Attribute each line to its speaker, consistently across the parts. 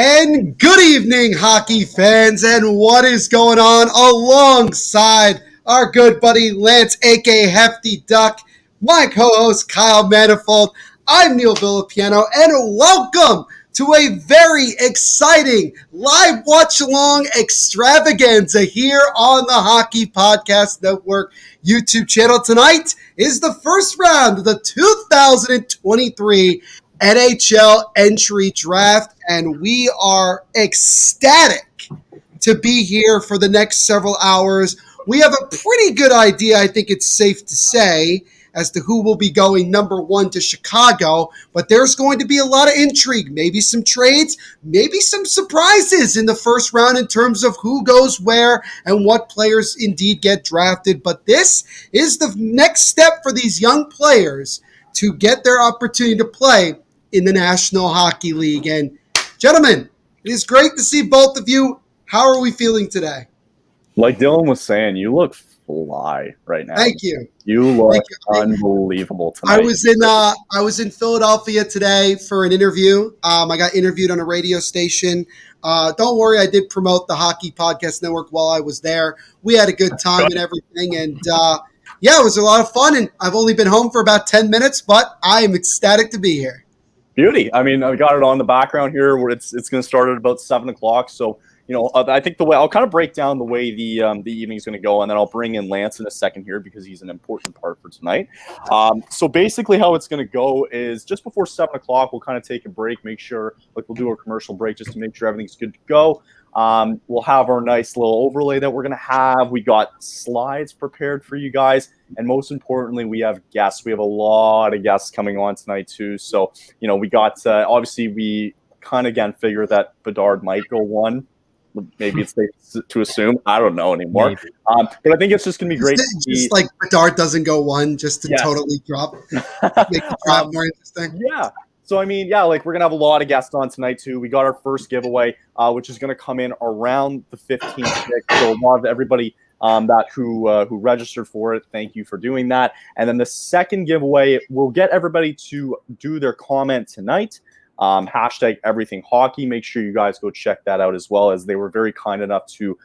Speaker 1: And good evening, hockey fans, and what is going on alongside our good buddy Lance, aka Hefty Duck, my co-host Kyle Manifold. I'm Neil Villapiano, and welcome to a very exciting live watch-along extravaganza here on the Hockey Podcast Network YouTube channel. Tonight is the first round of the 2023 NHL Entry Draft, and we are ecstatic to be here for the next several hours. We have a pretty good idea, I think it's safe to say, as to who will be going number one to Chicago, but there's going to be a lot of intrigue, maybe some trades, maybe some surprises in the first round in terms of who goes where and what players indeed get drafted. But this is the next step for these young players to get their opportunity to play in the National Hockey League. And gentlemen, it is great to see both of you. How are we feeling today?
Speaker 2: Like Dylan was saying, you look fly right now.
Speaker 1: Thank you.
Speaker 2: You look unbelievable tonight.
Speaker 1: I was in Philadelphia today for an interview. I got interviewed on a radio station. Don't worry, I did promote the Hockey Podcast Network while I was there. We had a good time and everything. And yeah, it was a lot of fun. And I've only been home for about 10 minutes, but I am ecstatic to be here.
Speaker 2: Beauty. I mean, I got it on the background here where it's going to start at about 7 o'clock. So, you know, I think the way I'll kind of break down the way the evening's going to go, and then I'll bring in Lance in a second here because he's an important part for tonight. So basically how it's going to go is just before 7 o'clock, we'll kind of take a break, make sure, like we'll do a commercial break just to make sure everything's good to go. We'll have our nice little overlay that we're going to have. We got slides prepared for you guys. And most importantly, we have guests. We have a lot of guests coming on tonight too. So, you know, we got, obviously we kind of again figure that Bedard might go one. Maybe it's safe to assume. I don't know anymore. But I think it's just going to be great.
Speaker 1: Just like Bedard doesn't go one just to totally drop, make the drop more interesting.
Speaker 2: Yeah. So, I mean, yeah, like we're going to have a lot of guests on tonight, too. We got our first giveaway, which is going to come in around the 15th pick. So, a lot of everybody who registered for it, thank you for doing that. And then the second giveaway, we'll get everybody to do their comment tonight. Hashtag everything hockey. Make sure you guys go check that out, as well as they were very kind enough to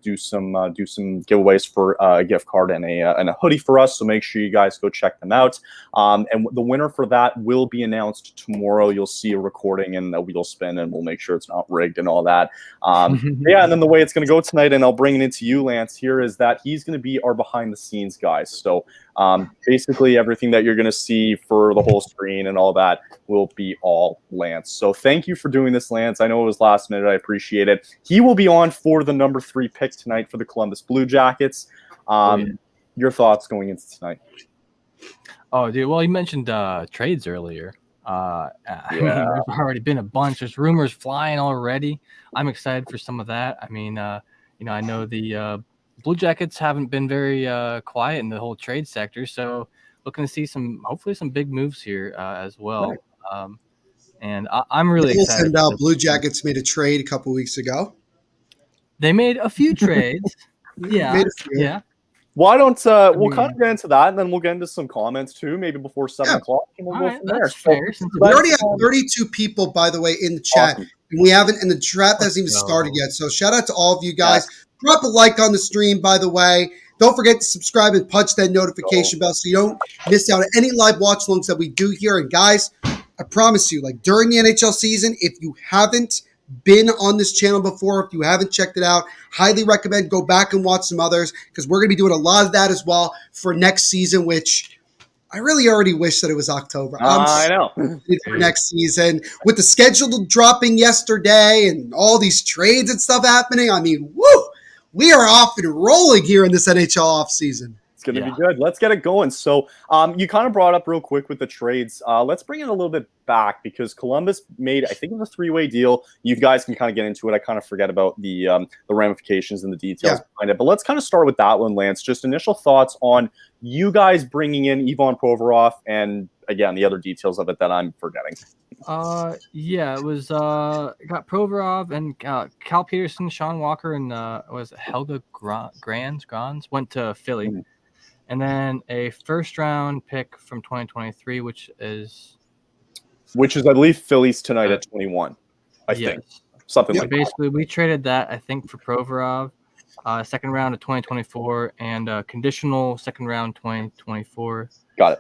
Speaker 2: do some giveaways for a gift card and a hoodie for us. So make sure you guys go check them out. And the winner for that will be announced tomorrow. You'll see a recording and a wheel spin, and we'll make sure it's not rigged and all that. Yeah, and then the way it's going to go tonight, and I'll bring it into you, Lance, here, is that he's going to be our behind the scenes guy. So basically everything that you're going to see for the whole screen and all that will be all Lance. So thank you for doing this, Lance. I know it was last minute. I appreciate it. He will be on for the number 3 pick tonight for the Columbus Blue Jackets. Your thoughts going into tonight?
Speaker 3: Oh, dude. Well, you mentioned trades earlier. There's already been a bunch. There's rumors flying already. I'm excited for some of that. I mean, I know the Blue Jackets haven't been very quiet in the whole trade sector, so looking to see hopefully some big moves here as well. Right. And I'm really excited.
Speaker 1: Blue Jackets made a trade a couple weeks ago.
Speaker 3: They made a few trades. Yeah.
Speaker 2: Why don't we'll kind of get into that, and then we'll get into some comments too, maybe before 7 o'clock, and we'll go from there.
Speaker 1: Fair. We already have 32 people, by the way, in the chat, awesome. And the draft hasn't even started yet. So shout out to all of you guys. Yeah. Drop a like on the stream, by the way. Don't forget to subscribe and punch that notification bell so you don't miss out on any live watch-alongs that we do here. And guys, I promise you, like during the NHL season, if you haven't been on this channel before, if you haven't checked it out, highly recommend go back and watch some others, because we're going to be doing a lot of that as well for next season, which I really already wish that it was October.
Speaker 2: I know.
Speaker 1: For next season. With the schedule dropping yesterday and all these trades and stuff happening, I mean, woo! We are off and rolling here in this NHL offseason.
Speaker 2: It's going to be good. Let's get it going. So you kind of brought up real quick with the trades. Let's bring it a little bit back, because Columbus made, I think it was a 3-way deal. You guys can kind of get into it. I kind of forget about the ramifications and the details behind it. But let's kind of start with that one, Lance. Just initial thoughts on you guys bringing in Ivan Provorov and, again, the other details of it that I'm forgetting.
Speaker 3: It was got Provorov and Cal Peterson, Sean Walker, and was Helga Grans went to Philly. Mm-hmm. And then a first-round pick from 2023, which is,
Speaker 2: I believe, Philly's tonight at 21, I think. something
Speaker 3: So
Speaker 2: like that.
Speaker 3: basically, we traded that, I think, for Provorov, second round of 2024, and conditional second round 2024.
Speaker 2: Got it.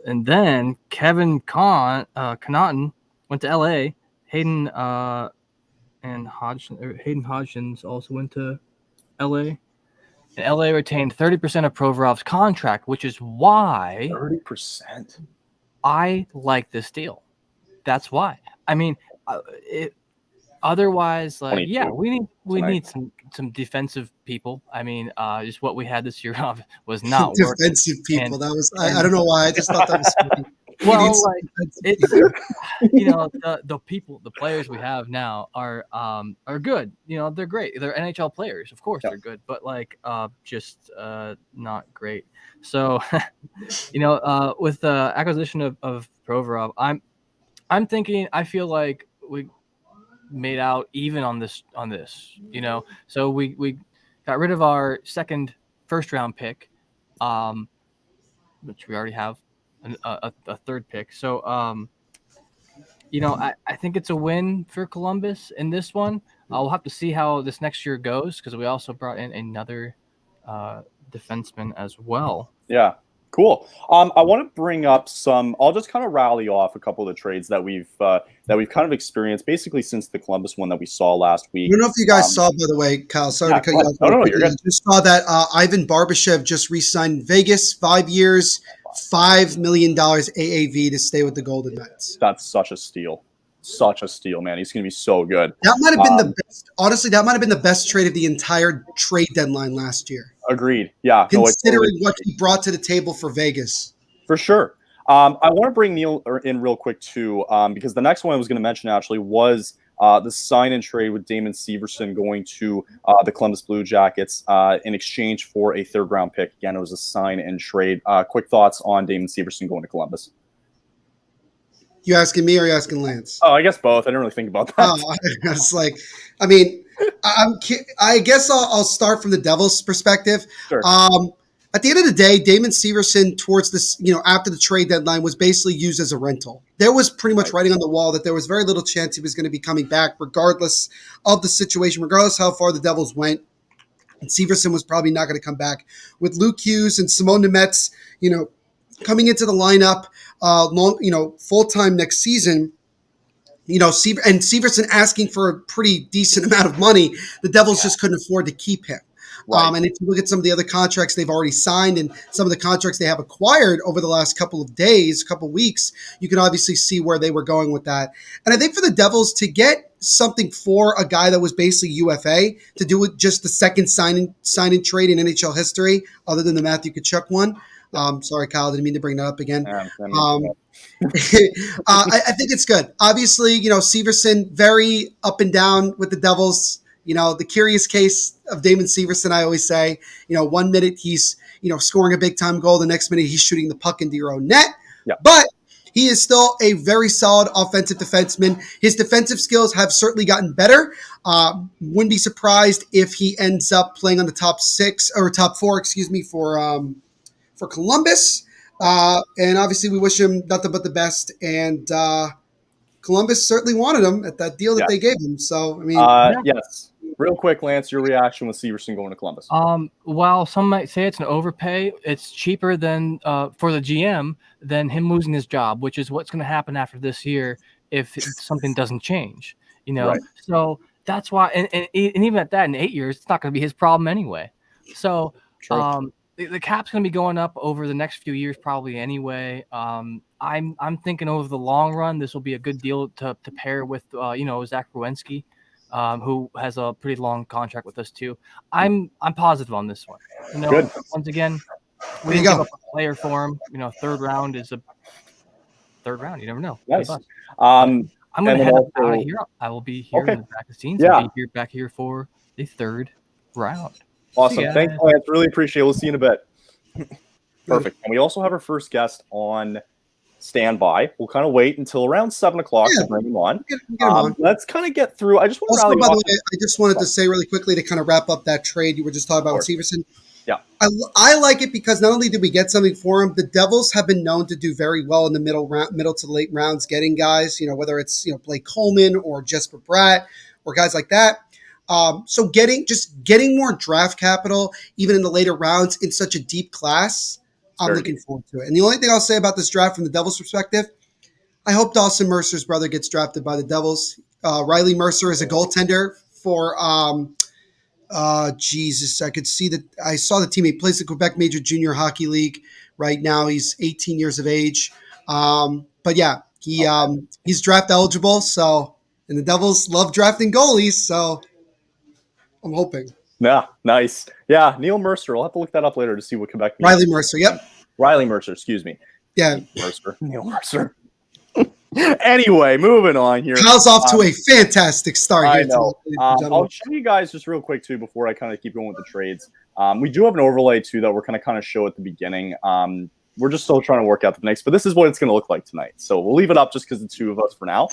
Speaker 3: And then Kevin Connaughton went to LA. Hayden Hodgins also went to LA. And LA retained 30% of Provorov's contract, which is why
Speaker 2: 30%.
Speaker 3: I like this deal. That's why. I mean, otherwise, like,
Speaker 2: 22
Speaker 3: yeah, we
Speaker 2: tonight.
Speaker 3: need some defensive people. I mean, just what we had this year was not working.
Speaker 1: Defensive people.
Speaker 3: And-
Speaker 1: That was I don't know why. I just thought that was funny.
Speaker 3: Well, like, it's the players we have now are good. They're great. They're NHL players, of course. They're good, but like just not great. So, with the acquisition of Provorov, I'm thinking I feel like we made out even on this. So we got rid of our first round pick, which we already have. A third pick. So, I think it's a win for Columbus in this one. We'll have to see how this next year goes because we also brought in another defenseman as well.
Speaker 2: Yeah, cool. I want to bring up I'll just kind of rally off a couple of the trades that we've kind of experienced basically since the Columbus one that we saw last week.
Speaker 1: I don't know if you guys saw, by the way, Kyle. Sorry to cut you off.
Speaker 2: No, you're good.
Speaker 1: I just saw that Ivan Barbashev just re-signed in Vegas, 5 years, $5 million AAV to stay with the Golden Knights.
Speaker 2: That's such a steal. Such a steal, man. He's going to be so good.
Speaker 1: That might have been the best. Honestly, that might have been the best trade of the entire trade deadline last year.
Speaker 2: Agreed. Yeah.
Speaker 1: Considering what he brought to the table for Vegas.
Speaker 2: For sure. I want to bring Neil in real quick, too, because the next one I was going to mention actually was the sign-in trade with Damon Severson going to the Columbus Blue Jackets in exchange for a third-round pick. Again, it was a sign-in trade. Quick thoughts on Damon Severson going to Columbus?
Speaker 1: You asking me or are you asking Lance?
Speaker 2: Oh, I guess both. I didn't really think about that.
Speaker 1: Oh, it's like, I mean, I guess I'll start from the Devils' perspective.
Speaker 2: Sure.
Speaker 1: At the end of the day, Damon Severson towards this, after the trade deadline was basically used as a rental. There was pretty much writing on the wall that there was very little chance he was going to be coming back regardless of the situation, regardless how far the Devils went. And Severson was probably not going to come back. With Luke Hughes and Simone Nemets, coming into the lineup full-time next season, and Severson asking for a pretty decent amount of money, the Devils just couldn't afford to keep him. Right. And if you look at some of the other contracts they've already signed and some of the contracts they have acquired over the last couple of weeks, you can obviously see where they were going with that. And I think for the Devils to get something for a guy that was basically UFA, to do it just the second sign-in trade in NHL history, other than the Matthew Tkachuk one. Sorry, Kyle, didn't mean to bring that up again. I think it's good. Obviously, Severson, very up and down with the Devils. The curious case of Damon Severson, I always say, 1 minute he's, scoring a big time goal. The next minute he's shooting the puck into your own net. Yeah. But he is still a very solid offensive defenseman. His defensive skills have certainly gotten better. Wouldn't be surprised if he ends up playing on the top four, for Columbus. And obviously we wish him nothing but the best. And Columbus certainly wanted him at that deal that they gave him. So, I mean.
Speaker 2: Yes. Real quick, Lance, your reaction with Severson going to Columbus?
Speaker 3: While some might say it's an overpay, it's cheaper than for the GM than him losing his job, which is what's going to happen after this year if something doesn't change. Right. So that's why, and even at that, in 8 years, it's not going to be his problem anyway. So the cap's going to be going up over the next few years probably anyway. I'm thinking over the long run, this will be a good deal to pair with Zach Werenski. Who has a pretty long contract with us too. I'm positive on this one.
Speaker 2: Good.
Speaker 3: Once again, we didn't give up a player for him. Third round is a third round. You never know.
Speaker 2: Nice.
Speaker 3: I'm going to head out of here. I will be here in the back of the scenes. Yeah. I'll be back here for the third round.
Speaker 2: Awesome. Thanks, Lance. Really appreciate it. We'll see you in a bit. Perfect. And we also have our first guest on standby. We'll kind of wait until around 7 o'clock to bring him on.
Speaker 1: Get him on.
Speaker 2: Let's kind of get through. I just want to
Speaker 1: by the way, I just wanted to say really quickly to kind of wrap up that trade you were just talking about with Severson.
Speaker 2: Yeah,
Speaker 1: I like it because not only did we get something for him, the Devils have been known to do very well in the middle to late rounds, getting guys. Whether it's Blake Coleman or Jesper Bratt or guys like that. So getting more draft capital, even in the later rounds, in such a deep class, I'm looking forward to it. And the only thing I'll say about this draft from the Devils' perspective, I hope Dawson Mercer's brother gets drafted by the Devils. Riley Mercer is a goaltender for Jesus. I saw the team. He plays the Quebec Major Junior Hockey League right now. He's 18 years of age. But yeah, he's draft eligible. So, and the Devils love drafting goalies. So I'm hoping.
Speaker 2: Yeah, nice. Yeah, Neil Mercer. I'll have to look that up later to see what Quebec means.
Speaker 1: Riley Mercer. Yep.
Speaker 2: Riley Mercer. Excuse me.
Speaker 1: Yeah.
Speaker 2: Neil Mercer. Anyway, moving on here.
Speaker 1: Kyle's off to a fantastic start.
Speaker 2: I know. I'll show you guys just real quick too before I kind of keep going with the trades. We do have an overlay too that we're going to kind of show at the beginning. We're just still trying to work out the mix, but this is what it's going to look like tonight. So we'll leave it up just because the two of us for now.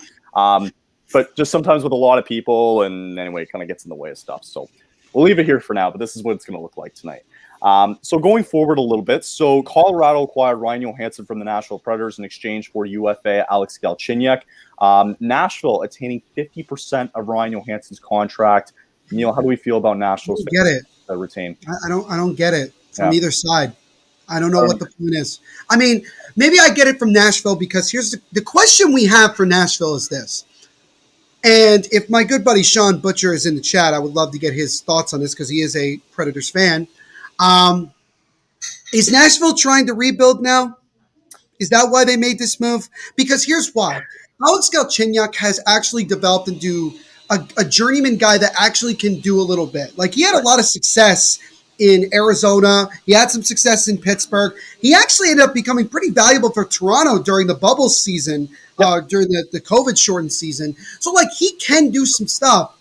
Speaker 2: But just sometimes with a lot of people, and anyway, it kind of gets in the way of stuff. So we'll leave it here for now, but this is what it's going to look like tonight. So going forward a little bit, so Colorado acquired Ryan Johansson from the Nashville Predators in exchange for UFA Alex Galchenyuk. Nashville attaining 50% of Ryan Johansson's contract. Neil, how do we feel about Nashville's retain?
Speaker 1: I don't get it from either side. I don't know what the point is. I mean, maybe I get it from Nashville because here's the question we have for Nashville is this. And if my good buddy Sean Butcher is in the chat, I would love to get his thoughts on this because he is a Predators fan. Is Nashville trying to rebuild now? Is that why they made this move? Because here's why. Alex Galchenyuk has actually developed into a journeyman guy that actually can do a little bit. Like, he had a lot of success in Arizona. He had some success in Pittsburgh. He actually ended up becoming pretty valuable for Toronto during the bubble season, during the COVID-shortened season. So, like, he can do some stuff.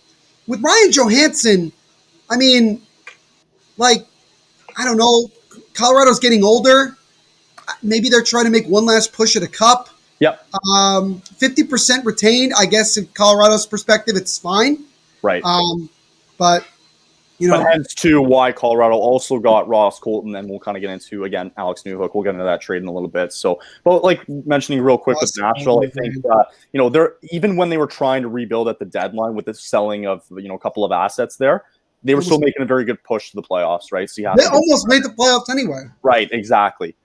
Speaker 1: With Ryan Johansson, I mean, like, I don't know. Colorado's getting older. Maybe they're trying to make one last push at a cup.
Speaker 2: Yep.
Speaker 1: 50% retained. I guess in Colorado's perspective, it's fine.
Speaker 2: Right.
Speaker 1: But, you know.
Speaker 2: But hence, too, why Colorado also got Ross Colton, and we'll kind of get into, again, Alex Newhook. We'll get into that trade in a little bit. So, but like mentioning real quick with Nashville, I think, you know, they're even when they were trying to rebuild at the deadline with the selling of, you know, a couple of assets there, they were still making a very good push to the playoffs, right? So they
Speaker 1: almost made the playoffs anyway.
Speaker 2: Right, exactly.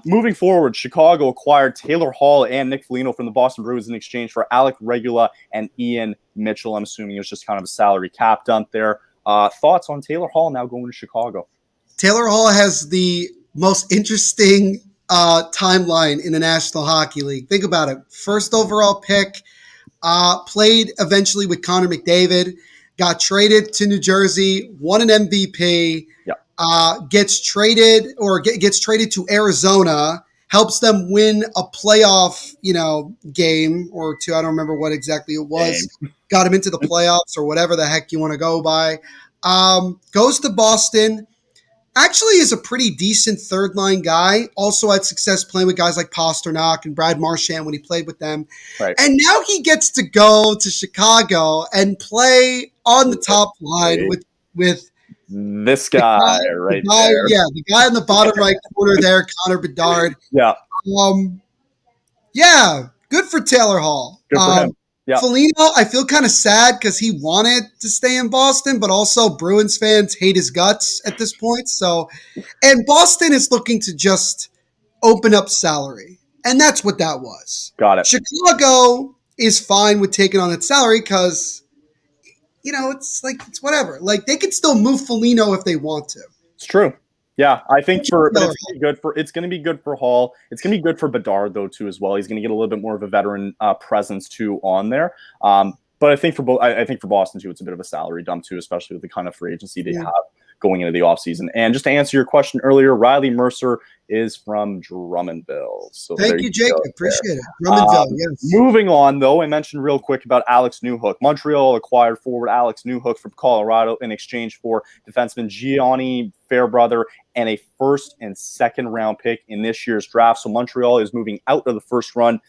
Speaker 2: Moving forward, Chicago acquired Taylor Hall and Nick Foligno from the Boston Bruins in exchange for Alec Regula and Ian Mitchell. I'm assuming it was just kind of a salary cap dump there. Thoughts on Taylor Hall now going to Chicago?
Speaker 1: Taylor Hall has the most interesting timeline in the National Hockey League. Think about it. First overall pick, played eventually with Connor McDavid, got traded to New Jersey, won an MVP, gets traded to Arizona, helps them win a playoff, game or two. I don't remember what exactly it was. Got him into the playoffs or whatever the heck you want to go by. Goes to Boston. Actually is a pretty decent third line guy. Also had success playing with guys like Pasternak and Brad Marchand when he played with them. Right. And now he gets to go to Chicago and play on the top line with
Speaker 2: this guy right there.
Speaker 1: Yeah, the guy in the bottom right corner there, Connor Bedard.
Speaker 2: Yeah.
Speaker 1: Good for Taylor Hall.
Speaker 2: Good for him. Yeah.
Speaker 1: Foligno, I feel kind of sad because he wanted to stay in Boston, but also Bruins fans hate his guts at this point. So, and Boston is looking to just open up salary, and that's what that was.
Speaker 2: Got it.
Speaker 1: Chicago is fine with taking on its salary because, it's whatever. Like, they could still move Foligno if they want to.
Speaker 2: It's true. Yeah, I think it's going to be good for Hall. It's going to be good for Bedard though too as well. He's going to get a little bit more of a veteran presence too on there. But I think for Boston too, it's a bit of a salary dump too, especially with the kind of free agency they have going into the offseason. And just to answer your question earlier, Riley Mercer is from Drummondville. So
Speaker 1: thank you, Jake. Appreciate it. Drummondville, yes.
Speaker 2: Moving on, though, I mentioned real quick about Alex Newhook. Montreal acquired forward Alex Newhook from Colorado in exchange for defenseman Gianni Fairbrother and a first and second round pick in this year's draft. So Montreal is moving out of the first round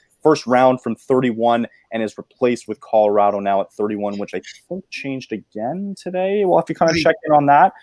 Speaker 2: from 31 and is replaced with Colorado now at 31, which I think changed again today. We'll have to kind of check in on that.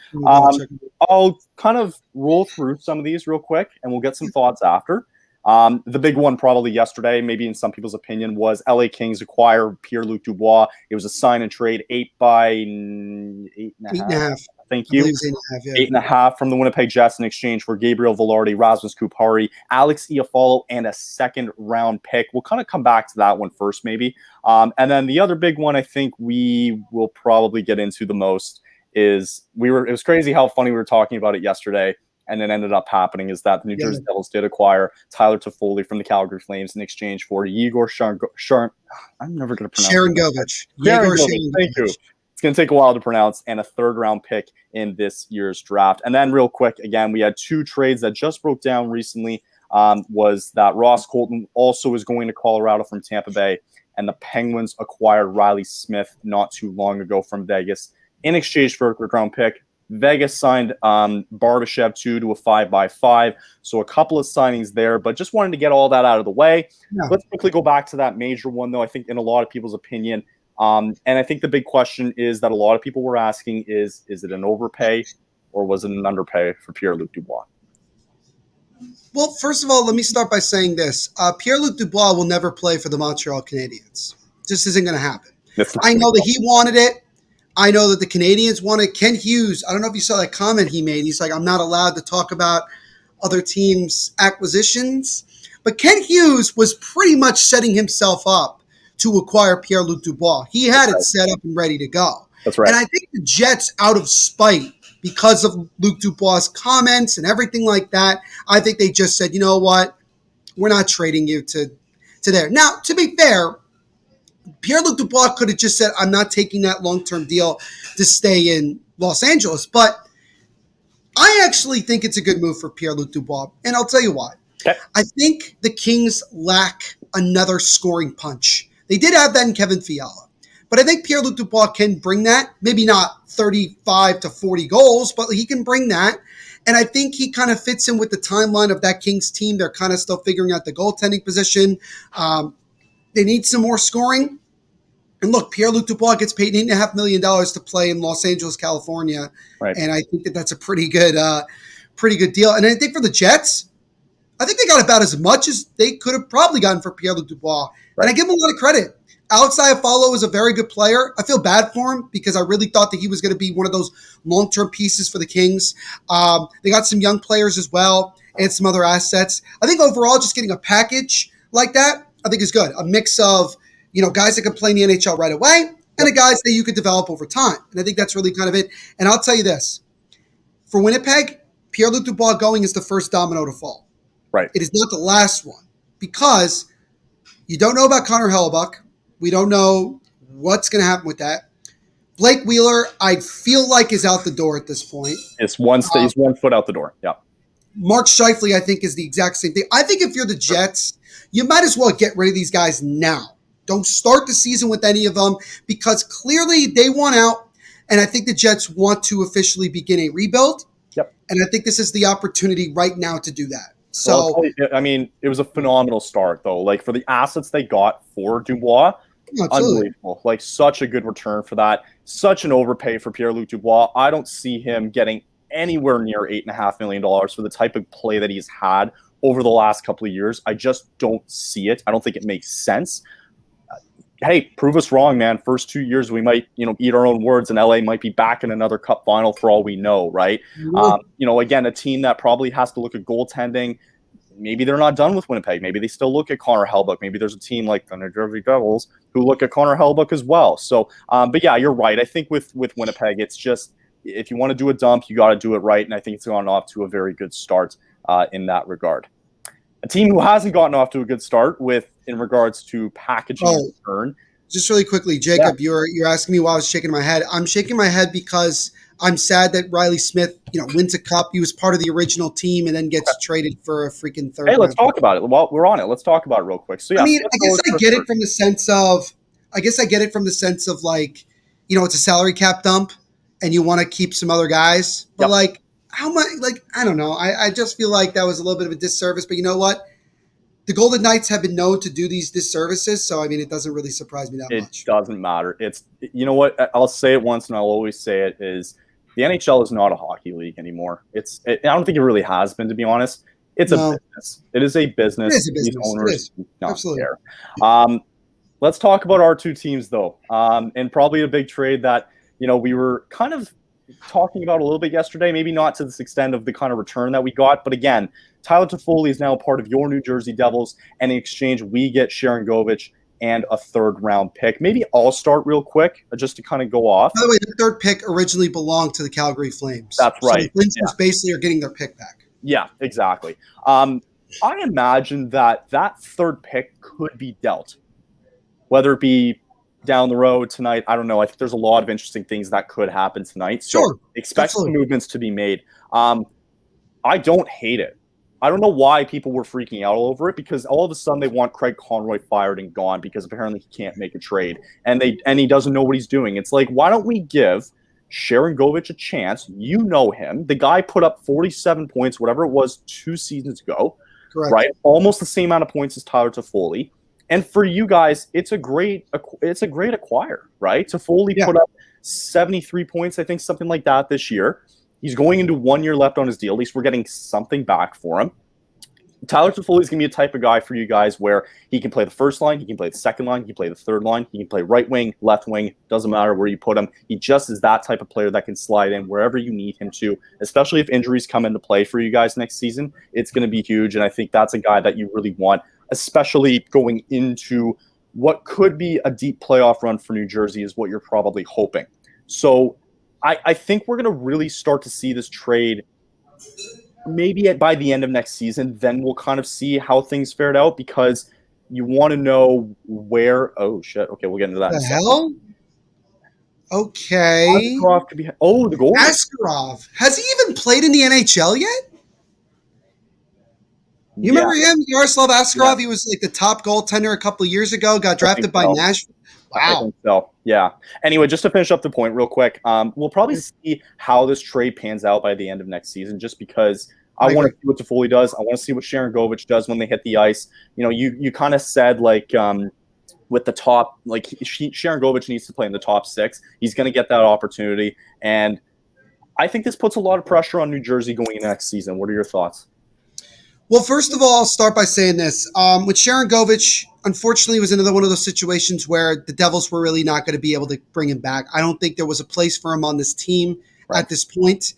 Speaker 2: I'll kind of roll through some of these real quick and we'll get some thoughts after. The big one probably yesterday, maybe in some people's opinion, was LA Kings acquire Pierre-Luc Dubois. It was a sign and trade, 8.5. Thank you. 8.5 from the Winnipeg Jets in exchange for Gabriel Velarde, Rasmus Kupari, Alex Iafallo, and a second-round pick. We'll kind of come back to that one first, maybe. And then the other big one I think we will probably get into the most is it was crazy how funny we were talking about it yesterday, and it ended up happening, is that the New Jersey Devils did acquire Tyler Toffoli from the Calgary Flames in exchange for Yeager I'm never going to pronounce
Speaker 1: Sharangovich.
Speaker 2: Thank you. It's going to take a while to pronounce, and a third-round pick in this year's draft. And then real quick, again, we had two trades that just broke down recently, was that Ross Colton also is going to Colorado from Tampa Bay, and the Penguins acquired Riley Smith not too long ago from Vegas in exchange for a third-round pick. Vegas signed Barbashev 2 to a 5x5, so a couple of signings there, but just wanted to get all that out of the way. Yeah. Let's quickly go back to that major one, though. I think in a lot of people's opinion, and I think the big question is that a lot of people were asking is it an overpay or was it an underpay for Pierre-Luc Dubois?
Speaker 1: Well, first of all, let me start by saying this. Pierre-Luc Dubois will never play for the Montreal Canadiens. Just isn't going to happen. I know that he wanted it. I know that the Canadiens wanted Ken Hughes. I don't know if you saw that comment he made. He's like, I'm not allowed to talk about other teams' acquisitions. But Ken Hughes was pretty much setting himself up to acquire Pierre-Luc Dubois. He had it set up and ready to go.
Speaker 2: That's right.
Speaker 1: And I think the Jets, out of spite, because of Luc Dubois' comments and everything like that, I think they just said, you know what? We're not trading you to there. Now, to be fair, Pierre-Luc Dubois could have just said, I'm not taking that long-term deal to stay in Los Angeles. But I actually think it's a good move for Pierre-Luc Dubois, and I'll tell you why. Okay. I think the Kings lack another scoring punch. They did have that in Kevin Fiala. But I think Pierre-Luc Dubois can bring that. Maybe not 35 to 40 goals, but he can bring that. And I think he kind of fits in with the timeline of that Kings team. They're kind of still figuring out the goaltending position. They need some more scoring. And look, Pierre-Luc Dubois gets paid $8.5 million to play in Los Angeles, California. Right. And I think that that's a pretty good deal. And I think for the Jets, I think they got about as much as they could have probably gotten for Pierre-Luc Dubois. Right. And I give him a lot of credit. Alex Iafallo is a very good player. I feel bad for him because I really thought that he was going to be one of those long-term pieces for the Kings. They got some young players as well and some other assets. I think overall just getting a package like that, I think is good. A mix of, guys that can play in the NHL right away and the guys that you could develop over time. And I think that's really kind of it. And I'll tell you this. For Winnipeg, Pierre-Luc Dubois going is the first domino to fall.
Speaker 2: Right.
Speaker 1: It is not the last one because you don't know about Connor Hellebuyck. We don't know what's going to happen with that. Blake Wheeler, I feel like, is out the door at this point.
Speaker 2: He's 1 foot out the door. Yeah.
Speaker 1: Mark Scheifele, I think, is the exact same thing. I think if you're the Jets, you might as well get rid of these guys now. Don't start the season with any of them because clearly they want out, and I think the Jets want to officially begin a rebuild.
Speaker 2: Yep.
Speaker 1: And I think this is the opportunity right now to do that. So,
Speaker 2: it was a phenomenal start, though. Like, for the assets they got for Dubois, unbelievable. Like, such a good return for that. Such an overpay for Pierre-Luc Dubois. I don't see him getting anywhere near $8.5 million for the type of play that he's had over the last couple of years. I just don't see it. I don't think it makes sense. Hey, prove us wrong, man. First 2 years, we might, eat our own words, and LA might be back in another cup final for all we know, right? Mm-hmm. Again, a team that probably has to look at goaltending. Maybe they're not done with Winnipeg. Maybe they still look at Connor Hellebuyck. Maybe there's a team like the New Jersey Devils who look at Connor Hellebuyck as well. So, but yeah, you're right. I think with Winnipeg, it's just if you want to do a dump, you got to do it right, and I think it's gone off to a very good start in that regard. A team who hasn't gotten off to a good start in regards to packaging and return.
Speaker 1: Just really quickly, Jacob, you're asking me why I was shaking my head. I'm shaking my head because I'm sad that Riley Smith, wins a cup. He was part of the original team and then gets traded for a freaking third.
Speaker 2: Hey, let's talk about it. While we're on it, let's talk about it real quick. So yeah,
Speaker 1: I guess I get it from the sense of like, it's a salary cap dump and you want to keep some other guys, but like how much? Like I don't know. I just feel like that was a little bit of a disservice. But you know what? The Golden Knights have been known to do these disservices, so I mean, it doesn't really surprise me that much.
Speaker 2: It doesn't matter. It's what I'll say it once and I'll always say it is the NHL is not a hockey league anymore. I don't think it really has been, to be honest. It's a business. It is a business.
Speaker 1: It is a business.
Speaker 2: These owners do not
Speaker 1: Absolutely.
Speaker 2: care. Let's talk about our two teams, though, and probably a big trade that we were kind of talking about a little bit yesterday, maybe not to this extent of the kind of return that we got, but again, Tyler Toffoli is now a part of your New Jersey Devils, and in exchange, we get Sharangovich and a third-round pick. Maybe I'll start real quick, just to kind of go off.
Speaker 1: By the way, the third pick originally belonged to the Calgary Flames.
Speaker 2: That's right.
Speaker 1: So the Flames basically are getting their pick back.
Speaker 2: Yeah, exactly. I imagine that third pick could be dealt, whether it be down the road tonight. I don't know. I think there's a lot of interesting things that could happen tonight. So expect some movements to be made. I don't hate it. I don't know why people were freaking out all over it, because all of a sudden they want Craig Conroy fired and gone because apparently he can't make a trade and he doesn't know what he's doing. It's like, why don't we give Sharangovich a chance? You know him. The guy put up 47 points, whatever it was, 2 seasons ago.
Speaker 1: Correct.
Speaker 2: Right? Almost the same amount of points as Tyler Toffoli. And for you guys, it's a great acquire, right? Toffoli put up 73 points, I think, something like that this year. He's going into 1 year left on his deal. At least we're getting something back for him. Tyler Toffoli is going to be a type of guy for you guys where he can play the first line, he can play the second line, he can play the third line, he can play right wing, left wing, doesn't matter where you put him. He just is that type of player that can slide in wherever you need him to, especially if injuries come into play for you guys next season. It's going to be huge, and I think that's a guy that you really want, especially going into what could be a deep playoff run for New Jersey is what you're probably hoping. So I think we're going to really start to see this trade maybe by the end of next season. Then we'll kind of see how things fared out, because you want to know where – oh, shit. Okay, we'll get into that.
Speaker 1: The hell? Okay.
Speaker 2: Askarov could be – oh, the goal.
Speaker 1: Askarov. Has he even played in the NHL yet? You remember him, Yaroslav Askarov? Yeah. He was like the top goaltender a couple of years ago, got drafted by Nashville. Wow.
Speaker 2: I think so. Yeah. Anyway, just to finish up the point real quick, we'll probably see how this trade pans out by the end of next season, just because I want to see what Toffoli does. I want to see what Sharangovich does when they hit the ice. You kind of said with the top, Sharangovich needs to play in the top 6. He's going to get that opportunity. And I think this puts a lot of pressure on New Jersey going into next season. What are your thoughts?
Speaker 1: Well, first of all, I'll start by saying this. With Sharangovich, unfortunately, it was another one of those situations where the Devils were really not going to be able to bring him back. I don't think there was a place for him on this team at this point.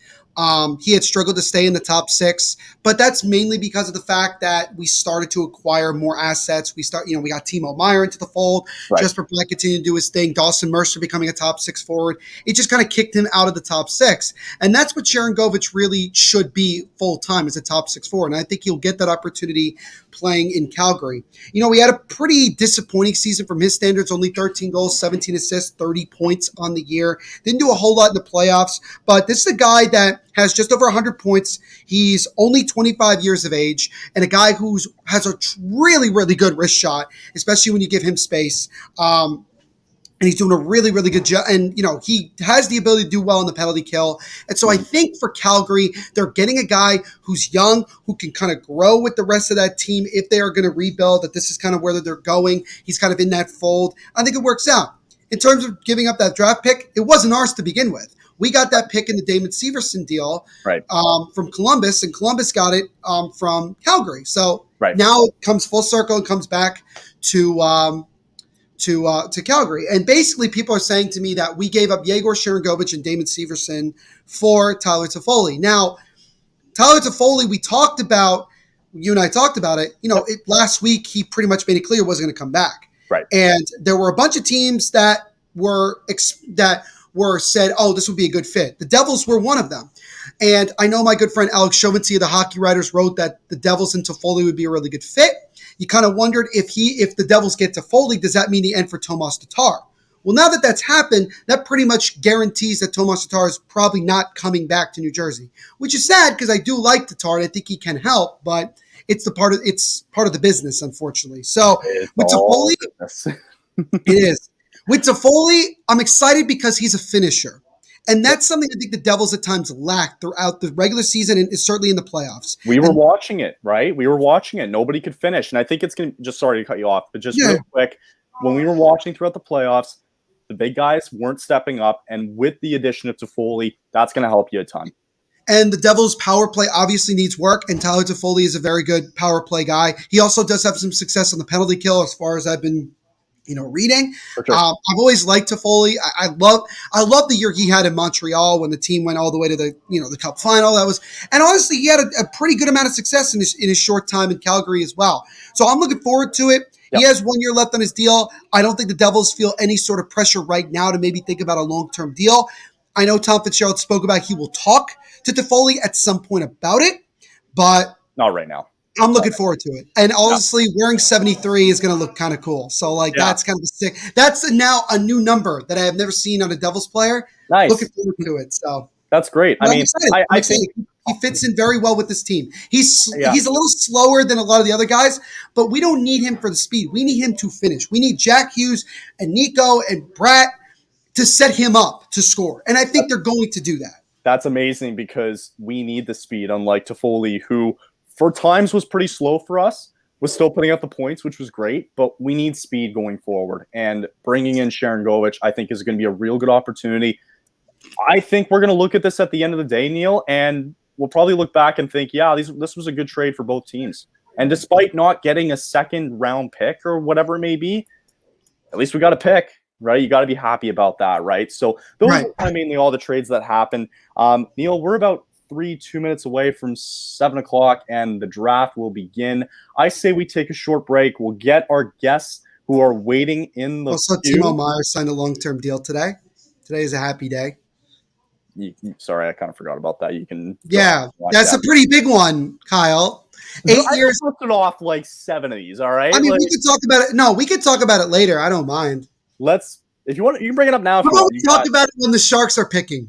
Speaker 1: He had struggled to stay in the top 6, but that's mainly because of the fact that we started to acquire more assets. We got Timo Meier into the fold. Jesper Bratt continued to do his thing. Dawson Mercer becoming a top 6 forward. It just kind of kicked him out of the top 6. And that's what Sharangovich really should be full-time, as a top 6 forward. And I think he'll get that opportunity playing in Calgary. We had a pretty disappointing season from his standards, only 13 goals, 17 assists, 30 points on the year. Didn't do a whole lot in the playoffs, but this is a guy that has just over 100 points. He's only 25 years of age, and a guy who has a really, really good wrist shot, especially when you give him space. And he's doing a really, really good job. And, he has the ability to do well in the penalty kill. And so I think for Calgary, they're getting a guy who's young, who can kind of grow with the rest of that team if they are going to rebuild, that this is kind of where they're going. He's kind of in that fold. I think it works out. In terms of giving up that draft pick, it wasn't ours to begin with. We got that pick in the Damon Severson deal from Columbus, and Columbus got it from Calgary. So now it comes full circle and comes back to Calgary. And basically, people are saying to me that we gave up Yeager, Sharangovich, and Damon Severson for Tyler Toffoli. Now, Tyler Toffoli, you and I talked about it. Last week he pretty much made it clear he wasn't going to come back. Right. And there were a bunch of teams that were said, oh, this would be a good fit. The Devils were one of them. And I know my good friend Alex Chauvency of the Hockey Writers wrote that the Devils and Toffoli would be a really good fit. You kind of wondered if the Devils get Toffoli, does that mean the end for Tomas Tatar? Well, now that that's happened, that pretty much guarantees that Tomas Tatar is probably not coming back to New Jersey, which is sad because I do like Tatar and I think he can help, but it's part of the business, unfortunately. So with Toffoli, it is. With Toffoli, I'm excited because he's a finisher. And that's something I think the Devils at times lack throughout the regular season and certainly in the playoffs.
Speaker 2: We were watching it, right? We were watching it. Nobody could finish. And I think it's going to – just sorry to cut you off, but just real quick, when we were watching throughout the playoffs, the big guys weren't stepping up. And with the addition of Toffoli, that's going to help you a ton.
Speaker 1: And the Devils' power play obviously needs work, and Tyler Toffoli is a very good power play guy. He also does have some success on the penalty kill as far as I've been reading.
Speaker 2: For sure.
Speaker 1: I've always liked Toffoli. I love the year he had in Montreal when the team went all the way to the Cup final. And honestly, he had a pretty good amount of success in his short time in Calgary as well. So I'm looking forward to it. Yep. He has 1 year left on his deal. I don't think the Devils feel any sort of pressure right now to maybe think about a long-term deal. I know Tom Fitzgerald spoke about he will talk to Toffoli at some point about it, but
Speaker 2: not right now.
Speaker 1: I'm looking forward to it. And honestly, wearing 73 is going to look kind of cool. So, that's kind of sick. That's now a new number that I have never seen on a Devils player.
Speaker 2: Nice.
Speaker 1: Looking forward to it. So
Speaker 2: that's great. I mean, I think
Speaker 1: he fits in very well with this team. He's a little slower than a lot of the other guys, but we don't need him for the speed. We need him to finish. We need Jack Hughes and Nico and Bratt to set him up to score. And I think they're going to do that.
Speaker 2: That's amazing because we need the speed, unlike Toffoli, who for times was pretty slow for us, was still putting up the points, which was great, but we need speed going forward. And bringing in Sharon Govich, I think, is going to be a real good opportunity. I think we're going to look at this at the end of the day, Neil, and we'll probably look back and think, this was a good trade for both teams. And despite not getting a second-round pick or whatever it may be, at least we got a pick, right? You got to be happy about that, right? So those are kind of mainly all the trades that happened. Neil, we're about 2 minutes away from 7 o'clock, and the draft will begin. I say we take a short break. We'll get our guests who are waiting in the
Speaker 1: Also,
Speaker 2: queue.
Speaker 1: Timo Meier signed a long-term deal today. Today is a happy day.
Speaker 2: Sorry, I kind of forgot about that. You can.
Speaker 1: Yeah, that's a pretty big one, Kyle. 8 years.
Speaker 2: I listed off like 7 of these. All right.
Speaker 1: I mean, we could talk about it. No, we could talk about it later. I don't mind.
Speaker 2: If you want, you can bring it up now.
Speaker 1: How about we talk about it when the Sharks are picking?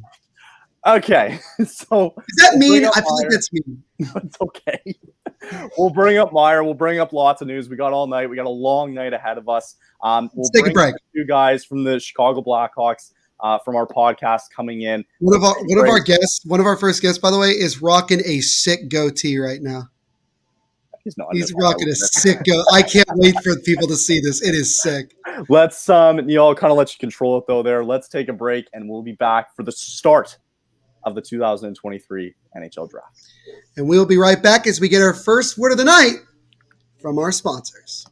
Speaker 2: Okay, so
Speaker 1: is that mean? I feel like that's mean.
Speaker 2: It's okay. We'll bring up Meier. We'll bring up lots of news. We got all night. We got a long night ahead of us.
Speaker 1: Let's take a break.
Speaker 2: You guys from the Chicago Blackhawks from our podcast coming in.
Speaker 1: One of our guests, one of our first guests, by the way, is rocking a sick goatee right now. He's rocking a sick goatee. I can't wait for people to see this. It is sick.
Speaker 2: Let's Neil, kind of let you control it though. Let's take a break, and we'll be back for the start of the 2023 NHL Draft.
Speaker 1: And we'll be right back as we get our first word of the night from our sponsors.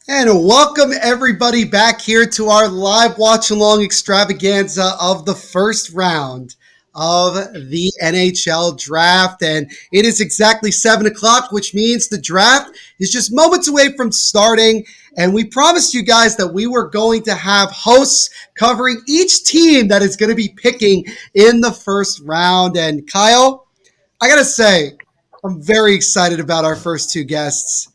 Speaker 1: And welcome everybody back here to our live watch along extravaganza of the first round of the NHL Draft. And it is exactly 7 o'clock, which means the draft is just moments away from starting. And we promised you guys that we were going to have hosts covering each team that is going to be picking in the first round. And Kyle, I got to say, I'm very excited about our first two guests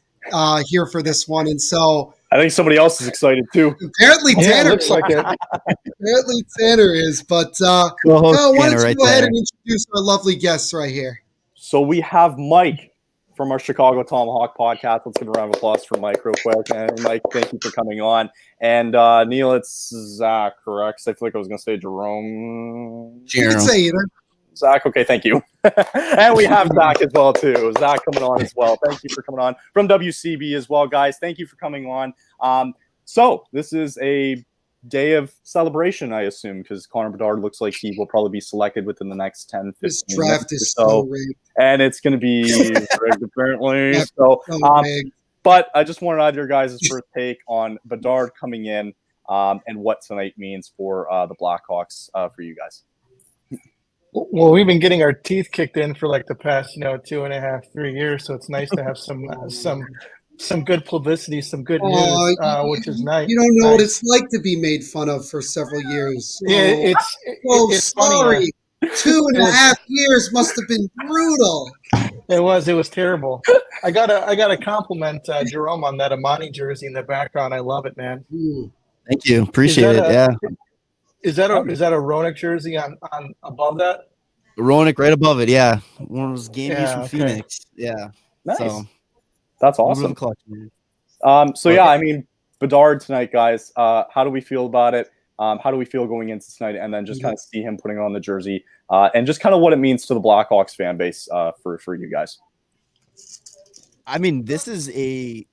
Speaker 1: here for this one. And so
Speaker 2: I think somebody else is excited too.
Speaker 1: apparently Tanner
Speaker 4: looks like it.
Speaker 1: Apparently Tanner is. But Kyle, why don't you go ahead and introduce our lovely guests right here?
Speaker 2: So we have Mike from our Chicago Tomahawk podcast. Let's give a round of applause for Mike real quick. And Mike, thank you for coming on. And Neil, it's Zach, correct? I feel like I was going to say Jerome.
Speaker 1: You can say either.
Speaker 2: Zach, okay, thank you. And we have Zach as well, too. Zach coming on as well. Thank you for coming on from WCB as well, guys. Thank you for coming on. So this is a day of celebration, I assume, because Connor Bedard looks like he will probably be selected within the next 10, 15
Speaker 1: This draft is
Speaker 2: so
Speaker 1: rigged.
Speaker 2: And it's going to be rigged, apparently.
Speaker 1: Yeah,
Speaker 2: So,
Speaker 1: rigged.
Speaker 2: but I just wanted your guys' first take on Bedard coming in and what tonight means for the Blackhawks for you guys.
Speaker 4: Well, we've been getting our teeth kicked in for like the past, 2.5, 3 years. So it's nice to have some good publicity, some good news, which is nice.
Speaker 1: You don't know what it's like to be made fun of for several years.
Speaker 4: Yeah, it's
Speaker 1: sorry.
Speaker 4: funny.
Speaker 1: 2.5 years must have been brutal.
Speaker 4: It was terrible. I gotta compliment Jerome on that Amani jersey in the background. I love it, man.
Speaker 5: Thank you. Appreciate it. Yeah.
Speaker 4: Is that a Roenick jersey on above that?
Speaker 5: Roenick right above it. Yeah. One of those game from Phoenix. Yeah.
Speaker 2: Nice.
Speaker 5: So,
Speaker 2: that's awesome. I mean, Bedard tonight, guys. How do we feel about it? How do we feel going into tonight? And then just kind of see him putting on the jersey and just kind of what it means to the Blackhawks fan base for you guys.
Speaker 5: I mean, this is a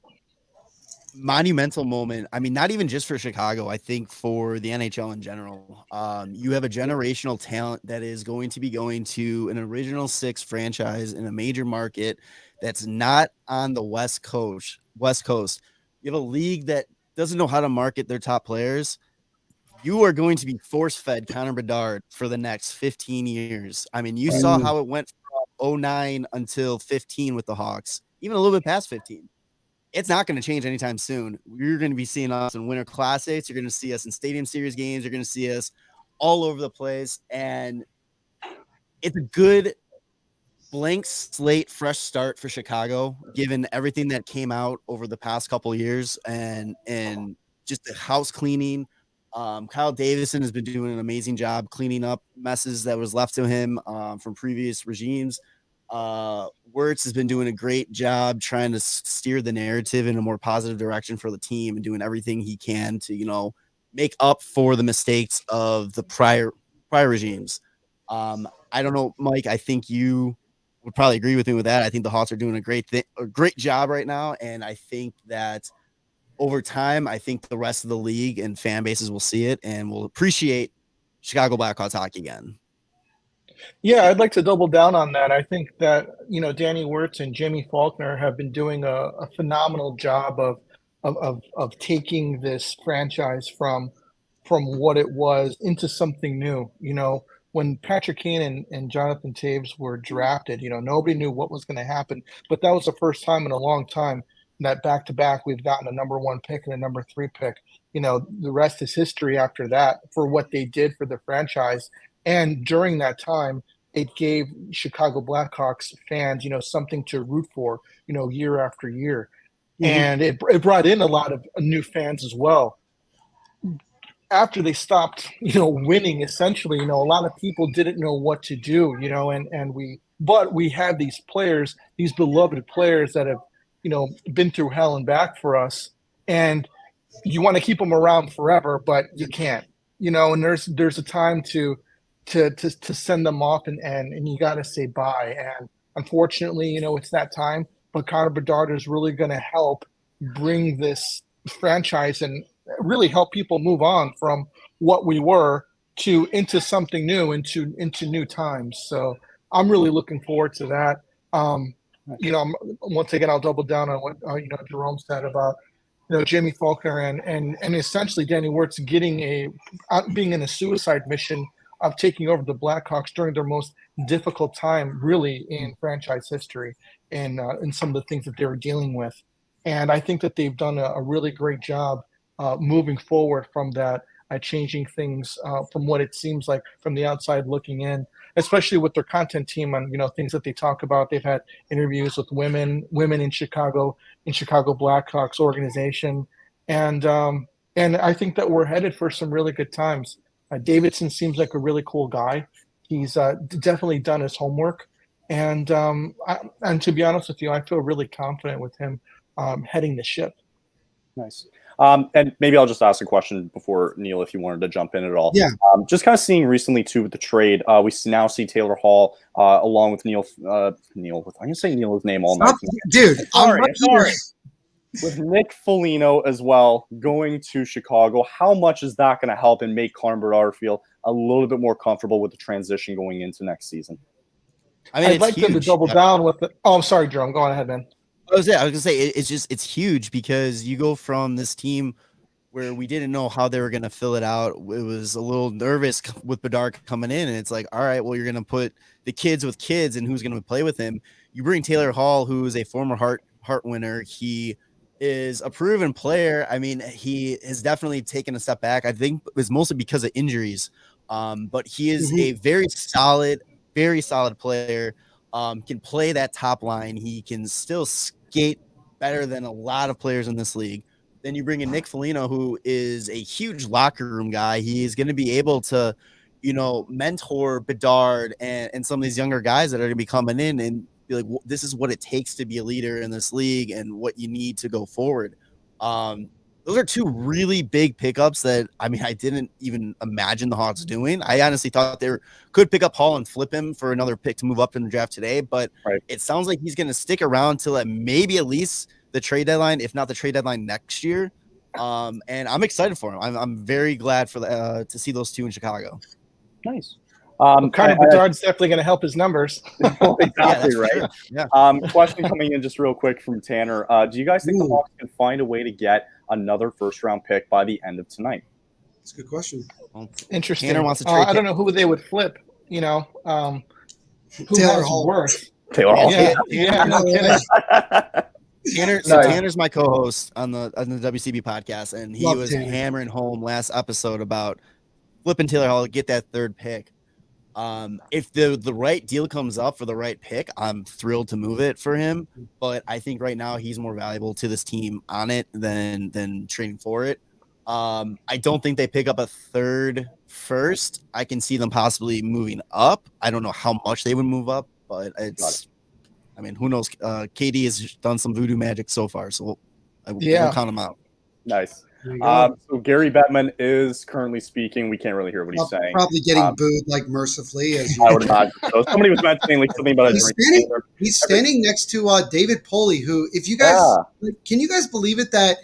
Speaker 5: monumental moment. I mean, not even just for Chicago. I think for the NHL in general. You have a generational talent that is going to be going to an original six franchise in a major market that's not on the West Coast. You have a league that doesn't know how to market their top players. You are going to be force-fed Connor Bedard for the next 15 years. I mean, you saw how it went from 09 until 15 with the Hawks, even a little bit past 15. It's not going to change anytime soon. You're going to be seeing us in Winter Classics. You're going to see us in Stadium Series games. You're going to see us all over the place. And it's a good blank slate, fresh start for Chicago, given everything that came out over the past couple of years and just the house cleaning. Kyle Davison has been doing an amazing job cleaning up messes that was left to him from previous regimes. Wirtz has been doing a great job trying to steer the narrative in a more positive direction for the team and doing everything he can to, make up for the mistakes of the prior regimes. I don't know, Mike, I think you would probably agree with me with that. I think the Hawks are doing a great job right now. And I think that over time, I think the rest of the league and fan bases will see it and will appreciate Chicago Blackhawks hockey again.
Speaker 4: Yeah, I'd like to double down on that. I think that, Danny Wirtz and Jimmy Faulkner have been doing a phenomenal job of taking this franchise from what it was into something new. When Patrick Kane and Jonathan Toews were drafted, nobody knew what was going to happen. But that was the first time in a long time that back-to-back we've gotten a number 1 pick and a number 3 pick. The rest is history after that for what they did for the franchise. And during that time, it gave Chicago Blackhawks fans, something to root for, year after year. Mm-hmm. And it brought in a lot of new fans as well. After they stopped, winning, essentially, a lot of people didn't know what to do, but we had these players, these beloved players that have, been through hell and back for us. And you want to keep them around forever, but you can't, and there's a time to send them off and you got to say bye. And unfortunately, it's that time, but Connor Bedard is really going to help bring this franchise and really help people move on from what we were into something new, into new times. So I'm really looking forward to that. Once again, I'll double down on what, Jerome said about, Jimmy Faulkner and essentially Danny Wirtz being in a suicide mission taking over the Blackhawks during their most difficult time, really, in franchise history, and some of the things that they were dealing with. And I think that they've done a really great job moving forward from that, changing things from what it seems like from the outside looking in, especially with their content team on things that they talk about. They've had interviews with women in Chicago Blackhawks organization, and I think that we're headed for some really good times. Davidson seems like a really cool guy. He's definitely done his homework, and to be honest with you, I feel really confident with him heading the ship.
Speaker 2: Nice. And maybe I'll just ask a question before, Neil, if you wanted to jump in at all.
Speaker 1: Yeah.
Speaker 2: Just kind of seeing recently, too, with the trade, we now see Taylor Hall along with Neil. I'm going to say Neil's name all night.
Speaker 1: Dude,
Speaker 2: sorry. With Nick Foligno as well going to Chicago, how much is that going to help and make Connor Bedard feel a little bit more comfortable with the transition going into next season?
Speaker 5: I mean,
Speaker 4: I'd like them to double down with it. Oh, I'm sorry, Jerome. Go on ahead, man.
Speaker 5: I was gonna say it's huge because you go from this team where we didn't know how they were gonna fill it out. It was a little nervous with Bedard coming in, and it's like, all right, well, you're gonna put the kids with kids, and who's gonna play with him? You bring Taylor Hall, who is a former Hart winner. He is a proven player. I mean, he has definitely taken a step back. I think it was mostly because of injuries, but he is a very solid player. Can play that top line. He can still skate better than a lot of players in this league. Then you bring in Nick Foligno, who is a huge locker room guy. He's going to be able to, mentor Bedard and some of these younger guys that are going to be coming in and be like, well, this is what it takes to be a leader in this league and what you need to go forward. Those are two really big pickups that, I mean, I didn't even imagine the Hawks doing. I honestly thought they could pick up Hall and flip him for another pick to move up in the draft today, but It sounds like he's going to stick around till maybe at least the trade deadline, if not the trade deadline next year. And I'm excited for him. I'm very glad for to see those two in Chicago.
Speaker 2: Nice.
Speaker 4: Connor Bedard's definitely going to help his numbers.
Speaker 2: Exactly, right.
Speaker 5: True. Yeah.
Speaker 2: Question coming in just real quick from Tanner. Do you guys think the Hawks can find a way to get another first-round pick by the end of tonight?
Speaker 1: That's a good question.
Speaker 4: Interesting.
Speaker 5: Tanner wants to trade.
Speaker 4: I don't know who they would flip. Who
Speaker 1: Taylor
Speaker 4: has
Speaker 1: Hall.
Speaker 4: worth?
Speaker 2: Taylor Hall.
Speaker 4: Yeah, no kidding.
Speaker 5: Tanner's my co-host on the WCB podcast, and he was
Speaker 1: Tanner.
Speaker 5: hammering home last episode about flipping Taylor Hall to get that third pick. If the right deal comes up for the right pick, I'm thrilled to move it for him. But I think right now he's more valuable to this team on it than trading for it. I don't think they pick up a third first. I can see them possibly moving up. I don't know how much they would move up, but I mean, who knows? KD has done some voodoo magic so far, so we'll count him out.
Speaker 2: Nice. So Gary Bettman is currently speaking. We can't really hear what he's saying.
Speaker 1: Probably getting booed like mercifully. As
Speaker 2: I would imagine. So somebody was mentioning like something about
Speaker 1: he's standing next to David Poley, who, if you guys can you guys believe it that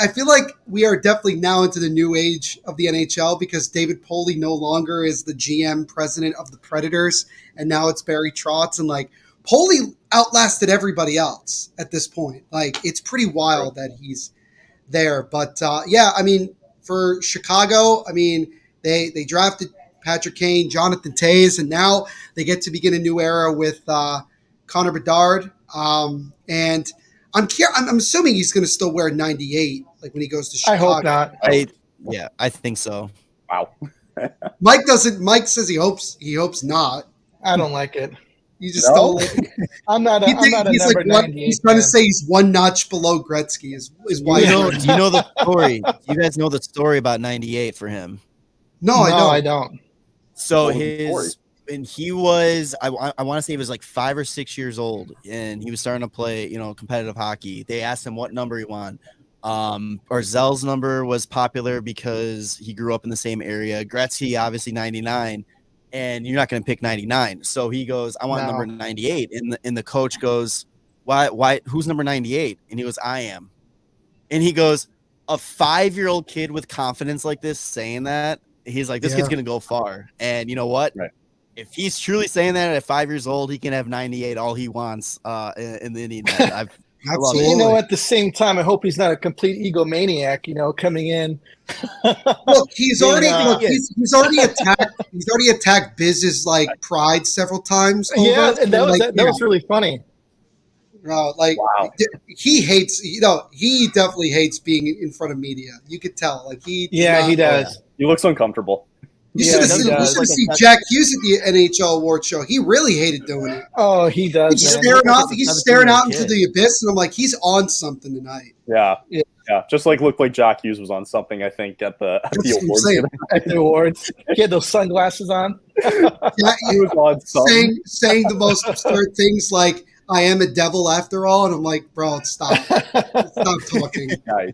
Speaker 1: I feel like we are definitely now into the new age of the NHL because David Poley no longer is the GM president of the Predators, and now it's Barry Trotz, and like Poley outlasted everybody else at this point. Like it's pretty wild that he's there. But I mean, for Chicago, I mean, they drafted Patrick Kane, Jonathan Toews, and now they get to begin a new era with Connor Bedard. And I'm assuming he's going to still wear 98, like when he goes to Chicago.
Speaker 4: I hope not.
Speaker 5: I think so.
Speaker 2: Wow.
Speaker 1: Mike doesn't. Mike says he hopes not.
Speaker 4: I don't like it.
Speaker 1: You just don't. Like it.
Speaker 4: I'm not a number 98.
Speaker 1: He's trying to say he's one notch below Gretzky. Is why?
Speaker 5: Do you know the story? You guys know the story about 98 for him?
Speaker 1: No, I don't.
Speaker 5: So he was, I want to say he was like 5 or 6 years old, and he was starting to play, competitive hockey. They asked him what number he wanted. Barzal's number was popular because he grew up in the same area. Gretzky, obviously 99, and you're not going to pick 99. So he goes, I want number 98. And the coach goes, why, who's number 98? And he goes, I am. And he goes, a 5-year-old kid with confidence like this saying that, he's like, this kid's going to go far. And you know what?
Speaker 2: Right.
Speaker 5: If he's truly saying that at 5 years old, he can have 98 all he wants in the Indian. I love it.
Speaker 4: You know, at the same time, I hope he's not a complete egomaniac, you know, coming in.
Speaker 1: Look, he's already attacked Biz's like pride several times.
Speaker 4: Yeah, and that was really funny.
Speaker 1: Like
Speaker 2: Wow.
Speaker 1: he hates, he definitely hates being in front of media. You could tell, like he
Speaker 4: does.
Speaker 2: He looks uncomfortable.
Speaker 1: You
Speaker 4: Yeah,
Speaker 1: should
Speaker 4: he
Speaker 1: have
Speaker 4: does.
Speaker 1: seen Jack Hughes at the NHL award show. He really hated doing it.
Speaker 4: Oh, he does.
Speaker 1: He's
Speaker 4: man.
Speaker 1: staring out into the abyss, and I'm like, he's on something tonight.
Speaker 2: Yeah.
Speaker 4: Yeah.
Speaker 2: Yeah. Just looked like Jack Hughes was on something, I think, at the awards.
Speaker 4: At the awards. He had those sunglasses on.
Speaker 1: Yeah,
Speaker 2: He was on something.
Speaker 1: saying the most absurd things like, I am a devil after all. And I'm like, bro, stop. Stop talking.
Speaker 2: Nice.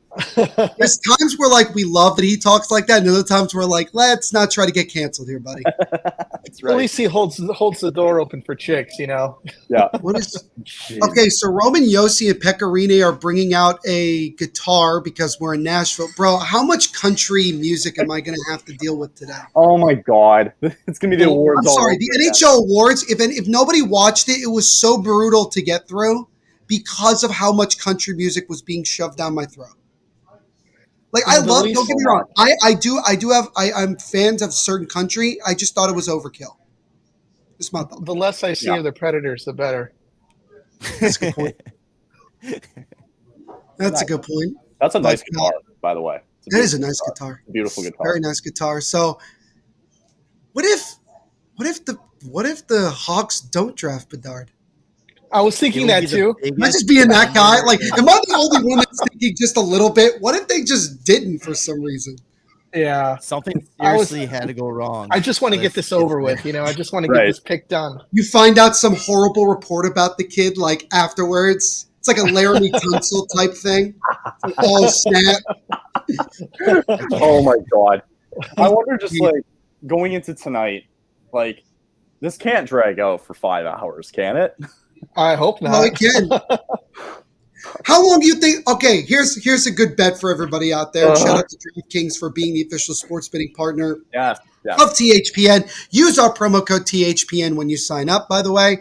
Speaker 1: There's times where like we love that he talks like that, and other times we're like, let's not try to get canceled here, buddy.
Speaker 2: That's right.
Speaker 4: At least he holds the door open for chicks, you know.
Speaker 2: Yeah.
Speaker 1: What is okay? So Roman Yossi and Pekka Rinne are bringing out a guitar because we're in Nashville, bro. How much country music am I going to have to deal with today?
Speaker 2: Oh my God. It's gonna be the awards.
Speaker 1: I'm
Speaker 2: all
Speaker 1: sorry,
Speaker 2: over
Speaker 1: the
Speaker 2: again.
Speaker 1: NHL awards. If nobody watched it, it was so brutal to get through because of how much country music was being shoved down my throat. Like I love. Don't get me wrong. I'm fans of certain country. I just thought it was overkill. It's my thought.
Speaker 4: The less I see of the Predators, the better.
Speaker 1: That's a good point. That's a good point.
Speaker 2: That's a nice guitar, by the way.
Speaker 1: That is a nice guitar.
Speaker 2: Beautiful guitar.
Speaker 1: Very nice guitar. So, what if the Hawks don't draft Bedard?
Speaker 4: I was thinking that too.
Speaker 1: Am I just being that guy? Like, am I the only one that's thinking just a little bit? What if they just didn't for some reason?
Speaker 4: Yeah.
Speaker 5: Something seriously had to go wrong.
Speaker 4: I just want to get this over with, you know. I just want to get this pick done.
Speaker 1: You find out some horrible report about the kid, like, afterwards. It's like a Laramie Tunsil type thing. Like, oh, snap.
Speaker 2: Oh, my God. I wonder just, like, going into tonight, like, this can't drag out for 5 hours, can it?
Speaker 4: I hope not.
Speaker 1: No, it can. How long do you think? Okay, here's a good bet for everybody out there. Shout out to DraftKings for being the official sports betting partner
Speaker 2: Yeah.
Speaker 1: of THPN. Use our promo code THPN when you sign up, by the way.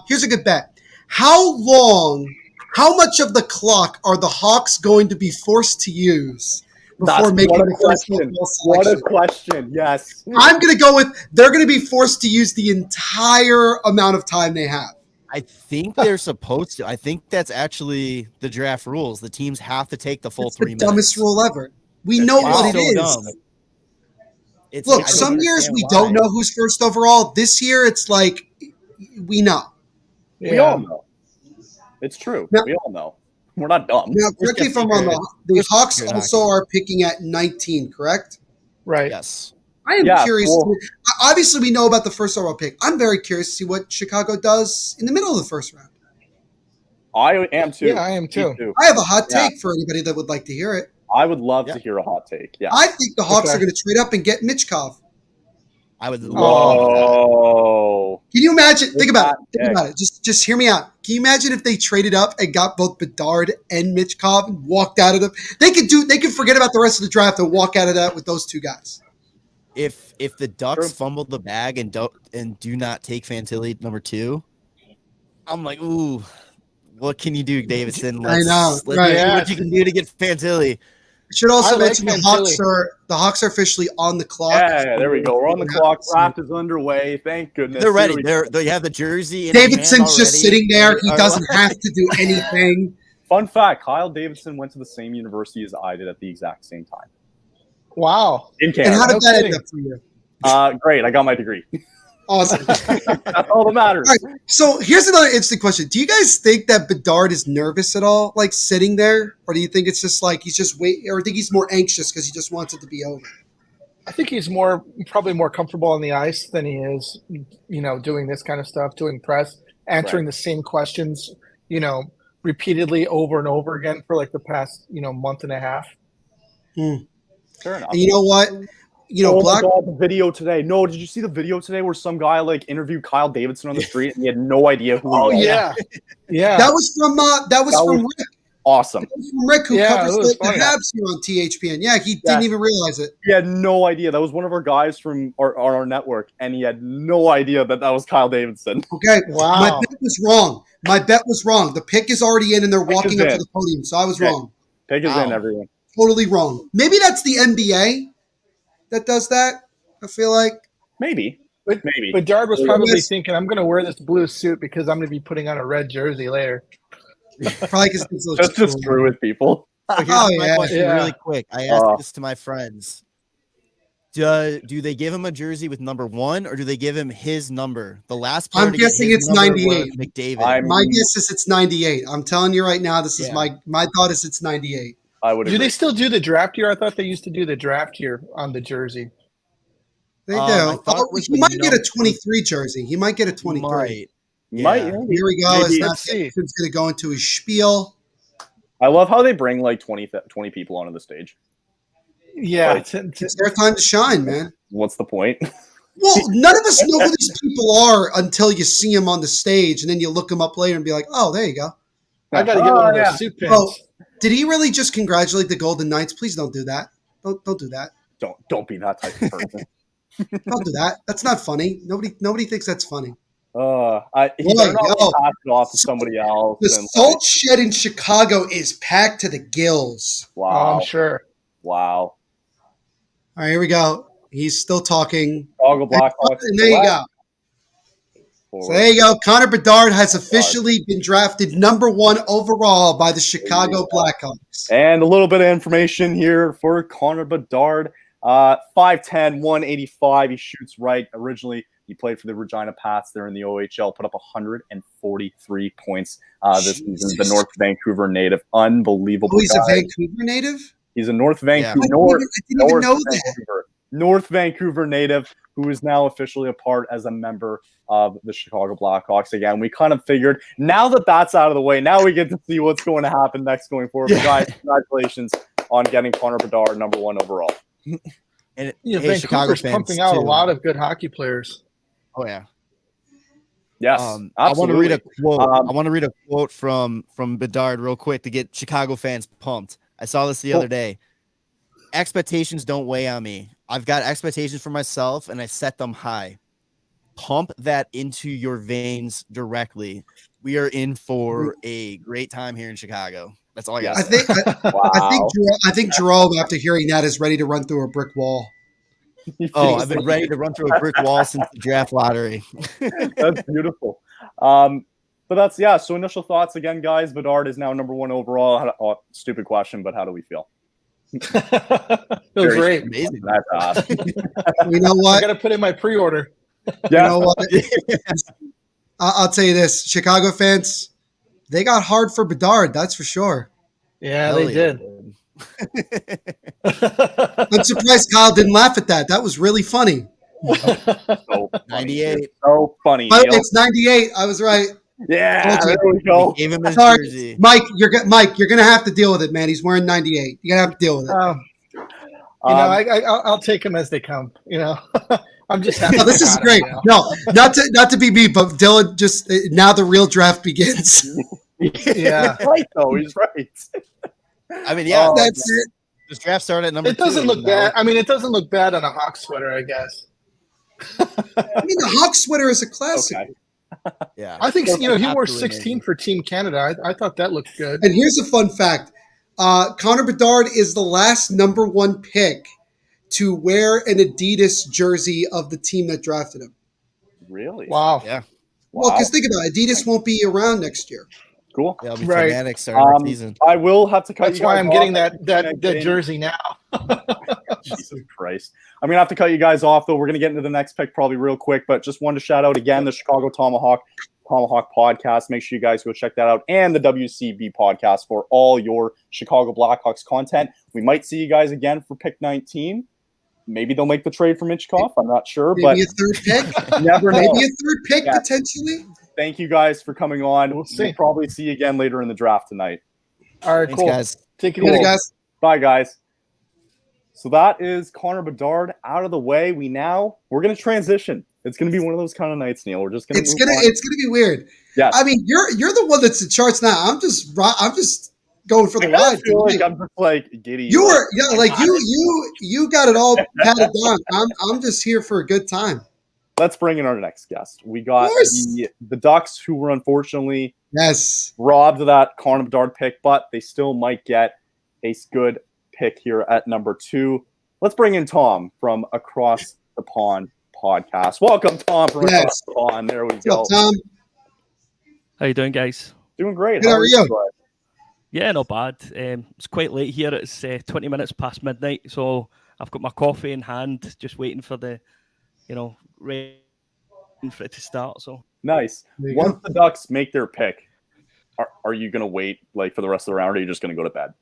Speaker 1: Here's a good bet. How much of the clock are the Hawks going to be forced to use before making the first football selection?
Speaker 2: What a question. Yes.
Speaker 1: I'm going to go with they're going to be forced to use the entire amount of time they have.
Speaker 5: I think they're supposed to. I think that's actually the draft rules. The teams have to take the full
Speaker 1: It's
Speaker 5: 3
Speaker 1: the
Speaker 5: minutes.
Speaker 1: dumbest rule ever. We know what it is.
Speaker 5: Dumb.
Speaker 1: Look, some years we don't know who's first overall. This year, it's like we know.
Speaker 4: Yeah.
Speaker 2: We all know. It's true.
Speaker 1: Now-
Speaker 2: we all know. We're not dumb.
Speaker 1: Now, correct me if I'm wrong. The Hawks also are picking at 19, correct?
Speaker 4: Right.
Speaker 5: Yes.
Speaker 1: I am curious.
Speaker 2: Well,
Speaker 1: Obviously, we know about the first overall pick. I'm very curious to see what Chicago does in the middle of the first round.
Speaker 2: I am too.
Speaker 4: Yeah, I am too.
Speaker 2: Me too.
Speaker 1: I have a hot take for anybody that would like to hear it.
Speaker 2: I would love to hear a hot take. Yeah.
Speaker 1: I think the Hawks are going to trade up and get Michkov.
Speaker 5: I would love
Speaker 2: Oh.
Speaker 1: Can you imagine? Think about it. Think
Speaker 2: Yeah.
Speaker 1: about it. Just hear me out. Can you imagine if they traded up and got both Bedard and Michkov and walked out of them? They could forget about the rest of the draft and walk out of that with those two guys.
Speaker 5: If the Ducks fumble the bag and do not take Fantilli number 2, I'm like, ooh, what can you do, Davidson? Let's see what you can do to get Fantilli.
Speaker 1: I should also
Speaker 4: I like
Speaker 1: mention the
Speaker 4: Fantilli.
Speaker 1: Hawks are officially on the clock.
Speaker 2: Yeah, there we go. We're on the clock. Draft is underway. Thank goodness.
Speaker 5: They're ready.
Speaker 2: Here we go.
Speaker 5: They have the jersey.
Speaker 1: Davidson's just
Speaker 5: already.
Speaker 1: sitting there. He doesn't have to do anything.
Speaker 2: Fun fact: Kyle Davidson went to the same university as I did at the exact same time
Speaker 4: Wow.
Speaker 2: in
Speaker 1: And
Speaker 2: Canada.
Speaker 1: how did that
Speaker 4: kidding.
Speaker 1: end up for you?
Speaker 2: Great. I got my degree.
Speaker 1: Awesome.
Speaker 2: That's all that matters.
Speaker 1: All right, so here's another interesting question. Do you guys think that Bedard is nervous at all, like sitting there? Or do you think it's just like he's just waiting, or think he's more anxious because he just wants it to be over?
Speaker 4: I think he's probably more comfortable on the ice than he is, you know, doing this kind of stuff, doing press, answering the same questions, you know, repeatedly over and over again for like the past, you know, month and a half.
Speaker 2: Fair enough.
Speaker 1: And you know what? You know,
Speaker 2: Oh
Speaker 1: Black.
Speaker 2: my God, the video today. No, did you see the video today where some guy like interviewed Kyle Davidson on the street and he had no idea who he was?
Speaker 4: Yeah.
Speaker 1: That was from Rick.
Speaker 2: Awesome.
Speaker 1: From Rick, who covers the Habs here on THPN. Yeah, he didn't even realize it.
Speaker 2: He had no idea. That was one of our guys from our network, and he had no idea that was Kyle Davidson.
Speaker 1: Okay, wow. My bet was wrong. The pick is already in, and they're walking up to the podium, so I was wrong.
Speaker 2: Pick is in, everyone.
Speaker 1: Totally wrong. Maybe that's the NBA that does that, I feel like.
Speaker 2: Maybe. Maybe.
Speaker 4: But Bedard was probably thinking, I'm going to wear this blue suit because I'm going to be putting on a red jersey later.
Speaker 1: Probably because it's
Speaker 2: just to screw with people.
Speaker 5: So here's my question really quick. I asked this to my friends. Do they give him a jersey with number 1, or do they give him his number? The last player
Speaker 1: I'm guessing it's 98.
Speaker 5: McDavid.
Speaker 1: My guess is it's 98. I'm telling you right now, this is my thought is it's 98.
Speaker 2: I would agree.
Speaker 4: Do they still do the draft year? I thought they used to do the draft year on the jersey.
Speaker 1: They do. He might get a 23 jersey. He might get a 23.
Speaker 2: Might.
Speaker 1: Here we go. It's going to go into his spiel.
Speaker 2: I love how they bring like 20 people onto the stage.
Speaker 4: Yeah.
Speaker 2: Like,
Speaker 1: it's their time to shine, man.
Speaker 2: What's the point?
Speaker 1: Well, none of us know who these people are until you see them on the stage, and then you look them up later and be like, oh, there you go.
Speaker 4: I got to get one of those suit pins.
Speaker 1: Oh, did he really just congratulate the Golden Knights? Please don't do that. Don't do that.
Speaker 2: Don't be that type of person.
Speaker 1: Don't do that. That's not funny. Nobody thinks that's funny.
Speaker 2: He better not pass it off to somebody else.
Speaker 1: The salt shed in Chicago is packed to the gills.
Speaker 2: Wow.
Speaker 4: Oh, I'm sure.
Speaker 2: Wow.
Speaker 1: All right, here we go. He's still talking.
Speaker 2: Chicago Blackhawks.
Speaker 1: And there you go. So there you go. Connor Bedard has officially been drafted number 1 overall by the Chicago Blackhawks.
Speaker 2: And a little bit of information here for Connor Bedard. 5'10", 185. He shoots right. Originally, he played for the Regina Pats there in the OHL. Put up 143 points this season. The North Vancouver native. Unbelievable.
Speaker 1: Oh, he's a Vancouver native?
Speaker 2: He's a North Vancouver.
Speaker 1: I didn't even know that.
Speaker 2: North Vancouver native who is now officially a part as a member of the Chicago Blackhawks. Again, we kind of figured now that that's out of the way, now we get to see what's going to happen next going forward. But guys, congratulations on getting Connor Bedard number 1 overall.
Speaker 5: And
Speaker 4: Vancouver's pumping out a lot of good hockey players.
Speaker 5: Oh yeah.
Speaker 2: Yes,
Speaker 5: I want to read a quote. I want to read a quote from Bedard real quick to get Chicago fans pumped. I saw this the other day. Expectations don't weigh on me. I've got expectations for myself, and I set them high. Pump that into your veins directly. We are in for a great time here in Chicago. That's all I got.
Speaker 1: I think Jerome, after hearing that, is ready to run through a brick wall.
Speaker 5: Oh, I've been ready to run through a brick wall since the draft lottery.
Speaker 2: That's beautiful. But that's, so initial thoughts again, guys. Bedard is now number 1 overall. Stupid question, but how do we feel?
Speaker 4: Feels great.
Speaker 5: Amazing.
Speaker 1: You know what?
Speaker 4: I got to put in my pre-order.
Speaker 1: You know what? I'll tell you this. Chicago fans, they got hard for Bedard. That's for sure.
Speaker 4: Yeah, they did.
Speaker 1: I'm surprised Kyle didn't laugh at that. That was really funny.
Speaker 2: So
Speaker 5: 98.
Speaker 2: So funny.
Speaker 1: But it's 98. I was right.
Speaker 2: Yeah, there we go.
Speaker 5: Gave him his jersey.
Speaker 1: Mike, you're gonna have to deal with it, man. He's wearing 98. You're gonna have to deal with it.
Speaker 4: I'll take them as they come. I'm just happy.
Speaker 1: No, this is great. No, not to be me, but Dylan. Just now, the real draft begins.
Speaker 4: Yeah,
Speaker 2: he's right though. He's right.
Speaker 5: I mean,
Speaker 1: that's it.
Speaker 5: This draft started at number 2.
Speaker 4: It doesn't look bad. I mean, it doesn't look bad on a Hawk sweater, I guess.
Speaker 1: I mean, the Hawk sweater is a classic.
Speaker 2: Okay.
Speaker 5: Yeah,
Speaker 4: I think he wore 16 for Team Canada. I thought that looked good.
Speaker 1: And here's a fun fact: Connor Bedard is the last number 1 pick to wear an Adidas jersey of the team that drafted him.
Speaker 2: Really?
Speaker 4: Wow.
Speaker 5: Yeah.
Speaker 1: Well, because think about it, Adidas won't be around next year.
Speaker 2: Cool.
Speaker 5: They'll be fanatics starting next season.
Speaker 2: I will have to cut
Speaker 4: That's
Speaker 2: you guys
Speaker 4: why I'm
Speaker 2: off.
Speaker 4: getting that jersey now.
Speaker 2: Jesus Christ. I'm going to have to cut you guys off, though. We're going to get into the next pick probably real quick, but just wanted to shout out again the Chicago Tomahawk podcast. Make sure you guys go check that out, and the WCB podcast for all your Chicago Blackhawks content. We might see you guys again for pick 19. Maybe they'll make the trade for Michkov. I'm not sure.
Speaker 1: Maybe a third pick.
Speaker 2: Never know.
Speaker 1: Maybe a third pick potentially.
Speaker 2: Thank you guys for coming on.
Speaker 4: We'll see.
Speaker 2: We'll probably see you again later in the draft tonight.
Speaker 4: All right,
Speaker 5: Thanks,
Speaker 4: cool.
Speaker 5: guys.
Speaker 4: Take it
Speaker 1: Later,
Speaker 4: easy.
Speaker 1: guys.
Speaker 2: Bye, guys. So that is Connor Bedard out of the way. We're going to transition. It's going to be one of those kind of nights, Neil. We're just going to.
Speaker 1: It's gonna be weird.
Speaker 2: Yeah.
Speaker 1: I mean, you're the one that's in charts now. I'm just going for the
Speaker 2: I
Speaker 1: ride.
Speaker 2: feel like I'm just like giddy.
Speaker 1: You were, yeah, like you got it all patted down. I'm just here for a good time.
Speaker 2: Let's bring in our next guest. We got the Ducks, who were unfortunately robbed of that Connor Bedard pick, but they still might get a good pick here at number 2. Let's bring in Tom from Across the Pond podcast. Welcome, Tom, from Across the Pond. There we go.
Speaker 1: What's up, Tom?
Speaker 6: How you doing, guys?
Speaker 2: Doing great.
Speaker 1: Good, how are you?
Speaker 6: Yeah, not bad. It's quite late here. It's 20 minutes past midnight, so I've got my coffee in hand, just waiting for the, rain for it to start. So
Speaker 2: nice. Once the Ducks make their pick, are you going to wait like for the rest of the round, or are you just going to go to bed?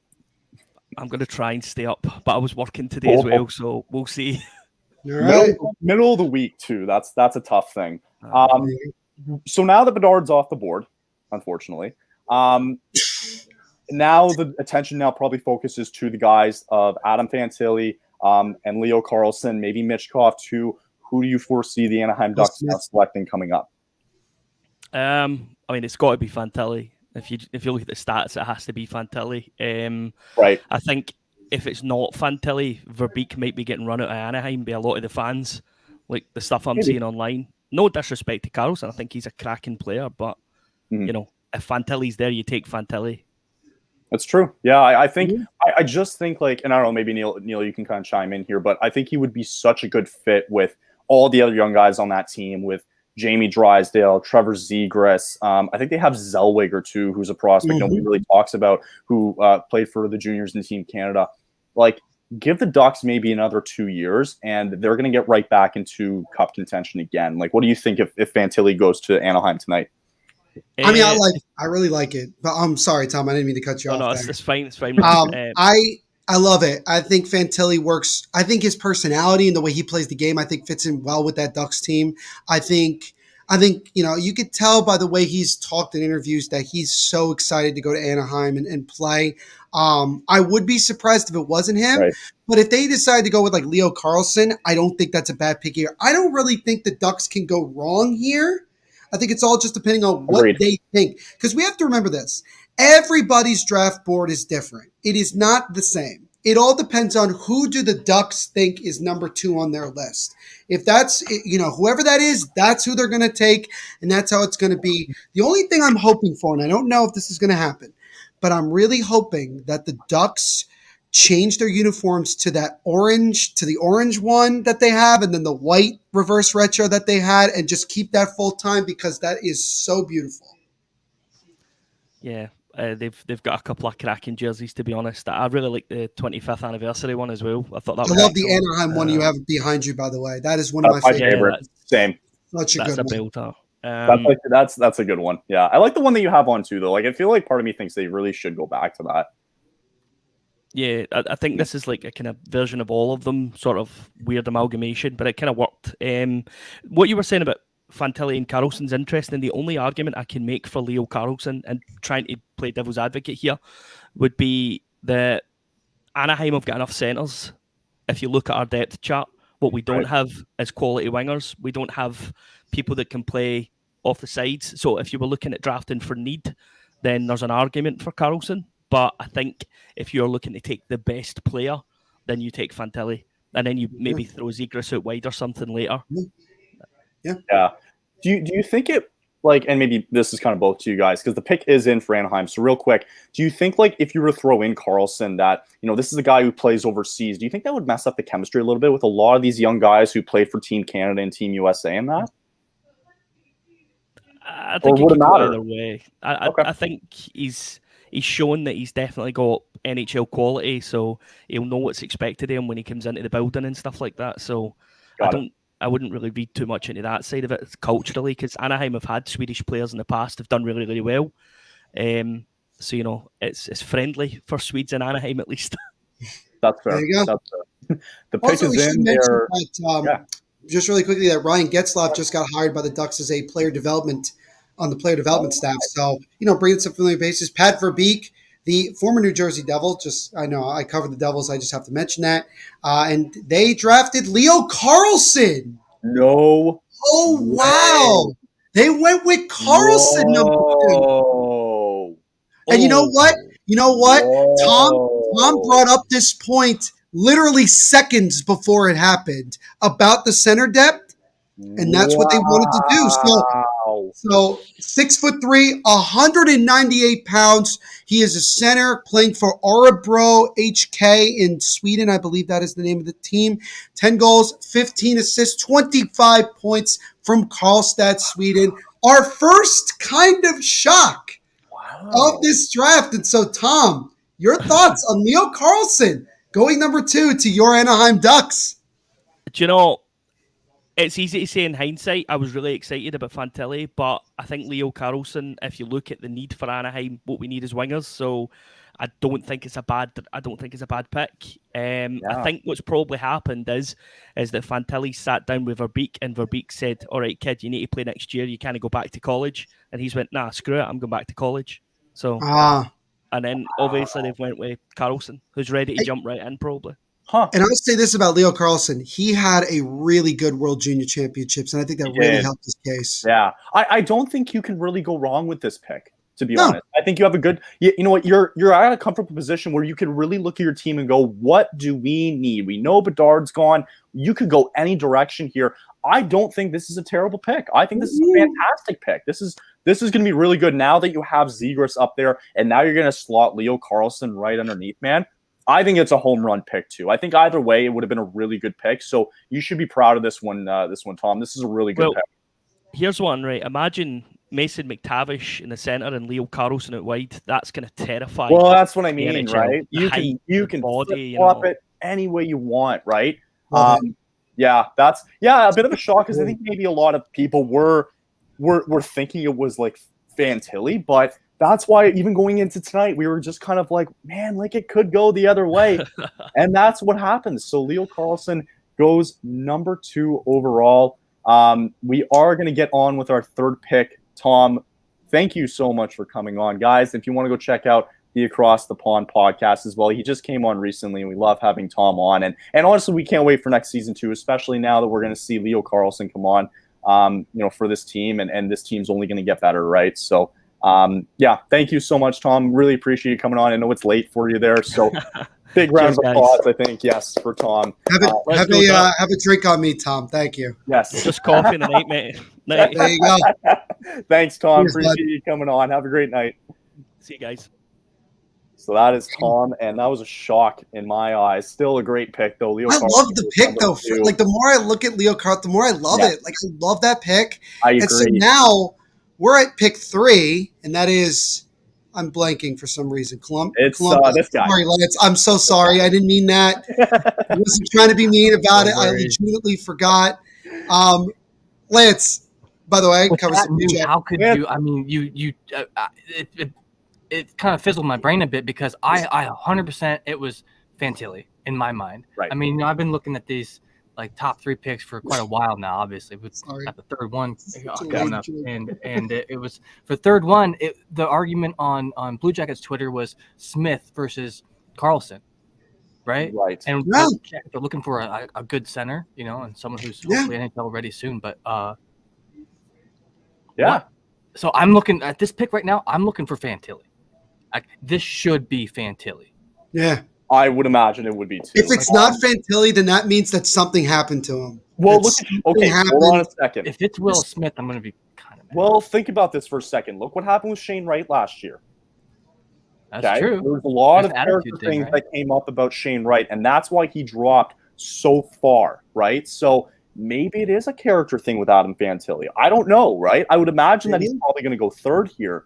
Speaker 6: I'm going to try and stay up, but I was working today as well, so we'll see.
Speaker 1: Right.
Speaker 2: Middle of the week too. That's a tough thing. So now that Bedard's off the board, unfortunately, now the attention probably focuses to the guys of Adam Fantilli and Leo Carlson, maybe Michkov too. Who do you foresee the Anaheim Ducks now selecting coming up?
Speaker 6: I mean, it's got to be Fantilli. If you look at the stats, it has to be Fantilli.
Speaker 2: Right.
Speaker 6: I think if it's not Fantilli, Verbeek might be getting run out of Anaheim by a lot of the fans, like the stuff I'm seeing online. No disrespect to Carlson, I think he's a cracking player, but if Fantilli's there, you take Fantilli.
Speaker 2: That's true. Yeah, I think I just think like, and I don't know, maybe Neil, you can kind of chime in here, but I think he would be such a good fit with all the other young guys on that team, with Jamie Drysdale, Trevor Zegras. I think they have Zellweger too, who's a prospect nobody really talks about, who played for the juniors in Team Canada. Like, give the Ducks maybe another 2 years, and they're going to get right back into cup contention again. Like, what do you think if Fantilli goes to Anaheim tonight?
Speaker 1: I mean, I really like it, but I'm sorry, Tom. I didn't mean to cut you off.
Speaker 6: No,
Speaker 1: there.
Speaker 6: it's fine. It's fine.
Speaker 1: I love it. I think Fantilli works. I think his personality and the way he plays the game, I think fits in well with that Ducks team. I think you could tell by the way he's talked in interviews that he's so excited to go to Anaheim and play. I would be surprised if it wasn't him, right. But if they decide to go with like Leo Carlson, I don't think that's a bad pick here. I don't really think the Ducks can go wrong here. I think it's all just depending on what they think. Because we have to remember this. Everybody's draft board is different. It is not the same. It all depends on who do the Ducks think is number 2 on their list. If that's, whoever that is, that's who they're going to take, and that's how it's going to be. The only thing I'm hoping for, and I don't know if this is going to happen, but I'm really hoping that the Ducks change their uniforms to the orange one that they have, and then the white reverse retro that they had, and just keep that full time, because that is so beautiful.
Speaker 6: Yeah, they've got a couple of cracking jerseys, to be honest. I really like the 25th anniversary one as well. I thought that. I
Speaker 1: love the Anaheim one you have behind you, by the way. That is one of my favorites.
Speaker 2: Same.
Speaker 1: Such a good one.
Speaker 2: That's a good one. Yeah, I like the one that you have on too, though. Like, I feel like part of me thinks they really should go back to that.
Speaker 6: Yeah, I think this is like a kind of version of all of them, sort of weird amalgamation, but it kind of worked. What you were saying about Fantilli and Carlson's interesting. The only argument I can make for Leo Carlson, and trying to play devil's advocate here, would be that Anaheim have got enough centres. If you look at our depth chart, what we don't have is quality wingers. We don't have people that can play off the sides. So if you were looking at drafting for need, then there's an argument for Carlson. But I think if you're looking to take the best player, then you take Fantilli, and then you maybe throw Zegras out wide or something later.
Speaker 2: Yeah. Do you think it, like, and maybe this is kind of both to you guys, because the pick is in for Anaheim. So real quick, do you think, like, if you were to throw in Carlson, that, this is a guy who plays overseas, do you think that would mess up the chemistry a little bit with a lot of these young guys who played for Team Canada and Team USA in that?
Speaker 6: I think it could go either way. I think he's shown that he's definitely got NHL quality, so he'll know what's expected of him when he comes into the building and stuff like that. So I wouldn't really read too much into that side of it culturally, because Anaheim have had Swedish players in the past, have done really, really well. So, it's friendly for Swedes in Anaheim, at least.
Speaker 2: That's fair.
Speaker 1: There you go.
Speaker 2: The pick
Speaker 1: also,
Speaker 2: is in there.
Speaker 1: Just really quickly, that Ryan Getzlaf just got hired by the Ducks as a player development staff. So, bringing some familiar faces. Pat Verbeek, the former New Jersey Devil, I know I covered the Devils, I just have to mention that. And they drafted Leo Carlson.
Speaker 2: No.
Speaker 1: Oh, wow. They went with Carlson, number 2. And you know what? You know what?
Speaker 2: Whoa.
Speaker 1: Tom brought up this point literally seconds before it happened about the center depth, and that's what they wanted to do. So 6'3", 198 pounds. He is a center playing for Örebro HK in Sweden. I believe that is the name of the team. 10 goals, 15 assists, 25 points from Karlstad, Sweden. Our first kind of shock of this draft. And so, Tom, your thoughts on Leo Carlson going number 2 to your Anaheim Ducks?
Speaker 6: Do you know, it's easy to say in hindsight, I was really excited about Fantilli, but I think Leo Carlson, if you look at the need for Anaheim, what we need is wingers. So I don't think it's a bad pick. I think what's probably happened is that Fantilli sat down with Verbeek, and Verbeek said, "All right, kid, you need to play next year. You can't go back to college." And he's went, "Nah, screw it. I'm going back to college." So, and then obviously they've went with Carlson, who's ready to jump right in probably.
Speaker 1: And I'll say this about Leo Carlson. He had a really good World Junior Championships, and I think that really helped his case.
Speaker 2: Yeah. I don't think you can really go wrong with this pick, to be honest. I think you have a good – you know what? You're at a comfortable position where you can really look at your team and go, what do we need? We know Bedard's gone. You could go any direction here. I don't think this is a terrible pick. I think this is a fantastic pick. This is going to be really good now that you have Zegras up there, and now you're going to slot Leo Carlson right underneath, man. I think it's a home run pick too. I think either way, it would have been a really good pick. So you should be proud of this one, Tom. This is a really good pick.
Speaker 6: Here's one, right? Imagine Mason McTavish in the center and Leo Carlson out wide. That's going to terrify.
Speaker 2: Well, that's what I mean, right? You can
Speaker 6: body,
Speaker 2: flip it any way you want, right? Yeah, that's a bit of a shock because I think maybe a lot of people were thinking it was like Fantilli, but that's why even going into tonight, we were just kind of like, man, like it could go the other way. And that's what happens. So Leo Carlson goes number 2 overall. We are going to get on with our third pick. Tom, thank you so much for coming on. Guys, if you want to go check out the Across the Pond podcast as well, he just came on recently, and we love having Tom on. And honestly, we can't wait for next season too, especially now that we're going to see Leo Carlson come on, for this team. And this team's only going to get better, right? So, thank you so much, Tom. Really appreciate you coming on. I know it's late for you there, so big round of applause, I think, yes, for Tom.
Speaker 1: Have a drink on me, Tom. Thank you.
Speaker 2: Yes.
Speaker 6: Just coffee in the night, mate.
Speaker 1: There you go.
Speaker 2: Thanks, Tom.
Speaker 1: Cheers,
Speaker 2: appreciate
Speaker 1: bud.
Speaker 2: you coming on. Have a great night.
Speaker 6: See you guys.
Speaker 2: So that is Tom, and that was a shock in my eyes. Still a great pick, though. Leo
Speaker 1: I
Speaker 2: Carlson
Speaker 1: love the pick, though. Like, the more I look at Leo Carlson, the more I love it. Like, I love that pick.
Speaker 2: I agree.
Speaker 1: And so now we're at pick 3, and that is, I'm blanking for some reason.
Speaker 2: It's
Speaker 1: Columbus.
Speaker 2: this guy.
Speaker 1: Sorry, Lance. I'm so sorry. I didn't mean that. I wasn't trying to be mean about it. I legitimately forgot. Lance, by the way, covers the
Speaker 3: how could you? I mean, it kind of fizzled my brain a bit because I 100% it was Fantilli in my mind.
Speaker 2: Right.
Speaker 3: I mean, I've been looking at these like top 3 picks for quite a while now. Obviously, with at the third one coming up, and it was for third one. The argument on Blue Jackets Twitter was Smith versus Carlson, right?
Speaker 2: Right.
Speaker 3: And they're looking for a good center, and someone who's hopefully NHL ready soon. But so I'm looking at this pick right now. I'm looking for Fantilli. This should be Fantilli.
Speaker 1: Yeah.
Speaker 2: I would imagine it would be too.
Speaker 1: If it's not Fantilli, then that means that something happened to him.
Speaker 2: Well, hold on a second.
Speaker 3: If it's Will Smith, I'm going to be kind of mad.
Speaker 2: Well, think about this for a second. Look what happened with Shane Wright last year.
Speaker 3: That's true.
Speaker 2: There was a lot of character things that came up about Shane Wright, and that's why he dropped so far, right? So maybe it is a character thing with Adam Fantilli. I don't know, right? I would imagine that he's probably going to go third here.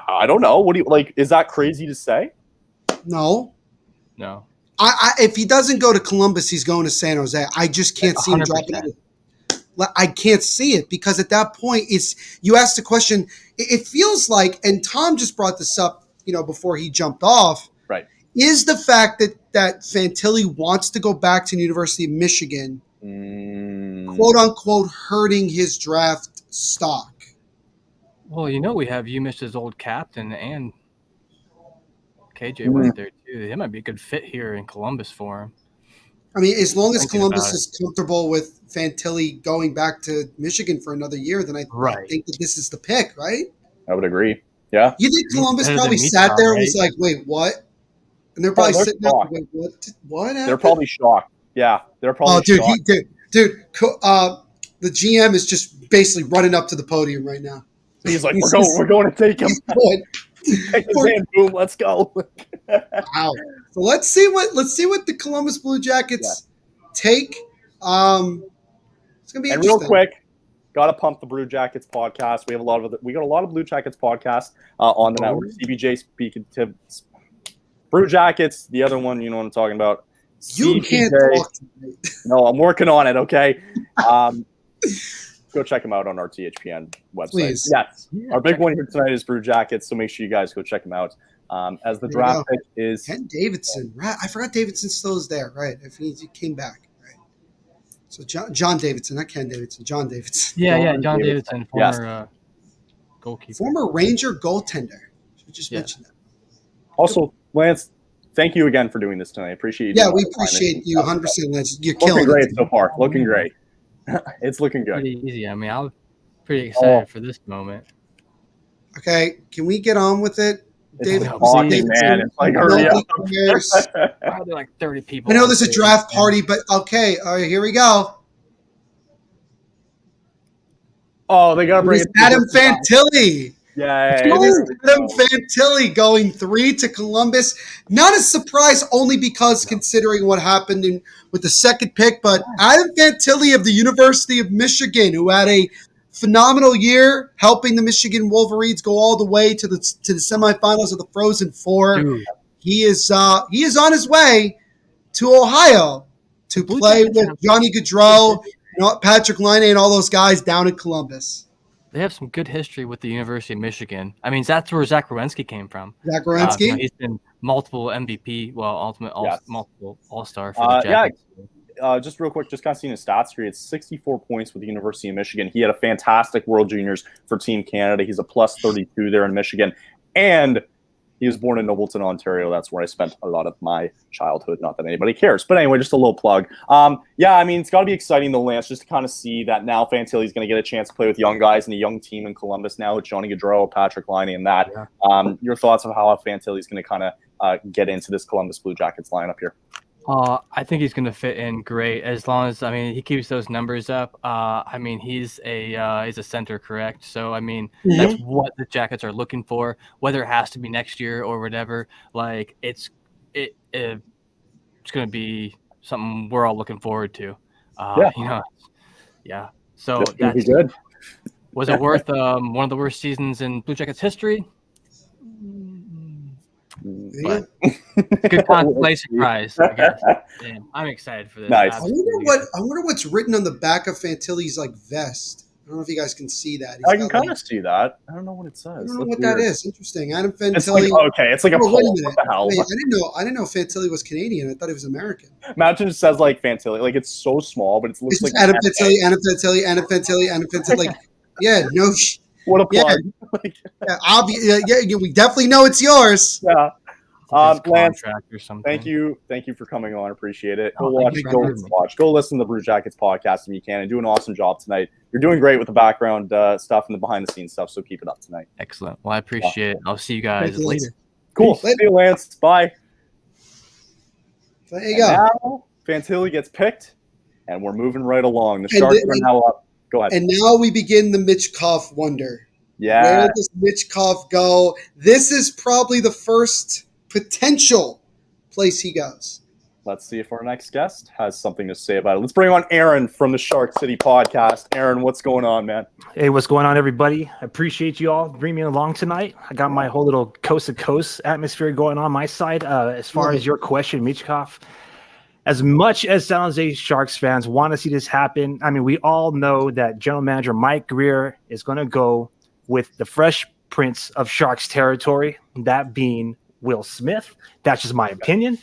Speaker 2: I don't know. What do you like? Is that crazy to say?
Speaker 1: No.
Speaker 3: If
Speaker 1: he doesn't go to Columbus, he's going to San Jose. I just can't see him dropping it. I can't see it because at that point, you asked the question. It feels like, and Tom just brought this up, before he jumped off.
Speaker 2: Right.
Speaker 1: Is the fact that Fantilli wants to go back to the University of Michigan, quote unquote, hurting his draft stock?
Speaker 3: Well, we have UMiss's old captain and KJ went there too. That might be a good fit here in Columbus for him.
Speaker 1: I mean, as long as Columbus is comfortable with Fantilli going back to Michigan for another year, then I think that this is the pick, right?
Speaker 2: I would agree. Yeah.
Speaker 1: You think Columbus
Speaker 3: Better than
Speaker 1: probably
Speaker 3: Michkov,
Speaker 1: sat there and
Speaker 3: right?
Speaker 1: was like, "Wait, what?" And they're probably
Speaker 2: they're
Speaker 1: sitting there,
Speaker 2: shocked.
Speaker 1: "Wait, what? What happened?"
Speaker 2: They're probably shocked. Yeah, they're probably
Speaker 1: Oh, dude,
Speaker 2: shocked.
Speaker 1: the GM is just basically running up to the podium right now.
Speaker 2: He's like, we're going to take him.
Speaker 1: Going,
Speaker 2: Take his hand, boom, let's go.
Speaker 1: wow. So let's see what the Columbus Blue Jackets take. It's gonna be
Speaker 2: And
Speaker 1: interesting.
Speaker 2: real quick, gotta pump the Blue Jackets podcast. We got a lot of Blue Jackets podcasts on the network. CBJ speaking to Blue Jackets. The other one, you know what I'm talking about.
Speaker 1: You
Speaker 2: CBJ.
Speaker 1: can't talk to me.
Speaker 2: No, I'm working on it. Okay. Go check them out on our THPN website.
Speaker 1: Please.
Speaker 2: Yes.
Speaker 3: Yeah,
Speaker 2: Our big
Speaker 3: check
Speaker 2: one here tonight is Brew Jackets, so make sure you guys go check them out. As the
Speaker 1: There you
Speaker 2: draft
Speaker 1: go.
Speaker 2: pick is
Speaker 1: Ken Davidson, right? I forgot Davidson still is there, right? If he came back, right? So John Davidson, not Ken Davidson, John Davidson,
Speaker 3: Yeah, John Davidson,
Speaker 2: Yes.
Speaker 3: former goalkeeper.
Speaker 1: former Ranger goaltender. Should just mention that.
Speaker 2: also Lance. Thank you again for doing this tonight. I appreciate you.
Speaker 1: Yeah,
Speaker 2: doing
Speaker 1: we
Speaker 2: all the time.
Speaker 1: appreciate you 100%. Lance. You're
Speaker 2: Looking
Speaker 1: killing
Speaker 2: great
Speaker 1: it.
Speaker 2: so far. Looking great. It's looking good.
Speaker 3: Pretty easy. I mean, I was pretty excited for this moment.
Speaker 1: Okay, can we get on with it, David?
Speaker 3: no,
Speaker 2: Talking,
Speaker 3: please.
Speaker 2: man. It's like hurry up.
Speaker 1: Nobody cares.
Speaker 3: Probably like 30 people.
Speaker 1: I know
Speaker 3: on
Speaker 1: there's a
Speaker 3: stage,
Speaker 1: draft
Speaker 3: man.
Speaker 1: party, but okay, all right, here we go.
Speaker 2: Oh, they gotta bring
Speaker 1: It's
Speaker 2: it. to
Speaker 1: Adam
Speaker 2: the side.
Speaker 1: Fantilli.
Speaker 2: Yeah.
Speaker 1: It is Adam Fantilli going 3 to Columbus. Not a surprise, only because considering what happened with the second pick, but Adam Fantilli of the University of Michigan, who had a phenomenal year, helping the Michigan Wolverines go all the way to the semifinals of the Frozen Four.
Speaker 3: Dude,
Speaker 1: He is on his way to Ohio to
Speaker 3: Blue
Speaker 1: play
Speaker 3: Jackets
Speaker 1: with
Speaker 3: have-
Speaker 1: Johnny Gaudreau, Patrick Laine, and all those guys down in Columbus.
Speaker 3: they have some good history with the University of Michigan. I mean, that's where Zach Werenski came from.
Speaker 1: Zach Werenski?
Speaker 3: He's been multiple MVP, multiple All-Star for the
Speaker 2: Yeah.
Speaker 3: Jackets.
Speaker 2: Just real quick, just kind of seeing his stats here. He had 64 points with the University of Michigan. He had a fantastic World Juniors for Team Canada. He's a plus 32 there in Michigan. And he was born in Nobleton, Ontario. That's where I spent a lot of my childhood. Not that anybody cares. But anyway, just a little plug. Yeah, I mean, it's got to be exciting, though, Lance, just to kind of see that now Fantilli's going to get a chance to play with young guys and a young team in Columbus now with Johnny Gaudreau, Patrick Laine, and that.
Speaker 3: Yeah.
Speaker 2: Your thoughts on how Fantilli's going to kind of get into this Columbus Blue Jackets lineup here?
Speaker 3: I think he's going to fit in great as long as he keeps those numbers up. He's a center, correct? So that's what the Jackets are looking for. Whether it has to be next year or whatever, like it's going to be something we're all looking forward to. Yeah. So
Speaker 2: That's good.
Speaker 3: Was it worth one of the worst seasons in Blue Jackets history? But good consolation prize, I guess. Damn, I'm excited for this.
Speaker 2: Nice.
Speaker 1: I wonder what's written on the back of Fantilli's vest. I don't know if you guys can see that.
Speaker 2: I can kind of see that. I don't know what it says.
Speaker 1: I don't know
Speaker 2: That's
Speaker 1: what
Speaker 2: weird.
Speaker 1: that is. Interesting. Adam
Speaker 2: It's
Speaker 1: Fantilli.
Speaker 2: it's like a
Speaker 1: Oh, wait a
Speaker 2: poll.
Speaker 1: minute.
Speaker 2: What the hell?
Speaker 1: Wait, I didn't know Fantilli was Canadian. I thought he was American.
Speaker 2: Imagine it says Fantilli. It's so small, but it looks
Speaker 1: It's
Speaker 2: like
Speaker 1: just Adam Fantilli. Yeah, no.
Speaker 2: What a plug.
Speaker 1: Yeah, we definitely know it's yours.
Speaker 2: Yeah.
Speaker 3: His
Speaker 2: Lance,
Speaker 3: contract or something.
Speaker 2: thank you for coming on. Appreciate it.
Speaker 3: Oh,
Speaker 2: Go
Speaker 3: thank
Speaker 2: watch,
Speaker 3: you for
Speaker 2: go
Speaker 3: having me.
Speaker 2: watch, go listen to the Brew Jackets podcast if you can, and do an awesome job tonight. You're doing great with the background stuff and the behind the scenes stuff, so keep it up tonight.
Speaker 3: Excellent. Well, I appreciate it. I'll see you guys
Speaker 1: Thank you, Lance.
Speaker 3: later.
Speaker 2: Cool.
Speaker 1: Later.
Speaker 2: See you, Lance. Bye.
Speaker 1: There you go.
Speaker 2: Now Fantilli gets picked, and we're moving right along. The
Speaker 1: And
Speaker 2: Sharks
Speaker 1: the-
Speaker 2: are now up. Go ahead.
Speaker 1: And now we begin the Michkov wonder.
Speaker 2: Yeah.
Speaker 1: Where does Michkov go? This is probably the first potential place he goes.
Speaker 2: Let's see if our next guest has something to say about it. Let's bring on Aaron from the Shark City podcast. Aaron, what's going on, man?
Speaker 7: Hey, what's going on, everybody? I appreciate you all bringing me along tonight. I got my whole little coast-to-coast atmosphere going on my side. As far as your question, Michkov, as much as San Jose Sharks fans want to see this happen, we all know that General Manager Mike Greer is going to go with the fresh prince of Sharks territory, that being Will Smith. That's just my opinion.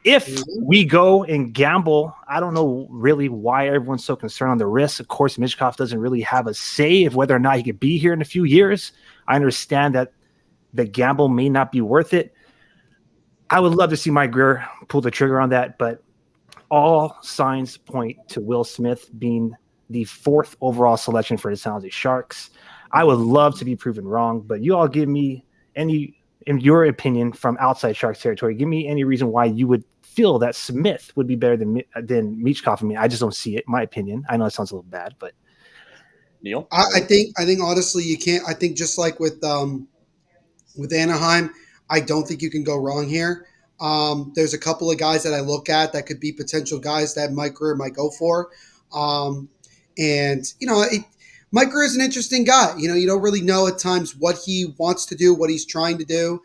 Speaker 7: If we go and gamble, I don't know really why everyone's so concerned on the risk. Of course, Michkov doesn't really have a say of whether or not he could be here in a few years. I understand that the gamble may not be worth it. I would love to see Mike Greer pull the trigger on that, but all signs point to Will Smith being the 4th overall selection for the San Jose Sharks. I would love to be proven wrong, but you all give me any, in your opinion, from outside Sharks territory, give me any reason why you would feel that Smith would be better than Michkov. I mean, I just don't see it, in my opinion. I know it sounds a little bad, but
Speaker 2: Neil?
Speaker 1: I think honestly you can't. I think just like with Anaheim, I don't think you can go wrong here. There's a couple of guys that I look at that could be potential guys that Mike Grier might go for. Mike Grier is an interesting guy. You don't really know at times what he wants to do, what he's trying to do.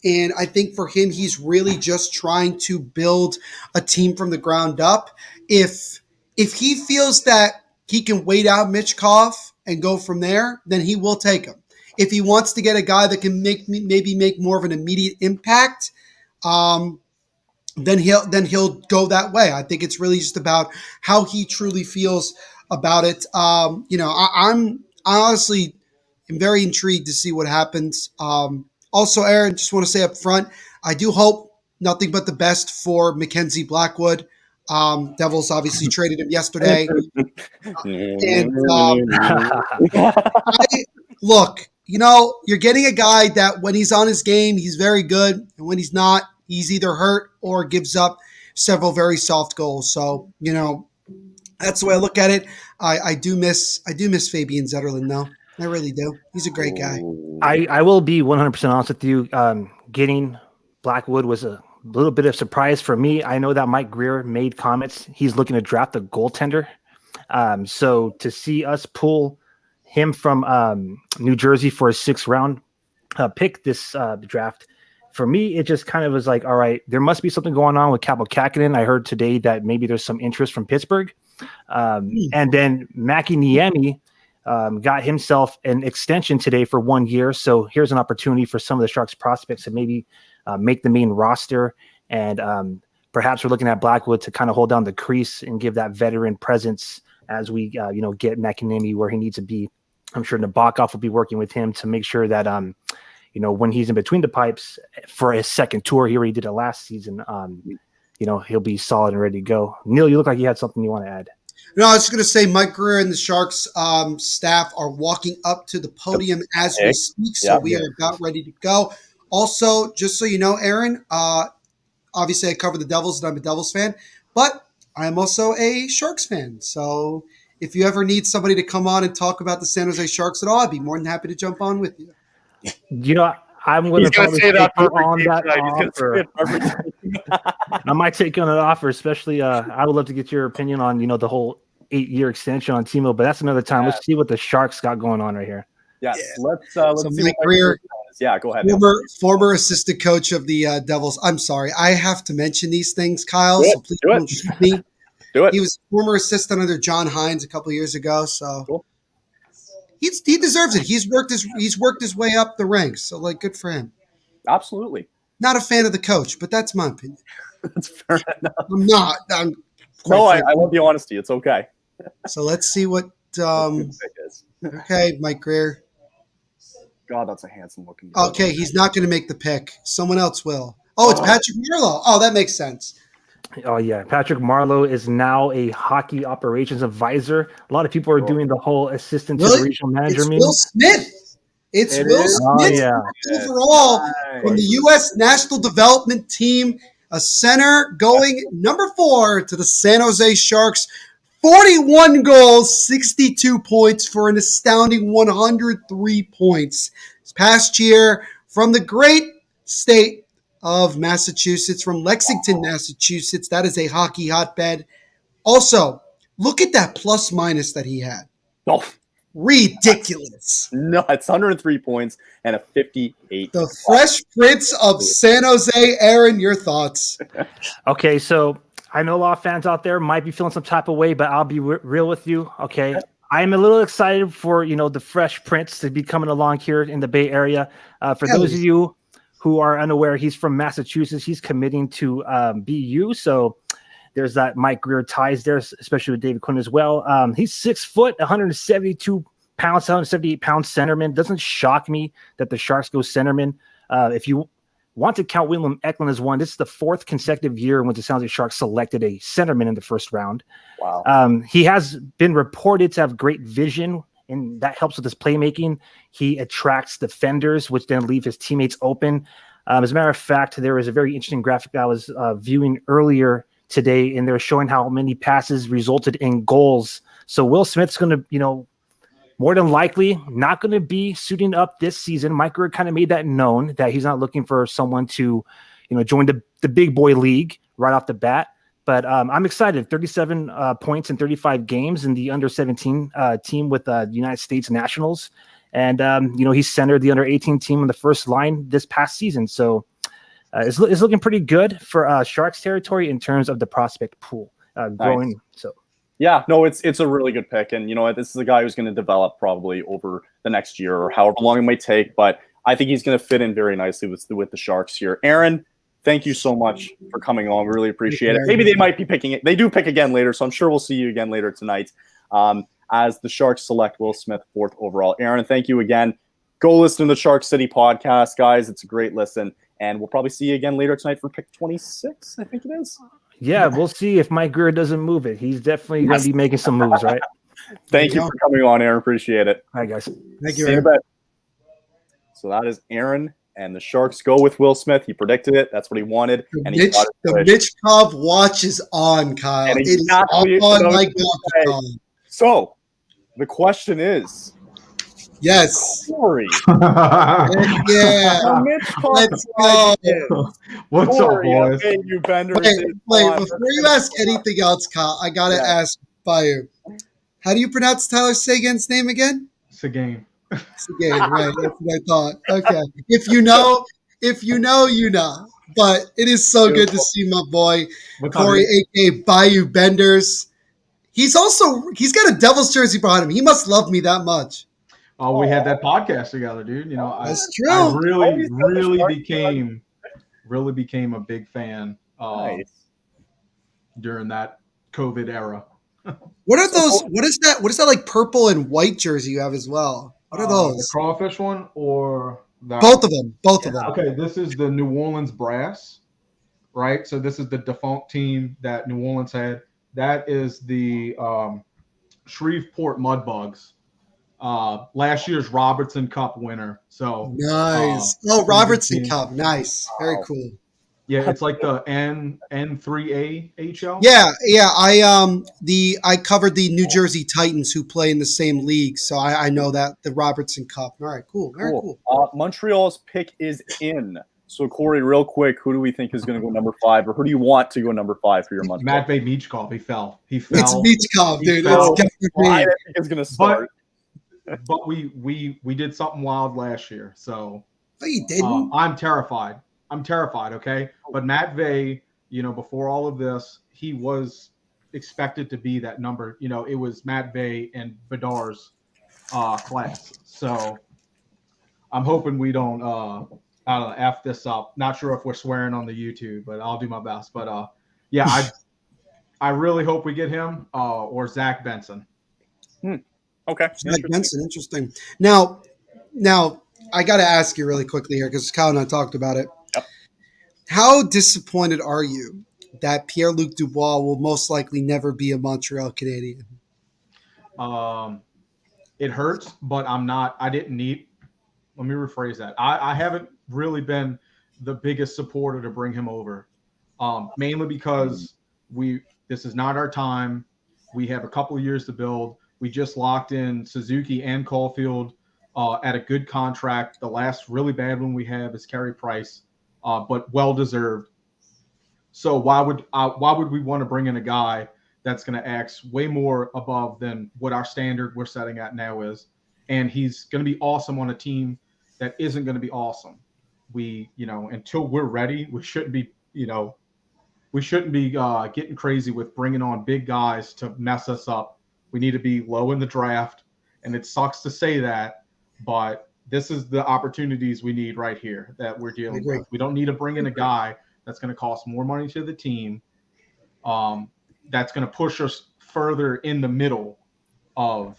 Speaker 1: And I think for him, he's really just trying to build a team from the ground up. If he feels that he can wait out Michkov and go from there, then he will take him. If he wants to get a guy that can maybe make more of an immediate impact, then he'll go that way. I think it's really just about how he truly feels about it. I honestly am very intrigued to see what happens. Also, Aaron, just want to say up front, I do hope nothing but the best for Mackenzie Blackwood. Devils obviously traded him yesterday. Look, you're getting a guy that when he's on his game, he's very good. And when he's not, he's either hurt or gives up several very soft goals. So, that's the way I look at it. I do miss Fabian Zetterlund, though. I really do. He's a great guy.
Speaker 7: I will be 100% honest with you. Getting Blackwood was a little bit of surprise for me. I know that Mike Grier made comments. He's looking to draft a goaltender. So to see us pull him from New Jersey for a 6th round pick this draft, for me, it just kind of was like, all right, there must be something going on with Kaapo Kähkönen. I heard today that maybe there's some interest from Pittsburgh. And then Mackie Niemi got himself an extension today for 1 year. So here's an opportunity for some of the Sharks prospects to maybe make the main roster. And perhaps we're looking at Blackwood to kind of hold down the crease and give that veteran presence as we, get Mackie Niemi where he needs to be. I'm sure Nabokov will be working with him to make sure that, when he's in between the pipes for his second tour, he already did it last season. He'll be solid and ready to go. Neil, you look like you had something you want to add.
Speaker 1: No, I was just going to say Mike Grier and the Sharks staff are walking up to the podium as we speak, so we are about ready to go. Also, just so you know, Aaron, obviously I cover the Devils and I'm a Devils fan, but I'm also a Sharks fan. So if you ever need somebody to come on and talk about the San Jose Sharks at all, I'd be more than happy to jump on with you.
Speaker 7: I'm going to say that on that offer. I might take on an offer, especially I would love to get your opinion on, the whole 8-year extension on Timo, but that's another time. Let's see what the Sharks got going on right here.
Speaker 2: Yes, let's see
Speaker 1: Mike Grier,
Speaker 2: go ahead.
Speaker 1: Former assistant coach of the Devils. I'm sorry, I have to mention these things, Kyle. So please don't shoot me.
Speaker 2: Do it.
Speaker 1: He was former assistant under John Hines a couple of years ago, so
Speaker 2: cool.
Speaker 1: He deserves it. He's worked his way up the ranks, so good for him.
Speaker 2: Absolutely.
Speaker 1: Not a fan of the coach, but that's my opinion.
Speaker 2: That's fair enough.
Speaker 1: I'm not.
Speaker 2: I love the honesty. It's okay.
Speaker 1: So let's see what. Okay, Mike Grier.
Speaker 2: God, that's a handsome looking.
Speaker 1: Okay, he's not going to make the pick. Someone else will. Oh, it's Patrick Marleau. Oh, that makes sense.
Speaker 7: Oh, yeah. Patrick Marleau is now a hockey operations advisor. A lot of people are doing the whole assistant to the regional manager.
Speaker 1: It's Will Smith. It's Will Smith. Overall, from the U.S. National Development Team, a center going number 4 to the San Jose Sharks. 41 goals, 62 points for an astounding 103 points. This past year, from the great state of Massachusetts, from Lexington, Massachusetts. That is a hockey hotbed. Also, look at that plus minus that he had.
Speaker 2: Oh,
Speaker 1: ridiculous.
Speaker 2: No, it's 103 points and a 58.
Speaker 1: The Fresh Prince of San Jose. Aaron, your thoughts?
Speaker 7: Okay, so I know a lot of fans out there might be feeling some type of way, but I'll be real with you. Okay. I'm a little excited for, the Fresh Prince to be coming along here in the Bay Area. For those of you who are unaware, he's from Massachusetts. He's committing to BU. So there's that Mike Grier ties there, especially with David Quinn as well. He's 6 foot, 172 pounds, 178 pound centerman. Doesn't shock me that the Sharks go centerman. If you want to count William Eklund as one, this is the 4th consecutive year when the San Jose Sharks selected a centerman in the first round.
Speaker 2: Wow.
Speaker 7: He has been reported to have great vision and that helps with his playmaking. He attracts defenders, which then leave his teammates open. As a matter of fact, there was a very interesting graphic I was viewing earlier today, and they're showing how many passes resulted in goals. So Will Smith's going to, more than likely not going to be suiting up this season. Mike Grier kind of made that known that he's not looking for someone to, join the big boy league right off the bat. But I'm excited. 37 points in 35 games in the under 17 team with the United States Nationals. And, he centered the under 18 team on the first line this past season. So it's looking pretty good for Sharks territory in terms of the prospect pool growing. Nice. So.
Speaker 2: Yeah, no, it's a really good pick. And, this is a guy who's going to develop probably over the next year or however long it might take. But I think he's going to fit in very nicely with the Sharks here. Aaron, thank you so much for coming on. We really appreciate it. Maybe they might be picking it. They do pick again later, so I'm sure we'll see you again later tonight as the Sharks select Will Smith 4th overall. Aaron, thank you again. Go listen to the Shark City podcast, guys. It's a great listen. And we'll probably see you again later tonight for pick 26, I think it is.
Speaker 7: Yeah, we'll see if Mike Grier doesn't move it. He's definitely going to be making some moves, right?
Speaker 2: Thank you for coming on, Aaron. Appreciate it.
Speaker 7: All right, guys.
Speaker 1: Thank you, Aaron.
Speaker 2: So that is Aaron, and the Sharks go with Will Smith. He predicted it. That's what he wanted. And he got it.
Speaker 1: The Michkov watch is on, Kyle.
Speaker 2: And
Speaker 1: it is on like Donkey.
Speaker 2: So the question is,
Speaker 1: yes.
Speaker 2: Corey.
Speaker 1: Yeah. Let's go.
Speaker 8: What's
Speaker 2: Corey,
Speaker 8: up, boys?
Speaker 2: Wait,
Speaker 1: before you ask anything else, Kyle, I got to ask Bayou. How do you pronounce Tyler Seguin's name again?
Speaker 8: Seguin.
Speaker 1: Seguin, right. That's what I thought. Okay. If you know, you know. But it is so good to see my boy, Corey, a.k.a. Bayou Benders. He's got a Devils jersey behind him. He must love me that much.
Speaker 8: Oh, we had that podcast together, dude.
Speaker 1: That's true.
Speaker 8: I really became a big fan during that COVID era.
Speaker 1: What are those? What is that? What is that like purple and white jersey you have as well? What are those?
Speaker 8: The crawfish one or that?
Speaker 1: Both of them. Both of them.
Speaker 8: Okay, this is the New Orleans Brass, right? So this is the defunct team that New Orleans had. That is the Shreveport Mudbugs. Last year's Robertson Cup winner. So
Speaker 1: nice. Robertson Cup. Nice. Very cool.
Speaker 8: Yeah, it's like the N3A HL.
Speaker 1: Yeah. I covered the New Jersey Titans who play in the same league, so I know that the Robertson Cup. All right, cool. Very cool.
Speaker 2: Montreal's pick is in. So Corey, real quick, who do we think is going to go number 5, or who do you want to go number 5 for your Montreal?
Speaker 8: Matvei Michkov. He fell.
Speaker 1: It's Michkov, dude.
Speaker 2: It's definitely. I think it's going to start.
Speaker 8: But we did something wild last year, so.
Speaker 1: No, you didn't.
Speaker 8: I'm terrified. Okay, but Matvei, before all of this, he was expected to be that number. It was Matvei and Bedard's class. So I'm hoping we don't F this up. Not sure if we're swearing on the YouTube, but I'll do my best. But yeah, I really hope we get him or Zach Benson.
Speaker 2: Okay.
Speaker 1: Zach Benson, interesting. Now I got to ask you really quickly here because Kyle and I talked about it.
Speaker 2: Yep.
Speaker 1: How disappointed are you that Pierre-Luc Dubois will most likely never be a Montreal Canadian?
Speaker 8: It hurts, but I'm not. I didn't need. Let me rephrase that. I haven't really been the biggest supporter to bring him over, mainly because this is not our time. We have a couple of years to build. We just locked in Suzuki and Caulfield at a good contract. The last really bad one we have is Carey Price, but well deserved. So why would we want to bring in a guy that's going to act way more above than what our standard we're setting at now is, and he's going to be awesome on a team that isn't going to be awesome. Until we're ready, we shouldn't be getting crazy with bringing on big guys to mess us up. We need to be low in the draft, and it sucks to say that, but this is the opportunities we need right here that we're dealing with. We don't need to bring in a guy that's going to cost more money to the team, that's going to push us further in the middle of,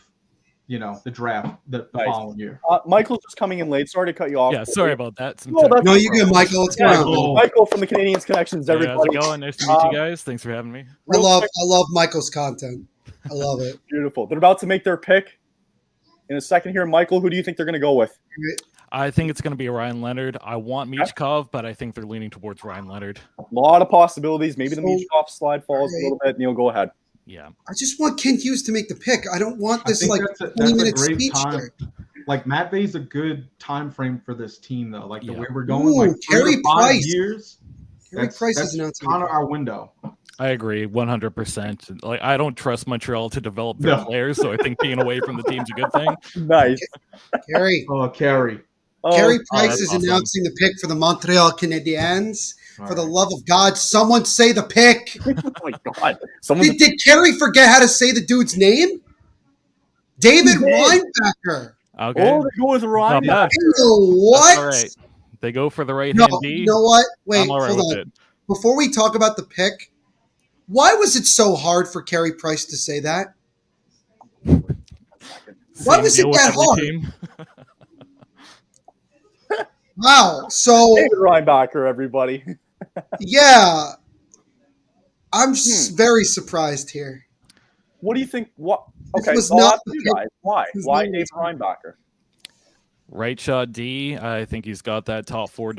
Speaker 8: the draft the following year.
Speaker 2: Michael's just coming in late. Sorry to cut you off.
Speaker 9: Yeah, sorry about that.
Speaker 2: No,
Speaker 1: you're good, Michael. What's going on?
Speaker 2: Michael from the Canadians Connections, everybody.
Speaker 9: How's it going? Nice to meet you guys. Thanks for having me.
Speaker 1: I love Michael's content. I love it.
Speaker 2: Beautiful. They're about to make their pick. in a second here. Michael, who do you think they're going to go with?
Speaker 9: I think it's going to be Ryan Leonard. I want Michkov, but I think they're leaning towards Ryan Leonard.
Speaker 2: A lot of possibilities. Maybe the Michkov slide falls a little bit. Neil, go ahead.
Speaker 9: Yeah.
Speaker 1: I just want Kent Hughes to make the pick. I don't want this
Speaker 8: that's a
Speaker 1: 20-minute
Speaker 8: great
Speaker 1: speech
Speaker 8: time.
Speaker 1: here.
Speaker 8: Like Matt Vay's a good time frame for this team, though. Like the way we're going,
Speaker 1: Ooh,
Speaker 8: like 3
Speaker 1: Carey
Speaker 8: to 5
Speaker 1: Price.
Speaker 8: years.
Speaker 1: Carey Price is announcing.
Speaker 8: kind of our window.
Speaker 9: I agree 100%. Like, I don't trust Montreal to develop their players, so I think being away from the team's a good thing.
Speaker 2: Nice.
Speaker 1: Carey.
Speaker 8: Carey.
Speaker 1: Carey Price is
Speaker 9: awesome.
Speaker 1: announcing the pick for the Montreal Canadiens. For the love of God, someone say the pick.
Speaker 2: Oh my God!
Speaker 1: Did Carey forget how to say the dude's name? David Reinbacher.
Speaker 9: Okay.
Speaker 2: Oh, they go with Ryan.
Speaker 9: Not bad.
Speaker 1: What?
Speaker 9: That's all right. They go for the right hand D.
Speaker 1: You know what? Wait,
Speaker 9: I'm all right
Speaker 1: hold
Speaker 9: with
Speaker 1: on.
Speaker 9: it.
Speaker 1: Before we talk about the pick, why was it so hard for Carey Price to say that? Why
Speaker 9: Same
Speaker 1: was
Speaker 9: deal
Speaker 1: it
Speaker 9: with
Speaker 1: that
Speaker 9: every
Speaker 1: hard?
Speaker 9: team.
Speaker 1: Wow. So,
Speaker 2: David Reinbacher, everybody.
Speaker 1: yeah. I'm very surprised here.
Speaker 2: What do you think? What?
Speaker 1: This
Speaker 2: Okay,
Speaker 1: was
Speaker 2: so I'll
Speaker 1: not
Speaker 2: ask
Speaker 1: the
Speaker 2: you
Speaker 1: pick.
Speaker 2: guys. Why?
Speaker 1: His
Speaker 2: Why
Speaker 1: name
Speaker 2: David
Speaker 1: was-
Speaker 2: Reinbacher?
Speaker 9: Right shot D. I think he's got that top four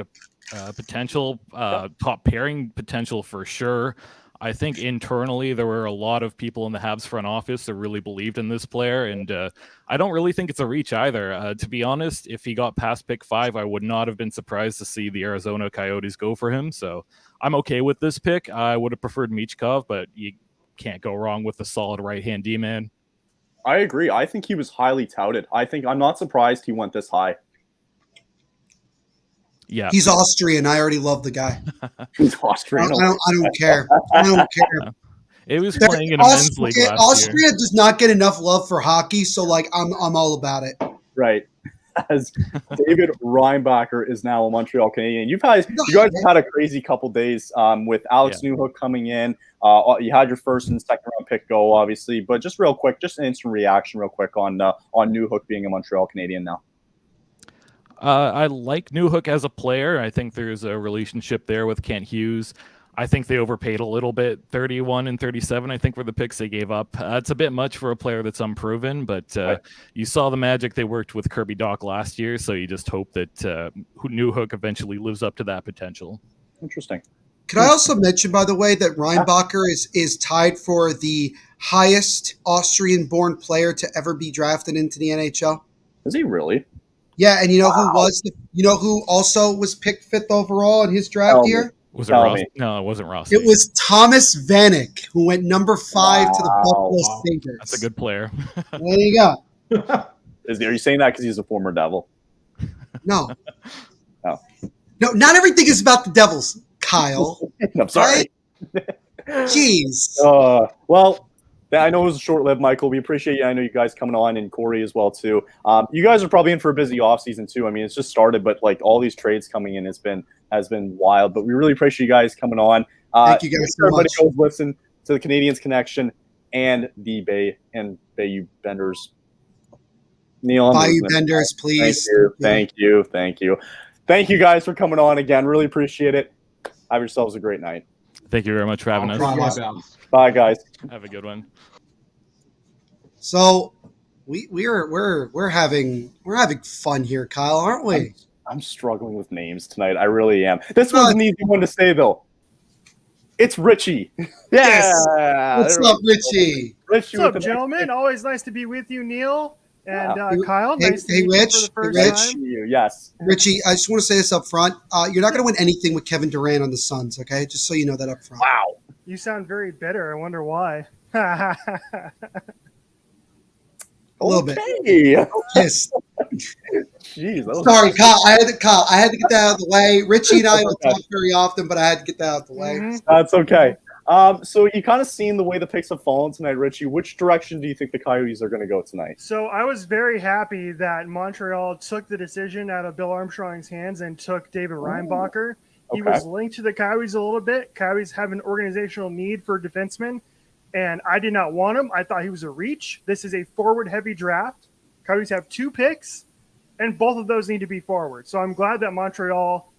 Speaker 9: potential, top pairing potential for sure. I think internally there were a lot of people in the Habs front office that really believed in this player, and I don't really think it's a reach either. To be honest, if he got past pick 5, I would not have been surprised to see the Arizona Coyotes go for him. So I'm okay with this pick. I would have preferred Michkov, but you can't go wrong with a solid right-hand D-man.
Speaker 2: I agree. I think he was highly touted. I'm not surprised he went this high.
Speaker 9: Yeah,
Speaker 1: He's Austrian. I already love the guy.
Speaker 2: He's Austrian.
Speaker 1: I don't care. I don't care.
Speaker 9: it was playing in a men's league last
Speaker 1: Austria does not get enough love for hockey, so I'm all about it.
Speaker 2: Right. As David Reinbacher is now a Montreal Canadian. You guys have had a crazy couple days with Alex Newhook coming in. You had your first and second round pick go, obviously, but just real quick, just an instant reaction real quick on Newhook being a Montreal Canadian now.
Speaker 9: I like Newhook as a player. I think there's a relationship there with Kent Hughes. I think they overpaid a little bit. 31 and 37, I think, were the picks they gave up. It's a bit much for a player that's unproven, but you saw the magic they worked with Kirby Dach last year, so you just hope that Newhook eventually lives up to that potential.
Speaker 2: Interesting.
Speaker 1: Could I also mention, by the way, that Reinbacher is tied for the highest Austrian-born player to ever be drafted into the NHL?
Speaker 2: Is he really?
Speaker 1: Yeah, and you know who also was picked 5th overall in his draft year?
Speaker 9: Was it Ross? No, it wasn't Ross.
Speaker 1: It was Thomas Vanek, who went number 5 to the Buffalo Sabres.
Speaker 9: That's a good player.
Speaker 1: There you go.
Speaker 2: Are you saying that because he's a former Devil?
Speaker 1: No.
Speaker 2: Oh.
Speaker 1: No, not everything is about the Devils, Kyle.
Speaker 2: I'm sorry.
Speaker 1: Right? Jeez.
Speaker 2: Well, I know it was short-lived, Michael. We appreciate you. I know you guys coming on, and Corey as well too. You guys are probably in for a busy offseason too. I mean, it's just started, but like all these trades coming in has been wild. But we really appreciate you guys coming on.
Speaker 1: Thank you guys so
Speaker 2: everybody
Speaker 1: much.
Speaker 2: goes listen to the Canadians Connection and the Bayou Benders. Neil,
Speaker 1: Bayou Benders, please.
Speaker 2: Thank you. Thank you guys for coming on again. Really appreciate it. Have yourselves a great night.
Speaker 9: Thank you very much for having us.
Speaker 8: Try my best.
Speaker 2: Bye, guys.
Speaker 9: Have a good one.
Speaker 1: So we're having fun here, Kyle, aren't we?
Speaker 2: I'm struggling with names tonight. I really am. This one's an easy one to say though. It's Richie.
Speaker 1: Yes. What's up, Richie?
Speaker 2: Richie,
Speaker 10: What's up, gentlemen? Always nice to be with you, Neil and Kyle.
Speaker 1: Hey,
Speaker 10: Nice to
Speaker 1: hey,
Speaker 10: meet
Speaker 1: Rich.
Speaker 10: you for the
Speaker 1: Hey,
Speaker 10: first
Speaker 1: Rich.
Speaker 10: time.
Speaker 2: Yes.
Speaker 1: Richie, I just want to say this up front. You're not going to win anything with Kevin Durant on the Suns, okay? Just so you know that up front.
Speaker 2: Wow.
Speaker 10: You sound very bitter. I wonder why.
Speaker 1: A little bit. Pissed.
Speaker 2: Jeez.
Speaker 1: Sorry, Kyle. I had to get that out of the way. Richie and I don't talk very often, but I had to get that out of the way.
Speaker 10: Mm-hmm.
Speaker 2: That's okay. So you kind of seen the way the picks have fallen tonight, Richie. Which direction do you think the Coyotes are going to go tonight?
Speaker 10: So I was very happy that Montreal took the decision out of Bill Armstrong's hands and took David Reinbacher. He was linked to the Coyotes a little bit. Coyotes have an organizational need for defensemen, and I did not want him. I thought he was a reach. This is a forward-heavy draft. Coyotes have 2 picks, and both of those need to be forward. So I'm glad that Montreal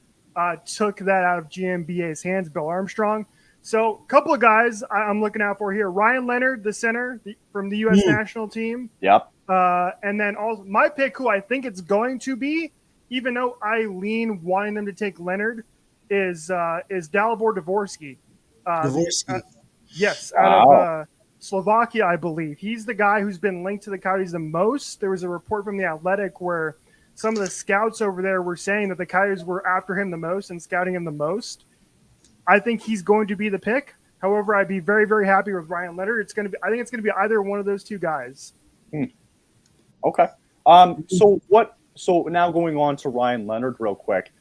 Speaker 10: took that out of GMBA's hands, Bill Armstrong. So, a couple of guys I'm looking out for here. Ryan Leonard, the center from the U.S. national team.
Speaker 2: Yep.
Speaker 10: And then also my pick, who I think it's going to be, even though I lean wanting them to take Leonard, is Dalibor Devorsky.
Speaker 1: Dvorsky.
Speaker 10: Yes, out of Slovakia, I believe. He's the guy who's been linked to the Coyotes the most. There was a report from The Athletic where some of the scouts over there were saying that the Coyotes were after him the most and scouting him the most. I think he's going to be the pick. However, I'd be very, very happy with Ryan Leonard. I think it's going to be either one of those two guys.
Speaker 2: Okay. So now going on to Ryan Leonard real quick.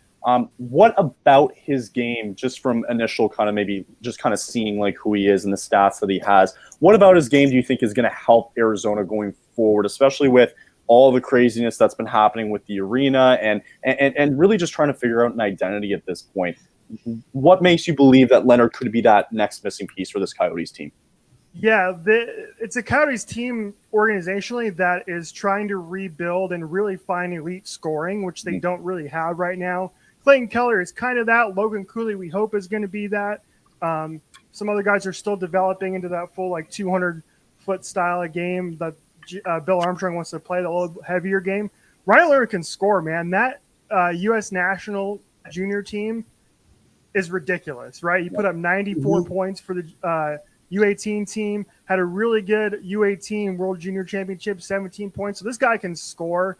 Speaker 2: What about his game, just from initial kind of maybe just kind of seeing like who he is and the stats that he has? What about his game do you think is going to help Arizona going forward, especially with all the craziness that's been happening with the arena and really just trying to figure out an identity at this point? What makes you believe that Leonard could be that next missing piece for this Coyotes team?
Speaker 10: Yeah, it's a Coyotes team organizationally that is trying to rebuild and really find elite scoring, which they don't really have right now. Clayton Keller is kind of that. Logan Cooley, we hope, is going to be that. Some other guys are still developing into that full 200-foot style of game that Bill Armstrong wants to play, the little heavier game. Ryan Leonard can score, man. That U.S. national junior team is ridiculous, right? He put up 94 points for the U18 team, had a really good U18 World Junior Championship, 17 points. So this guy can score.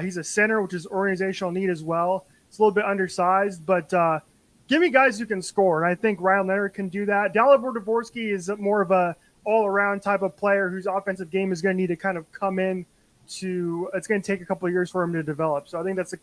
Speaker 10: He's a center, which is organizational need as well. It's a little bit undersized, but give me guys who can score, and I think Ryan Leonard can do that. Dalibor Dvorsky is more of a all-around type of player whose offensive game is going to need to kind of come in to – it's going to take a couple of years for him to develop. So I think that's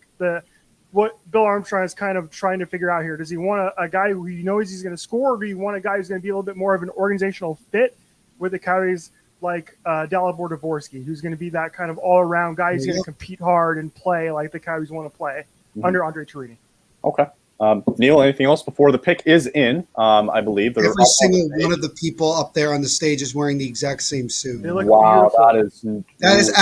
Speaker 10: what Bill Armstrong is kind of trying to figure out here. Does he want a guy who he knows he's going to score, or do you want a guy who's going to be a little bit more of an organizational fit with the Coyotes like Dalibor Dvorsky, who's going to be that kind of all-around guy who's going to compete hard and play like the Coyotes want to play under Andre Tourigny?
Speaker 2: Okay. Neil, anything else before the pick is in? I believe
Speaker 1: every single one of the people up there on the stage is wearing the exact same suit.
Speaker 10: They look beautiful.
Speaker 1: That is.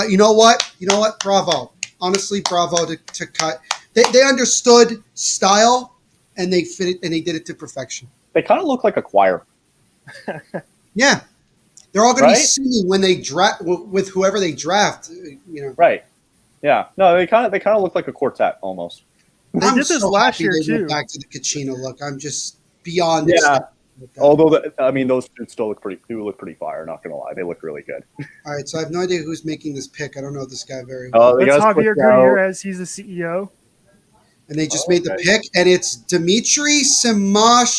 Speaker 1: You know what? Bravo. Honestly, bravo to cut. They understood style, and they fit it, and they did it to perfection.
Speaker 2: They kind of look like a choir.
Speaker 1: Yeah, they're all going to be singing when they draft with whoever they draft.
Speaker 2: Right. Yeah. No, they kind of look like a quartet almost.
Speaker 10: They did this last year
Speaker 1: they
Speaker 10: too.
Speaker 1: Went back to the Kachina look. I'm just beyond.
Speaker 2: Yeah. Although those suits still look pretty fire. Not gonna lie, they look really good.
Speaker 1: All right, so I have no idea who's making this pick. I don't know this guy very
Speaker 2: well.
Speaker 10: That's Javier Gutierrez. He's the CEO.
Speaker 1: And they just made the pick, and it's Dmitry Simechev.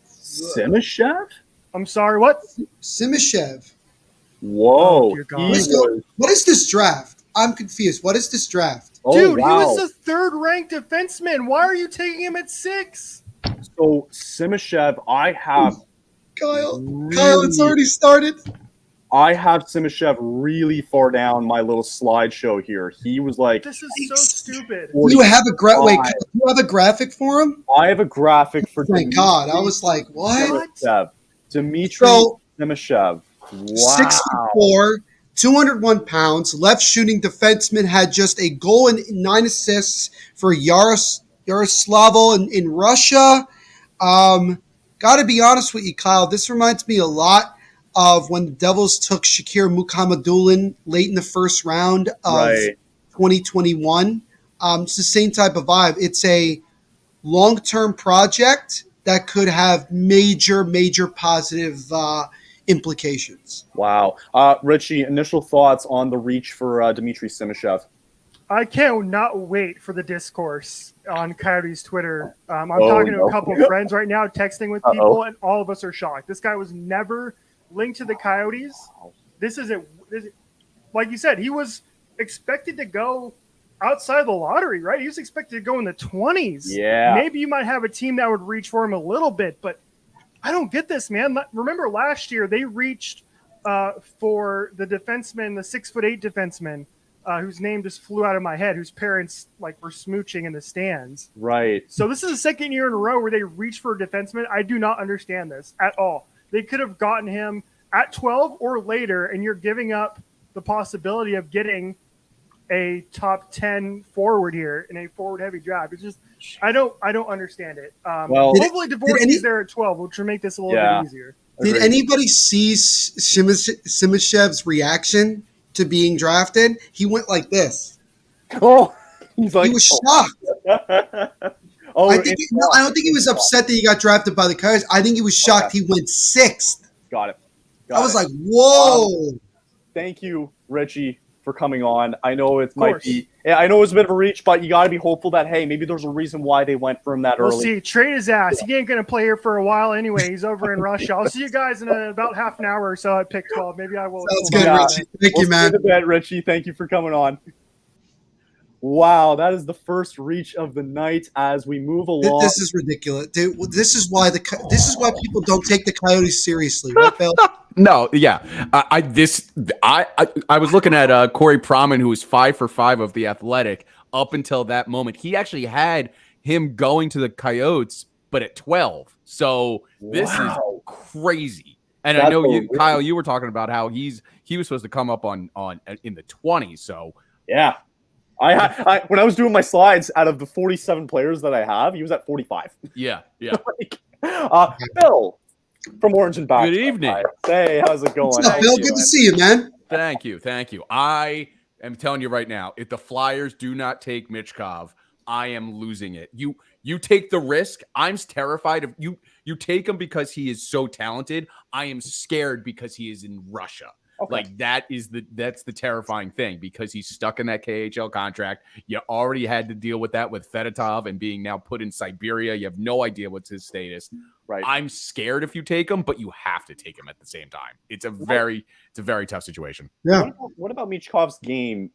Speaker 2: Simechev?
Speaker 10: I'm sorry, what?
Speaker 1: Simechev.
Speaker 2: Whoa.
Speaker 1: What is this draft? I'm confused. What is this draft?
Speaker 10: Dude, he was the third-ranked defenseman. Why are you taking him at 6?
Speaker 2: So, Simechev, I have...
Speaker 1: Kyle, it's already started.
Speaker 2: I have Simechev really far down my little slideshow here. He was like...
Speaker 10: This is so stupid.
Speaker 1: You have a graphic for him?
Speaker 2: I have a graphic for
Speaker 1: Thank God. I was like, what?
Speaker 2: Dimitri Simechev. Wow.
Speaker 1: 6'4", 201 pounds, left shooting defenseman, had just a goal and 9 assists for Yaroslavl in Russia. Got to be honest with you, Kyle. This reminds me a lot of when the Devils took Shakir Mukhamadullin late in the first round of 2021. It's the same type of vibe. It's a long-term project that could have major, major positive implications.
Speaker 2: Wow. Richie, initial thoughts on the reach for Dmitry Simechev?
Speaker 10: I cannot wait for the discourse on Coyotes Twitter. I'm talking to a couple of friends right now, texting with people, and all of us are shocked. This guy was never linked to the Coyotes. This is like you said, he was expected to go outside the lottery, right? He was expected to go in the 20s.
Speaker 2: Yeah.
Speaker 10: Maybe you might have a team that would reach for him a little bit, but I don't get this, man. Remember last year they reached for the defenseman, the 6'8" defenseman, whose name just flew out of my head, whose parents were smooching in the stands.
Speaker 2: Right.
Speaker 10: So this is the second year in a row where they reached for a defenseman. I do not understand this at all. They could have gotten him at 12 or later, and you're giving up the possibility of getting a top 10 forward here in a forward heavy draft. It's just I don't understand it. Hopefully Devorsky's there at 12, which will make this a little bit easier.
Speaker 1: Did anybody see Simechev's reaction to being drafted? He went like this.
Speaker 2: Oh, he
Speaker 1: was shocked. I don't think he was upset that he got drafted by the Coyotes. I think he was shocked he went 6th.
Speaker 2: Got it.
Speaker 1: I was like, whoa.
Speaker 2: Thank you, Richie, for coming on. I know it might be. I know it was a bit of a reach, but you got to be hopeful that, hey, maybe there's a reason why they went for him that early.
Speaker 10: We'll see. Trade his ass. He ain't going to play here for a while anyway. He's over in Russia. I'll see you guys in about half an hour or so at pick 12. Maybe I will.
Speaker 1: Sounds good, Richie. Thank you, man.
Speaker 2: Richie. Thank you for coming on. Wow, that is the first reach of the night as we move along.
Speaker 1: This is ridiculous, dude. This is why people don't take the Coyotes seriously, right, Bill?
Speaker 11: No, yeah. I was looking at Corey Proman, who was 5 for 5 of the Athletic up until that moment. He actually had him going to the Coyotes, but at 12. So this is crazy. And I know you, Kyle, you were talking about how he was supposed to come up on in the 20s. So
Speaker 2: yeah. I when I was doing my slides, out of the 47 players that I have, he was at 45.
Speaker 11: Yeah.
Speaker 2: Bill from Orange and Back.
Speaker 11: Good evening.
Speaker 2: Hey, how's it going?
Speaker 1: What's up, Bill? Good to see you, man.
Speaker 11: Thank you. I am telling you right now, if the Flyers do not take Michkov, I am losing it. You take the risk. I'm terrified of you. You take him because he is so talented. I am scared because he is in Russia. Okay. Like that's the terrifying thing because he's stuck in that KHL contract. You already had to deal with that with Fedotov and being now put in Siberia. You have no idea what's his status. Right. I'm scared if you take him, but you have to take him at the same time. It's a very tough situation.
Speaker 1: Yeah.
Speaker 2: What about Michkov's game?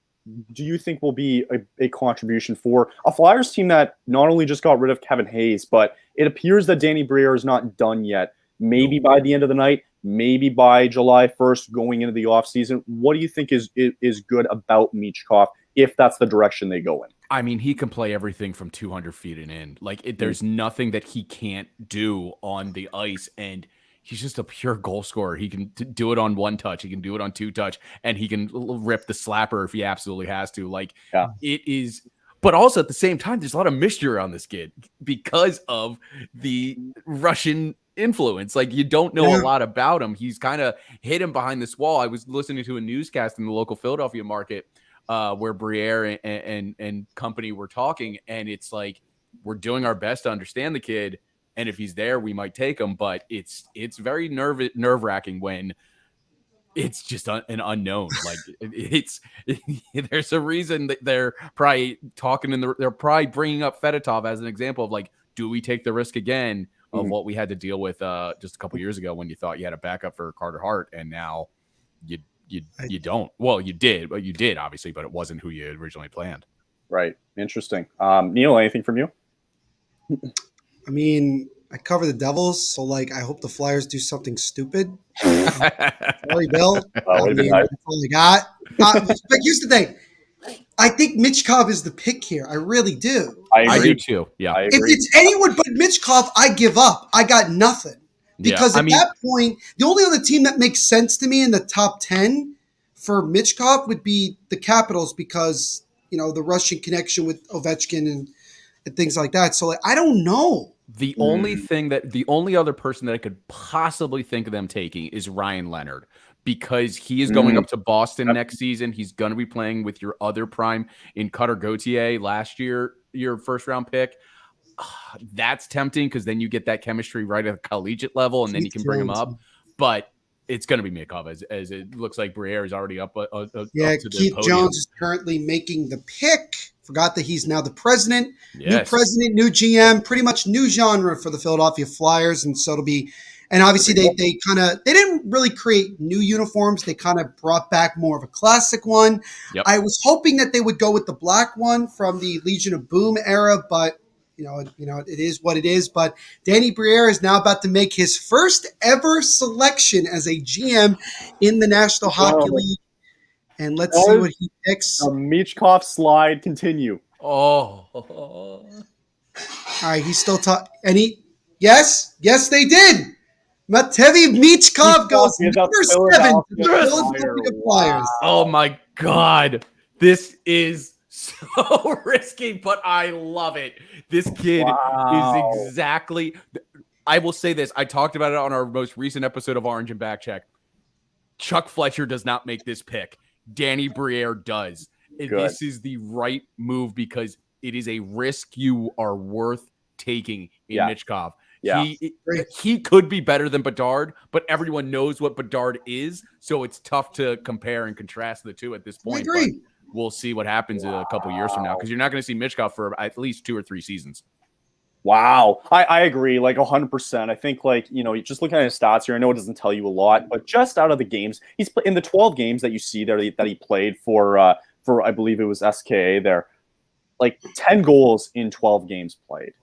Speaker 2: Do you think will be a contribution for a Flyers team that not only just got rid of Kevin Hayes, but it appears that Danny Briere is not done yet. Maybe by the end of the night, maybe by July 1st going into the offseason. What do you think is good about Michkov if that's the direction they go in?
Speaker 11: I mean, he can play everything from 200 feet and in. Like, there's nothing that he can't do on the ice, and he's just a pure goal scorer. He can do it on 1 touch. He can do it on 2 touch, and he can rip the slapper if he absolutely has to. Like, it is... But also at the same time, there's a lot of mystery around this kid because of the Russian influence. Like, you don't know a lot about him. He's kind of hidden behind this wall. I was listening to a newscast in the local Philadelphia market where Briere and company were talking, and it's like, we're doing our best to understand the kid, and if he's there, we might take him. But it's very nerve-wracking when it's just an unknown. Like, there's a reason that they're probably talking they're probably bringing up Fedotov as an example of, like, do we take the risk again of what we had to deal with just a couple years ago when you thought you had a backup for Carter Hart, and now you don't. Well, you did obviously, but it wasn't who you had originally planned. Right. Interesting. Neil, anything from you?
Speaker 1: I mean, I cover the Devils, so, like, I hope the Flyers do something stupid. Sorry, Bill. That's all I got. But here's the thing. I think Michkov is the pick here. I really do.
Speaker 11: I do too. Yeah.
Speaker 1: If it's anyone but Michkov, I give up. I got nothing. Because at that point, the only other team that makes sense to me in the top 10 for Michkov would be the Capitals because, you know, the Russian connection with Ovechkin and things like that. So, like, I don't know.
Speaker 11: The only other person that I could possibly think of them taking is Ryan Leonard, because he is going up to Boston next season. He's going to be playing with your other prime in Cutter Gauthier last year, your first round pick. That's tempting because then you get that chemistry right at a collegiate level, and then you can bring him up. But it's going to be Michkov as it looks like Briere is already up. Up to
Speaker 1: Keith Jones is currently making the pick. Forgot that he's now the president. Yes. New president, new GM, pretty much new genre for the Philadelphia Flyers, and so it'll be. And obviously, they didn't really create new uniforms. They kind of brought back more of a classic one. Yep. I was hoping that they would go with the black one from the Legion of Boom era, but you know, it is what it is. But Danny Briere is now about to make his first ever selection as a GM in the National Hockey League. And let's see what he picks.
Speaker 2: A Michkov slide continue.
Speaker 1: All right, he's still talking. Yes, they did. Matevy Michkov goes number 7 to the Philadelphia Flyers.
Speaker 11: Oh my God. This is so risky, but I love it. This kid is exactly. I will say this. I talked about it on our most recent episode of Orange and Backcheck. Chuck Fletcher does not make this pick. Danny Briere does. This is the right move because it is a risk you are worth taking in Michkov.
Speaker 2: Yeah.
Speaker 11: He could be better than Bedard, but everyone knows what Bedard is, so it's tough to compare and contrast the two at this point.
Speaker 1: I agree.
Speaker 11: But we'll see what happens a couple years from now because you're not going to see Michkov for at least 2 or 3 seasons.
Speaker 2: Wow. I agree, like 100%. I think, like, you know, just looking at his stats here, I know it doesn't tell you a lot, but just out of the games, he's in the 12 games that you see there that he played for I believe it was SKA there, like 10 goals in 12 games played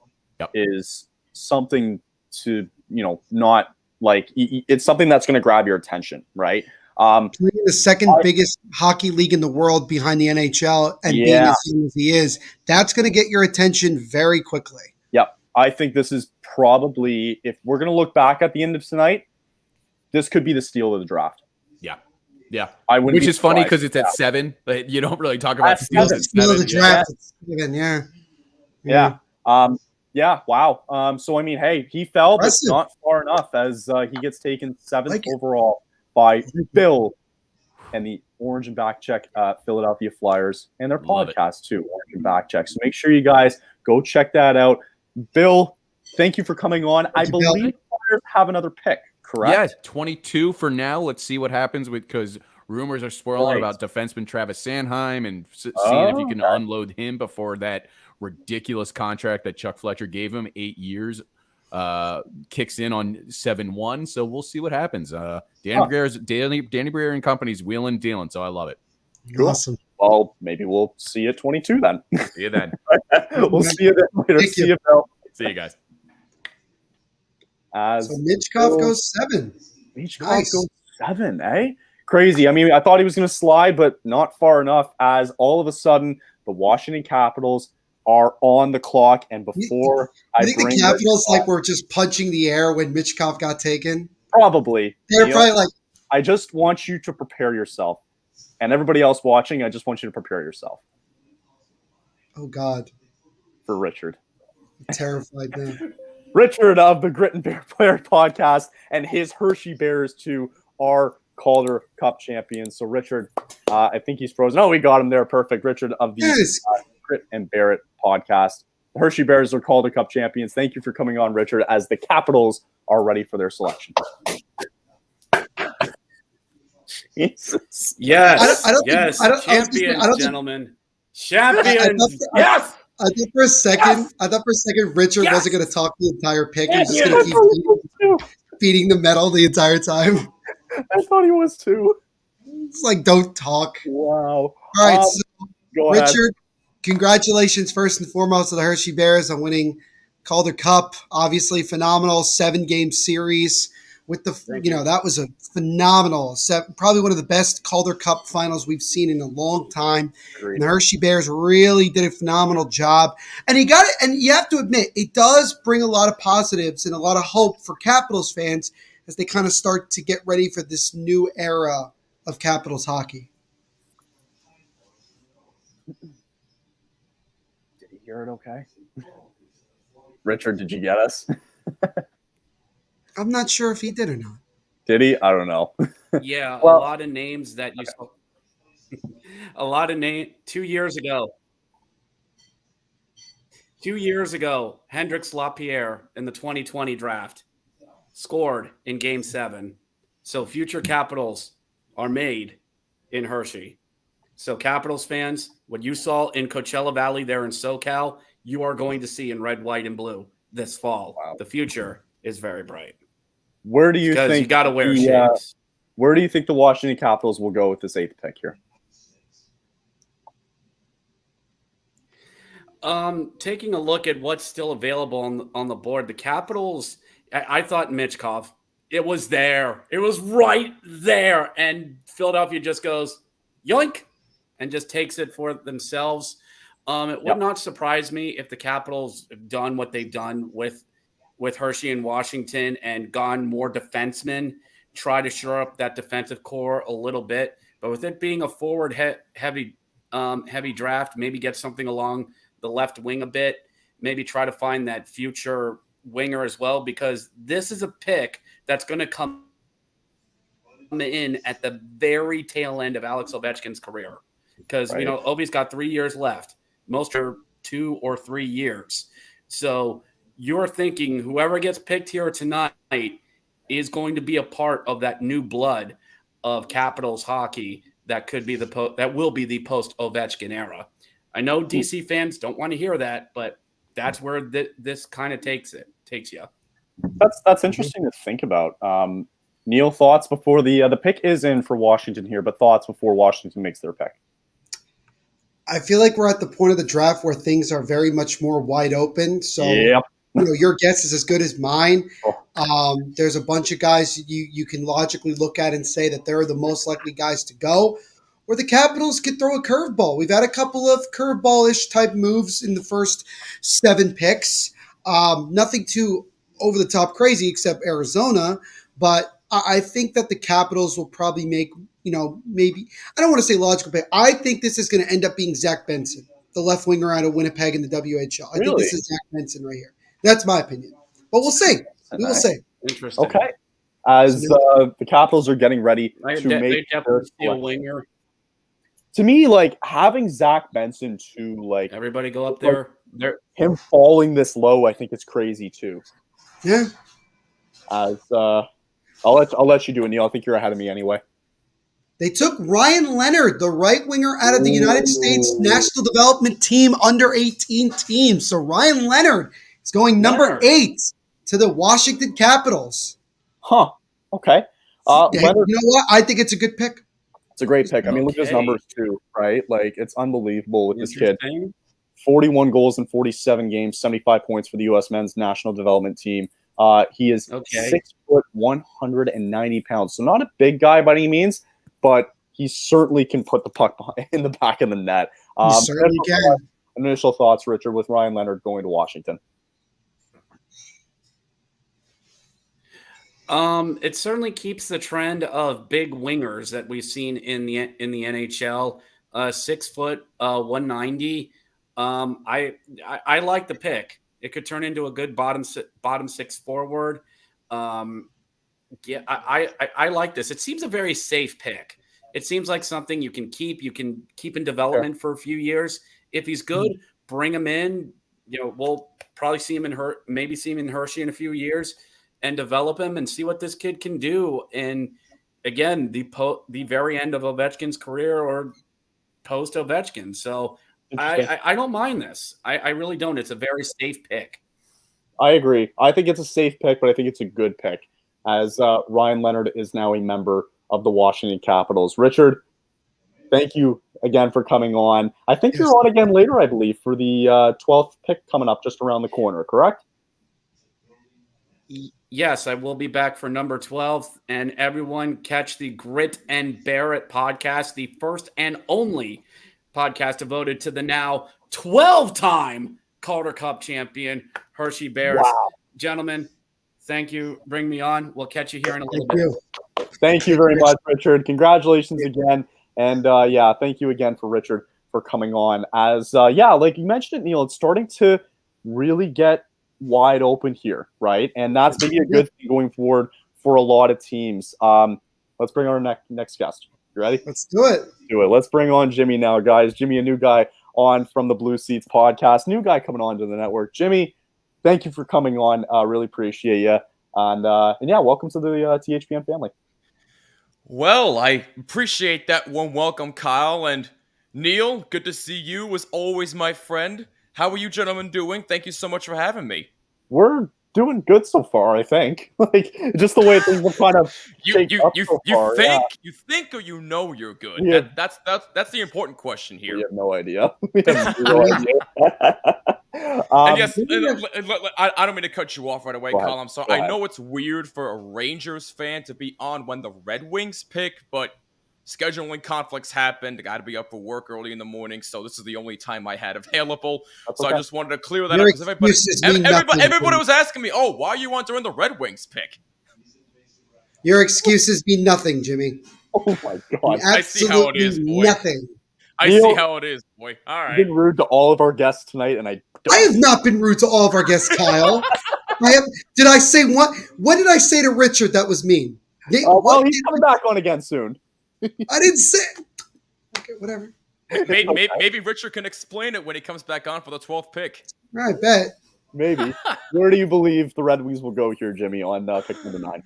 Speaker 2: is something to, you know, not like it's something that's going to grab your attention, right?
Speaker 1: Playing the second biggest hockey league in the world behind the NHL and being as young as he is, that's going to get your attention very quickly.
Speaker 2: Yep. I think this is probably, if we're going to look back at the end of tonight, this could be the steal of the draft.
Speaker 11: Yeah.
Speaker 2: Which
Speaker 11: is funny because it's at 7. But you don't really talk about steals at 7.
Speaker 1: Steal of the draft.
Speaker 2: Yeah. Wow. So, I mean, hey, he fell, but not far enough as he gets taken 7th overall by Bill and the Orange and Backcheck Philadelphia Flyers and their podcast too, Orange and Backcheck. So make sure you guys go check that out. Bill, thank you for coming on. I believe Flyers have another pick, correct?
Speaker 11: Yeah, 22 for now. Let's see what happens because rumors are swirling about defenseman Travis Sanheim and seeing if you can unload him before that ridiculous contract that Chuck Fletcher gave him, 8 years, kicks in on 7-1. So we'll see what happens. Danny Briere and company's wheeling and dealing, so I love it.
Speaker 2: Cool. Awesome. Well, maybe we'll see you at 22 then.
Speaker 11: See you then.
Speaker 2: We'll see you then later. See you, Bill.
Speaker 11: See you guys.
Speaker 1: So Michkov goes 7.
Speaker 2: Michkov goes 7, eh? Crazy. I mean, I thought he was going to slide, but not far enough as all of a sudden the Washington Capitals are on the clock. And before
Speaker 1: I think the Capitals were just punching the air when Michkov got taken.
Speaker 2: Probably.
Speaker 1: They're probably like,
Speaker 2: I just want you to prepare yourself. And everybody else watching, I just want you to prepare yourself.
Speaker 1: Oh, God.
Speaker 2: For Richard.
Speaker 1: I'm terrified now.
Speaker 2: Richard of the Grit and Bear Player podcast and his Hershey Bears too are Calder Cup champions. So Richard, I think he's frozen. Oh, we got him there. Perfect. Richard of the Grit and Barrett podcast. The Hershey Bears are Calder Cup champions. Thank you for coming on, Richard, as the Capitals are ready for their selection.
Speaker 12: Jesus. Yes. Champions, gentlemen. Champions. Yes.
Speaker 1: I thought for a second, Richard wasn't going to talk the entire pick. He was just going to keep feeding the metal the entire time.
Speaker 2: I thought he was too.
Speaker 1: It's like, don't talk.
Speaker 2: Wow.
Speaker 1: All right, so
Speaker 2: go
Speaker 1: Richard,
Speaker 2: ahead.
Speaker 1: Congratulations first and foremost to the Hershey Bears on winning Calder Cup. Obviously, phenomenal 7-game series. With that was a phenomenal, probably one of the best Calder Cup finals we've seen in a long time. And the Hershey Bears really did a phenomenal job. And he got it. And you have to admit, it does bring a lot of positives and a lot of hope for Capitals fans as they kind of start to get ready for this new era of Capitals hockey.
Speaker 2: Did you hear it okay? Richard, did you get us?
Speaker 1: I'm not sure if he did or not.
Speaker 2: Did he? I don't know.
Speaker 12: Yeah, a lot of names that you saw. A lot of names. 2 years ago. 2 years ago, Hendrix Lapierre in the 2020 draft scored in Game 7. So future Capitals are made in Hershey. So Capitals fans, what you saw in Coachella Valley there in SoCal, you are going to see in red, white, and blue this fall. Wow. The future is very bright.
Speaker 2: Where do you think
Speaker 12: you got to wear shades?
Speaker 2: Where do you think the Washington Capitals will go with this 8th pick here?
Speaker 12: Taking a look at what's still available on the board, the Capitals, I thought Michkov, it was there. It was right there. And Philadelphia just goes, yoink, and just takes it for themselves. It would not surprise me if the Capitals have done what they've done with Hershey and Washington and gone more defensemen, try to shore up that defensive core a little bit. But with it being a forward-heavy heavy draft. Maybe get something along the left wing a bit. Maybe try to find that future winger as well, because this is a pick that's going to come in at the very tail end of Alex Ovechkin's career. Because,
Speaker 2: Right.
Speaker 12: Ovi's got 3 years left. Most are 2 or 3 years. So you're thinking whoever gets picked here tonight is going to be a part of that new blood of Capitals hockey that could be that will be the post Ovechkin era. I know DC fans don't want to hear that, but that's where this kind of takes you.
Speaker 2: That's interesting to think about. Neil, thoughts before the pick is in for Washington here, but thoughts before Washington makes their pick.
Speaker 1: I feel like we're at the point of the draft where things are very much more wide open. So,
Speaker 2: Yep.
Speaker 1: your guess is as good as mine. There's a bunch of guys you can logically look at and say that they're the most likely guys to go. Or the Capitals could throw a curveball. We've had a couple of curveball-ish type moves in the first 7 picks. Nothing too over-the-top crazy except Arizona. But I think that the Capitals will probably make, maybe – I don't want to say logical pick. I think this is going to end up being Zach Benson, the left winger out of Winnipeg in the WHL. I think this is Zach Benson right here. That's my opinion. But we'll see. We will see.
Speaker 12: Interesting.
Speaker 2: Okay. As the Capitals are getting ready to make
Speaker 12: their winger.
Speaker 2: To me, having Zach Benson to
Speaker 12: everybody go up there.
Speaker 2: Him falling this low, I think it's crazy too.
Speaker 1: Yeah.
Speaker 2: As I'll let you do it, Neil. I think you're ahead of me anyway.
Speaker 1: They took Ryan Leonard, the right winger out of the United States National Development Team under 18 team. So Ryan Leonard is going number 8 to the Washington Capitals.
Speaker 2: Huh. Okay.
Speaker 1: Leonard, you know what? I think it's a good pick.
Speaker 2: It's a great pick. I mean, look at his numbers too, right? It's unbelievable with this kid. 41 goals in 47 games, 75 points for the U.S. men's national development team. He is 6 foot, 190 pounds. So not a big guy by any means, but he certainly can put the puck in the back of the net.
Speaker 1: He certainly can.
Speaker 2: Initial thoughts, Richard, with Ryan Leonard going to Washington.
Speaker 12: It certainly keeps the trend of big wingers that we've seen in the NHL. 6 foot, 190. I like the pick. It could turn into a good bottom 6 forward. I like this. It seems a very safe pick. It seems like something you can keep in development for a few years. If he's good, bring him in. We'll probably see him in Hershey in a few years and develop him and see what this kid can do. And again, the very end of Ovechkin's career or post Ovechkin. So I don't mind this. I really don't. It's a very safe pick.
Speaker 2: I agree. I think it's a safe pick, but I think it's a good pick as Ryan Leonard is now a member of the Washington Capitals. Richard, thank you again for coming on. I think you're on again later, I believe, for the 12th pick coming up just around the corner, correct?
Speaker 12: Yes, I will be back for number 12. And everyone catch the Grit and Bear It podcast, the first and only podcast devoted to the now 12-time Calder Cup champion, Hershey Bears.
Speaker 2: Wow.
Speaker 12: Gentlemen, thank you. Bring me on. We'll catch you here in a little bit.
Speaker 2: Thank you very much, Richard. Congratulations again. And thank you again for Richard for coming on. As like you mentioned it, Neil, it's starting to really get wide open here, right? And that's maybe a good thing going forward for a lot of teams. Let's bring our next guest. You ready?
Speaker 1: Let's do it.
Speaker 2: Let's bring on Jimmy now, guys. Jimmy, a new guy on from the Blue Seats podcast. New guy coming on to the network. Jimmy, thank you for coming on. Really appreciate you. And welcome to the THPN family.
Speaker 13: Well, I appreciate that warm welcome, Kyle. And Neil, good to see you as always, my friend. How are you gentlemen doing? Thank you so much for having me.
Speaker 2: We're doing good so far, I think. Just the way things have kind of
Speaker 13: you think or you know you're good.
Speaker 2: Yeah.
Speaker 13: That's the important question here.
Speaker 2: We have no idea. We have no idea.
Speaker 13: And yes, I don't mean to cut you off right away, Kyle. I'm sorry. I know it's weird for a Rangers fan to be on when the Red Wings pick, but scheduling conflicts happened. I got to be up for work early in the morning, so this is the only time I had available.
Speaker 2: That's
Speaker 13: so
Speaker 2: okay.
Speaker 13: I just wanted to clear that up. Because everybody was asking me, oh, why are you on during the Red Wings pick?
Speaker 1: Your excuses mean nothing, Jimmy.
Speaker 2: Oh, my God.
Speaker 13: I see how it is, boy.
Speaker 1: Nothing.
Speaker 13: I
Speaker 2: Neil,
Speaker 13: see how it is, boy. All
Speaker 2: I've
Speaker 13: right.
Speaker 2: been rude to all of our guests tonight, and I
Speaker 1: have not been rude to all of our guests, Kyle. Did I say what? What did I say to Richard that was mean?
Speaker 2: Well, he's coming back on again soon.
Speaker 1: I didn't say. Okay, whatever.
Speaker 13: Maybe Richard can explain it when he comes back on for the 12th pick.
Speaker 1: I bet.
Speaker 2: Maybe. Where do you believe the Red Wings will go here, Jimmy, on pick number 9?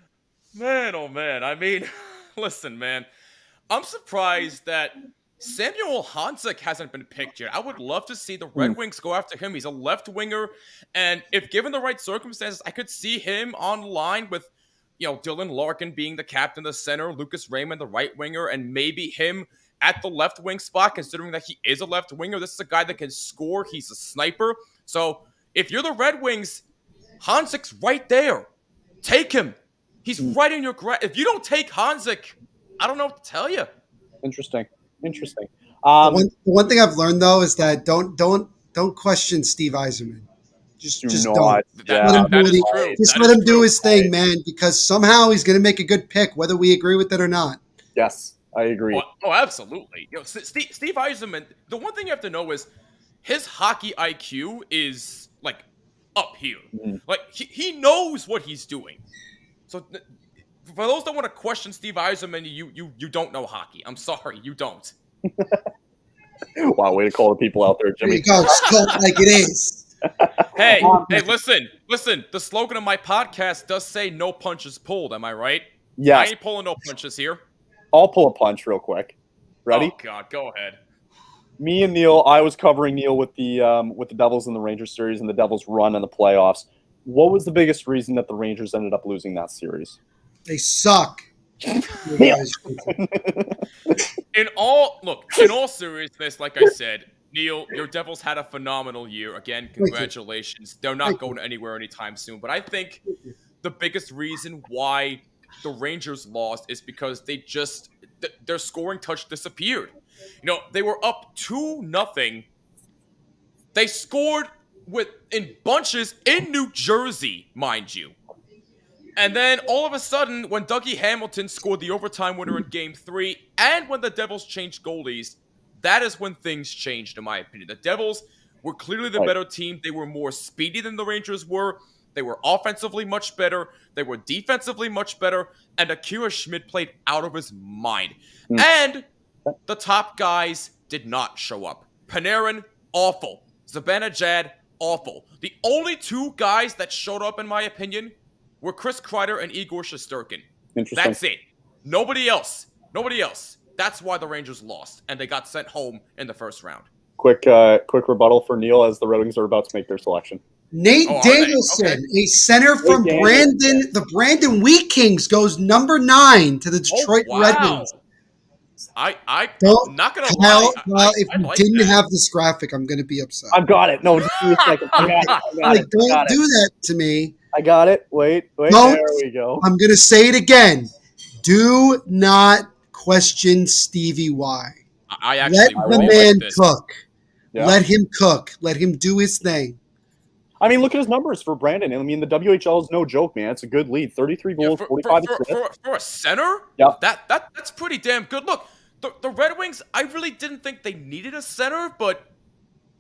Speaker 13: Man, oh man. I mean, listen, man. I'm surprised that Samuel Hanzik hasn't been picked yet. I would love to see the Red Wings go after him. He's a left winger, and if given the right circumstances, I could see him on line with, Dylan Larkin being the captain, the center, Lucas Raymond, the right winger, and maybe him at the left wing spot, considering that he is a left winger. This is a guy that can score. He's a sniper. So if you're the Red Wings, Hanzik's right there. Take him. He's right in your grasp. If you don't take Hanzik, I don't know what to tell you.
Speaker 2: Interesting.
Speaker 1: The one thing I've learned though is that don't question Steve Yzerman. Just don't. Let him do his thing, man. Because somehow he's going to make a good pick, whether we agree with it or not.
Speaker 2: Yes, I agree.
Speaker 13: Oh, absolutely. Steve Yzerman. The one thing you have to know is his hockey IQ is like up here. Like he knows what he's doing. So for those that want to question Steve Yzerman, you don't know hockey. I'm sorry, you don't.
Speaker 2: Wow, way to call the people out there, Jimmy.
Speaker 1: There you go, call it like it is.
Speaker 13: Hey, listen. The slogan of my podcast does say "No punches pulled." Am I right?
Speaker 2: Yes.
Speaker 13: I ain't pulling no punches here.
Speaker 2: I'll pull a punch real quick. Ready?
Speaker 13: Oh God, go ahead.
Speaker 2: Me and Neil, I was covering Neil with the Devils in the Rangers series and the Devils' run in the playoffs. What was the biggest reason that the Rangers ended up losing that series?
Speaker 1: They suck.
Speaker 13: In all seriousness, like I said, Neil, your Devils had a phenomenal year. Again, congratulations. They're not going anywhere anytime soon. But I think the biggest reason why the Rangers lost is because their scoring touch disappeared. They were up 2-0. They scored in bunches in New Jersey, mind you. And then all of a sudden, when Dougie Hamilton scored the overtime winner in Game 3, and when the Devils changed goalies, that is when things changed, in my opinion. The Devils were clearly the better team. They were more speedy than the Rangers were. They were offensively much better. They were defensively much better. And Akira Schmid played out of his mind. And the top guys did not show up. Panarin, awful. Zibanejad, awful. The only two guys that showed up, in my opinion, were Chris Kreider and Igor Shesterkin. That's it. Nobody else. That's why the Rangers lost, and they got sent home in the first round.
Speaker 2: Quick rebuttal for Neil as the Red Wings are about to make their selection.
Speaker 1: Nate Danielson, a center from the Brandon Wheat Kings, goes number 9 to the Detroit Red Wings.
Speaker 13: I'm not gonna
Speaker 1: lie.
Speaker 13: Well,
Speaker 1: if you didn't have this graphic, I'm gonna be upset.
Speaker 2: I've got it. No, just give me a second. I got it.
Speaker 1: Don't do that to me.
Speaker 2: I got it. Wait.
Speaker 1: Don't.
Speaker 2: There we go.
Speaker 1: I'm gonna say it again. Do not question Stevie Y. Let the man cook.
Speaker 2: Yeah.
Speaker 1: Let him cook. Let him do his thing.
Speaker 2: I mean, look at his numbers for Brandon. I mean, the WHL is no joke, man. It's a good lead. 33 goals, 45 assists.
Speaker 13: For a center?
Speaker 2: Yeah.
Speaker 13: That's pretty damn good. Look, the Red Wings, I really didn't think they needed a center, but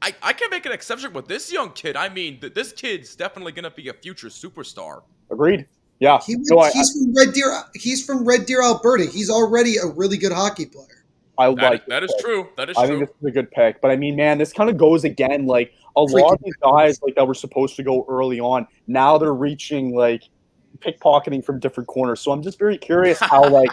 Speaker 13: I can make an exception with this young kid. I mean, this kid's definitely going to be a future superstar.
Speaker 2: Agreed. Yeah.
Speaker 1: He's from Red Deer, Alberta. He's already a really good hockey player.
Speaker 13: That is true.
Speaker 2: I think this is a good pick. But I mean, man, this kind of goes again. Like a lot of these guys that were supposed to go early on, now they're reaching pickpocketing from different corners. So I'm just very curious how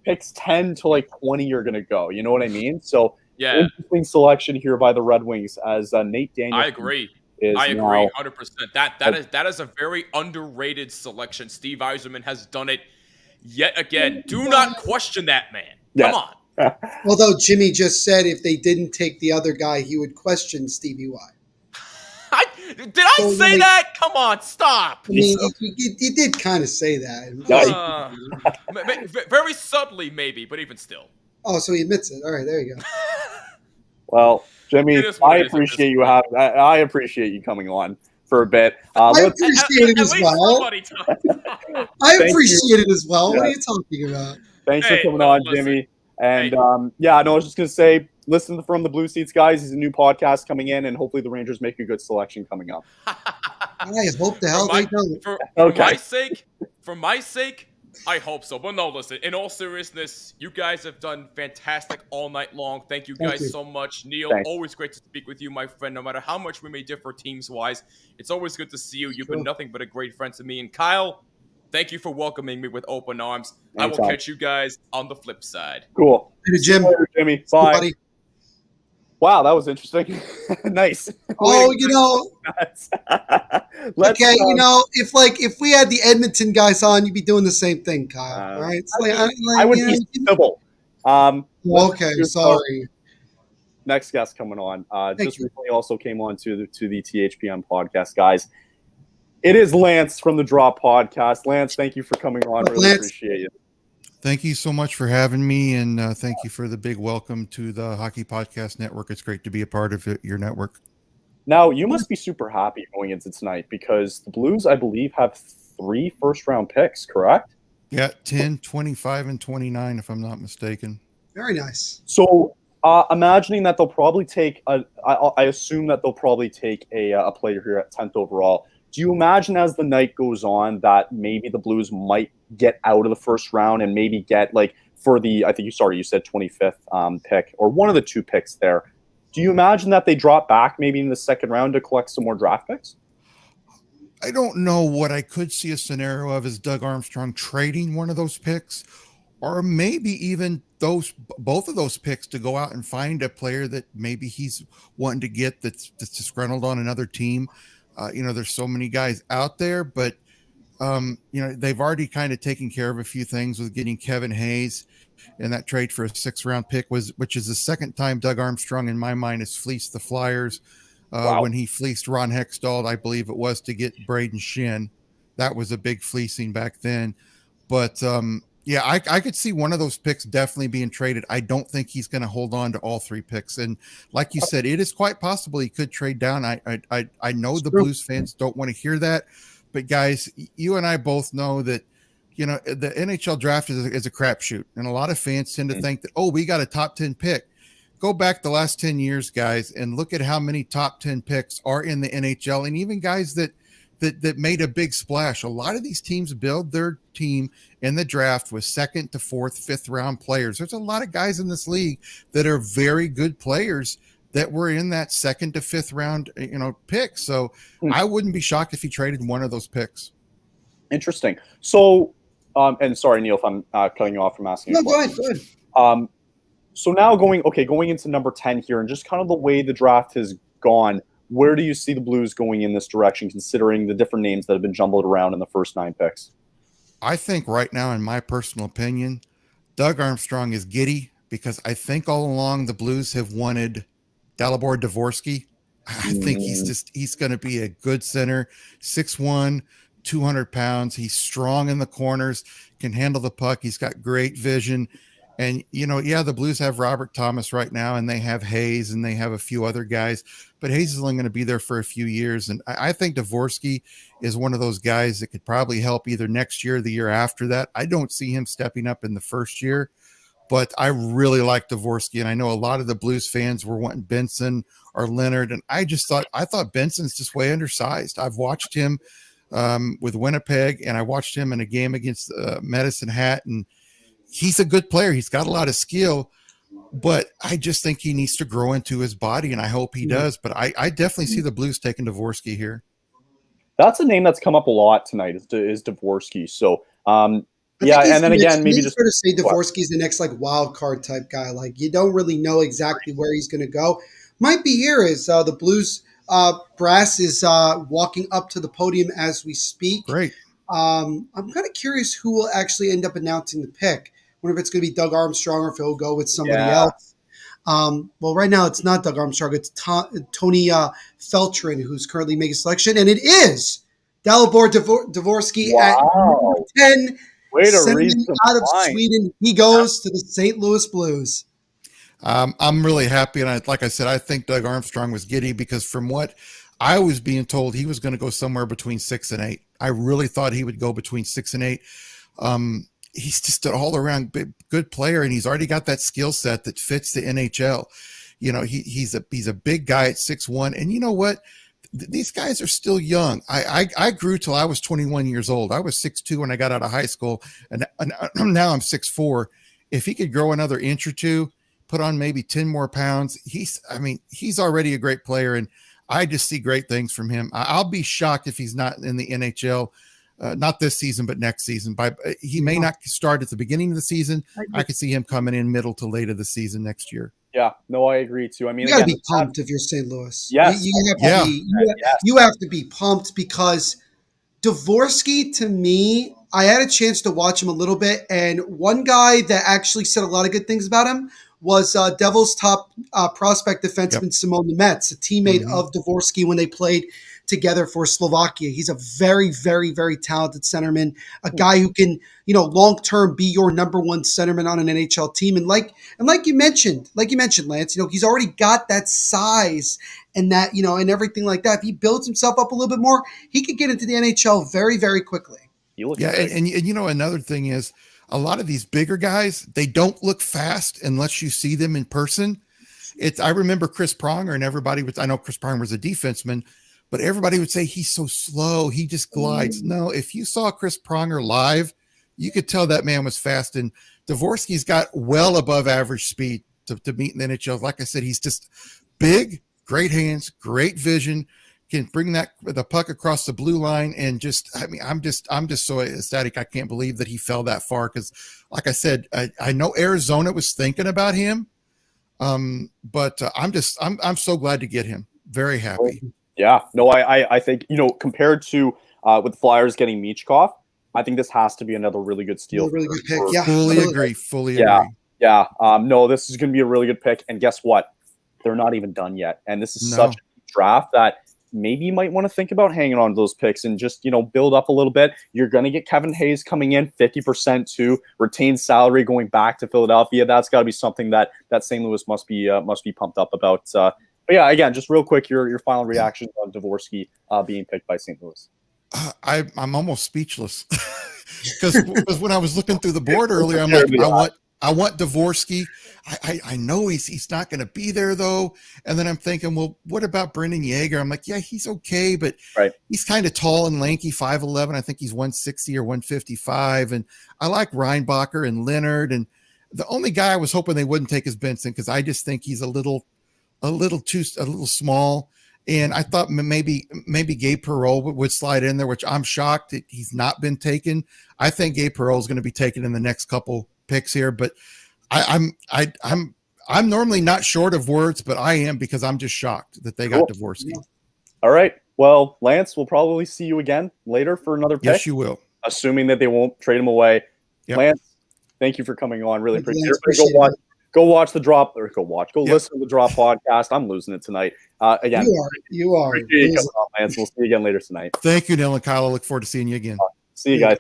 Speaker 2: picks 10 to 20 are going to go. You know what I mean? So interesting selection here by the Red Wings as Nate Danielson.
Speaker 13: I agree. I agree 100%. That is a very underrated selection. Steve Yzerman has done it yet again. Do not question that man. Come on.
Speaker 1: Although Jimmy just said if they didn't take the other guy, he would question Stevie Y.
Speaker 13: Did I say that? Come on, stop.
Speaker 1: I mean, you did kind of say that.
Speaker 13: Very subtly, maybe, but even still.
Speaker 1: Oh, so he admits it. All right, there you go.
Speaker 2: Well, Jimmy, I appreciate you coming on for a bit.
Speaker 1: I appreciate it as well. I appreciate it as well. What are you talking about?
Speaker 2: Thanks for coming on, Jimmy. And I was just going to say, listen from the Blue Seats, guys. There's a new podcast coming in, and hopefully the Rangers make a good selection coming up.
Speaker 1: I hope the hell they don't.
Speaker 13: For my sake, I hope so. But no, listen, in all seriousness, you guys have done fantastic all night long. Thank you guys so much. Neil, always great to speak with you, my friend. No matter how much we may differ teams-wise, it's always good to see you. You've been nothing but a great friend to me. And Kyle, thank you for welcoming me with open arms. Anytime. I will catch you guys on the flip side.
Speaker 2: Cool.
Speaker 1: Hey, Jim.
Speaker 2: Jimmy. Bye. Buddy. Wow, that was interesting. Nice.
Speaker 1: Oh, okay, if we had the Edmonton guys on, you'd be doing the same thing, Kyle. All right,
Speaker 2: I would be civil.
Speaker 1: Okay, sorry.
Speaker 2: Next guest coming on. Just recently also came on to the THPM podcast, guys. It is Lance from the Drop Podcast. Lance, thank you for coming on. Really appreciate it.
Speaker 14: Thank you so much for having me, and thank you for the big welcome to the Hockey Podcast Network. It's great to be a part of your network.
Speaker 2: Now, you must be super happy going into tonight because the Blues, I believe, have 3 first-round picks, correct?
Speaker 14: Yeah, 10, 25, and 29, if I'm not mistaken.
Speaker 1: Very nice.
Speaker 2: So, imagining that they'll probably take I assume that they'll probably take a player here at 10th overall. Do you imagine as the night goes on that maybe the Blues might get out of the first round and maybe get for the, I think you said 25th pick or one of the 2 picks there. Do you imagine that they drop back maybe in the second round to collect some more draft picks?
Speaker 14: I don't know. What I could see a scenario of is Doug Armstrong trading one of those picks, or maybe even both of those picks to go out and find a player that maybe he's wanting to get that's disgruntled on another team. There's so many guys out there, but they've already kind of taken care of a few things with getting Kevin Hayes and that trade for a 6th-round pick, which is the second time Doug Armstrong, in my mind, has fleeced the Flyers. When he fleeced Ron Hextall, I believe it was to get Braden Shin. That was a big fleecing back then. But I could see one of those picks definitely being traded. I don't think he's going to hold on to all 3 picks. And like you said, it is quite possible he could trade down. I know the Blues fans don't want to hear that. But guys, you and I both know that, the NHL draft is a crapshoot. And a lot of fans tend to think that, we got a top 10 pick. Go back the last 10 years, guys, and look at how many top 10 picks are in the NHL, and even guys that made a big splash. A lot of these teams build their team in the draft with 2nd to 4th, 5th round players. There's a lot of guys in this league that are very good players that were in that 2nd to 5th round, pick. So I wouldn't be shocked if he traded one of those picks.
Speaker 2: Interesting. So, and sorry, Neil, if I'm cutting you off from asking.
Speaker 1: No, go ahead.
Speaker 2: So now going into number 10 here, and just kind of the way the draft has gone, where do you see the Blues going in this direction, considering the different names that have been jumbled around in the first 9 picks?
Speaker 14: I think right now, in my personal opinion, Doug Armstrong is giddy because I think all along the Blues have wanted Dalibor Devorsky. I think he's going to be a good center, 6'1", 200 pounds. He's strong in the corners, can handle the puck. He's got great vision. And, the Blues have Robert Thomas right now, and they have Hayes, and they have a few other guys. But Hayes is only going to be there for a few years. And I think Devorsky is one of those guys that could probably help either next year or the year after that. I don't see him stepping up in the first year, but I really like Devorsky. And I know a lot of the Blues fans were wanting Benson or Leonard. And I thought Benson's just way undersized. I've watched him with Winnipeg, and I watched him in a game against Medicine Hat, and he's a good player. He's got a lot of skill, but I just think he needs to grow into his body, and I hope he does. But I definitely see the Blues taking Devorsky here.
Speaker 2: That's a name that's come up a lot tonight is Devorsky. So, and then again, maybe just
Speaker 1: sort of say Devorsky's the next wild card type guy. You don't really know exactly where he's going to go. Might be here as the Blues brass is walking up to the podium as we speak.
Speaker 14: Great.
Speaker 1: I'm kind of curious who will actually end up announcing the pick. I wonder if it's going to be Doug Armstrong or if he'll go with somebody else. Well, right now it's not Doug Armstrong. It's Tony Feltrin who's currently making a selection, and it is Dalibor Devorsky at number 10.
Speaker 2: Way to read
Speaker 1: out of Sweden. He goes to the St. Louis Blues.
Speaker 14: I'm really happy, and like I said, I think Doug Armstrong was giddy because from what I was being told, he was going to go somewhere between 6 and 8. I really thought he would go between 6 and 8. he's just an all around good player, and he's already got that skill set that fits the NHL. You know, he's a big guy at 6'1", and you know what? These guys are still young. I grew till I was 21 years old. I was 6'2" when I got out of high school, and now I'm 6'4". If he could grow another inch or two, put on maybe 10 more pounds, he's already a great player, and I just see great things from him. I'll be shocked if he's not in the NHL, not this season, but next season. He may not start at the beginning of the season. I could see him coming in middle to late of the season next year.
Speaker 2: Yeah, no, I agree too. I mean,
Speaker 1: you got to be pumped if you're St. Louis.
Speaker 2: Yes.
Speaker 1: You have to be pumped because Devorsky, to me, I had a chance to watch him a little bit, and one guy that actually said a lot of good things about him was Devils' top prospect defenseman Simon Nemec, a teammate of Devorsky when they played together for Slovakia. He's a very, very, very talented centerman, a guy who can, long-term be your number one centerman on an NHL team. And like you mentioned, Lance, he's already got that size and that, and everything like that. If he builds himself up a little bit more, he could get into the NHL very, very quickly.
Speaker 14: And another thing is, a lot of these bigger guys, they don't look fast unless you see them in person. I remember Chris Pronger, and I know Chris Pronger was a defenseman, but everybody would say he's so slow. He just glides. No, if you saw Chris Pronger live, you could tell that man was fast. And Devorsky's got well above average speed to meet in the NHL. Like I said, he's just big, great hands, great vision, can bring the puck across the blue line. And I'm just so ecstatic. I can't believe that he fell that far. Cause like I said, I know Arizona was thinking about him. But I'm so glad to get him. Very happy.
Speaker 2: Yeah, no, I think, compared to with the Flyers getting Michkov, I think this has to be another really good steal.
Speaker 1: Really good pick. Yeah.
Speaker 14: Fully agree.
Speaker 2: Yeah. No, this is going to be a really good pick. And guess what? They're not even done yet. And this is such a draft that maybe you might want to think about hanging on to those picks and just, build up a little bit. You're going to get Kevin Hayes coming in 50% to retain salary going back to Philadelphia. That's got to be something that St. Louis must be pumped up about. But yeah, again, just real quick, your final reactions on Devorsky being picked by St. Louis.
Speaker 14: I'm almost speechless because when I was looking through the board earlier, I'm like, I want Devorsky. I know he's not going to be there though. And then I'm thinking, well, what about Brendan Yeager? I'm like, yeah, he's okay, but he's kind of tall and lanky, 5'11". I think he's 160 or 155. And I like Reinbacher and Leonard. And the only guy I was hoping they wouldn't take is Benson because I just think he's a little small. And I thought maybe Gabe Perrault would slide in there, which I'm shocked that he's not been taken. I think Gabe Perrault is going to be taken in the next couple picks here, but I'm normally not short of words, but I am because I'm just shocked that they got Devorsky.
Speaker 2: All right. Well, Lance, we'll probably see you again later for another pick.
Speaker 14: Yes, you will.
Speaker 2: Assuming that they won't trade him away.
Speaker 14: Yep.
Speaker 2: Lance, thank you for coming on. Really appreciate it. Go watch the drop or go listen to the drop podcast. I'm losing it tonight. Again,
Speaker 1: you are.
Speaker 2: Appreciate you coming on, Lance. We'll see you again later tonight.
Speaker 14: Thank you, Neil and Kyle. I look forward to seeing you again.
Speaker 2: See you guys.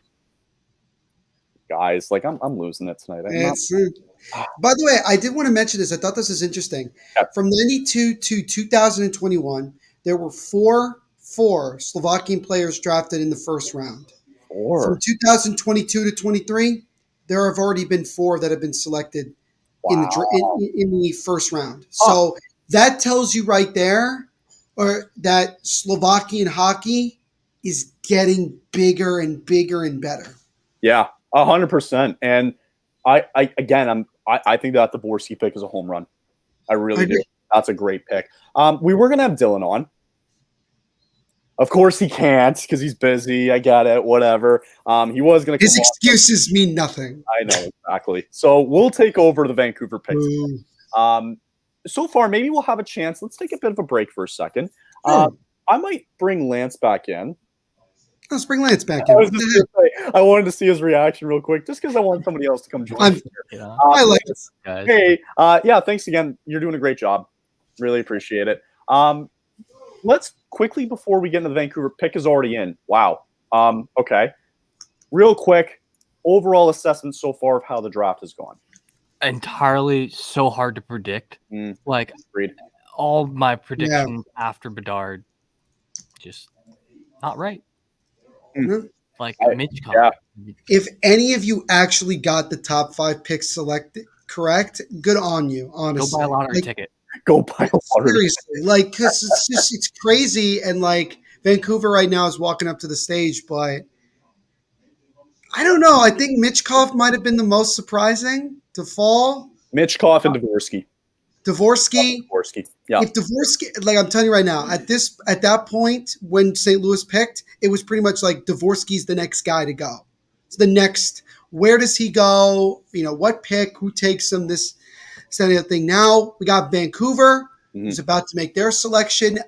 Speaker 2: Guys, I'm losing it tonight.
Speaker 1: By the way, I did want to mention this. I thought this was interesting. Yeah. From 92 to 2021, there were four Slovakian players drafted in the first round. From 2022 to 23, there have already been 4 that have been selected in the first round. So that tells you right there that Slovakian hockey is getting bigger and bigger and better.
Speaker 2: Yeah, 100%. And I think that the Devorsky pick is a home run. I really do. That's a great pick. We were going to have Dylan on. Of course he can't because he's busy. I get it. Whatever. He was going to.
Speaker 1: His excuses mean nothing.
Speaker 2: I know exactly. So we'll take over the Vancouver picks. So far, maybe we'll have a chance. Let's take a bit of a break for a second. I might bring Lance back in.
Speaker 1: Let's bring Lance back in.
Speaker 2: I wanted to see his reaction real quick, just because I want somebody else to come join us here.
Speaker 1: I like this.
Speaker 2: Hey, thanks again. You're doing a great job. Really appreciate it. Let's quickly, before we get into the Vancouver pick, is already in. Wow. Okay. Real quick, overall assessment so far of how the draft has gone.
Speaker 3: Entirely so hard to predict. Like all my predictions after Bedard, just not right. like Michkov. Yeah.
Speaker 1: If any of you actually got the top 5 picks selected correct, good on you. Honestly,
Speaker 3: go buy a lottery ticket.
Speaker 2: Go buy a lottery.
Speaker 1: Seriously, like, because it's crazy, and like Vancouver right now is walking up to the stage, but I don't know. I think Michkov might have been the most surprising to fall.
Speaker 2: Michkov and Devorsky.
Speaker 1: Devorsky.
Speaker 2: Yeah.
Speaker 1: If Devorsky, like I'm telling you right now, at that point when St. Louis picked, it was pretty much like Devorsky's the next guy to go. It's the next. Where does he go? You know, what pick? Who takes him? This kind of thing. Now we got Vancouver, who's about to make their selection.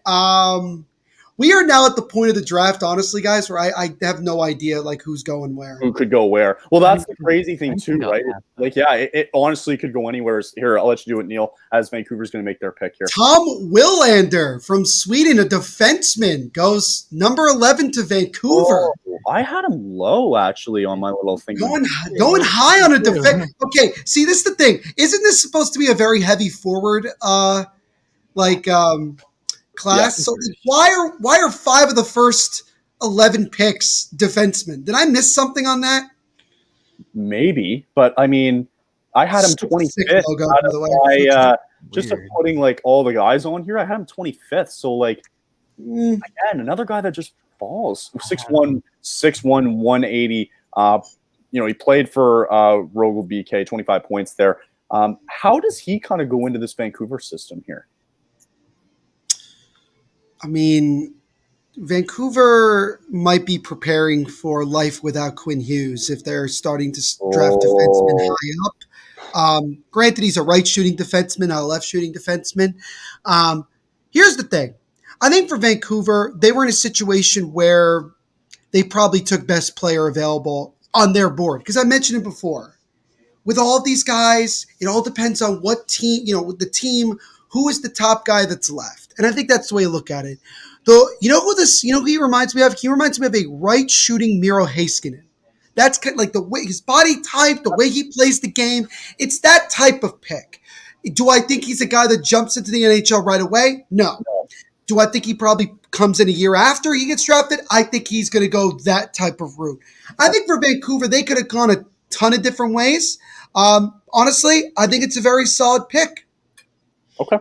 Speaker 1: We are now at the point of the draft, honestly, guys, where I have no idea like who's going where.
Speaker 2: Who could go where? Well, that's the crazy thing too, right? Like, yeah, it honestly could go anywhere. Here, I'll let you do it, Neil, as Vancouver's going to make their pick here.
Speaker 1: Tom Willander from Sweden, a defenseman, goes number 11 to Vancouver.
Speaker 2: Oh, I had him low, actually, on my little thing.
Speaker 1: Going high on a defense. Okay, see, this is the thing. Isn't this supposed to be a very heavy forward, class? Yeah. So why are 5 of the first 11 picks defensemen? Did I miss something on that?
Speaker 2: Maybe, but I mean, I had him 25th. Just putting like all the guys on here, I had him 25th. So like, again, another guy that just falls. 6'1", 180. He played for Rogel BK, 25 points there. How does he kind of go into this Vancouver system here?
Speaker 1: I mean, Vancouver might be preparing for life without Quinn Hughes if they're starting to draft defensemen high up. Granted, he's a right-shooting defenseman, not a left-shooting defenseman. Here's the thing. I think for Vancouver, they were in a situation where they probably took best player available on their board. Because I mentioned it before. With all of these guys, it all depends on what team, with the team, who is the top guy that's left. And I think that's the way to look at it. Though, who he reminds me of? He reminds me of a right-shooting Miro Heiskanen. That's kind of like the way his body type, the way he plays the game. It's that type of pick. Do I think he's a guy that jumps into the NHL right away? No. Do I think he probably comes in a year after he gets drafted? I think he's going to go that type of route. I think for Vancouver, they could have gone a ton of different ways. Honestly, I think it's a very solid pick.
Speaker 2: Okay.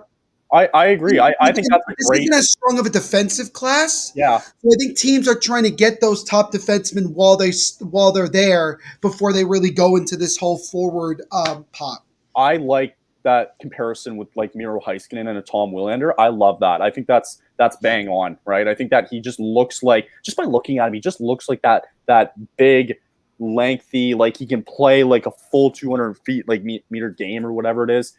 Speaker 2: I agree. I think that's a great.
Speaker 1: This isn't as strong of a defensive class.
Speaker 2: Yeah.
Speaker 1: So I think teams are trying to get those top defensemen while they're there before they really go into this whole forward pot.
Speaker 2: I like that comparison with like Miro Heiskanen and a Tom Willander. I love that. I think that's bang on, right? I think that he just looks like, just by looking at him, he just looks like that big, lengthy, like he can play like a full 200 feet, like meter game or whatever it is.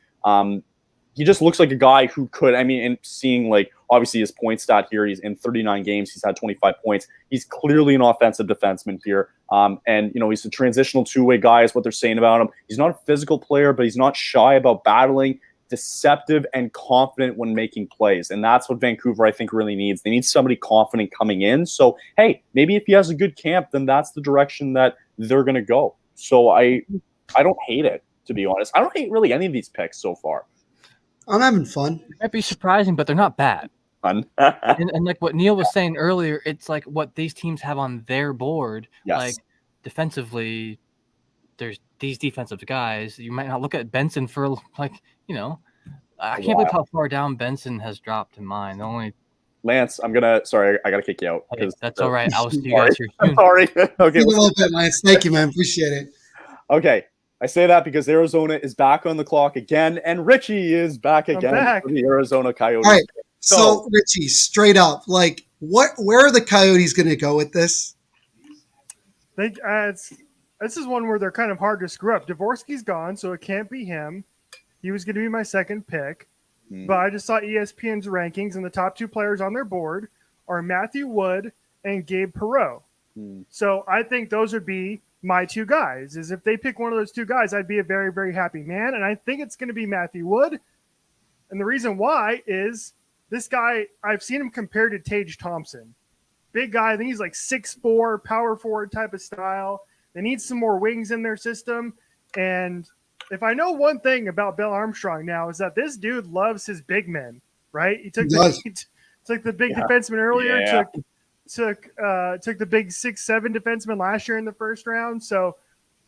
Speaker 2: He just looks like a guy who could, and seeing like obviously his point stat here, he's in 39 games, he's had 25 points. He's clearly an offensive defenseman here. And he's a transitional two-way guy is what they're saying about him. He's not a physical player, but he's not shy about battling, deceptive and confident when making plays. And that's what Vancouver, I think, really needs. They need somebody confident coming in. So, hey, maybe if he has a good camp, then that's the direction that they're going to go. So I don't hate it, to be honest. I don't hate really any of these picks so far.
Speaker 1: I'm having fun.
Speaker 3: It might be surprising, but they're not bad.
Speaker 2: Fun.
Speaker 3: and like what Neil was saying earlier, it's like what these teams have on their board.
Speaker 2: Yes.
Speaker 3: Like defensively, there's these defensive guys. You might not look at Benson for I can't believe how far down Benson has dropped in mine.
Speaker 2: Lance, I gotta kick you out.
Speaker 3: Okay, that's all right. I'll see you guys here soon.
Speaker 2: I'm sorry. Okay.
Speaker 1: A little bit, Lance. Thank you, man. Appreciate it.
Speaker 2: Okay. I say that because Arizona is back on the clock again, and Richie is back again for the Arizona Coyotes.
Speaker 1: All right. So Richie, straight up, like, where are the Coyotes going to go with this?
Speaker 10: This is one where they're kind of hard to screw up. Devorsky's gone, so it can't be him. He was going to be my second pick, but I just saw ESPN's rankings, and the top 2 players on their board are Matthew Wood and Gabe Perrault. So I think those would be my 2 guys. Is if they pick one of those 2 guys, I'd be a very, very happy man. And I think it's going to be Matthew Wood. And the reason why is this guy, I've seen him compared to Tage Thompson. Big guy. I think he's like 6'4", power forward type of style. They need some more wings in their system. And if I know one thing about Bill Armstrong now is that this dude loves his big men, right? He took the big defenseman earlier, took the big 6'7" defenseman last year in the first round. So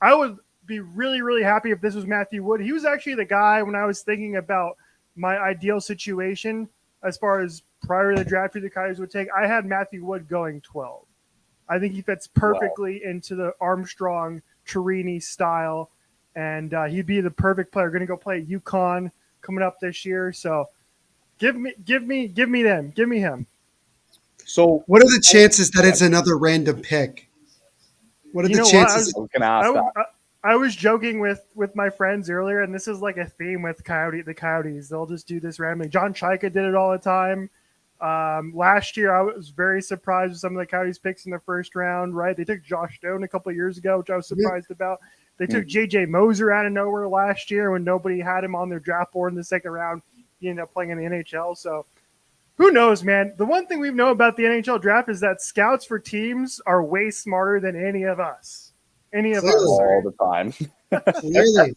Speaker 10: I would be really, really happy if this was Matthew Wood. He was actually the guy when I was thinking about my ideal situation as far as prior to the draft who the Coyotes would take. I had Matthew Wood going 12. I think he fits perfectly into the Armstrong Chiarini style, and he'd be the perfect player. Going to go play UConn coming up this year. So give me them. Give me him.
Speaker 2: So
Speaker 1: what are the chances that it's another random pick? What are the chances?
Speaker 10: I was joking with my friends earlier, and this is like a theme with the Coyotes. They'll just do this randomly. John Chaika did it all the time. Last year, I was very surprised with some of the Coyotes picks in the first round, right? They took Josh Stone a couple of years ago, which I was surprised about. They took J.J. Moser out of nowhere last year when nobody had him on their draft board in the second round. He ended up playing in the NHL. So who knows, man? The one thing we know about the NHL draft is that scouts for teams are way smarter than any of us. Any of us
Speaker 2: all the time.
Speaker 1: Clearly.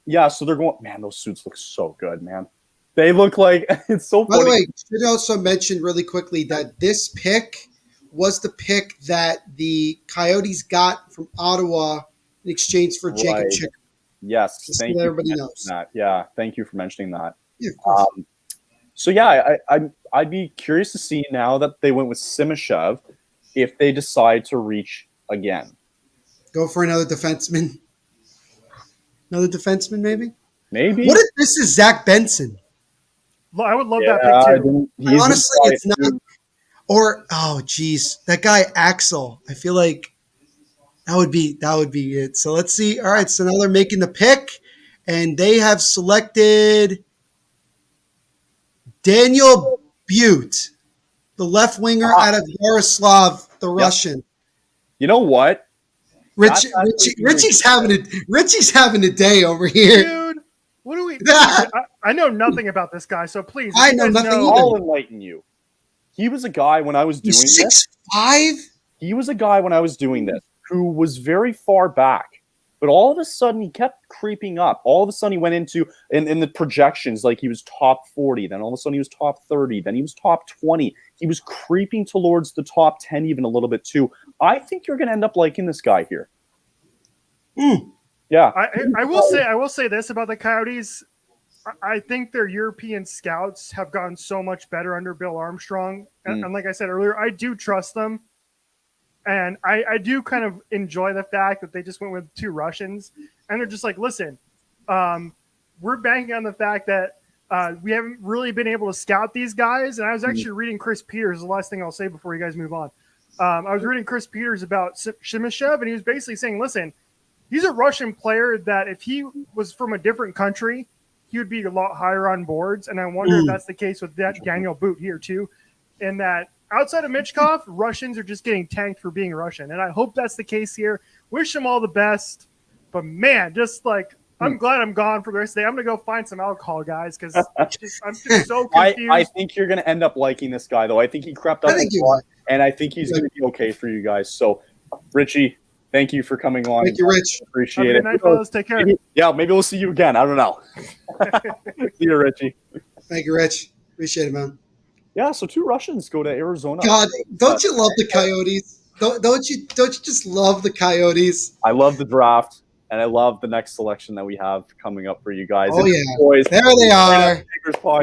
Speaker 2: Yeah, so they're going, man, those suits look so good, man. They look like it's so funny.
Speaker 1: By the way, should also mention really quickly that this pick was the pick that the Coyotes got from Ottawa in exchange for Jacob Chick.
Speaker 2: Yes,
Speaker 1: just
Speaker 2: thank
Speaker 1: so
Speaker 2: you.
Speaker 1: Everybody knows
Speaker 2: that. Yeah, thank you for mentioning that.
Speaker 1: Yeah, of course.
Speaker 2: So yeah, I'd be curious to see now that they went with Simechev if they decide to reach again.
Speaker 1: Go for another defenseman. Another defenseman, maybe?
Speaker 2: Maybe.
Speaker 1: What if this is Zach Benson?
Speaker 10: Well, I would love that pick too.
Speaker 1: Honestly, it's not. Or, oh, geez. That guy, Axel. I feel like that would be it. So let's see. All right, so now they're making the pick, and they have selected Daniel Butte, the left winger out of Yaroslav, the Russian.
Speaker 2: You know what?
Speaker 1: Richie's having a day over here.
Speaker 10: Dude, what do we? I know nothing about this guy, so please.
Speaker 1: I know nothing either.
Speaker 2: I'll enlighten you. He was a guy when I was doing this.
Speaker 1: 6'5"?
Speaker 2: He was a guy when I was doing this who was very far back, but all of a sudden he kept creeping up. All of a sudden he went into in the projections like he was top 40. Then all of a sudden he was top 30. Then he was top 20. He was creeping towards the top 10 even a little bit too. I think you're going to end up liking this guy here. Yeah.
Speaker 10: I will say this about the Coyotes. I think their European scouts have gotten so much better under Bill Armstrong. And like I said earlier, I do trust them. And I do kind of enjoy the fact that they just went with 2 Russians. And they're just like, listen, we're banking on the fact that we haven't really been able to scout these guys. And I was actually reading Chris Peters, the last thing I'll say before you guys move on. I was reading Chris Peters about Simechev, and he was basically saying, listen, he's a Russian player that if he was from a different country, he would be a lot higher on boards. And I wonder if that's the case with that Daniel Butte here too. And that outside of Michkov, Russians are just getting tanked for being Russian. And I hope that's the case here. Wish them all the best. But man, just like, I'm glad I'm gone for the rest of the day. I'm going to go find some alcohol, guys, because I'm just so confused.
Speaker 2: I think you're going to end up liking this guy, though. I think he crept up a lot, and I think he's going to be okay for you guys. So, Richie, thank you for coming on.
Speaker 1: Thank you, Rich.
Speaker 2: Appreciate
Speaker 10: it. Good night, fellas. Take care.
Speaker 2: Maybe we'll see you again. I don't know. See you, Richie.
Speaker 1: Thank you, Rich. Appreciate it, man.
Speaker 2: Yeah, so 2 Russians go to Arizona.
Speaker 1: God, don't you love the Coyotes? Don't you just love the Coyotes?
Speaker 2: I love the draft, and I love the next selection that we have coming up for you guys.
Speaker 1: Oh,
Speaker 2: and
Speaker 1: yeah.
Speaker 2: Boys,
Speaker 1: there they are.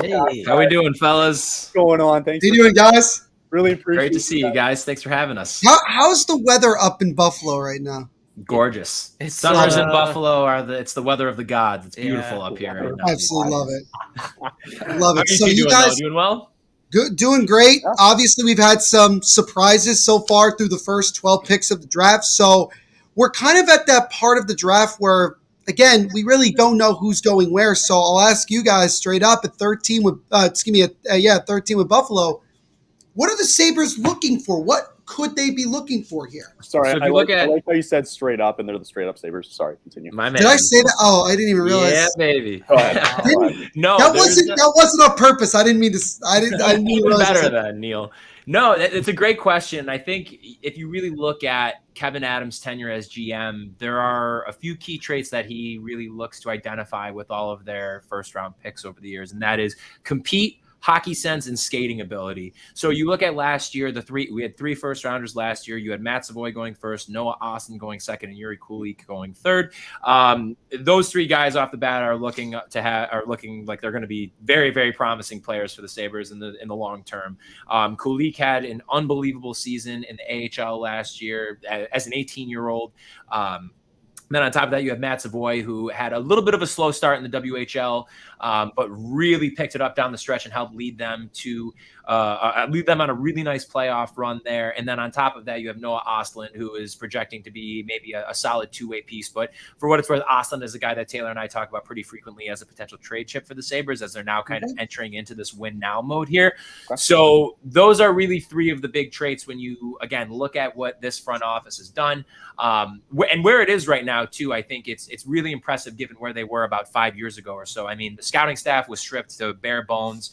Speaker 2: Hey,
Speaker 15: how we doing, fellas?
Speaker 2: What's going on? Thanks.
Speaker 1: How you doing, guys?
Speaker 2: Really appreciate it.
Speaker 15: Great to see you guys. Thanks for having us.
Speaker 1: How's the weather up in Buffalo right now?
Speaker 15: Gorgeous. Summers in Buffalo it's the weather of the gods. It's beautiful up here right now.
Speaker 1: I absolutely love it. Love it.
Speaker 15: So you guys doing well?
Speaker 1: Good, doing great. Yeah. Obviously, we've had some surprises so far through the first 12 picks of the draft. So we're kind of at that part of the draft where, again, we really don't know who's going where. So I'll ask you guys straight up at 13 with 13 with Buffalo. What are the Sabres looking for? What could they be looking for here?
Speaker 2: Sorry, I like how you said straight up, and they're the straight up Sabres. Sorry, continue.
Speaker 15: My man.
Speaker 1: Did I say that? Oh, I didn't even realize.
Speaker 15: Yeah, baby.
Speaker 2: Go ahead.
Speaker 15: No,
Speaker 1: that wasn't on purpose. I didn't mean to. I didn't mean to realize
Speaker 15: better than Neil. No, it's a great question. I think if you really look at Kevin Adams' tenure as GM, there are a few key traits that he really looks to identify with all of their first-round picks over the years, and that is compete hockey sense and skating ability. So you look at last year, we had 3 first-rounders last year. You had Matt Savoy going first, Noah Austin going second, and Yuri Kulik going third. Those 3 guys off the bat are looking like they're going to be very, very promising players for the Sabres in the long term. Kulik had an unbelievable season in the AHL last year as an 18-year-old. Then on top of that, you have Matt Savoy, who had a little bit of a slow start in the WHL, but really picked it up down the stretch and helped lead them on a really nice playoff run there. And then on top of that, you have Noah Ostlund, who is projecting to be maybe a solid 2-way piece. But for what it's worth, Ostlund is a guy that Taylor and I talk about pretty frequently as a potential trade chip for the Sabres, as they're now kind of entering into this win now mode here. So those are really 3 of the big traits when you, again, look at what this front office has done. And where it is right now, too, I think it's really impressive given where they were about 5 years ago or so. I mean, the scouting staff was stripped to bare bones.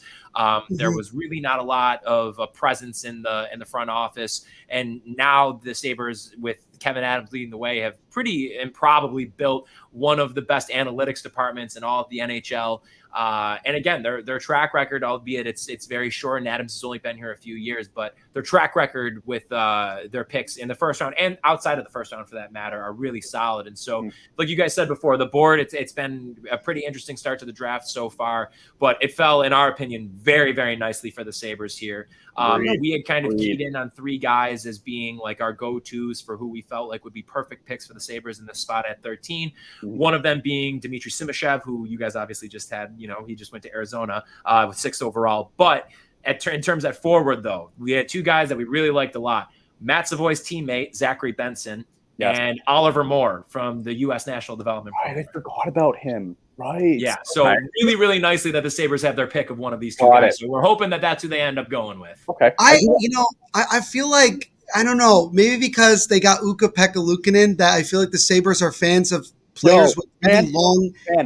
Speaker 15: There was really not a lot of a presence in the front office. And now the Sabres, with Kevin Adams leading the way, have pretty improbably built one of the best analytics departments in all of the NHL. And again, their track record, albeit it's very short, and Adams has only been here a few years, but their track record with their picks in the first round and outside of the first round, for that matter, are really solid. And so, like you guys said before, the board, it's been a pretty interesting start to the draft so far, but it fell, in our opinion, very, very nicely for the Sabres here. We had kind of keyed in on 3 guys as being like our go-tos for who we felt like would be perfect picks for the Sabres in this spot at 13. One of them being Dmitry Simechev, who you guys obviously just had, he just went to Arizona with 6th overall. But in terms at forward, though, we had 2 guys that we really liked a lot. Matt Savoy's teammate, Zachary Benson, and Oliver Moore from the U.S. National Development Program.
Speaker 2: I forgot about him. Right.
Speaker 15: Yeah. So really, really nicely that the Sabres have their pick of one of these 2 guys. So we're hoping that that's who they end up going with.
Speaker 2: Okay.
Speaker 1: I feel like, I don't know, maybe because they got Ukko-Pekka Luukkonen, that I feel like the Sabres are fans of players with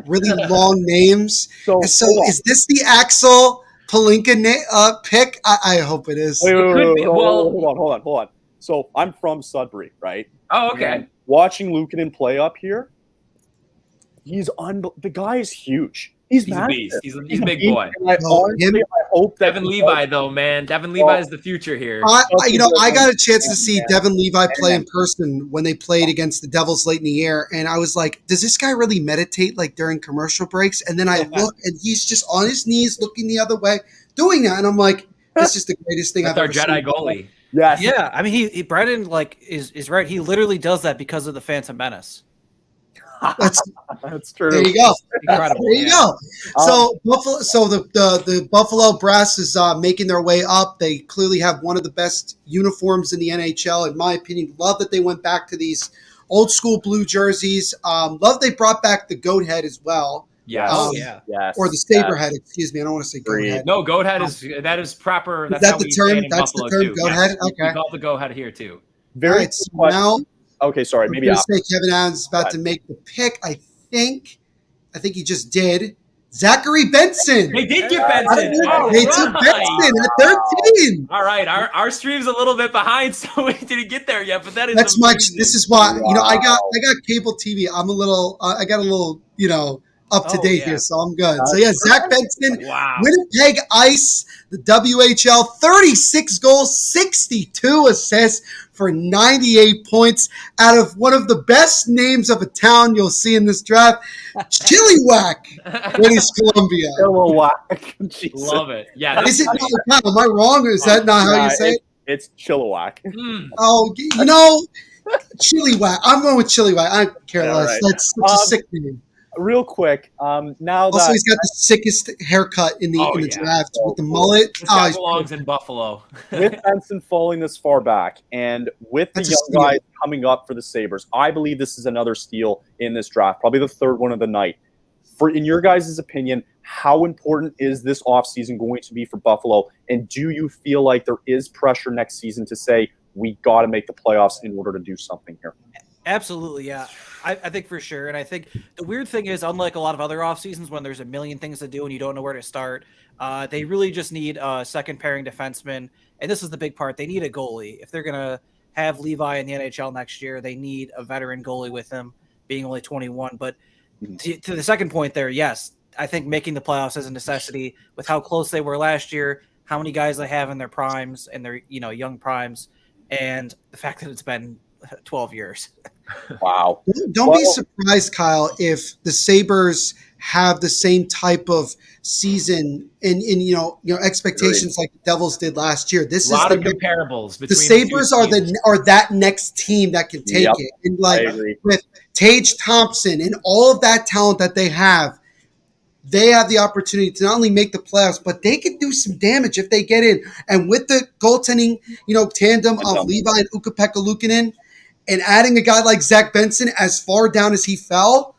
Speaker 1: really long names. So is this the Axel Pellikka pick? I hope it is.
Speaker 2: Wait, hold on. So I'm from Sudbury, right?
Speaker 15: Oh, okay.
Speaker 2: And watching Luukkonen play up here, the guy is huge. He's
Speaker 15: a beast. He's a big boy.
Speaker 2: I hope that
Speaker 15: Devin Levi, though, man. Devin Levi is the future here.
Speaker 1: I got a chance to see Devin Levi play in person when they played against the Devils late in the year, and I was like, does this guy really meditate like during commercial breaks? And then I look, and he's just on his knees looking the other way, doing that, and I'm like, this is the greatest thing I've ever seen.
Speaker 15: Our Jedi goalie.
Speaker 2: Yes.
Speaker 16: Yeah, I mean, Brendan is right. He literally does that because of the Phantom Menace.
Speaker 2: That's true.
Speaker 1: There you go.
Speaker 16: Incredible.
Speaker 1: There you go. So the Buffalo Brass is making their way up. They clearly have one of the best uniforms in the NHL, in my opinion. Love that they went back to these old school blue jerseys. Love they brought back the goat head as well.
Speaker 15: Yes.
Speaker 1: Yes. Or the saber head. Excuse me. I don't want to say goat head.
Speaker 15: No, goat head is proper. That's
Speaker 1: that
Speaker 15: how
Speaker 1: the
Speaker 15: we
Speaker 1: term?
Speaker 15: say it in
Speaker 1: That's
Speaker 15: Buffalo
Speaker 1: the term.
Speaker 15: too.
Speaker 1: Goat head. Okay.
Speaker 15: We call it the goat head here too.
Speaker 1: Very right, so now.
Speaker 2: Okay, sorry.
Speaker 1: I'm
Speaker 2: maybe
Speaker 1: going to say Kevin Adams is about to make the pick. I think he just did. Zachary Benson.
Speaker 15: They did get Benson.
Speaker 1: They took Benson at 13.
Speaker 15: All right, our stream's a little bit behind, so we didn't get there yet. But that is
Speaker 1: This is why I got cable TV. I'm a little. I got a little up to date here, so I'm good. So yeah, Zach Benson, Winnipeg Ice, the WHL, 36 goals, 62 assists for 98 points out of one of the best names of a town you'll see in this draft, Chilliwack, British Columbia.
Speaker 2: Chilliwack.
Speaker 15: Love it. Yeah.
Speaker 1: Is it not? Am I wrong, or is that not how you say it?
Speaker 2: It's Chilliwack.
Speaker 1: Oh, Chilliwack. I'm going with Chilliwack. I don't care less. Right. That's such a sick name.
Speaker 2: Real quick, now
Speaker 1: also he's got the sickest haircut in the draft with the mullet.
Speaker 15: This guy belongs in Buffalo.
Speaker 2: With Benson falling this far back, and with the young guys coming up for the Sabres, I believe this is another steal in this draft, probably the 3rd one of the night. In your guys' opinion, how important is this offseason going to be for Buffalo? And do you feel like there is pressure next season to say, we got to make the playoffs in order to do something here?
Speaker 16: Absolutely, yeah. I think for sure. And I think the weird thing is, unlike a lot of other off seasons when there's a million things to do and you don't know where to start, they really just need a second pairing defenseman. And this is the big part. They need a goalie. If they're going to have Levi in the NHL next year, they need a veteran goalie with him, being only 21. But to the second point there, yes, I think making the playoffs is a necessity with how close they were last year, how many guys they have in their primes and their young primes, and the fact that it's been 12 years.
Speaker 2: Wow.
Speaker 1: Don't be surprised, Kyle, if the Sabres have the same type of season in expectations like the Devils did last year. This
Speaker 15: a lot
Speaker 1: is
Speaker 15: of comparables.
Speaker 1: The Sabres are that next team that can take it. And with Tage Thompson and all of that talent that they have the opportunity to not only make the playoffs, but they can do some damage if they get in. And with the goaltending, tandem of Levi and Ukko-Pekka Luukkonen, and adding a guy like Zach Benson as far down as he fell,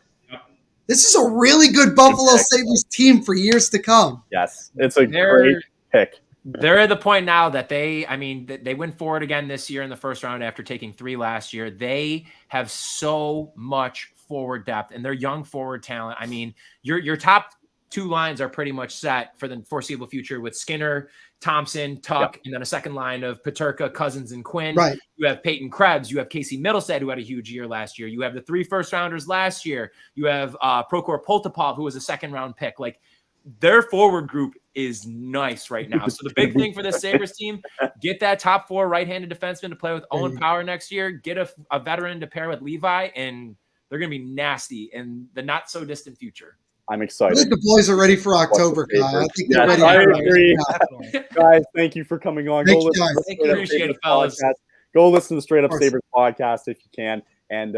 Speaker 1: this is a really good Buffalo Sabres team for years to come.
Speaker 2: Yes, it's a great pick.
Speaker 15: They're at the point now that they went forward again this year in the first round after taking 3 last year. They have so much forward depth and their young forward talent. I mean, your top 2 lines are pretty much set for the foreseeable future with Skinner, Thompson, Tuck, and then a second line of Peterka, Cousins, and Quinn.
Speaker 1: Right.
Speaker 15: You have Peyton Krebs. You have Casey Middlestead, who had a huge year last year. You have the 3 first-rounders last year. You have Prokhor Poltapov, who was a second-round pick. Like, their forward group is nice right now. So the big thing for this Sabres team, get that top 4 right-handed defenseman to play with Owen Power next year, get a veteran to pair with Levi, and they're going to be nasty in the not-so-distant future.
Speaker 2: I'm excited.
Speaker 1: I think the boys are ready for October, Kyle. I think they're ready.
Speaker 2: I agree. Guys, thank you for coming on.
Speaker 1: Thank you, guys.
Speaker 15: Appreciate it, fellas.
Speaker 2: Go listen to the Straight Up Sabres podcast if you can. And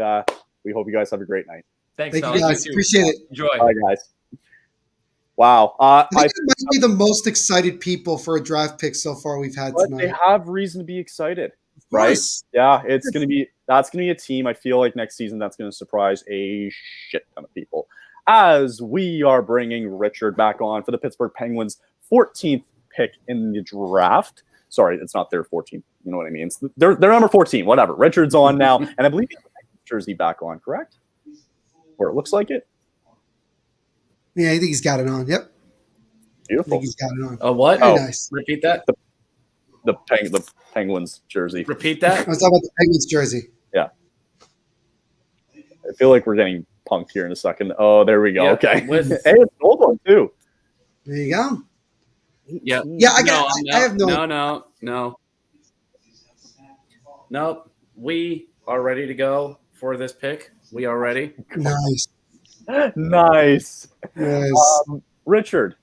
Speaker 2: we hope you guys have a great night.
Speaker 15: Thanks,
Speaker 1: Thank you, guys. Appreciate it.
Speaker 15: Enjoy.
Speaker 2: Bye, guys. Wow.
Speaker 1: I think it might be the most excited people for a draft pick so far we've had tonight.
Speaker 2: They have reason to be excited, right? Yeah, that's gonna be a team. I feel like next season that's gonna surprise a shit ton of people. As we are bringing Richard back on for the Pittsburgh Penguins' 14th pick in the draft. Sorry, it's not their 14th. You know what I mean? It's they're number 14. Whatever. Richard's on now, and I believe he has the jersey back on. Correct? Or it looks like it.
Speaker 1: Yeah, I think he's got it on. Yep.
Speaker 2: Beautiful.
Speaker 1: I think he's got it on.
Speaker 12: Oh, what?
Speaker 1: Very nice.
Speaker 12: Repeat that.
Speaker 2: The Penguins jersey.
Speaker 12: Repeat that.
Speaker 1: I was talking about the Penguins jersey.
Speaker 2: Yeah. I feel like we're getting punked here in a second. Oh, there we go.
Speaker 12: Yeah,
Speaker 2: Okay. Hey,
Speaker 12: with-
Speaker 2: it's an old one too.
Speaker 1: There you go.
Speaker 12: Yeah.
Speaker 1: Yeah, I have
Speaker 12: No. Nope. We are ready to go for this pick. We are ready.
Speaker 1: Nice.
Speaker 2: Nice.
Speaker 1: Yes.
Speaker 2: Richard,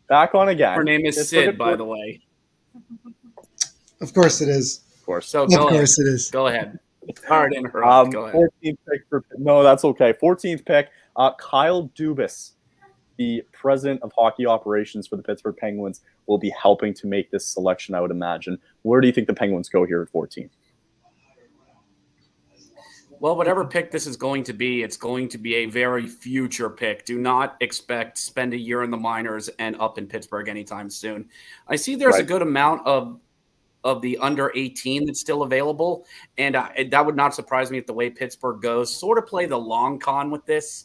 Speaker 2: back on again.
Speaker 12: Her name is Sid, by the way.
Speaker 1: Of course it is.
Speaker 2: Of course.
Speaker 12: So
Speaker 1: Of
Speaker 12: go ahead.
Speaker 1: course it is.
Speaker 12: Go ahead. Sorry to interrupt. Go ahead.
Speaker 2: 14th pick no, that's okay. 14th pick. Kyle Dubois, the president of hockey operations for the Pittsburgh Penguins, will be helping to make this selection, I would imagine. Where do you think the Penguins go here at 14?
Speaker 12: Well, whatever pick this is going to be, it's going to be a very future pick. Do not expect spend a year in the minors and up in Pittsburgh anytime soon. I see there's a good amount of the under 18 that's still available, and that would not surprise me if the way Pittsburgh goes, sort of play the long con with this.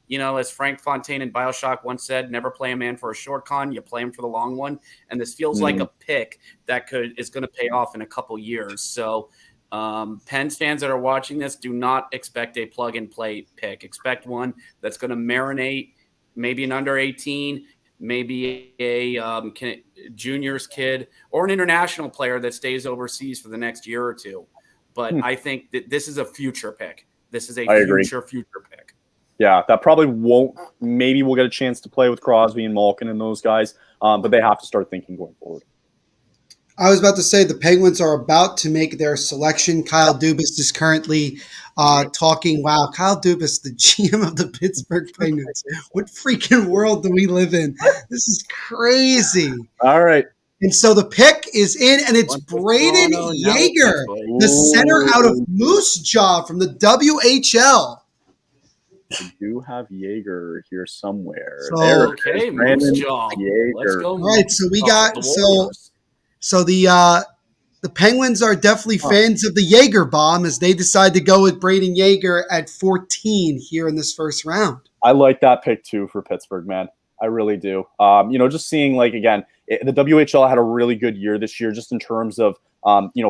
Speaker 12: You know, as Frank Fontaine in BioShock once said, never play a man for a short con, you play him for the long one. And this feels like a pick that is going to pay off in a couple years. So Pens fans that are watching this, do not expect a plug-and-play pick. Expect one that's going to marinate, maybe an under 18, maybe a juniors kid, or an international player that stays overseas for the next year or two. But I think that this is a future pick. This is a future pick.
Speaker 2: Yeah, that probably won't. Maybe we'll get a chance to play with Crosby and Malkin and those guys, but they have to start thinking going forward.
Speaker 1: I was about to say the Penguins are about to make their selection. Kyle Dubas is currently talking. Wow, Kyle Dubas, the GM of the Pittsburgh Penguins. What freaking world do we live in? This is crazy.
Speaker 2: All right.
Speaker 1: And so the pick is in, and it's Braden Yeager, the center out of Moose Jaw from the WHL.
Speaker 2: We do have Yeager here somewhere.
Speaker 1: So,
Speaker 12: okay, Moose Jaw. Let's go.
Speaker 1: All right, so we got so the Penguins are definitely fans of the Yeager bomb as they decide to go with Braden Yeager at 14 here in this first round.
Speaker 2: I like that pick too for Pittsburgh, man. I really do. Just seeing again, the WHL had a really good year this year, just in terms of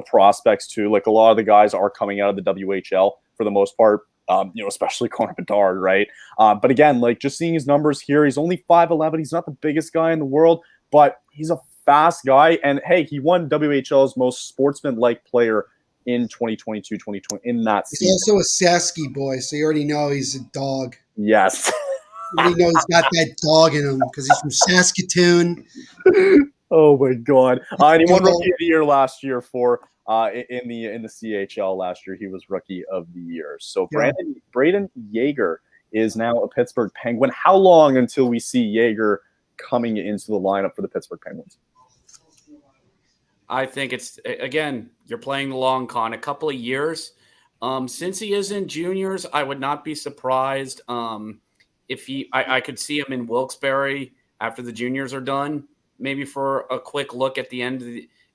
Speaker 2: prospects too. Like a lot of the guys are coming out of the WHL for the most part. especially Connor Bedard, right? But again, like just seeing his numbers here, he's only 5'11". He's not the biggest guy in the world, but he's a fast guy. And hey, he won WHL's most sportsman-like player in 2022-2020 in that season.
Speaker 1: He's also a Sasky boy, so you already know he's a dog.
Speaker 2: Yes.
Speaker 1: You already know he's got that dog in him because he's from Saskatoon.
Speaker 2: Oh my God! And he won Rookie of the Year last year for in the CHL last year. He was Rookie of the Year. So Brayden Yeager is now a Pittsburgh Penguin. How long until we see Yeager coming into the lineup for the Pittsburgh Penguins?
Speaker 12: I think it's, again, you're playing the long con. A couple of years. Since he is in juniors, I would not be surprised if I could see him in Wilkes-Barre after the juniors are done, maybe for a quick look at the end of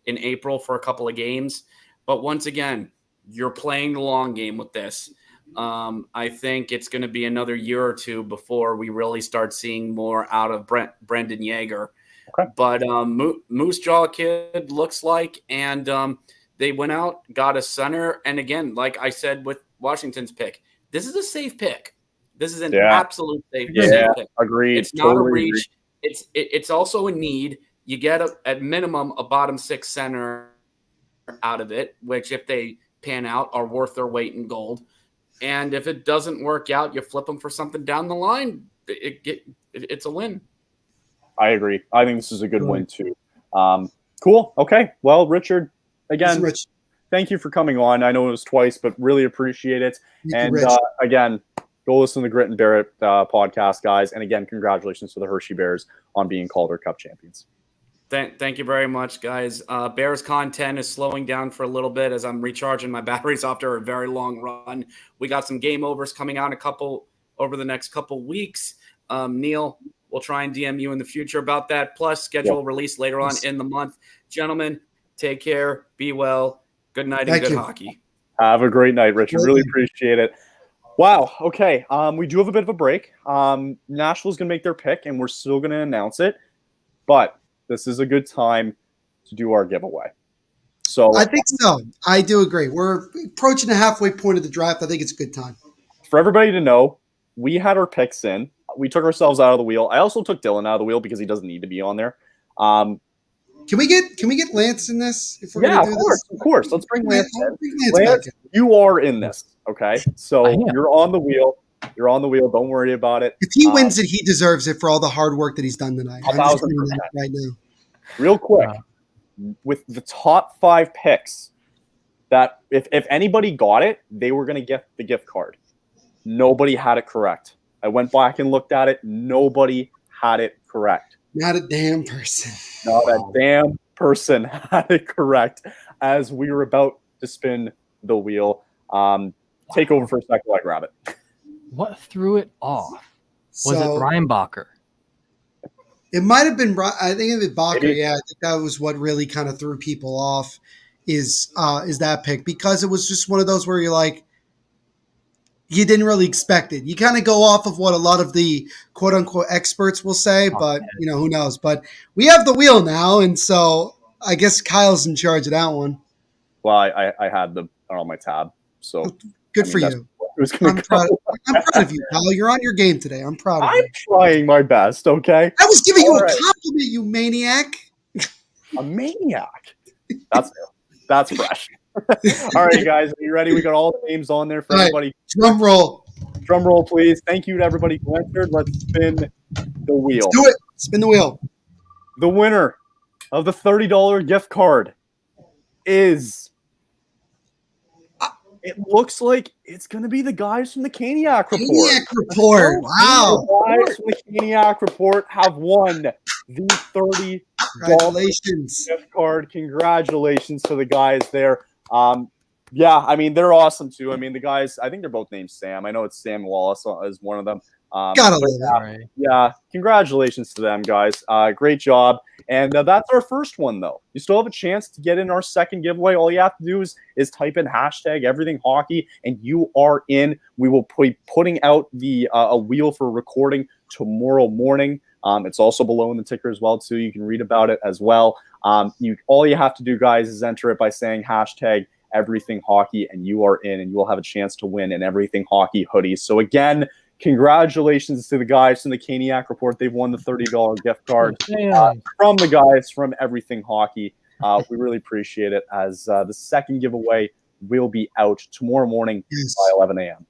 Speaker 12: in April for a couple of games. But once again, you're playing the long game with this. I think it's going to be another year or two before we really start seeing more out of Brendan Yeager.
Speaker 2: Okay.
Speaker 12: But Moose Jaw kid looks like, and they went out, got a center. And again, like I said with Washington's pick, this is a safe pick. This is an absolute safe pick.
Speaker 2: Agreed.
Speaker 12: It's not a reach. It's also a need. You get at minimum a bottom six center out of it, which if they pan out are worth their weight in gold. And if it doesn't work out, you flip them for something down the line. It's a win.
Speaker 2: I agree. I think this is a good win too. Cool. Okay. Well, Richard, again, thank you for coming on. I know it was twice, but really appreciate it. And again, go listen to the Grit and Bear It podcast, guys. And again, congratulations to the Hershey Bears on being Calder Cup champions.
Speaker 12: Thank you very much, guys. Bears content is slowing down for a little bit as I'm recharging my batteries after a very long run. We got some game overs coming out over the next couple weeks. Neil, we'll try and DM you in the future about that. Plus, schedule release later on in the month. Gentlemen, take care. Be well. Good night and good hockey.
Speaker 2: Have a great night, Richard. Really appreciate it. Wow. Okay. We do have a bit of a break. Nashville's going to make their pick, and we're still going to announce it. But this is a good time to do our giveaway. So
Speaker 1: I think so. I do agree. We're approaching the halfway point of the draft. I think it's a good time.
Speaker 2: For everybody to know, we had our picks in. We took ourselves out of the wheel. I also took Dylan out of the wheel because he doesn't need to be on there. Can
Speaker 1: we get Lance in this? If we're gonna do this?
Speaker 2: Of course. Let's bring Lance in. Lance, you are in this. Okay, so you're on the wheel. You're on the wheel. Don't worry about it.
Speaker 1: If he wins it, he deserves it for all the hard work that he's done tonight.
Speaker 2: 1,000%.
Speaker 1: Right now.
Speaker 2: Real quick, with the top 5 picks, that if anybody got it, they were going to get the gift card. Nobody had it correct. I went back and looked at it. Nobody had it correct.
Speaker 1: Not a damn person.
Speaker 2: Not a damn person had it correct as we were about to spin the wheel. Take over for a second while I grab it.
Speaker 3: What threw it off? Was it Reinbacher?
Speaker 1: It might have been. I think it was Bacher. Yeah, I think that was what really kind of threw people off. Is that pick, because it was just one of those where you're like, you didn't really expect it. You kind of go off of what a lot of the quote unquote experts will say, but who knows? But we have the wheel now, and so I guess Kyle's in charge of that one.
Speaker 2: Well, I had them on my tab, so
Speaker 1: good for you. I'm proud of you, Kyle. You're on your game today. I'm proud of you.
Speaker 2: I'm trying my best, okay?
Speaker 1: I was giving you a compliment, you maniac.
Speaker 2: A maniac? That's fresh. All right, guys. Are you ready? We got all the names on there for everybody.
Speaker 1: Drum roll.
Speaker 2: Drum roll, please. Thank you to everybody who entered. Let's spin the wheel.
Speaker 1: Let's do it. Spin the wheel.
Speaker 2: The winner of the $30 gift card is... It looks like it's going to be the guys from the Caniac Report.
Speaker 1: Caniac Report. Wow.
Speaker 2: The guys from the Caniac Report have won the $30 gift card. Congratulations to the guys there. Yeah, I mean, they're awesome too. I mean, the guys, I think they're both named Sam. I know it's Sam Wallace is one of them.
Speaker 1: Gotta love that. Right.
Speaker 2: Yeah, congratulations to them, guys. Great job. And that's our first one, though. You still have a chance to get in our second giveaway. All you have to do is type in hashtag everything hockey, and you are in. We will be putting out the a wheel for recording tomorrow morning. It's also below in the ticker as well, too. You can read about it as well. All you have to do, guys, is enter it by saying hashtag Everything Hockey, and you are in, and you will have a chance to win an Everything Hockey hoodie. So again, congratulations to the guys from the Caniac Report. They've won the $30 gift card from the guys from Everything Hockey. We really appreciate it, as the second giveaway will be out tomorrow morning by 11 a.m.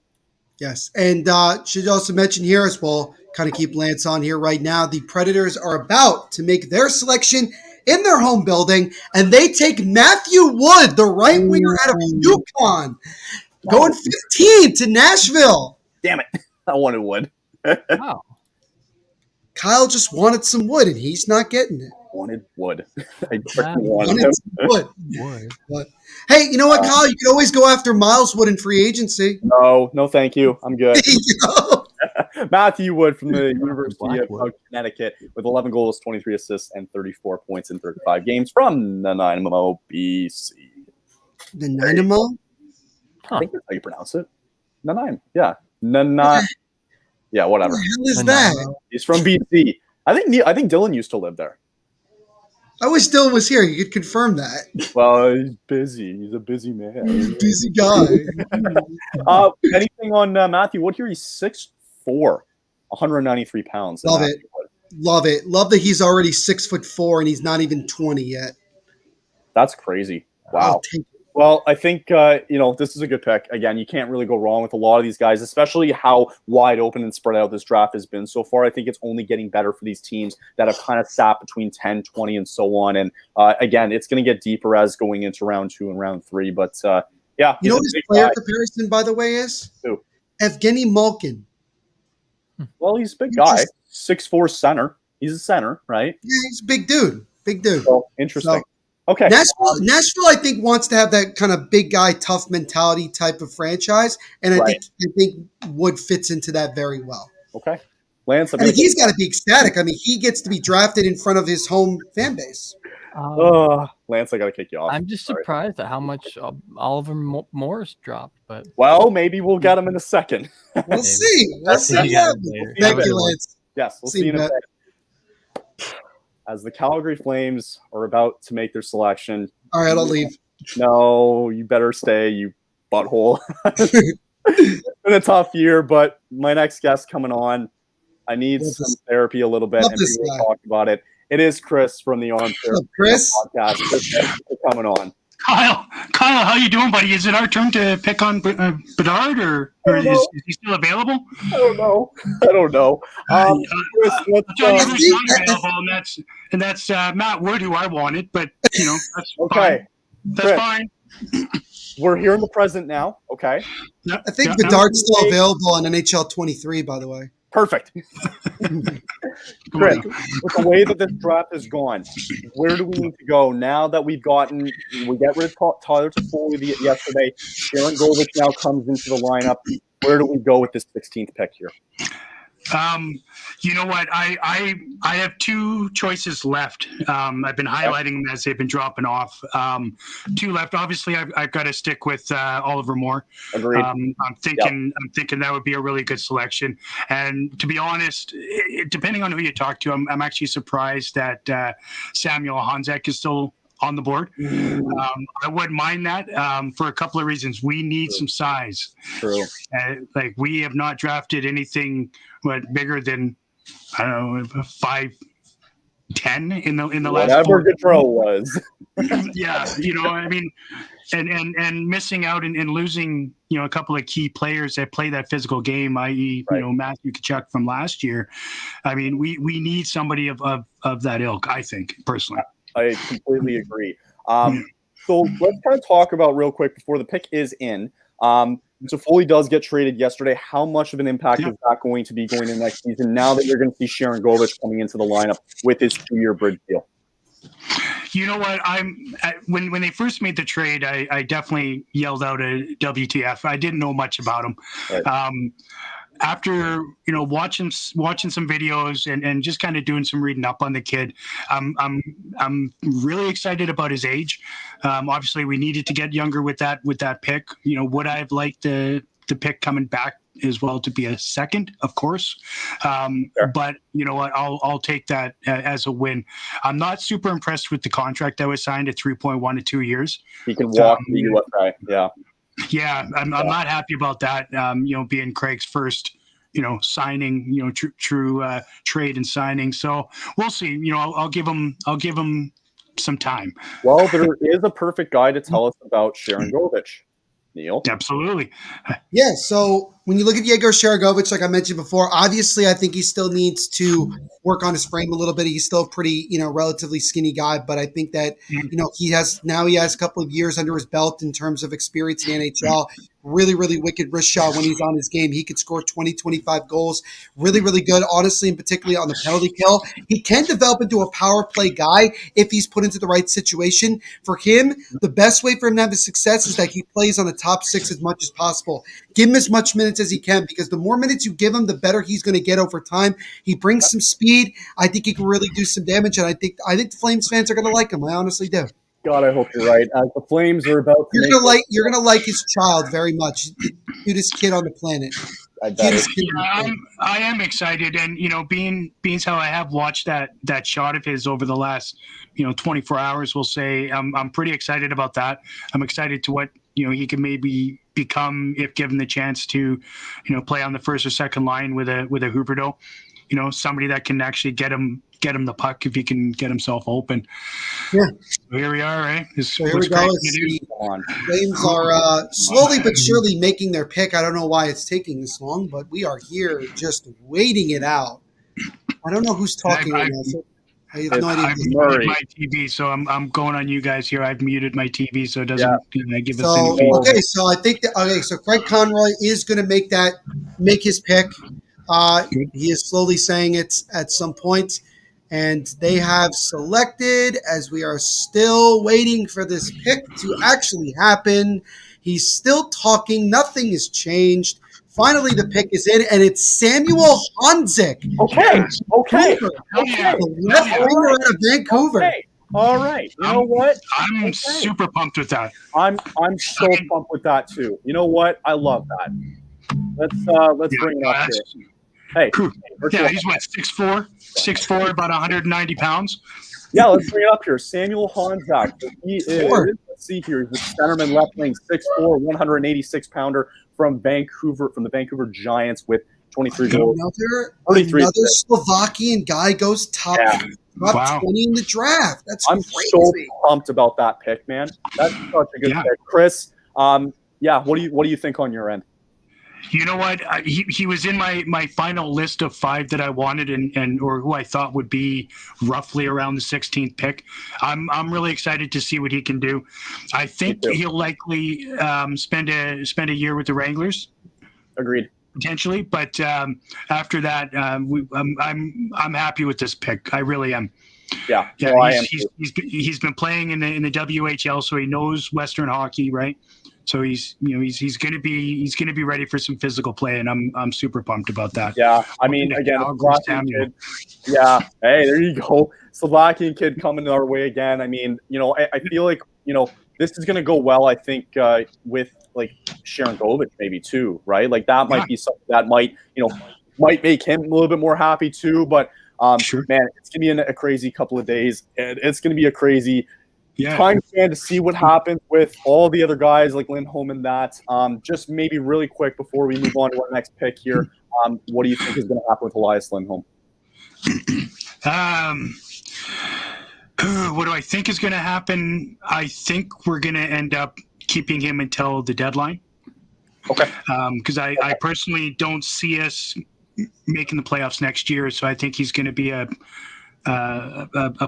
Speaker 1: Yes, and should also mention here as well, kind of keep Lance on here right now, the Predators are about to make their selection in their home building, and they take Matthew Wood, the right winger out of UConn, going 15 to Nashville.
Speaker 2: Damn it. I wanted Wood.
Speaker 3: Wow.
Speaker 1: Kyle just wanted some Wood, and he's not getting it.
Speaker 2: Wanted Wood. I freaking wanted him.
Speaker 1: Wood. But, hey, you know what, Kyle? You can always go after Miles Wood in free agency.
Speaker 2: No, thank you. I'm good. Matthew Wood from the University of Connecticut with 11 goals, 23 assists, and 34 points in 35 games from Nanaimo, BC.
Speaker 1: Nanaimo?
Speaker 2: I think that's how you pronounce it. Nanaimo. Yeah. Nanaimo. Yeah, whatever.
Speaker 1: What the hell is that?
Speaker 2: He's from BC. I think Dylan used to live there.
Speaker 1: I wish Dylan was here. You could confirm that.
Speaker 2: Well, he's busy. He's a busy man.
Speaker 1: He's a busy guy.
Speaker 2: Anything on Matthew Wood here? He's 6'4", 193 pounds.
Speaker 1: Love it. Love it. Love that he's already 6'4" and he's not even 20 yet.
Speaker 2: That's crazy. Wow. Well, I think, this is a good pick. Again, you can't really go wrong with a lot of these guys, especially how wide open and spread out this draft has been so far. I think it's only getting better for these teams that have kind of sat between 10, 20, and so on. And, again, it's going to get deeper as going into round 2 and round 3. But, yeah.
Speaker 1: You know what his player comparison, by the way, is?
Speaker 2: Who?
Speaker 1: Evgeny Malkin.
Speaker 2: Well, he's a big guy. 6'4" center. He's a center, right?
Speaker 1: Yeah, he's a big dude. Big dude.
Speaker 2: So, interesting. Okay.
Speaker 1: Nashville, I think, wants to have that kind of big guy, tough mentality type of franchise, and I think Wood fits into that very well.
Speaker 2: Okay, Lance,
Speaker 1: he's got to be ecstatic. I mean, he gets to be drafted in front of his home fan base.
Speaker 2: Lance, I got to kick you off.
Speaker 3: I'm just surprised at how much Oliver Morris dropped, but
Speaker 2: maybe we'll get him in a second.
Speaker 1: We'll see. We'll see. Thank you, Lance.
Speaker 2: Yes, we'll see you in a second. As the Calgary Flames are about to make their selection.
Speaker 1: All right, I'll leave.
Speaker 2: No, you better stay, you butthole. It's been a tough year, but my next guest coming on, I need some therapy a little bit, and people will talk about it. It is Chris from the Armchair
Speaker 1: Chris
Speaker 2: podcast. Chris, thank you for coming on.
Speaker 17: Kyle, how you doing, buddy? Is it our turn to pick on Bedard, or is he still available?
Speaker 2: I don't know. Chris,
Speaker 17: who's not available, and that's Matt Wood, who I wanted, but that's
Speaker 2: okay.
Speaker 17: Fine. That's
Speaker 2: Chris,
Speaker 17: fine.
Speaker 2: We're here in the present now. Okay.
Speaker 1: I think Bedard's still available on NHL 23, by the way.
Speaker 2: Perfect. Chris, with the way that this draft has gone, where do we need to go now that we get rid of Tyler Toffoli yesterday? Sharon Govich now comes into the lineup. Where do we go with this 16th pick here?
Speaker 17: You know what? I have two choices left. I've been highlighting them as they've been dropping off. Two left. Obviously, I've got to stick with Oliver Moore.
Speaker 2: Agreed.
Speaker 17: I'm thinking that would be a really good selection. And to be honest, depending on who you talk to, I'm actually surprised that Samuel Hanzik is still on the board. I wouldn't mind that for a couple of reasons. We need some size.
Speaker 2: True.
Speaker 17: We have not drafted anything bigger than 5'10" in the last.
Speaker 2: Whatever Gaudreau was.
Speaker 17: Yeah, I mean, and missing out and losing a couple of key players that play that physical game, i.e. Matthew Tkachuk from last year. I mean, we need somebody of that ilk. I think personally.
Speaker 2: I completely agree. So let's kind of talk about real quick before the pick is in. Toffoli does get traded yesterday. How much of an impact is that going to be going into next season now that you're going to see Sharon Govich coming into the lineup with his 2-year bridge deal?
Speaker 17: You know what? When they first made the trade, I definitely yelled out a WTF. I didn't know much about him. Right. After watching some videos and just kind of doing some reading up on the kid, I'm really excited about his age. Obviously, we needed to get younger with that pick. Would I have liked the pick coming back as well to be a second, of course. But you know what? I'll take that as a win. I'm not super impressed with the contract that was signed at 3.1 to 2 years.
Speaker 2: He can walk the UFA. Yeah.
Speaker 17: Yeah, I'm not happy about that. You know, being Craig's first, you know, signing, you know, true trade and signing. So we'll see. You know, I'll give him some time.
Speaker 2: Well, there is a perfect guy to tell us about Sharangovich, Neil.
Speaker 17: Absolutely.
Speaker 1: Yeah, so when you look at Yeager Sharangovich, like I mentioned before, obviously I think he still needs to work on his frame a little bit. He's still a pretty, you know, relatively skinny guy, but I think that, you know, he has a couple of years under his belt in terms of experience in the NHL. Really, really wicked wrist shot when he's on his game. He could score 20, 25 goals. Really, really good, honestly, and particularly on the penalty kill. He can develop into a power play guy if he's put into the right situation. For him, the best way for him to have his success is that he plays on the top six as much as possible. Give him as much minutes as he can, because the more minutes you give him, the better he's going to get over time. He brings some speed. I think he can really do some damage, and I think the Flames fans are going to like him. I honestly do.
Speaker 2: God, I hope you're right. As the Flames are about to
Speaker 1: you're gonna like his child very much. Cutest kid on the planet.
Speaker 17: I am excited, and you know, being how I have watched that shot of his over the last 24 hours, we'll say I'm pretty excited about that. I'm excited to what he can maybe become if given the chance to play on the first or second line with a Huberdeau. Somebody that can actually get him the puck if he can get himself open.
Speaker 1: Yeah.
Speaker 17: So here we are, right?
Speaker 1: So here we go. Flames are slowly but surely making their pick. I don't know why it's taking this long, but we are here just waiting it out. I don't know who's talking right now. So I have no idea.
Speaker 17: I've muted my TV, so I'm going on you guys here. I've muted my TV, so it doesn't give us any feedback.
Speaker 1: Okay, so I think so Craig Conroy is going to make his pick. He is slowly saying it at some point, and they have selected, as we are still waiting for this pick to actually happen. He's still talking. Nothing has changed. Finally, the pick is in, and it's Samuel Hanzik.
Speaker 2: Okay.
Speaker 1: The left winger out of Vancouver.
Speaker 2: Okay. All right. You know what?
Speaker 17: I'm super pumped with that.
Speaker 2: I'm so pumped with that too. You know what? I love that. Let's bring it up here. Hey,
Speaker 17: he's what, 6'4", about 190 pounds.
Speaker 2: Yeah, let's bring it up here. Samuel Hanzik. He is. Let's see here. He's the centerman, left wing, 6'4", 186-pounder from Vancouver, from the Vancouver Giants, with 23 goals.
Speaker 1: Another Slovakian guy goes top 20 in the draft. I'm
Speaker 2: so pumped about that pick, man. That's such a good pick, Chris. What do you think on your end?
Speaker 17: You know what? He was in my final list of 5 that I wanted or who I thought would be roughly around the 16th pick. I'm really excited to see what he can do. I think he'll likely spend a year with the Wranglers.
Speaker 2: Agreed.
Speaker 17: Potentially, but after that, I'm happy with this pick. I really am.
Speaker 2: Yeah.
Speaker 17: He's been playing in the WHL, so he knows Western hockey, right? So he's going to be ready for some physical play, and I'm super pumped about that.
Speaker 2: Yeah, I mean, again, Slovakian kid. Yeah, hey, there you go, Slovakian kid coming our way again. I mean, I feel like this is going to go well. I think with like Sharangovich maybe too, right? Like that might be something that might make him a little bit more happy too. But
Speaker 17: sure.
Speaker 2: Man, it's going to be a crazy couple of days, and it's going to be a crazy time span to see what happens with all the other guys like Lindholm and that. Just maybe really quick before we move on to our next pick here, what do you think is going to happen with Elias Lindholm?
Speaker 17: What do I think is going to happen? I think we're going to end up keeping him until the deadline.
Speaker 2: Okay.
Speaker 17: Because I personally don't see us making the playoffs next year, so I think he's going to be a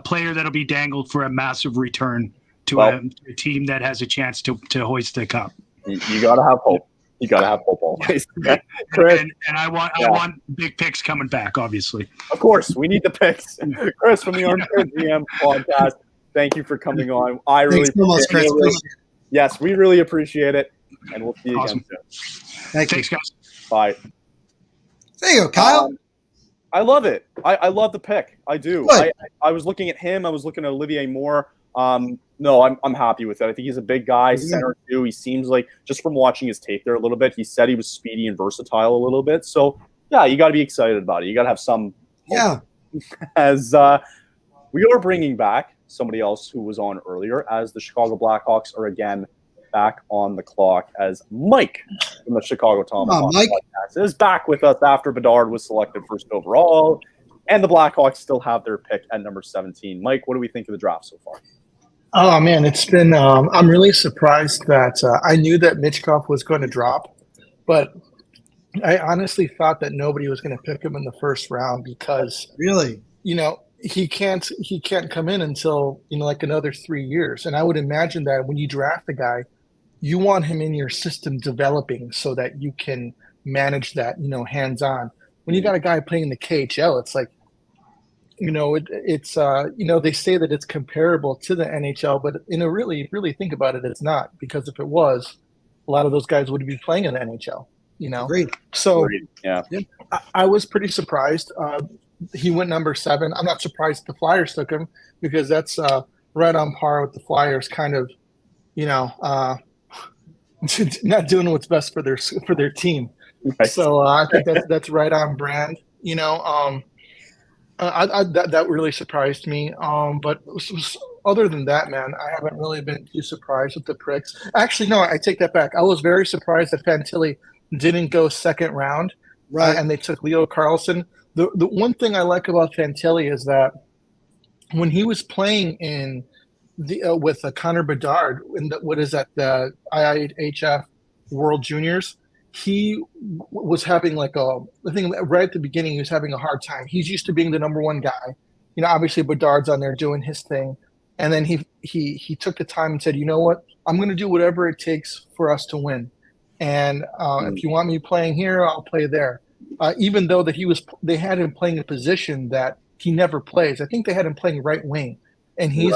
Speaker 17: player that'll be dangled for a massive return to a team that has a chance to hoist the cup.
Speaker 2: You gotta have hope. You gotta have hope always. Chris,
Speaker 17: and I want big picks coming back, obviously.
Speaker 2: Of course, we need the picks. Chris from the Armchair GM podcast. Thank you for coming on. I really appreciate it. Yes, we really appreciate it, and we'll see you again soon.
Speaker 17: Thanks, guys.
Speaker 2: Bye.
Speaker 1: There you go, Kyle.
Speaker 2: I love it. I love the pick. I do. I was looking at him. I was looking at Olivier Moore. No, I'm happy with it. I think he's a big guy, center too. He seems like, just from watching his tape there a little bit, he said he was speedy and versatile a little bit. So, yeah, you got to be excited about it. You got to have some hope. As we are bringing back somebody else who was on earlier, as the Chicago Blackhawks are again back on the clock, as Mike from the Chicago Tomahawk podcast is back with us after Bedard was selected first overall, and the Blackhawks still have their pick at number 17. Mike, what do we think of the draft so far?
Speaker 4: Oh man, it's been. I'm really surprised that I knew that Michkov was going to drop, but I honestly thought that nobody was going to pick him in the first round because he can't come in until like another 3 years, and I would imagine that when you draft a guy, you want him in your system developing so that you can manage that hands on. When you got a guy playing in the KHL, it's like. It's they say that it's comparable to the NHL, but really think about it, it's not, because if it was, a lot of those guys would be playing in the NHL.
Speaker 1: Agreed.
Speaker 4: So
Speaker 2: Agreed. Yeah,
Speaker 4: I was pretty surprised. He went number 7. I'm not surprised the Flyers took him because that's right on par with the Flyers, kind of, not doing what's best for their team. Right. So I think that's right on brand. That really surprised me. But other than that, man, I haven't really been too surprised with the pricks. Actually, no, I take that back. I was very surprised that Fantilli didn't go second round,
Speaker 1: right?
Speaker 4: And they took Leo Carlson. The one thing I like about Fantilli is that when he was playing in with Connor Bedard in the IIHF World Juniors, he was having I think right at the beginning, he was having a hard time. He's used to being the number 1 guy. Obviously Bedard's on there doing his thing. And then he took the time and said, you know what, I'm going to do whatever it takes for us to win. And if you want me playing here, I'll play there. Even though that they had him playing a position that he never plays. I think they had him playing right wing, and he's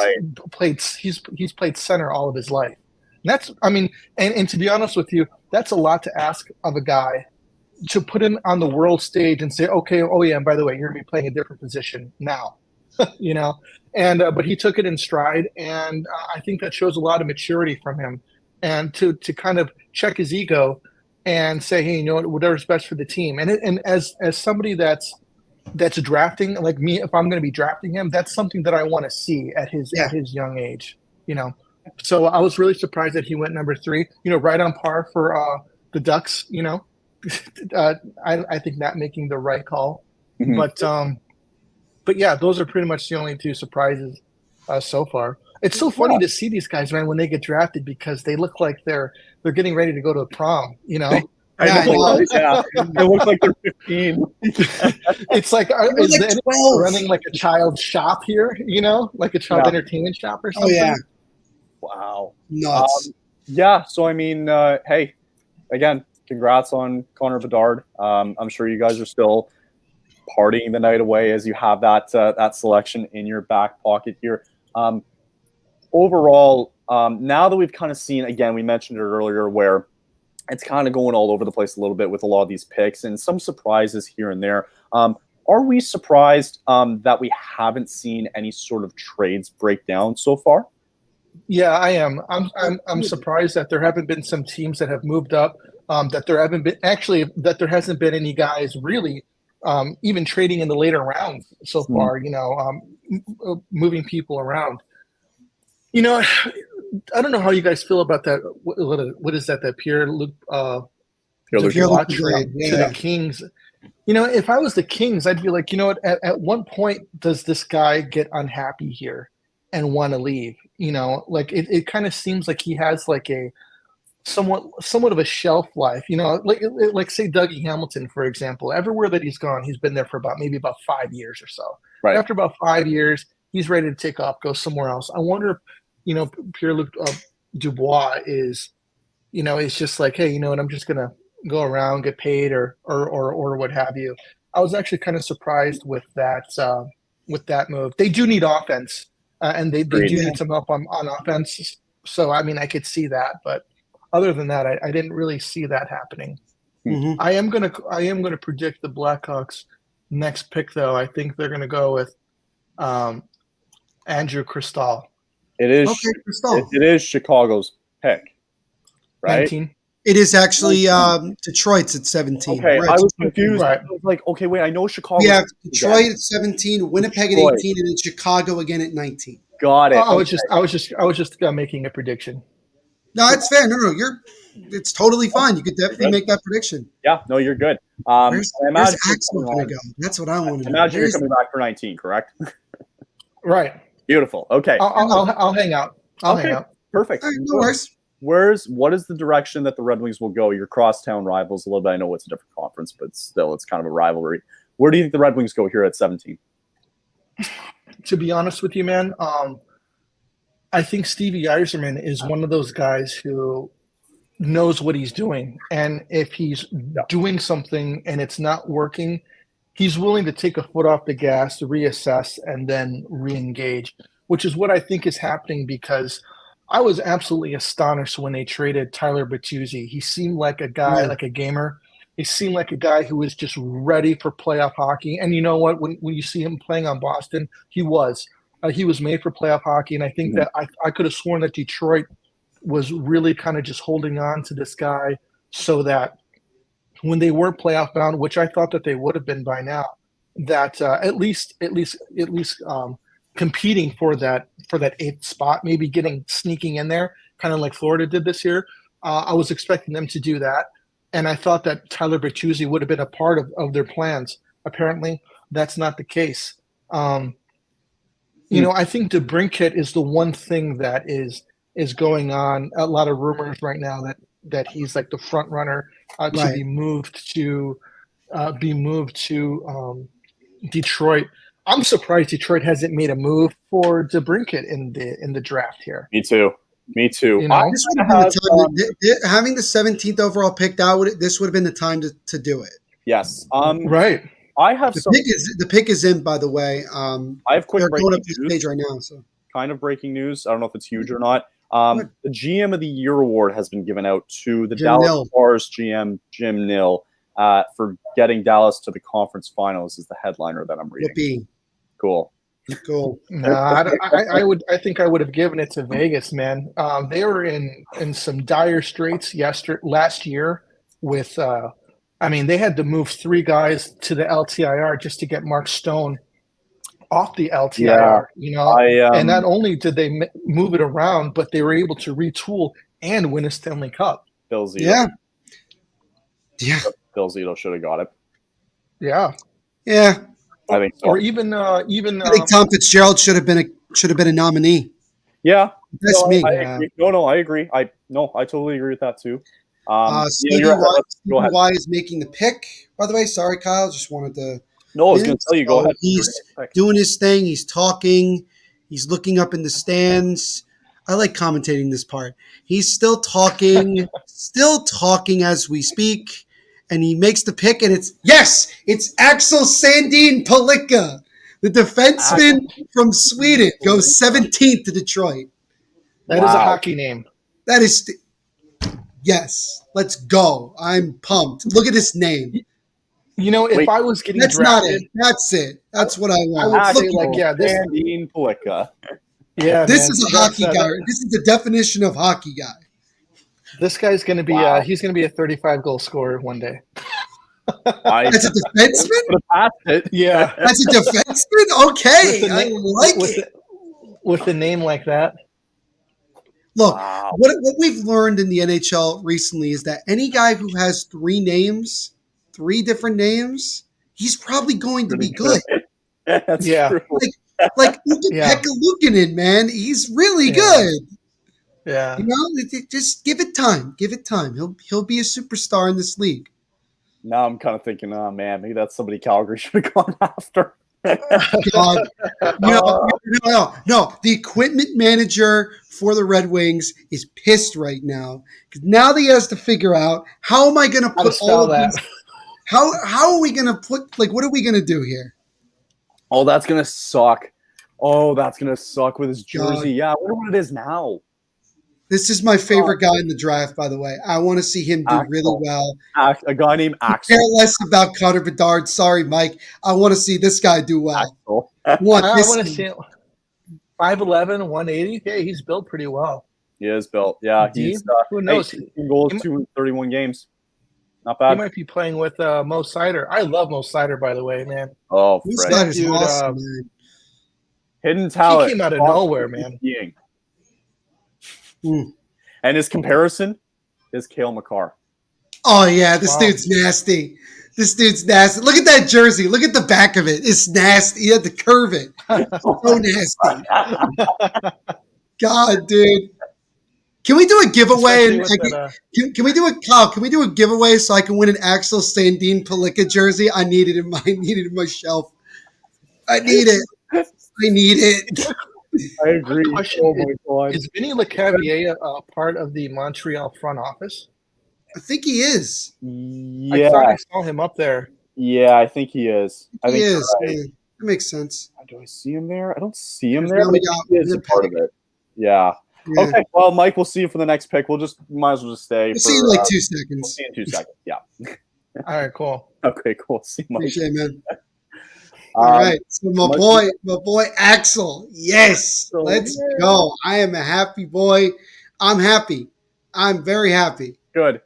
Speaker 4: played center all of his life. And to be honest with you, that's a lot to ask of a guy to put him on the world stage and say, okay, oh yeah, and by the way, you're going to be playing a different position now, And but he took it in stride, and I think that shows a lot of maturity from him, and to kind of check his ego and say, hey, whatever's best for the team. And as somebody that's drafting, like me, if I'm going to be drafting him, that's something that I want to see at his young age, So I was really surprised that he went number 3, right on par for the Ducks, I think not making the right call. Mm-hmm. But yeah, those are pretty much the only 2 surprises so far. It's so funny to see these guys, man, when they get drafted, because they look like they're getting ready to go to a prom,
Speaker 2: Yeah. They look like they're 15.
Speaker 4: It's like, is like 12. Running like a child shop here, like a child entertainment shop or something?
Speaker 2: Oh, yeah. Wow.
Speaker 1: Nuts.
Speaker 2: So, I mean, hey, again, congrats on Connor Bedard. I'm sure you guys are still partying the night away as you have that selection in your back pocket here. Overall, now that we've kind of seen, again, we mentioned it earlier, where it's kind of going all over the place a little bit with a lot of these picks and some surprises here and there. Are we surprised that we haven't seen any sort of trades break down so far?
Speaker 4: Yeah, I am. I'm surprised that there haven't been some teams that have moved up. That there hasn't been any guys really even trading in the later rounds so far. Moving people around. I don't know how you guys feel about that. What is that? That Pierre-Luc trade to the Kings. If I was the Kings, I'd be like, at one point, does this guy get unhappy here and want to leave? It kind of seems like he has like a somewhat of a shelf life. Like say Dougie Hamilton, for example. Everywhere that he's gone, he's been there for about 5 years or so. Right. After about 5 years, he's ready to take off, go somewhere else. I wonder if Pierre-Luc Dubois is just like, hey, I'm just gonna go around, get paid, or what have you. I was actually kind of surprised with that move. They do need offense, and they do need some help on offense. So I mean, I could see that, but other than that, I didn't really see that happening. Mm-hmm. I am gonna predict the Blackhawks' next pick, though. I think they're gonna go with Andrew Cristall.
Speaker 2: It is.
Speaker 1: Okay, Crystal.
Speaker 2: It is Chicago's pick, right?
Speaker 4: 19.
Speaker 1: It is actually Detroit's at 17.
Speaker 2: Okay,
Speaker 1: We're
Speaker 2: I
Speaker 1: at
Speaker 2: was confused.
Speaker 4: Right.
Speaker 2: I was like, okay, wait, I know Chicago.
Speaker 1: We have Detroit at 17, Winnipeg
Speaker 2: Detroit.
Speaker 1: at 18, and then Chicago again at 19.
Speaker 2: Got it.
Speaker 4: I was just making a prediction.
Speaker 1: No, it's fair. No, it's totally fine. You could definitely make that prediction.
Speaker 2: Yeah, no, you're good.
Speaker 1: Where's
Speaker 2: I imagine
Speaker 1: Axel going to go? That's what I want to know.
Speaker 2: Imagine you're coming back for 19, correct?
Speaker 4: Right.
Speaker 2: Beautiful. Okay.
Speaker 4: I'll hang out. I'll hang out.
Speaker 2: Perfect.
Speaker 1: All right, no worries.
Speaker 2: What is the direction that the Red Wings will go? Your crosstown rivals a little bit. I know it's a different conference, but still, it's kind of a rivalry. Where do you think the Red Wings go here at 17?
Speaker 4: To be honest with you, man, I think Stevie Yzerman is one of those guys who knows what he's doing. And if he's doing something and it's not working, he's willing to take a foot off the gas, reassess, and then re-engage, which is what I think is happening, because I was absolutely astonished when they traded Tyler Bertuzzi. He seemed like a guy, like a gamer. He seemed like a guy who was just ready for playoff hockey. And you know what? When you see him playing on Boston, he was. He was made for playoff hockey. And I think that I could have sworn that Detroit was really kind of just holding on to this guy so that when they weren't playoff bound, which I thought that they would have been by now, that at least competing for that eighth spot, maybe sneaking in there, kind of like Florida did this year. I was expecting them to do that, and I thought that Tyler Bertuzzi would have been a part of their plans. Apparently, that's not the case. I think DeBrincat is the one thing that is going on. A lot of rumors right now that he's like the front runner to be moved to Detroit. I'm surprised Detroit hasn't made a move for DeBrincat in the draft here.
Speaker 2: Me too.
Speaker 1: Having the 17th overall pick, this would have been the time to do it.
Speaker 2: Yes.
Speaker 4: Right.
Speaker 2: I have
Speaker 1: the pick is in, by the way.
Speaker 2: I have quick
Speaker 1: they're
Speaker 2: breaking
Speaker 1: going up
Speaker 2: news.
Speaker 1: this page right now. So
Speaker 2: kind of breaking news. I don't know if it's huge or not. The GM of the Year award has been given out to the Dallas Stars GM Jim Nill for getting Dallas to the conference finals. Is the headliner that I'm reading.
Speaker 1: Yippee.
Speaker 2: Cool.
Speaker 4: No, I think I would have given it to Vegas, man. They were in some dire straits last year with. They had to move 3 guys to the LTIR just to get Mark Stone off the LTIR, and not only did they move it around, but they were able to retool and win a Stanley Cup.
Speaker 2: Bill Zito.
Speaker 1: Yeah.
Speaker 2: Bill Zito should have got it.
Speaker 4: Yeah.
Speaker 2: I think so.
Speaker 4: Or even
Speaker 1: I think Tom Fitzgerald should have been a nominee.
Speaker 2: Yeah.
Speaker 1: That's me.
Speaker 2: I agree. No, I agree. I totally agree with that too.
Speaker 1: Stevie Y is making the pick, by the way. Sorry, Kyle. Just wanted to.
Speaker 2: No, I was going to tell you. Go ahead.
Speaker 1: He's doing his thing. He's talking. He's looking up in the stands. I like commentating this part. He's still talking, as we speak, and he makes the pick, and it's Axel Sandeen-Pellikka, the defenseman from Sweden, goes 17th to Detroit.
Speaker 4: That is a hockey name.
Speaker 1: That is. Yes, let's go. I'm pumped. Look at his name.
Speaker 4: If I was getting
Speaker 1: that's
Speaker 4: drafted,
Speaker 1: not it. That's it. That's what I want.
Speaker 4: I would say this
Speaker 2: Sandeen-Pellikka.
Speaker 4: Yeah,
Speaker 1: this is a hockey guy. This is the definition of hockey guy.
Speaker 4: This guy's going to be he's going to be a 35-goal scorer one day.
Speaker 1: That's a defenseman?
Speaker 4: Yeah.
Speaker 1: That's a defenseman? Okay. I like it.
Speaker 4: With a name like that.
Speaker 1: Look, what we've learned in the NHL recently is that any guy who has 3 different names, he's probably going to be good.
Speaker 2: That's true.
Speaker 1: Like Pekka Luukkonen, man, he's really good.
Speaker 4: Yeah,
Speaker 1: just give it time. Give it time. He'll be a superstar in this league.
Speaker 2: Now I'm kind of thinking, oh man, maybe that's somebody Calgary should have gone after.
Speaker 1: God. No. The equipment manager for the Red Wings is pissed right now because now he has to figure out how am I going to put all of that. How are we going to put what are we going to do here?
Speaker 2: Oh, that's going to suck. That's going to suck with his jersey. Yeah, I wonder what it is now.
Speaker 1: This is my favorite guy in the draft, by the way. I want to see him do really well.
Speaker 2: A guy named Axel.
Speaker 1: I care less about Connor Bedard. Sorry, Mike. I want to see this guy do well.
Speaker 2: Axel.
Speaker 4: I want to see. 5'11", 180. Hey, he's built pretty well.
Speaker 2: He is built. Yeah, he's
Speaker 4: who knows?
Speaker 2: 18 goals, 231 games. Not bad.
Speaker 4: He might be playing with Mo Sider. I love Mo Sider, by the way, man.
Speaker 2: Oh,
Speaker 1: That is awesome, man.
Speaker 2: Hidden talent.
Speaker 4: He came out of nowhere, man.
Speaker 2: And his comparison is Cale Makar.
Speaker 1: Oh, yeah, this dude's nasty. This dude's nasty. Look at that jersey. Look at the back of it. It's nasty. You had to curve it. So nasty. God, dude. Can we do a giveaway? Can we do a giveaway so I can win an Axel Sandeen-Pellikka jersey? I need it in my shelf. I need it.
Speaker 2: I agree.
Speaker 4: Is Vinny Lecavalier a part of the Montreal front office?
Speaker 1: I think he is.
Speaker 2: Yeah.
Speaker 4: I thought I saw him up there.
Speaker 2: Yeah, I think he is.
Speaker 1: He is. Right. That makes sense.
Speaker 2: Do I see him there? I don't see him there. But he is a part of it. Yeah. Okay, well, Mike, we'll see you for the next pick. Might as well just stay.
Speaker 1: We'll see you in like 2 seconds.
Speaker 2: We'll see you in 2 seconds. Yeah.
Speaker 4: All right, cool.
Speaker 2: Okay, cool. See you, Mike.
Speaker 1: Appreciate it, man. All right. So my boy Axel. Yes. Let's go. I am a happy boy. I'm happy. I'm very happy.
Speaker 2: Good.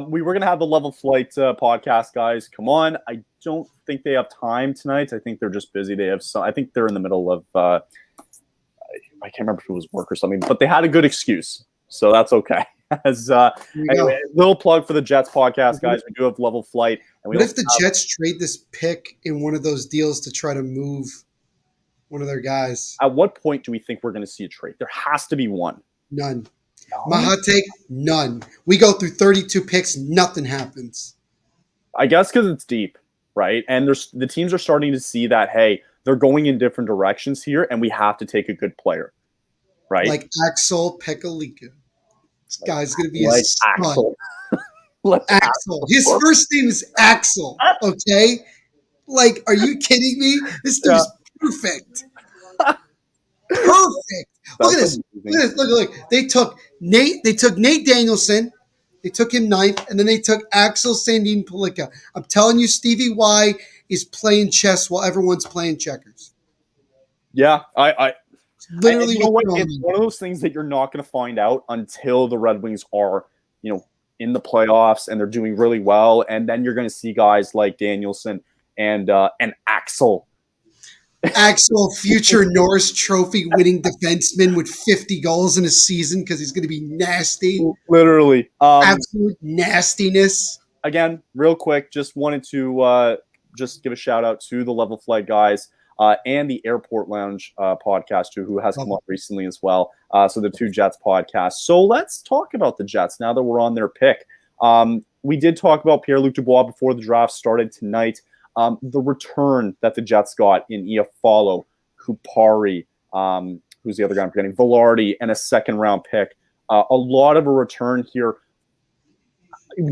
Speaker 2: We were going to have the Level Flight podcast, guys. Come on. I don't think they have time tonight. I think they're just busy. I think they're in the middle of I can't remember if it was work or something, but they had a good excuse, so that's okay. Anyway, little plug for the Jets podcast, guys. We do have Level Flight. And
Speaker 1: what if the Jets trade this pick in one of those deals to try to move one of their guys?
Speaker 2: At what point do we think we're going to see a trade? There has to be one.
Speaker 1: None. No? My hot take, none. We go through 32 picks, nothing happens.
Speaker 2: I guess because it's deep, right? And the teams are starting to see that, hey, they're going in different directions here, and we have to take a good player, right?
Speaker 1: Like Axel Pellikka. This guy's going to be a stud. Axel. His first name is Axel, okay? Like, are you kidding me? This dude's perfect. Perfect. Look at this. Look. They took Nate Danielson. They took him 9th, and then they took Axel Sandeen-Pellikka. I'm telling you, Stevie Y is playing chess while everyone's playing checkers.
Speaker 2: Yeah,
Speaker 1: literally,
Speaker 2: you know what? It's one of those things that you're not going to find out until the Red Wings are, in the playoffs and they're doing really well, and then you're going to see guys like Danielson and Axel.
Speaker 1: Actual future Norris Trophy winning defenseman with 50 goals in a season because he's going to be nasty.
Speaker 2: Literally.
Speaker 1: Absolute nastiness.
Speaker 2: Again, real quick, just wanted to just give a shout out to the Level Flight guys and the Airport Lounge podcast too, who has come up recently as well. So the two Jets podcasts. So let's talk about the Jets now that we're on their pick. We did talk about Pierre-Luc Dubois before the draft started tonight. The return that the Jets got in Iafallo, Kupari, who's the other guy I'm forgetting, Velarde, and a second-round pick. A lot of a return here.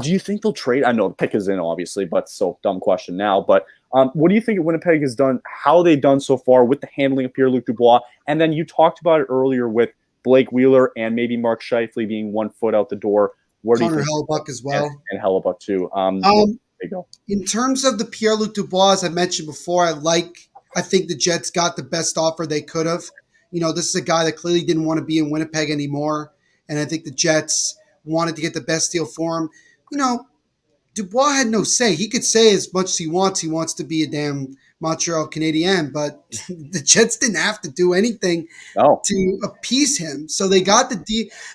Speaker 2: Do you think they'll trade? I know the pick is in, obviously, but so dumb question now. But what do you think Winnipeg has done, how they've done so far with the handling of Pierre-Luc Dubois? And then you talked about it earlier with Blake Wheeler and maybe Mark Scheifele being 1 foot out the door. Where do you think?
Speaker 1: Hellebuck as well.
Speaker 2: And Hellebuck, too. There you go.
Speaker 1: In terms of the Pierre-Luc Dubois, as I mentioned before, I think the Jets got the best offer they could have. This is a guy that clearly didn't want to be in Winnipeg anymore, and I think the Jets wanted to get the best deal for him. Dubois had no say. He could say as much as he wants. He wants to be a damn Montreal Canadien, but the Jets didn't have to do anything to appease him. So they got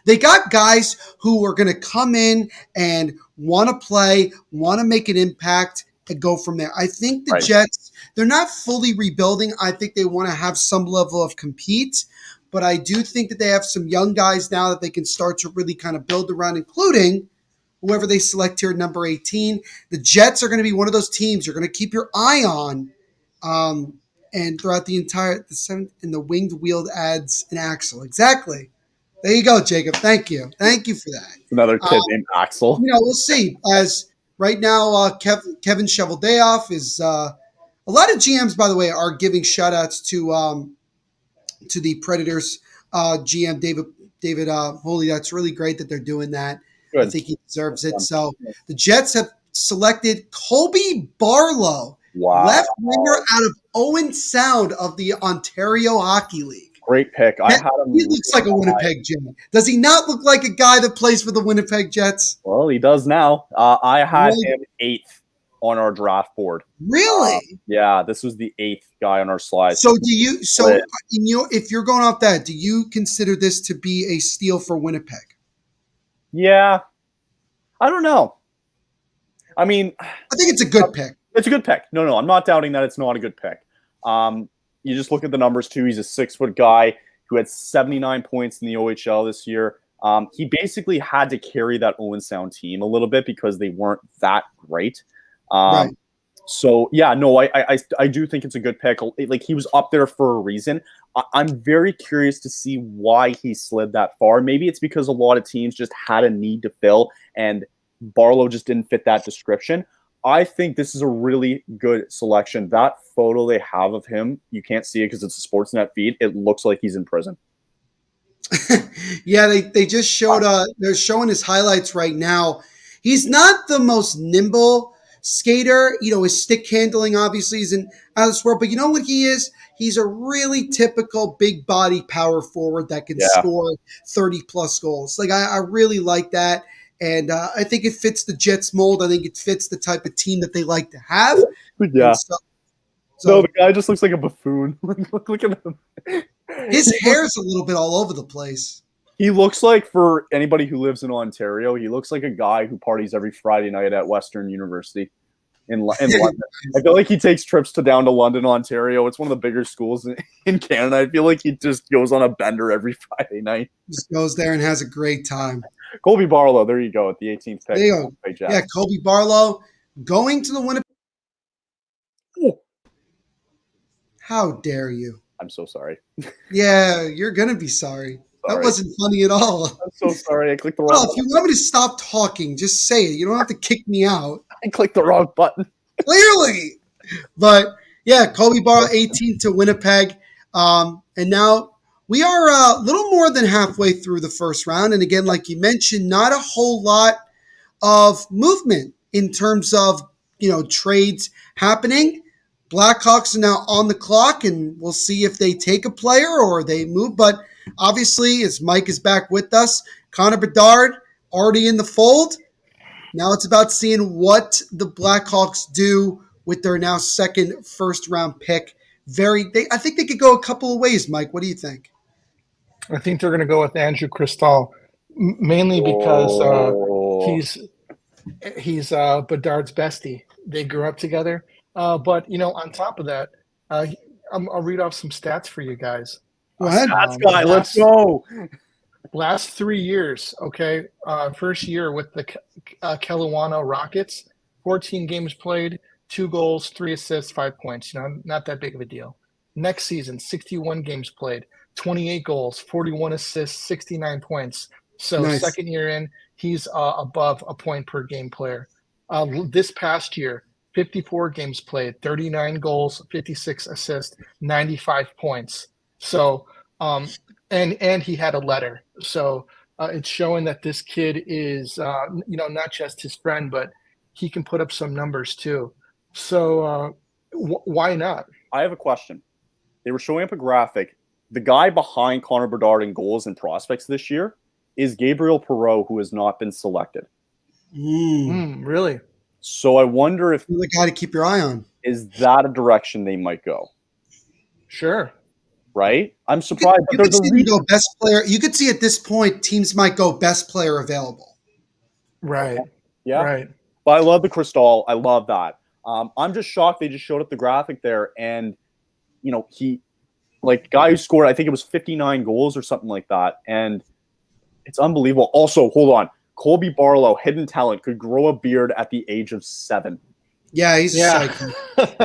Speaker 1: they got guys who are going to come in and want to play, want to make an impact, and go from there. I think the Jets, they're not fully rebuilding. I think they want to have some level of compete, but I do think that they have some young guys now that they can start to really kind of build around, including whoever they select here at number 18. The Jets are going to be one of those teams you're going to keep your eye on. And throughout the 7th, and the winged wheeled adds an Axel. Exactly. There you go, Jacob. Thank you. Thank you for that.
Speaker 2: Another kid named Axel.
Speaker 1: We'll see. As right now, Kevin Cheveldayoff is a lot of GMs, by the way, are giving shout outs to the Predators GM David Holy. That's really great that they're doing that. Good. I think he deserves it. So the Jets have selected Colby Barlow.
Speaker 2: Wow.
Speaker 1: Left winger out of Owen Sound of the Ontario Hockey League.
Speaker 2: Great pick. I had him.
Speaker 1: He looks like a Winnipeg Jet. Does he not look like a guy that plays for the Winnipeg Jets?
Speaker 2: Well, he does now. I had him 8th on our draft board.
Speaker 1: Really?
Speaker 2: Yeah, this was the 8th guy on our slide.
Speaker 1: So do you? So if you're going off that, do you consider this to be a steal for Winnipeg?
Speaker 2: Yeah, I don't know. I mean,
Speaker 1: I think it's a good pick.
Speaker 2: It's a good pick. No, I'm not doubting that it's not a good pick. You just look at the numbers too. He's a 6-foot guy who had 79 points in the OHL this year. He basically had to carry that Owen Sound team a little bit because they weren't that great.
Speaker 1: Right.
Speaker 2: So yeah, no, I do think it's a good pick. Like, he was up there for a reason. I'm very curious to see why he slid that far. Maybe it's because a lot of teams just had a need to fill, and Barlow just didn't fit that description. I think this is a really good selection. That photo they have of him, you can't see it because it's a Sportsnet feed. It looks like he's in prison.
Speaker 1: Yeah, they just showed. They're showing his highlights right now. He's not the most nimble skater. His stick handling obviously isn't out of this world. But you know what he is? He's a really typical big body power forward that can score 30-plus goals. Like, I really like that. And I think it fits the Jets mold. I think it fits the type of team that they like to have.
Speaker 2: Yeah. So the guy just looks like a buffoon. Look at him.
Speaker 1: His hair's a little bit all over the place.
Speaker 2: He looks like, for anybody who lives in Ontario, he looks like a guy who parties every Friday night at Western University in London. I feel like he takes trips down to London, Ontario. It's one of the bigger schools in Canada. I feel like he just goes on a bender every Friday night.
Speaker 1: Just goes there and has a great time.
Speaker 2: Colby Barlow, there you go, at the 18th pick.
Speaker 1: There you go. Yeah, Colby Barlow going to the Winnipeg. How dare you?
Speaker 2: I'm so sorry.
Speaker 1: Yeah, you're going to be sorry. That wasn't funny at all.
Speaker 2: I'm so sorry. I clicked the wrong
Speaker 1: button. If you want me to stop talking, just say it. You don't have to kick me out.
Speaker 2: I clicked the wrong button.
Speaker 1: Clearly. But, yeah, Colby Barlow, 18th to Winnipeg. And now we are a little more than halfway through the first round. And again, like you mentioned, not a whole lot of movement in terms of, trades happening. Blackhawks are now on the clock, and we'll see if they take a player or they move. But obviously, as Mike is back with us, Connor Bedard already in the fold. Now it's about seeing what the Blackhawks do with their now second first-round pick. I think they could go a couple of ways, Mike. What do you think?
Speaker 4: I think they're going to go with Andrew Cristall, mainly because he's Bedard's bestie. They grew up together. But, on top of that, I'll read off some stats for you guys.
Speaker 1: Go ahead.
Speaker 2: Guy, let's go.
Speaker 4: Last 3 years, okay? First year with the Kelowna Rockets, 14 games played, 2 goals, 3 assists, 5 points. Not that big of a deal. Next season, 61 games played, 28 goals, 41 assists, 69 points. So
Speaker 1: Nice.
Speaker 4: Second year in, he's above a point per game player. This past year, 54 games played, 39 goals, 56 assists, 95 points. So, and he had a letter. So it's showing that this kid is, not just his friend, but he can put up some numbers too. So why not?
Speaker 2: I have a question. They were showing up a graphic. The guy behind Connor Bedard in goals and prospects this year is Gabriel Perrault, who has not been selected.
Speaker 4: Really?
Speaker 2: So I wonder if
Speaker 1: the guy to keep your eye on.
Speaker 2: Is that a direction they might go?
Speaker 4: Sure.
Speaker 2: Right? I'm surprised.
Speaker 1: You could see go best player. You could see at this point teams might go best player available.
Speaker 4: Right.
Speaker 2: Yeah.
Speaker 4: Right.
Speaker 2: But I love the Cristall. I love that. I'm just shocked they just showed up the graphic there, and he, guy who scored, I think it was 59 goals or something like that, and it's unbelievable. Also, hold on. Colby Barlow, hidden talent, could grow a beard at the age of 7.
Speaker 1: Yeah, he's a psycho.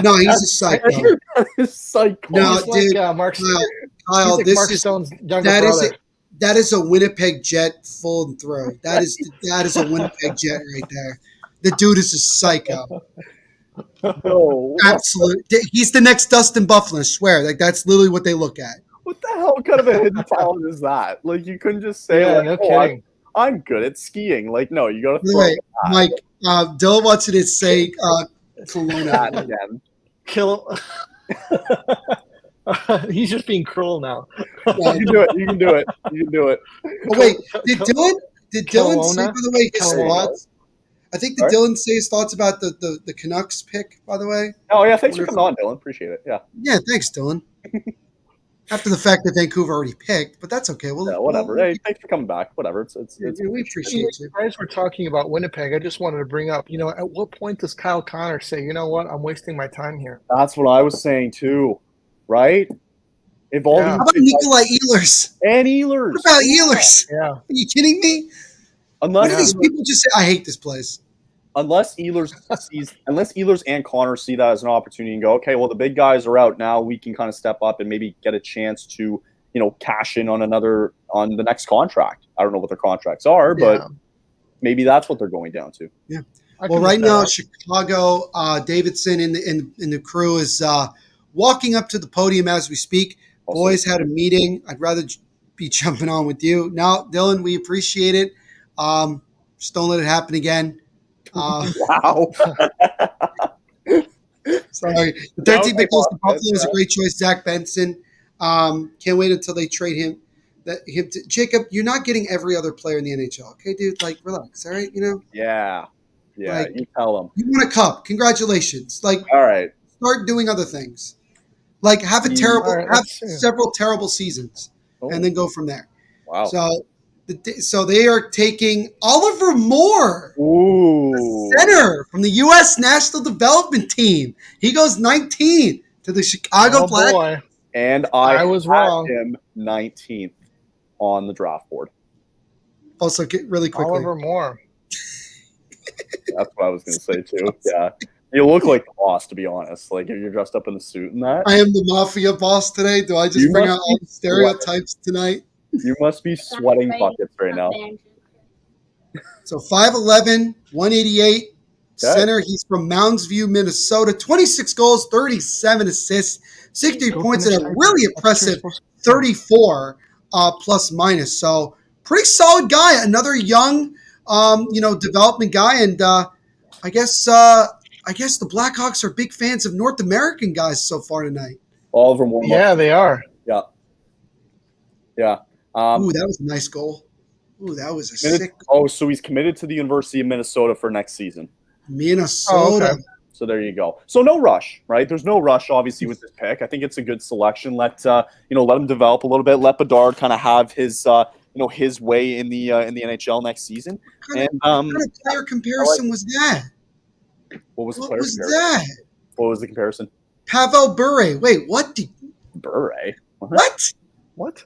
Speaker 1: No, he's a psycho.
Speaker 2: Psycho.
Speaker 1: No, dude, Kyle, that is a Winnipeg Jet full and throw. That is a Winnipeg Jet right there. The dude is a psycho.
Speaker 2: No,
Speaker 1: absolutely. He's the next Dustin Bufflin. I swear, that's literally what they look at.
Speaker 2: What the hell kind of a hidden talent is that? You couldn't just say,
Speaker 4: no kidding.
Speaker 2: I'm good at skiing. No, you got to throw
Speaker 1: it. Mike, Dylan wants you to say Kelowna
Speaker 2: again.
Speaker 4: He's just being cruel now.
Speaker 2: You can do it. You can do it. You can do it.
Speaker 1: Oh, wait, did Dylan say, by the way, his thoughts? I think did Dylan say his thoughts about the Canucks pick, by the way?
Speaker 2: Oh, yeah. Thanks for coming on, Dylan. Appreciate it. Yeah.
Speaker 1: Yeah, thanks, Dylan. After the fact that Vancouver already picked, but that's okay.
Speaker 2: Yeah, whatever. Hey, thanks for coming back. Whatever. It's
Speaker 1: we appreciate you.
Speaker 4: Guys, we're talking about Winnipeg. I just wanted to bring up, at what point does Kyle Connor say, you know what, I'm wasting my time here?
Speaker 2: That's what I was saying too, right? If all
Speaker 1: How about Nikolai Ehlers?
Speaker 2: And Ehlers.
Speaker 1: What about Ehlers?
Speaker 4: Yeah.
Speaker 1: Are you kidding me?
Speaker 2: Unless
Speaker 1: What do these people just say? I hate this place.
Speaker 2: Unless Ehlers and Connor see that as an opportunity and go, okay, well, the big guys are out now. We can kind of step up and maybe get a chance to, cash in on the next contract. I don't know what their contracts are, but maybe that's what they're going down to.
Speaker 1: Yeah. Well, right now, Chicago, Davidson in the crew is walking up to the podium as we speak. Boys had a meeting. I'd rather be jumping on with you. Now, Dylan, we appreciate it. Just don't let it happen again.
Speaker 2: Wow.
Speaker 1: Sorry. The 13th pick goes to Buffalo is a great choice. Zach Benson. Can't wait until they trade him. Jacob, you're not getting every other player in the NHL. Okay, dude? Like, relax. All right?
Speaker 2: Yeah. Yeah.
Speaker 1: Like,
Speaker 2: you tell them.
Speaker 1: You won a cup. Congratulations. Like,
Speaker 2: all right.
Speaker 1: Start doing other things. Like, have several terrible seasons and then go from there.
Speaker 2: Wow.
Speaker 1: So they are taking Oliver Moore, the center from the U.S. National Development Team. He goes 19 to the Chicago Blackhawks.
Speaker 2: And I was wrong. Him 19th on the draft board.
Speaker 1: Also, really quickly.
Speaker 4: Oliver Moore.
Speaker 2: That's what I was going to say, too. Yeah. You look like the boss, to be honest. Like, if you're dressed up in the suit and that.
Speaker 1: I am the mafia boss today. Do I just bring out all the stereotypes tonight?
Speaker 2: You must be sweating buckets right now.
Speaker 1: So 5'11", 188, center. He's from Mounds View, Minnesota. 26 goals, 37 assists, 60 points, and a really impressive 34 plus minus. So pretty solid guy. Another young, development guy. And I guess the Blackhawks are big fans of North American guys so far tonight.
Speaker 2: Oliver Moore.
Speaker 4: Yeah, they are.
Speaker 2: Yeah. Yeah.
Speaker 1: Ooh, that was a nice goal. Ooh, that was a sick goal.
Speaker 2: Oh, so he's committed to the University of Minnesota for next season.
Speaker 1: Minnesota.
Speaker 2: Oh, okay. So there you go. So no rush, right? There's no rush, obviously, with this pick. I think it's a good selection. Let him develop a little bit. Let Bedard kind of have his his way in the NHL next season.
Speaker 1: What kind of player comparison was that?
Speaker 2: What was the
Speaker 1: What
Speaker 2: player
Speaker 1: was
Speaker 2: comparison?
Speaker 1: that?
Speaker 2: What was the comparison?
Speaker 1: Pavel Bure. Wait, what?
Speaker 2: Bure?
Speaker 1: What?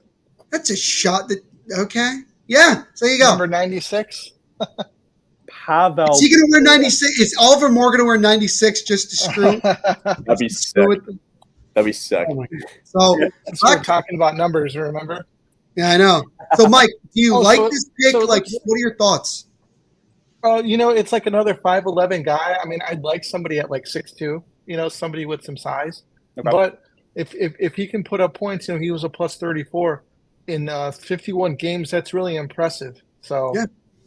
Speaker 1: That's a shot that, okay. Yeah, so there you go.
Speaker 4: Number 96.
Speaker 2: Pavel.
Speaker 1: Is he going to wear 96? Is Oliver Moore going to wear 96 just to screw?
Speaker 2: That'd be sick. That'd be sick.
Speaker 1: So
Speaker 4: we're talking about numbers, remember?
Speaker 1: Yeah, I know. So, Mike, do you this pick? What are your thoughts?
Speaker 4: It's like another 5'11" guy. I mean, I'd like somebody at like 6'2", somebody with some size. Okay. But if he can put up points, he was a plus 34 in 51 games. That's really impressive. So,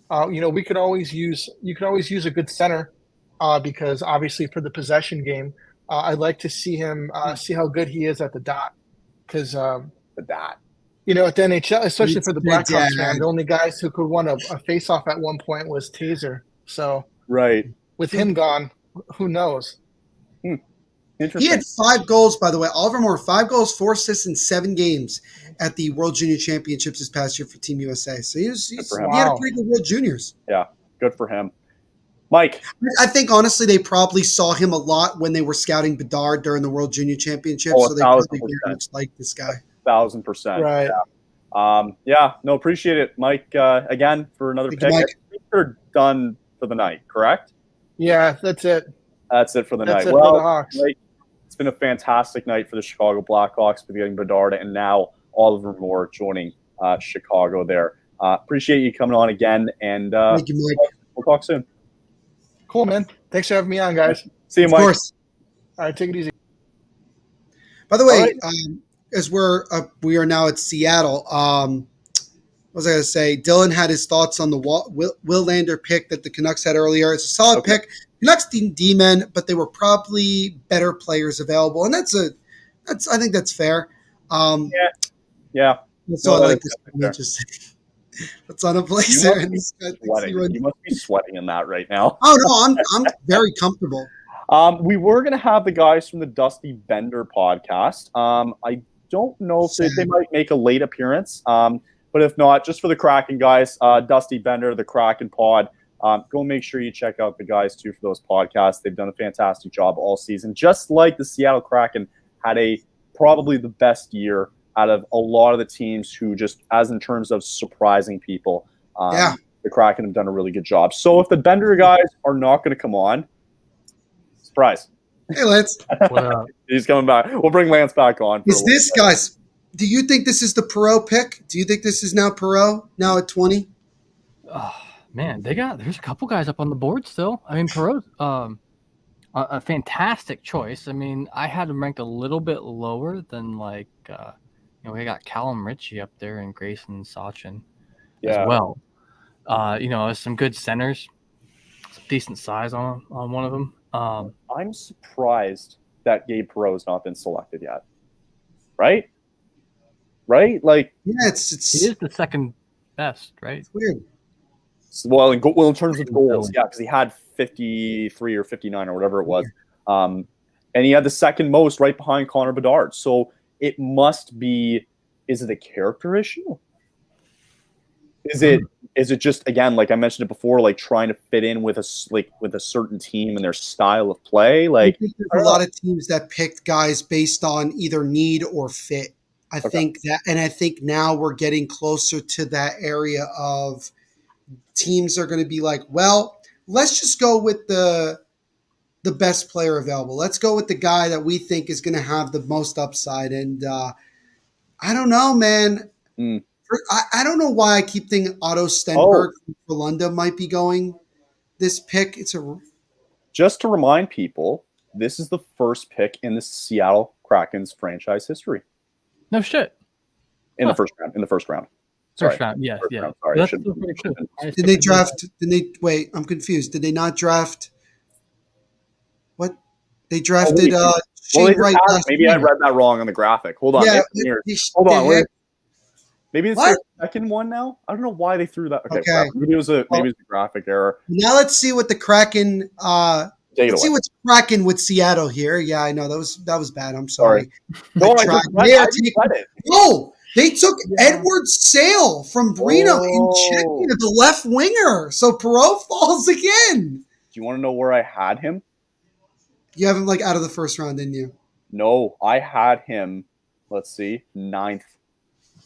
Speaker 4: we could always use a good center because obviously for the possession game, I'd like to see him see how good he is at the dot because
Speaker 2: the dot.
Speaker 4: At the NHL, especially for the Blackhawks, man, the only guys who could win a face-off at one point was Taser. So,
Speaker 2: right,
Speaker 4: with him gone, who knows?
Speaker 1: He had 5 goals, by the way. Oliver Moore, 5 goals, 4 assists in 7 games at the World Junior Championships this past year for Team USA. So he had a pretty good World Juniors.
Speaker 2: Yeah, good for him. Mike.
Speaker 1: I think, honestly, they probably saw him a lot when they were scouting Bedard during the World Junior Championships. So they probably very much like this guy.
Speaker 2: 1,000%.
Speaker 4: Right.
Speaker 2: Yeah. No, appreciate it, Mike. Again, for another pick. I think they're done for the night, correct?
Speaker 4: Yeah, that's it.
Speaker 2: That's it for the night.
Speaker 4: For the Hawks.
Speaker 2: Mike, it's been a fantastic night for the Chicago Blackhawks with getting Bedard and now Oliver Moore joining Chicago there. Appreciate you coming on again, and
Speaker 1: thank you, Mike.
Speaker 2: We'll talk soon.
Speaker 4: Cool, man. Thanks for having me on, guys.
Speaker 2: See you, Mike.
Speaker 1: Of course.
Speaker 4: All right, take it easy.
Speaker 1: By the way, as we are now at Seattle, what was I going to say? Dylan had his thoughts on the Willander pick that the Canucks had earlier. It's a solid pick. Canucks D-men, but they were probably better players available, and that's a I think that's fair.
Speaker 2: Yeah.
Speaker 1: That's all I like to just what's on a blazer.
Speaker 2: You must be sweating in that right now.
Speaker 1: Oh no, I'm very comfortable.
Speaker 2: We were going to have the guys from the Dusty Bender podcast. I don't know if they might make a late appearance. But if not, just for the Kraken guys, Dusty Bender, the Kraken pod, go make sure you check out the guys too for those podcasts. They've done a fantastic job all season. Just like the Seattle Kraken had probably the best year out of a lot of the teams who just, as in terms of surprising people, the Kraken have done a really good job. So if the Bender guys are not going to come on, surprise.
Speaker 1: Hey, Lance.
Speaker 2: He's coming back. We'll bring Lance back on.
Speaker 1: Is this, guys, do you think this is the Perrault pick? Do you think this is now Perrault, now at 20?
Speaker 3: Oh, man, there's a couple guys up on the board still. I mean, Perrault's a fantastic choice. I mean, I had him ranked a little bit lower than we got Callum Ritchie up there and Grayson Sachin as well. Some good centers, some decent size on one of them.
Speaker 2: I'm surprised that Gabe Perrault's not been selected yet. Right? Like,
Speaker 1: yeah,
Speaker 3: he is the second best, right?
Speaker 1: It's weird.
Speaker 2: Well, in terms of goals, yeah, because he had 53 or 59 or whatever it was. And he had the second most right behind Connor Bedard. So it must be, is it a character issue? Is it just, again, like I mentioned it before, like trying to fit in with a certain team and their style of play? Like,
Speaker 1: there's a lot of teams that picked guys based on either need or fit. I think now we're getting closer to that area of teams are going to be like, well, let's just go with the best player available. Let's go with the guy that we think is going to have the most upside. And I don't know, man. I don't know why I keep thinking Otto Stenberg from Willander might be going this pick.
Speaker 2: Just to remind people, this is the first pick in the Seattle Kraken's franchise history.
Speaker 3: No shit.
Speaker 2: In the first round.
Speaker 3: First round, yeah.
Speaker 2: Round. Sorry,
Speaker 1: Did they draft? Wait, I'm confused. Did they not draft? What? They drafted Shane Wright.
Speaker 2: Maybe I read that wrong on the graphic. Hold on.
Speaker 1: Yeah,
Speaker 2: hold on. Maybe it's their second one now. I don't know why they threw that. Okay. Maybe it was a graphic error.
Speaker 1: Now let's see what the Kraken. Let's see what's cracking with Seattle here. Yeah, I know that was bad. I'm sorry. They took Edward Sale from Brino in Czechia, the left winger. So Perrault falls again.
Speaker 2: Do you want to know where I had him?
Speaker 1: You have him out of the first round, didn't you?
Speaker 2: No, I had him. Let's see, 9th.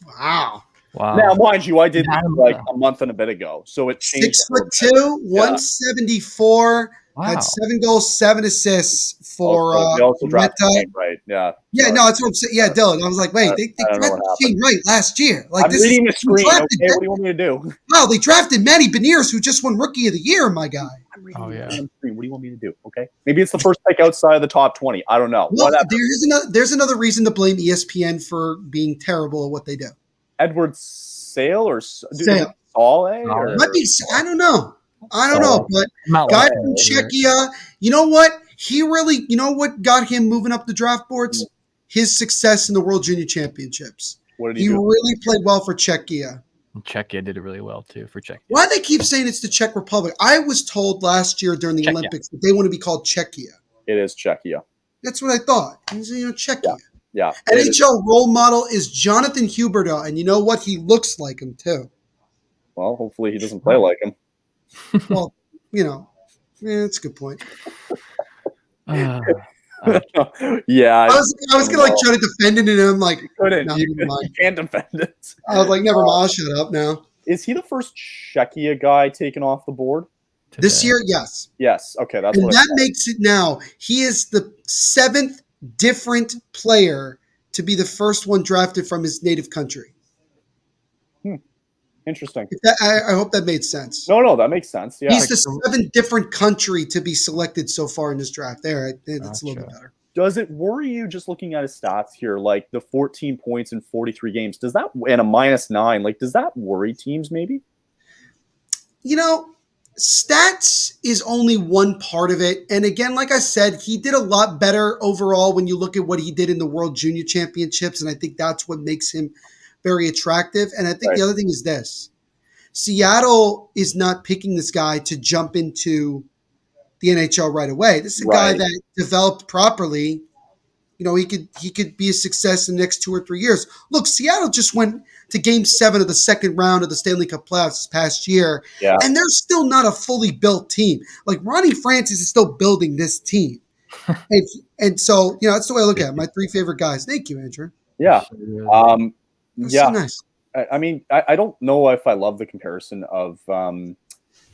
Speaker 1: Wow.
Speaker 2: Now, mind you, I did this a month and a bit ago, so it changed.
Speaker 1: 6'2", 174. Wow. Had 7 goals, 7 assists for
Speaker 2: they also drafted Shane Wright. Yeah.
Speaker 1: Yeah, no, that's what I'm saying. Yeah, Dylan. I was like, wait, they drafted Shane Wright last year.
Speaker 2: I'm reading the screen. Okay, what do you want me to do?
Speaker 1: Wow, they drafted Matty Beniers, who just won Rookie of the Year, my guy.
Speaker 2: I'm reading the screen. What do you want me to do? Okay. Maybe it's the first pick outside of the top 20. I don't know.
Speaker 1: Well, there's another reason to blame ESPN for being terrible at what they do.
Speaker 2: Edward Sale or
Speaker 1: Sale?
Speaker 2: Might
Speaker 1: be. I don't know. But guy from Czechia, you know what? What got him moving up the draft boards? His success in the World Junior Championships.
Speaker 2: What did he do?
Speaker 1: Really played well for Czechia.
Speaker 3: Czechia did it really well, too, for Czechia.
Speaker 1: Why do they keep saying it's the Czech Republic? I was told last year during the Olympics that they want to be called Czechia.
Speaker 2: It is Czechia.
Speaker 1: That's what I thought. Czechia.
Speaker 2: Yeah.
Speaker 1: NHL role model is Jonathan Huberdeau, and you know what? He looks like him, too.
Speaker 2: Well, hopefully he doesn't play like him.
Speaker 1: Well, that's a good point.
Speaker 2: Yeah,
Speaker 1: I was gonna try to defend it, and I'm like,
Speaker 2: you can't defend it.
Speaker 1: I was like, never mind, I'll shut up now.
Speaker 2: Is he the first Czechia guy taken off the board
Speaker 1: this year? Yes.
Speaker 2: Okay, that's
Speaker 1: and that makes it now. He is the 7th different player to be the first one drafted from his native country.
Speaker 2: Interesting.
Speaker 1: I hope that made sense.
Speaker 2: No, that makes sense. Yeah,
Speaker 1: he's the 7th different country to be selected so far in this draft. That's a little bit better.
Speaker 2: Does it worry you just looking at his stats here, like the 14 points in 43 games? Does that and a -9? Like, does that worry teams? Maybe.
Speaker 1: stats is only one part of it. And again, like I said, he did a lot better overall when you look at what he did in the World Junior Championships. And I think that's what makes him very attractive. And I think the other thing is this. Seattle is not picking this guy to jump into the NHL right away. This is a guy that developed properly. You know, he could be a success in the next 2 or 3 years. Look, Seattle just went to Game 7 of the second round of the Stanley Cup playoffs this past year, and they're still not a fully built team. Like, Ronnie Francis is still building this team. and so, you know, that's the way I look at it. My 3 favorite guys. Thank you, Andrew.
Speaker 2: Yeah.
Speaker 1: That's so nice.
Speaker 2: I mean, I don't know if I love the comparison of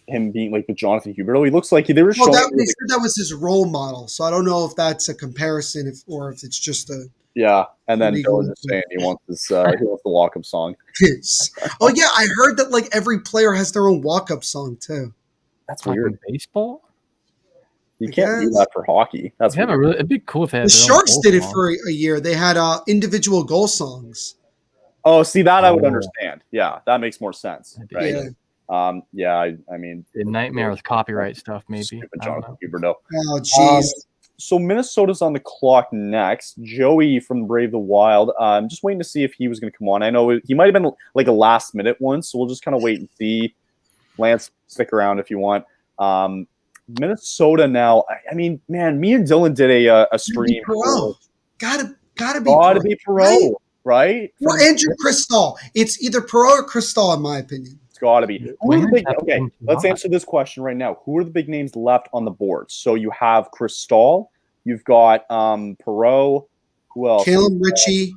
Speaker 2: him being like with Jonathan Huberdeau. He looks like they were showing.
Speaker 1: They said that was his role model, so I don't know if that's a comparison, or if it's just a.
Speaker 2: Yeah, and then Bill was just saying he wants the walk-up song.
Speaker 1: Oh yeah, I heard that like every player has their own walk-up song too.
Speaker 2: That's weird.
Speaker 3: Baseball.
Speaker 2: You can't do that for hockey. That's
Speaker 3: it'd be cool if they had
Speaker 1: the Sharks did it for a year. They had individual goal songs.
Speaker 2: Oh, see that I would understand. Yeah, that makes more sense. Right? Yeah. I mean,
Speaker 3: the nightmare with copyright stuff, maybe.
Speaker 2: Stupid Jonathan Huberdeau.
Speaker 1: Oh, jeez.
Speaker 2: So Minnesota's on the clock next. Joey from Brave the Wild. I'm just waiting to see if he was going to come on. I know he might have been like a last-minute one, so we'll just kind of wait and see. Lance, stick around if you want. Minnesota now. I mean, man, me and Dylan did a stream.
Speaker 1: Gotta be
Speaker 2: Perrault, right?
Speaker 1: Well, Andrew Cristall. It's either Perrault or Cristall, in my opinion.
Speaker 2: It's got to be. Okay, let's answer this question right now. Who are the big names left on the board? So you have Cristall, you've got Perrault. Who else?
Speaker 1: Caleb Ritchie.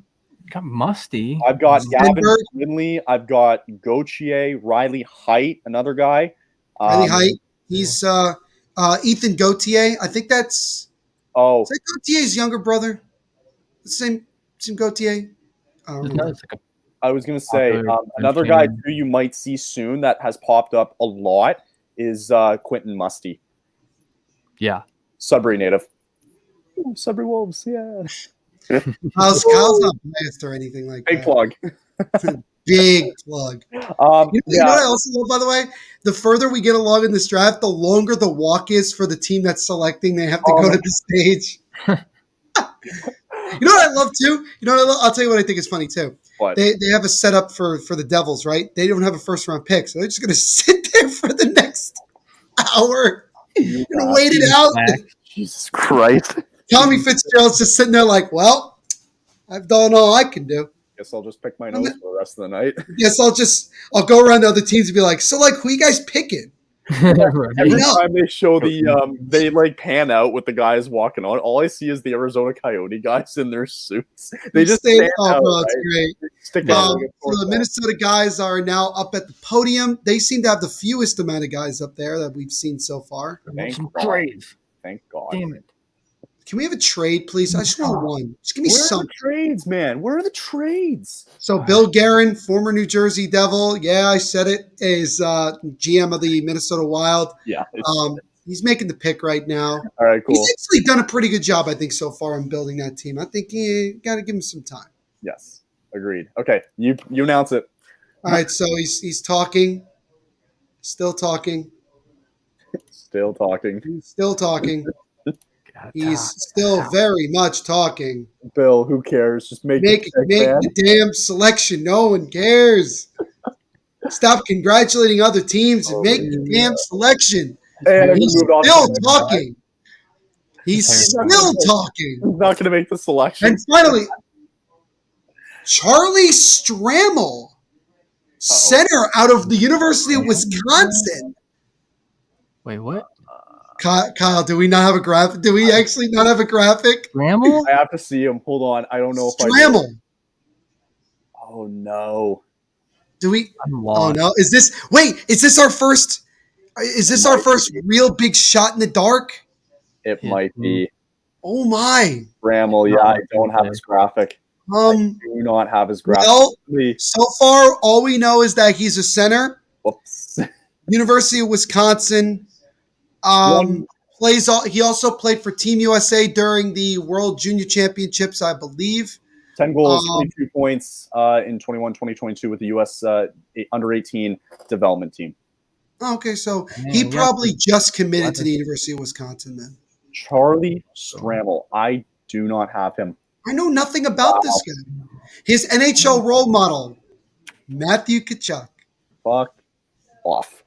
Speaker 3: Got Musty.
Speaker 2: I've got Gavin Finley. I've got Gauthier, Riley Height, another guy.
Speaker 1: Riley Height. He's Ethan Gauthier. I think that's.
Speaker 2: Oh,
Speaker 1: is that Gauthier's younger brother? The same Gauthier.
Speaker 2: I was going to say another guy who you might see soon that has popped up a lot is Quentin Musty.
Speaker 3: Yeah,
Speaker 2: Sudbury native. Ooh, Sudbury Wolves. Yeah.
Speaker 1: Kyle's not biased or anything like
Speaker 2: Big
Speaker 1: that.
Speaker 2: plug.
Speaker 1: Big plug. You know what I also love, by the way? The further we get along in this draft, the longer the walk is for the team that's selecting. They have to go to the stage. You know what I love too? You know what I love? I'll tell you what I think is funny too.
Speaker 2: What?
Speaker 1: They have a setup for the Devils, right? They don't have a first round pick, so they're just going to sit there for the next hour and wait it out.
Speaker 2: Jesus Christ.
Speaker 1: Tommy Fitzgerald's just sitting there like, well, I've done all I can do.
Speaker 2: Guess I'll just pick my nose for the rest of the night.
Speaker 1: Yes, I'll go around to other teams and be like, so like, who you guys picking?
Speaker 2: Every time they show they like pan out with the guys walking on, all I see is the Arizona Coyote guys in their suits. They just stand out,
Speaker 1: bro, it's great. So the Minnesota guys are now up at the podium. They seem to have the fewest amount of guys up there that we've seen so far.
Speaker 2: Thank God.
Speaker 3: Damn it.
Speaker 1: Can we have a trade, please? I just want one. Just give me some
Speaker 2: trades, man. Where are the trades?
Speaker 1: So Bill Guerin, former New Jersey Devil, yeah, I said it, is GM of the Minnesota Wild.
Speaker 2: Yeah.
Speaker 1: He's making the pick right now.
Speaker 2: All right, cool.
Speaker 1: He's actually done a pretty good job, I think, so far in building that team. I think you got to give him some time.
Speaker 2: Yes, agreed. Okay, you announce it.
Speaker 1: All right, so he's talking. Still talking.
Speaker 2: Still talking.
Speaker 1: He's still talking. He's still very much talking.
Speaker 2: Bill, who cares? Just make
Speaker 1: the damn selection. No one cares. Stop congratulating other teams and make the damn selection.
Speaker 2: And
Speaker 1: he's still talking. He's still talking.
Speaker 2: He's not going to make the selection.
Speaker 1: And finally, Charlie Stramel, center out of the University of Wisconsin.
Speaker 3: Wait, what?
Speaker 1: Kyle, do we not have a graphic? Do we actually not have a graphic?
Speaker 3: Stramel?
Speaker 2: I have to see him. Hold on. I don't know if
Speaker 1: Stramel.
Speaker 2: Oh no.
Speaker 1: Do we? Oh no. Is this our first? Is this our first real big shot in the dark?
Speaker 2: It might be.
Speaker 1: Oh my.
Speaker 2: Stramel. Yeah, I don't have his graphic. I do not have his graphic.
Speaker 1: Well, so far all we know is that he's a center.
Speaker 2: Whoops.
Speaker 1: University of Wisconsin. He also played for Team USA during the World Junior Championships, I believe.
Speaker 2: 10 goals, 22 points in 2021-2022 with the U.S. under-18 development team.
Speaker 1: Oh, okay, so he probably just committed to the University of Wisconsin then.
Speaker 2: Charlie Stramel. I do not have him.
Speaker 1: I know nothing about this guy. His NHL role model, Matthew Tkachuk.
Speaker 2: Fuck off.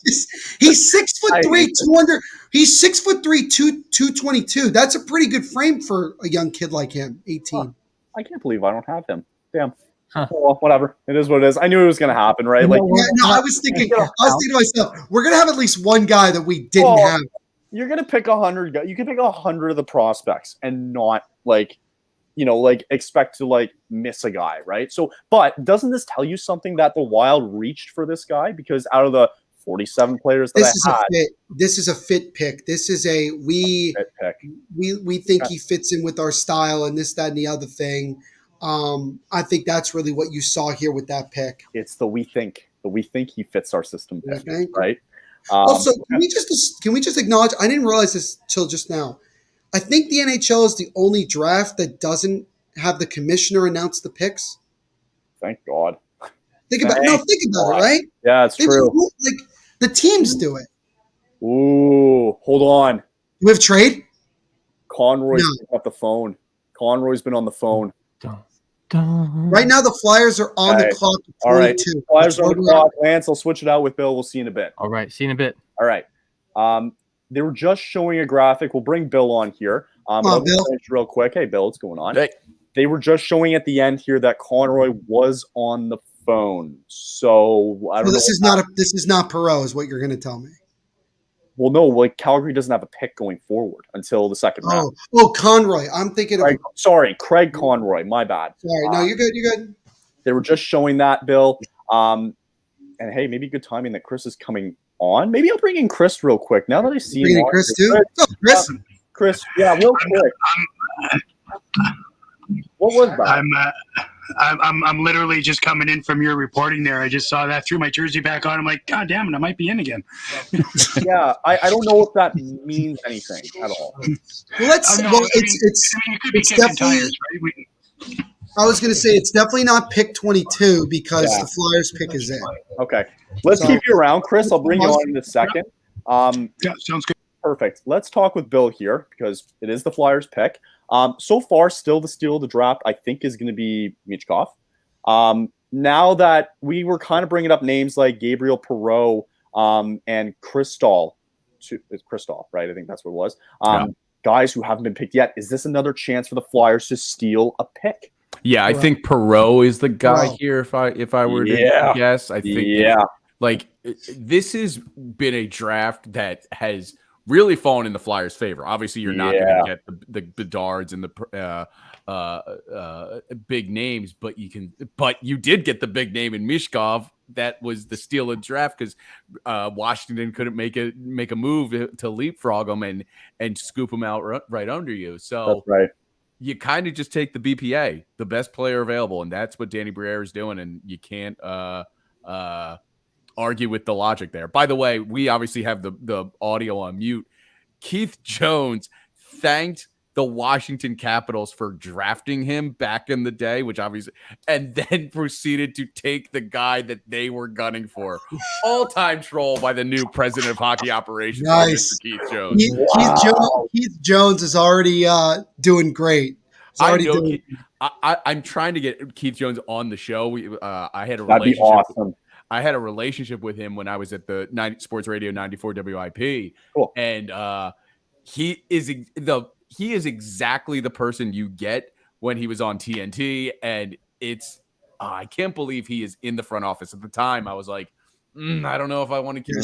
Speaker 1: He's 6'3", 200. He's 6'3", 222. That's a pretty good frame for a young kid like him, 18.
Speaker 2: I can't believe I don't have him. Damn. Huh. Well, whatever. It is what it is. I knew it was going to happen, right? Like,
Speaker 1: I was thinking to myself, we're going to have at least one guy that we didn't have.
Speaker 2: You're going to pick 100 guys. You can pick 100 of the prospects and not expect to miss a guy, right? So, but doesn't this tell you something that the Wild reached for this guy? Because out of the 47 players that
Speaker 1: this is a fit pick. This is we think he fits in with our style and this, that, and the other thing. I think that's really what you saw here with that pick.
Speaker 2: It's the we think he fits our system pick, right?
Speaker 1: Also, can we just acknowledge? I didn't realize this till just now. I think the NHL is the only draft that doesn't have the commissioner announce the picks.
Speaker 2: Thank God.
Speaker 1: Think about it, right?
Speaker 2: Yeah, it's true.
Speaker 1: The teams do it.
Speaker 2: Ooh, hold on.
Speaker 1: Do we have trade?
Speaker 2: Conroy's been on the phone. Conroy's been on the phone.
Speaker 1: Right now, the Flyers are on the clock.
Speaker 2: All right. Flyers are on the clock. Lance, I'll switch it out with Bill. We'll see in a bit.
Speaker 3: All right. See you in a bit.
Speaker 2: All right. They were just showing a graphic. We'll bring Bill on here.
Speaker 1: Bill.
Speaker 2: Real quick. Hey, Bill, what's going on? Hey. They were just showing at the end here that Conroy was on the phone. So I don't know.
Speaker 1: This is not Perrault, is what you're going to tell me.
Speaker 2: Well, no, Calgary doesn't have a pick going forward until the second round.
Speaker 1: Oh, Conroy. I'm thinking of
Speaker 2: Craig Conroy. My bad.
Speaker 1: Sorry, no, you're good. You're good.
Speaker 2: They were just showing that, Bill. And hey, maybe good timing that Chris is coming on. Maybe I'll bring in Chris real quick. Now that I see him,
Speaker 1: Chris too. Chris.
Speaker 2: Chris, yeah, real quick. What was that?
Speaker 17: I'm literally just coming in from your reporting there. I just saw that, threw my jersey back on. I'm like, God damn it, I might be in again.
Speaker 2: Yeah, I don't know if that means anything at all.
Speaker 1: Well, it's definitely. Tires, right? I was going to say it's definitely not pick 22 because the Flyers pick is in.
Speaker 2: Okay, let's keep you around, Chris. I'll bring you on in a second.
Speaker 17: Yeah, sounds good.
Speaker 2: Perfect. Let's talk with Bill here because it is the Flyers pick. So far, still the steal of the draft, I think, is going to be Michkov. Now that we were kind of bringing up names like Gabriel Perrault and Kristoff, it's Kristoff, right? I think that's what it was. Guys who haven't been picked yet. Is this another chance for the Flyers to steal a pick?
Speaker 11: Yeah, I think Perrault is the guy here. If I were to guess, I think this has been a draft that has really fallen in the Flyers' favor. Obviously, you're not going to get the Bedards and the big names, but you did get the big name in Michkov. That was the steal of draft because Washington couldn't make a move to leapfrog them and scoop them out right under you. So
Speaker 2: that's right.
Speaker 11: You kind of just take the BPA, the best player available, and that's what Danny Briere is doing, and you can't argue with the logic there. By the way, we obviously have the audio on mute. Keith Jones thanked the Washington Capitals for drafting him back in the day, which obviously, and then proceeded to take the guy that they were gunning for. All-time troll by the new president of hockey operations,
Speaker 1: nice.
Speaker 11: Mr. Keith Jones.
Speaker 1: Keith Jones is already doing great.
Speaker 11: I'm trying to get Keith Jones on the show. I had a
Speaker 2: That'd be awesome.
Speaker 11: I had a relationship with him when I was at the Sports Radio 94 WIP.
Speaker 2: Cool.
Speaker 11: And he is exactly the person you get when he was on TNT. And it's I can't believe he is in the front office. At the time, I was like, I don't know if I want to keep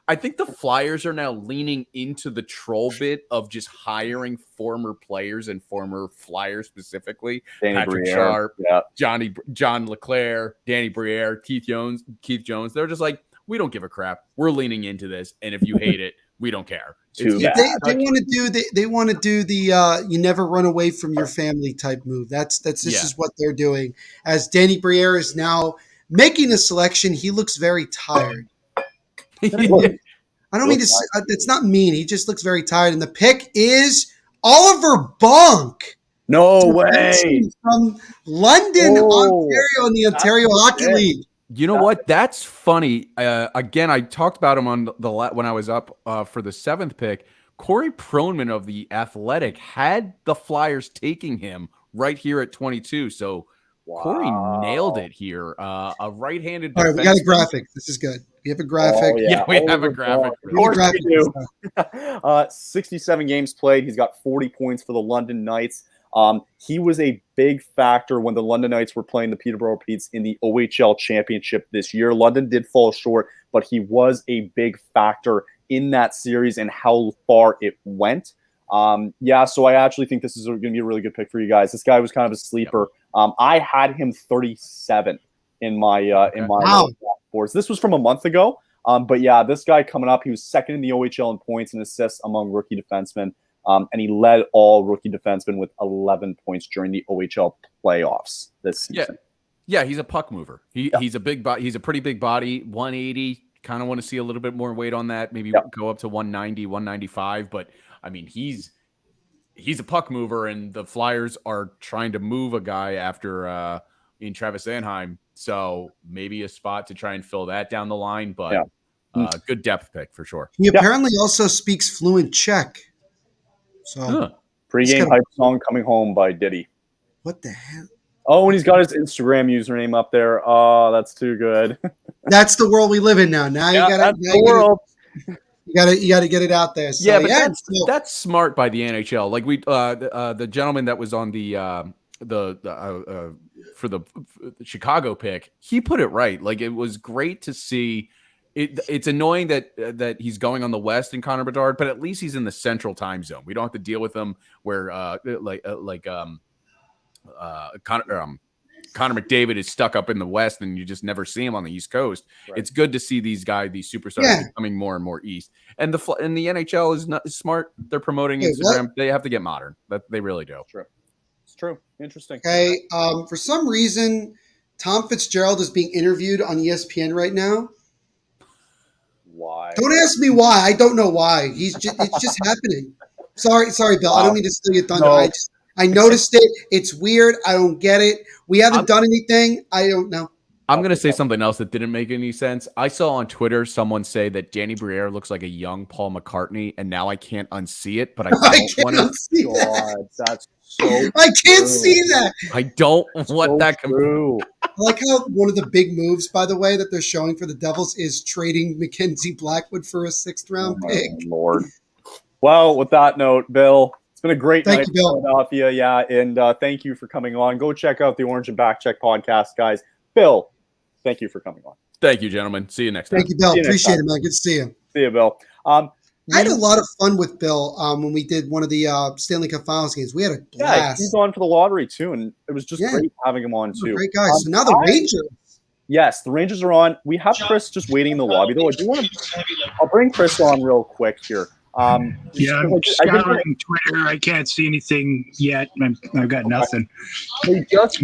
Speaker 11: I think the Flyers are now leaning into the troll bit of just hiring former players and former Flyers specifically. Patrick Sharp, John LeClaire, Danny Briere, Keith Jones. They're just like, we don't give a crap. We're leaning into this. And if you hate it, we don't care.
Speaker 1: They want to do the you never run away from your family type move. This is what they're doing. As Danny Briere is now making a selection, he looks very tired. I don't mean to. It's not mean. He just looks very tired. And the pick is Oliver Bonk.
Speaker 2: No way.
Speaker 1: From London, Ontario, in the Ontario Hockey League.
Speaker 11: You know what? That's funny. Again, I talked about him on when I was up for the 7th pick. Corey Proneman of the Athletic had the Flyers taking him right here at 22. So Corey nailed it here. A right-handed.
Speaker 1: All right, we got a graphic. This is good. We have a graphic.
Speaker 11: Yeah, we have a graphic.
Speaker 2: Of course we do. 67 games played. He's got 40 points for the London Knights. He was a big factor when the London Knights were playing the Peterborough Petes in the OHL Championship this year. London did fall short, but he was a big factor in that series and how far it went. So I actually think this is going to be a really good pick for you guys. This guy was kind of a sleeper. I had him 37 in my boards. This was from a month ago. But yeah, this guy coming up, he was second in the OHL in points and assists among rookie defensemen. And he led all rookie defensemen with 11 points during the OHL playoffs this season.
Speaker 11: Yeah, he's a puck mover. He's a big body. He's a pretty big body, 180. Kind of want to see a little bit more weight on that. Maybe go up to 190, 195. But I mean, he's a puck mover, and the Flyers are trying to move a guy after in Travis Anaheim. So maybe a spot to try and fill that down the line. But good depth pick for sure.
Speaker 1: He apparently also speaks fluent Czech. So
Speaker 2: pre-game hype song "Coming Home" by Diddy.
Speaker 1: What the hell?
Speaker 2: Oh, and he's got his Instagram username up there. Oh, that's too good.
Speaker 1: That's the world we live in now. Now you gotta get it out there. So,
Speaker 11: that's smart by the NHL. Like the gentleman that was on for the Chicago pick, he put it right. Like it was great to see. It's annoying that he's going on the West in Connor Bedard, but at least he's in the Central time zone. We don't have to deal with him where Connor McDavid is stuck up in the West and you just never see him on the East Coast. Right. It's good to see these superstars coming more and more East. And the NHL is smart. They're promoting Instagram. They have to get modern. They really do.
Speaker 2: It's true. Interesting.
Speaker 1: Okay. For some reason, Tom Fitzgerald is being interviewed on ESPN right now.
Speaker 2: Why?
Speaker 1: Don't ask me why. I don't know why. It's just happening. Sorry, Bill. I don't mean to steal your thunder.
Speaker 2: No.
Speaker 1: I noticed it. It's weird. I don't get it. We haven't done anything. I don't know.
Speaker 11: I'm going to say something else that didn't make any sense. I saw on Twitter someone say that Danny Briere looks like a young Paul McCartney, and now I can't unsee it, but I don't want to.
Speaker 2: That's so
Speaker 1: I can't see that.
Speaker 11: I don't want that.
Speaker 1: I like how one of the big moves, by the way, that they're showing for the Devils is trading Mackenzie Blackwood for a 6th-round pick.
Speaker 2: Lord. Well, with that note, Bill, it's been a great night
Speaker 1: you, Bill.
Speaker 2: in Philadelphia. Yeah, and thank you for coming on. Go check out the Orange and Backcheck podcast, guys. Bill, thank you for coming on.
Speaker 11: Thank you, gentlemen. See you next time.
Speaker 1: Thank you, Bill. Appreciate it, man. Good to see you.
Speaker 2: See you, Bill.
Speaker 1: I had a lot of fun with Bill when we did one of the Stanley Cup Finals games. We had a blast.
Speaker 2: Yeah, he's on for the lottery, too, and it was just great having him on, too.
Speaker 1: Great guy. So now the Rangers.
Speaker 2: Yes, the Rangers are on. We have Chris just waiting in the lobby, though. I'll bring Chris on real quick here.
Speaker 17: I'm scouring Twitter. I can't see anything yet. I've got nothing.
Speaker 2: Again, just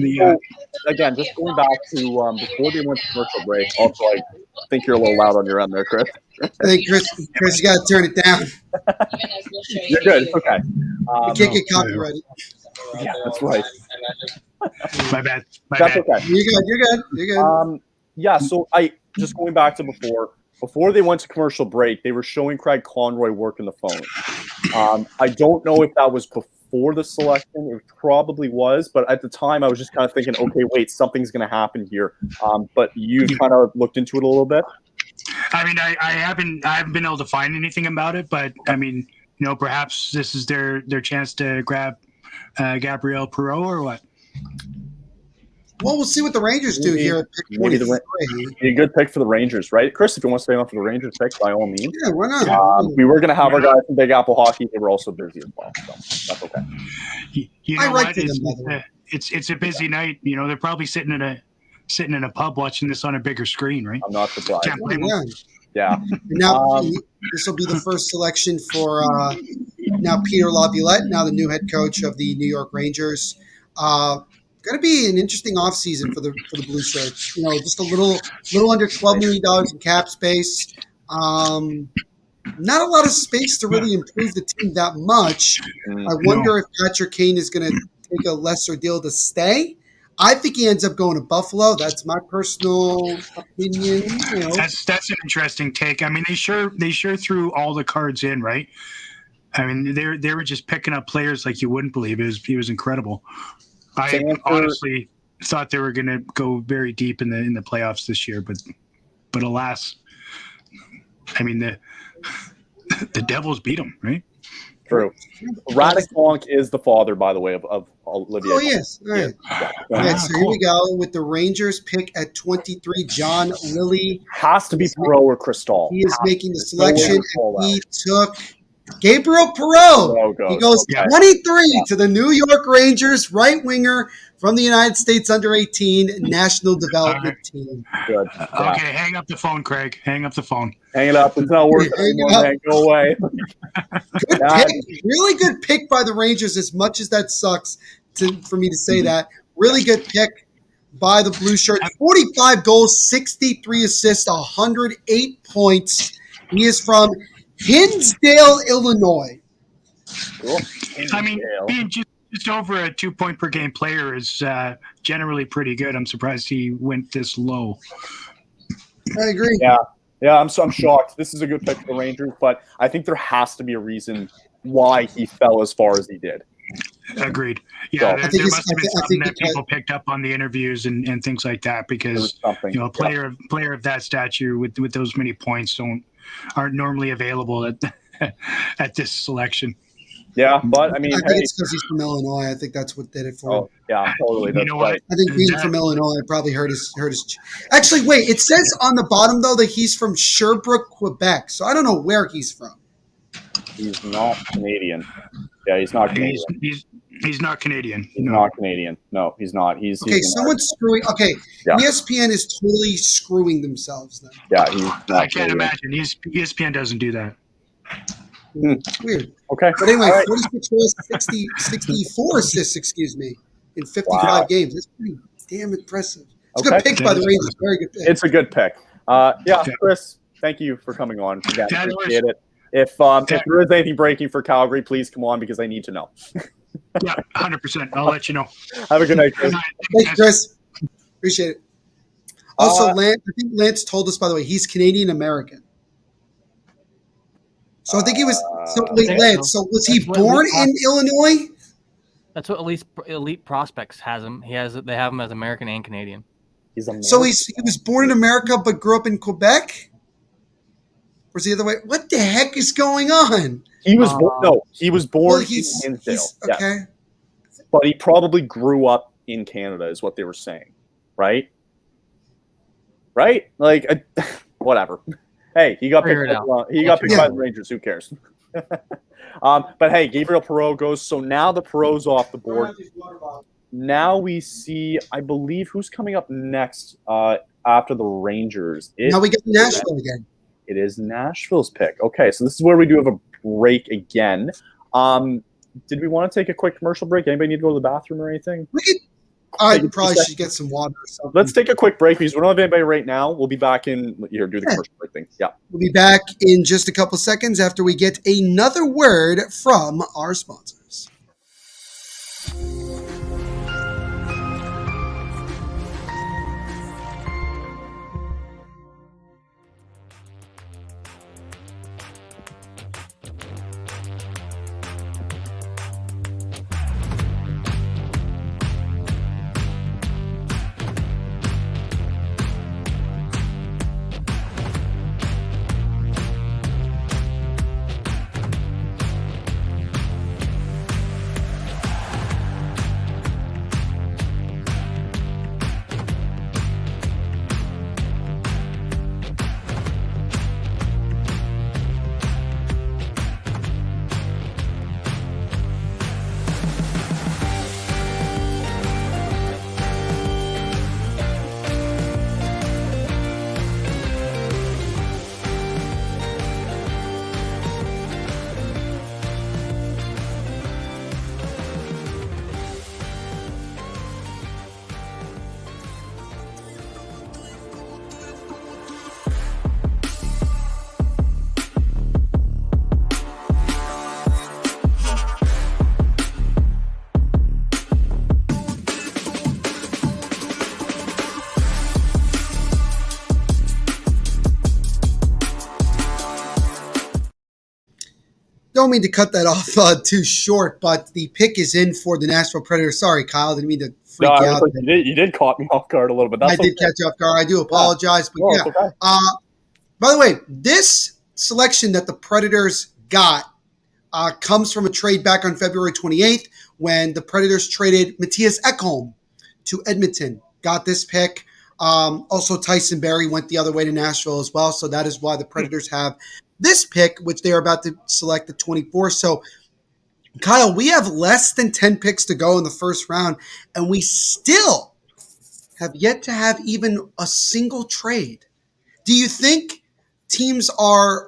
Speaker 2: going back to before they went to commercial break. Also, I think you're a little loud on your end there, Chris.
Speaker 1: I think Chris, you got to turn it down.
Speaker 2: You're good. Okay.
Speaker 1: You can't get copyrighted.
Speaker 2: Yeah, that's right.
Speaker 17: My bad.
Speaker 2: That's okay.
Speaker 1: You're good.
Speaker 2: Yeah. So just going back to before they went to commercial break, they were showing Craig Conroy working the phone. I don't know if that was before the selection. It probably was, but at the time I was just kind of thinking, okay, wait, something's going to happen here. But you kind of looked into it a little bit.
Speaker 17: I mean, I haven't been able to find anything about it, but I mean, perhaps this is their chance to grab Gabriel Perrault or what?
Speaker 1: Well, we'll see what the Rangers do here at pick 23.
Speaker 2: Be a good pick for the Rangers, right? Chris, if you want to stay on for the Rangers pick, by all means.
Speaker 1: Yeah, why not?
Speaker 2: We were going to have our guys from Big Apple Hockey. They were also busy as well, so that's okay.
Speaker 17: I like it's a busy night. They're probably sitting in a pub watching this on a bigger screen, right?
Speaker 2: I'm not surprised.
Speaker 17: Can't blame them.
Speaker 2: Yeah.
Speaker 1: Now, this will be the first selection for now Peter Laviolette, now the new head coach of the New York Rangers. Going to be an interesting offseason for the Blue Shirts. Just a little under $12 million in cap space. Not a lot of space to really improve the team that much. I wonder if Patrick Kane is going to take a lesser deal to stay. I think he ends up going to Buffalo. That's my personal opinion. You know.
Speaker 17: That's an interesting take. I mean, they sure threw all the cards in, right? I mean, they were just picking up players like you wouldn't believe. He was incredible. I honestly thought they were going to go very deep in the playoffs this year, but alas, I mean the Devils beat them, right?
Speaker 2: True. Radek Bonk is the father, by the way, of Olivier.
Speaker 1: Oh, yes. All right. All right, so here we go with the Rangers pick at 23. John Lilly.
Speaker 2: Has to be Perrault or Cristal.
Speaker 1: He is making the selection, and he took Gabriel Perrault. He goes 23 to the New York Rangers, right winger from the United States under-18 National Development Team.
Speaker 2: Good.
Speaker 17: Okay, hang up the phone, Craig. Hang up the phone.
Speaker 2: Hang it up. It's not working anymore, man. Go away.
Speaker 1: Good pick. Really good pick by the Rangers, as much as that sucks for me to say that. Really good pick by the Blue Shirt. 45 goals, 63 assists, 108 points. He is from Hinsdale, Illinois.
Speaker 2: Cool.
Speaker 17: I mean, being just over a 2-point per game player is generally pretty good. I'm surprised he went this low.
Speaker 1: I agree.
Speaker 2: Yeah, I'm shocked. This is a good pick for the Rangers, but I think there has to be a reason why he fell as far as he did.
Speaker 17: Agreed. Yeah, there must have been something that people picked up on the interviews and things like that, because a player of that stature with those many points aren't normally available at this selection.
Speaker 2: Yeah, but I mean,
Speaker 1: I think it's because he's from Illinois. I think that's what did it for him.
Speaker 2: Yeah, totally.
Speaker 17: You know what?
Speaker 1: I think being from Illinois probably hurt his. Actually, wait. It says on the bottom though that he's from Sherbrooke, Quebec. So I don't know where he's from.
Speaker 2: He's not Canadian. Yeah, he's not Canadian.
Speaker 17: He's not Canadian.
Speaker 2: He's not Canadian. No, he's not. He's
Speaker 1: okay. Someone's screwing. Okay,
Speaker 2: yeah.
Speaker 1: ESPN is totally screwing themselves then.
Speaker 2: Yeah, he's not
Speaker 17: I can't
Speaker 2: Canadian.
Speaker 17: imagine. ESPN doesn't do that.
Speaker 1: Weird.
Speaker 2: Okay.
Speaker 1: But anyway,
Speaker 2: All right.
Speaker 1: 46 goals, 64 assists, in 55 games. That's pretty damn impressive. It's a good pick by the Rangers. Very good pick.
Speaker 2: It's a good pick. Chris, thank you for coming on. Again, appreciate it. If there is anything breaking for Calgary, please come on because I need to know.
Speaker 17: Yeah, 100%. I'll let you know.
Speaker 2: Have a good night, Chris.
Speaker 1: Thank you, Chris. Appreciate it. Also, Lance, I think Lance told us, by the way, he's Canadian American. So I think he was. Lance. So was he born in Illinois?
Speaker 3: That's what elite prospects has him. They have him as American and Canadian.
Speaker 2: He's American.
Speaker 1: So he was born in America but grew up in Quebec. Or is the other way? What the heck is going on?
Speaker 2: He was he was born in Hinsdale.
Speaker 1: Okay.
Speaker 2: Yes. But he probably grew up in Canada, is what they were saying, right? Right? Like, whatever. Hey, he got picked. He got picked by the Rangers. Who cares? But hey, Gabriel Perrault goes. So now the Perrault's off the board. Now we see, I believe, who's coming up next after the Rangers.
Speaker 1: Now we get Nashville again.
Speaker 2: It is Nashville's pick. Okay, so this is where we do have a break again. Did we want to take a quick commercial break? Anybody need to go to the bathroom or anything?
Speaker 1: I probably should get some water or something.
Speaker 2: Let's take a quick break because we don't have anybody right now. We'll be back in here. Do the commercial break thing. Yeah.
Speaker 1: We'll be back in just a couple seconds after we get another word from our sponsors. don't mean to cut that off too short, but the pick is in for the Nashville Predators. Sorry, Kyle, didn't mean to freak you out.
Speaker 2: You did caught me off guard a little bit. That's
Speaker 1: I did catch you off guard. I do apologize, but yeah.
Speaker 2: Okay.
Speaker 1: By the way, this selection that the Predators got comes from a trade back on February 28th when the Predators traded Matthias Ekholm to Edmonton. Got this pick. Also, Tyson Barrie went the other way to Nashville as well, so that is why the Predators have this pick, which they are about to select at 24. So, Kyle, we have less than 10 picks to go in the first round, and we still have yet to have even a single trade. Do you think teams are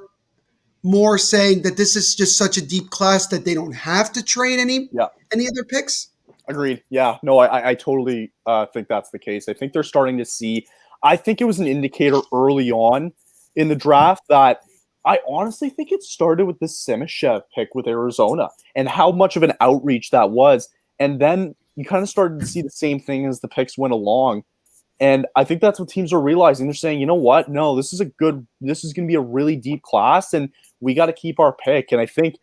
Speaker 1: more saying that this is just such a deep class that they don't have to trade any other picks?
Speaker 2: Agreed. Yeah. No, I totally think that's the case. I think they're starting to see. I think it was an indicator early on in the draft that I honestly think it started with the Simechev pick with Arizona and how much of an outreach that was. And then you kind of started to see the same thing as the picks went along. And I think that's what teams are realizing. They're saying, you know what? No, this is going to be a really deep class, and we got to keep our pick. And I think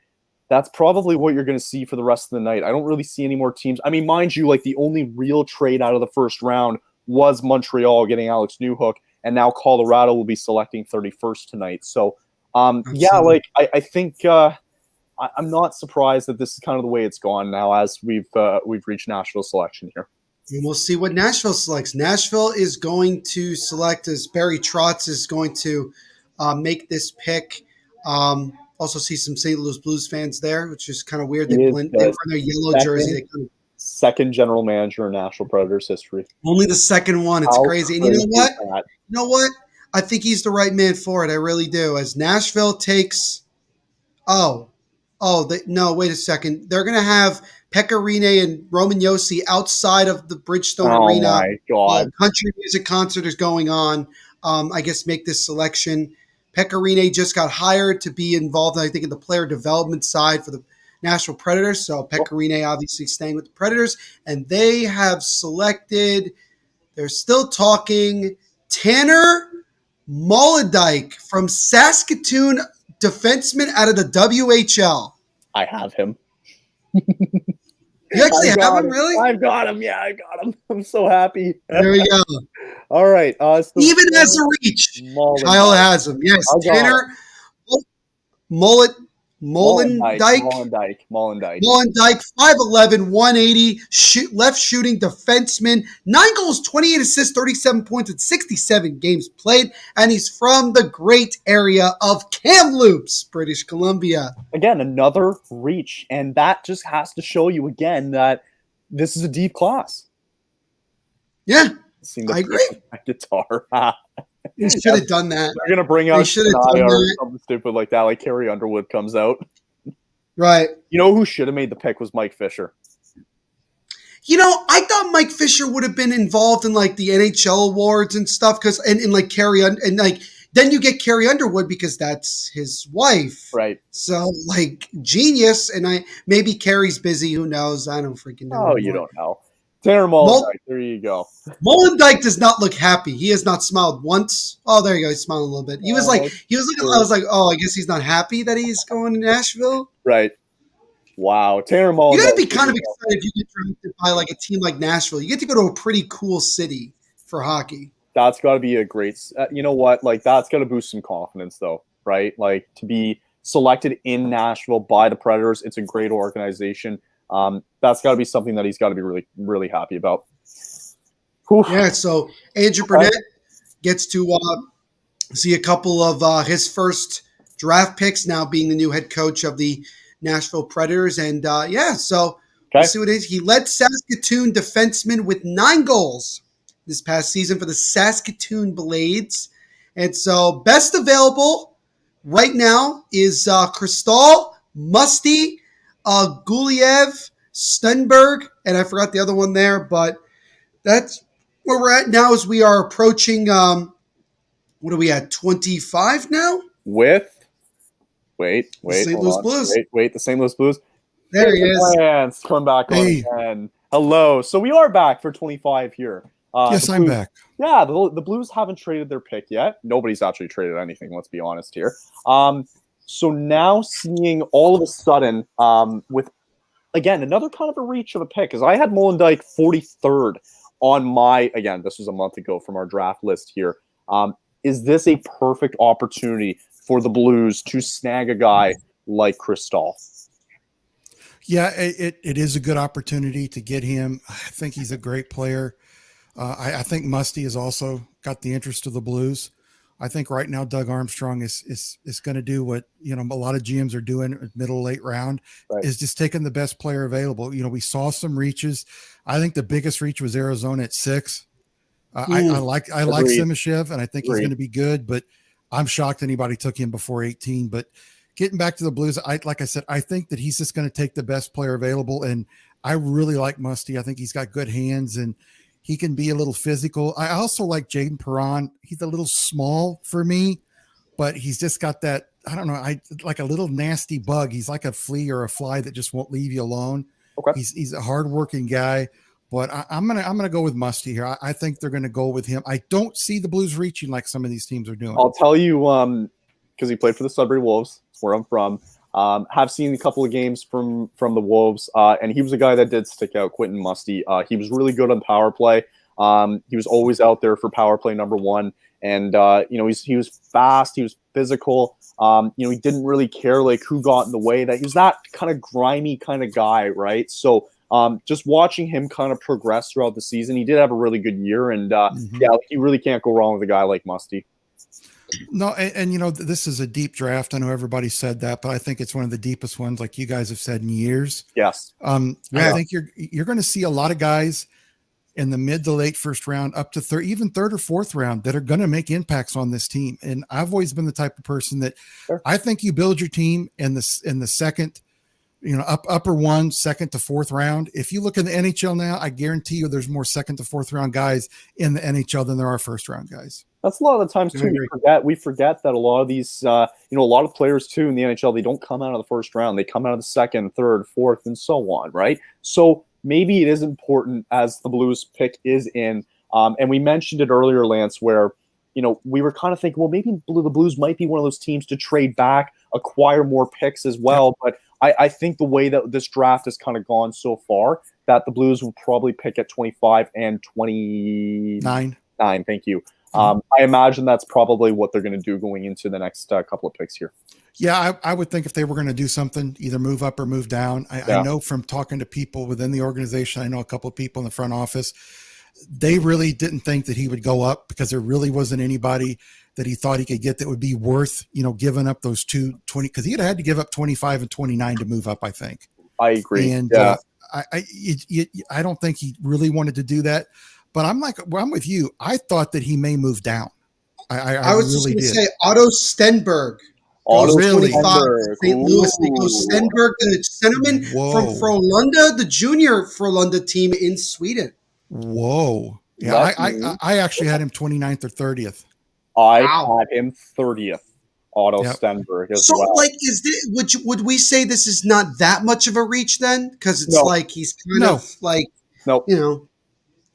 Speaker 2: that's probably what you're going to see for the rest of the night. I don't really see any more teams. I mean, mind you, like the only real trade out of the first round was Montreal getting Alex Newhook, and now Colorado will be selecting 31st tonight. So, yeah, like I think I'm not surprised that this is kind of the way it's gone now as we've reached Nashville selection here.
Speaker 1: And we'll see what Nashville selects. Nashville is going to select as Barry Trotz is going to make this pick. Also see some St. Louis Blues fans there, which is kind of weird. They blend in from their yellow jersey.
Speaker 2: Second general manager in Nashville Predators history.
Speaker 1: Only the second one. It's crazy. And you know what? You know what? I think he's the right man for it. I really do. As Nashville takes – no, wait a second. They're going to have Pekka Rinne and Roman Josi outside of the Bridgestone Arena.
Speaker 2: Oh, my God.
Speaker 1: Country music concert is going on. I guess make this selection. Pekka Rinne just got hired to be involved, I think, in the player development side for the Nashville Predators. So Pekka Rinne obviously staying with the Predators. And they have selected – they're still talking – Tanner Mullan-Dyck from Saskatoon, defenseman out of the WHL.
Speaker 2: I have him.
Speaker 1: You actually have him, really?
Speaker 2: I've got him. Yeah, I got him. I'm so happy.
Speaker 1: There we go.
Speaker 2: All right. So
Speaker 1: even as a reach, Kyle has him. Yes, Tanner Mullan-Dyck.
Speaker 2: Mullan-Dyck.
Speaker 1: 5'11", 180, left shooting defenseman. 9 goals, 28 assists, 37 points in 67 games played. And he's from the great area of Kamloops, British Columbia.
Speaker 2: Again, another reach. And that just has to show you again that this is a deep class.
Speaker 1: Yeah, I agree.
Speaker 2: Guitar.
Speaker 1: He should have done that.
Speaker 2: They're going to bring out or something stupid like that, like Carrie Underwood comes out.
Speaker 1: Right.
Speaker 2: You know who should have made the pick was Mike Fisher.
Speaker 1: You know, I thought Mike Fisher would have been involved in like the NHL awards and stuff because and like Carrie and like then you get Carrie Underwood because that's his wife.
Speaker 2: Right.
Speaker 1: So like genius, and maybe Carrie's busy. Who knows? I don't freaking know.
Speaker 2: Oh,
Speaker 1: anymore.
Speaker 2: You don't know. Tanner Mullan-Dyck, there you go.
Speaker 1: Mullan-Dyck does not look happy. He has not smiled once. Oh, there you go. He's smiling a little bit. He was like, I was like, oh, I guess he's not happy that he's going to Nashville.
Speaker 2: Right. Wow. Tanner Mullan-Dyck.
Speaker 1: You got to be kind of excited if you get drafted by like a team like Nashville. You get to go to a pretty cool city for hockey.
Speaker 2: That's got to be a great, you know what? Like that's got to boost some confidence though, right? Like to be selected in Nashville by the Predators. It's a great organization. That's got to be something that he's got to be really, really happy about. Whew.
Speaker 1: Yeah, so Andrew Burnett gets to see a couple of his first draft picks now being the new head coach of the Nashville Predators. And so we'll see what it is. He led Saskatoon defensemen with 9 goals this past season for the Saskatoon Blades. And so best available right now is Crystal, Musty, Guliev, Stenberg, and I forgot the other one there, but that's where we're at now as we are approaching, what are we at, 25 now?
Speaker 2: With, wait,
Speaker 1: St. Louis Blues.
Speaker 2: Wait, the St. Louis Blues.
Speaker 1: There he is.
Speaker 2: Lance, coming back on again. Hello. So we are back for 25 here.
Speaker 14: Yes, I'm back.
Speaker 2: Yeah, the Blues haven't traded their pick yet. Nobody's actually traded anything, let's be honest here. So now seeing all of a sudden with, again, another kind of a reach of a pick, because I had Mullan-Dyck 43rd on my, again, this was a month ago from our draft list here. Is this a perfect opportunity for the Blues to snag a guy like Kristoff?
Speaker 14: Yeah, it is a good opportunity to get him. I think he's a great player. I think Musty has also got the interest of the Blues. I think right now Doug Armstrong is going to do what, you know, a lot of GMs are doing middle, late round, is just taking the best player available. You know, we saw some reaches. I think the biggest reach was Arizona at 6. I like Simechev, and I think he's going to be good, but I'm shocked anybody took him before 18. But getting back to the Blues, like I said, I think that he's just going to take the best player available, and I really like Musty. I think he's got good hands, and he can be a little physical. I also like Jaden Perrault. He's a little small for me, but he's just got that, I don't know, like a little nasty bug. He's like a flea or a fly that just won't leave you alone. Okay. He's a hardworking guy, but I'm gonna go with Musty here. I think they're gonna go with him. I don't see the Blues reaching like some of these teams are doing.
Speaker 2: I'll tell you, because he played for the Sudbury Wolves, that's where I'm from. Have seen a couple of games from the Wolves, and he was a guy that did stick out, Quentin Musty. He was really good on power play. He was always out there for power play number 1, and you know, he was fast, he was physical. You know, he didn't really care like who got in the way. That he was that kind of grimy kind of guy, right? So just watching him kind of progress throughout the season, he did have a really good year, and yeah, you really can't go wrong with a guy like Musty.
Speaker 14: No, and you know, this is a deep draft. I know everybody said that, but I think it's one of the deepest ones, like you guys have said, in years.
Speaker 2: Yes.
Speaker 14: I think you're going to see a lot of guys in the mid to late first round, up to even third or fourth round, that are going to make impacts on this team. And I've always been the type of person that I think you build your team in the second, you know, upper 1, second to fourth round. If you look in the NHL now, I guarantee you there's more second to fourth round guys in the NHL than there are first round guys.
Speaker 2: That's a lot of the times too. We forget that a lot of these, you know, a lot of players too in the NHL, they don't come out of the first round. They come out of the second, third, fourth, and so on, right? So maybe it is important as the Blues pick is in. And we mentioned it earlier, Lance, where, you know, we were kind of thinking, well, maybe the Blues might be one of those teams to trade back, acquire more picks as well. But I think the way that this draft has kind of gone so far, that the Blues will probably pick at 25 and 29. Thank you. I imagine that's probably what they're going to do going into the next couple of picks here.
Speaker 14: Yeah, I would think if they were going to do something, either move up or move down. I know from talking to people within the organization, I know a couple of people in the front office, they really didn't think that he would go up because there really wasn't anybody that he thought he could get that would be worth, you know, giving up those 20, because he'd had to give up 25 and 29 to move up, I think.
Speaker 2: I agree.
Speaker 14: And I don't think he really wanted to do that. But I'm with you. I thought that he may move down. I
Speaker 1: was
Speaker 14: really
Speaker 1: just
Speaker 14: did.
Speaker 1: going to say Otto Stenberg.
Speaker 2: Otto
Speaker 1: Really?
Speaker 2: Stenberg.
Speaker 1: St. Louis. They go Stenberg, the centerman from Frölunda, the junior Frölunda team in Sweden.
Speaker 14: Whoa. Yeah, I actually had him 29th or 30th.
Speaker 2: I had him 30th. Otto Stenberg as
Speaker 1: so,
Speaker 2: well.
Speaker 1: like, is this, would we say this is not that much of a reach then? Because it's like he's kind of like, you know.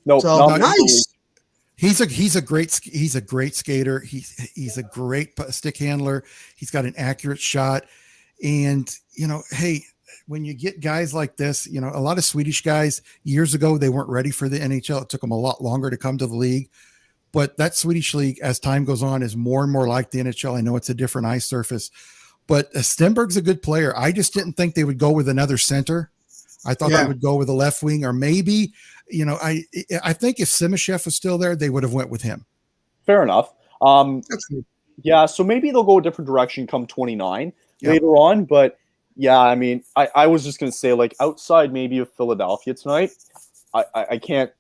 Speaker 2: No,
Speaker 1: so nice.
Speaker 14: He's a great skater. He's a great stick handler. He's got an accurate shot. And, you know, hey, when you get guys like this, you know, a lot of Swedish guys years ago, they weren't ready for the NHL. It took them a lot longer to come to the league. But that Swedish league, as time goes on, is more and more like the NHL. I know it's a different ice surface, but Stenberg's a good player. I just didn't think they would go with another center. I thought they would go with a left wing, or maybe, you know, I think if Simechev was still there, they would have went with him.
Speaker 2: Fair enough. Yeah, so maybe they'll go a different direction come 29 later on. But yeah, I mean, I was just going to say, like, outside maybe of Philadelphia tonight, I can't.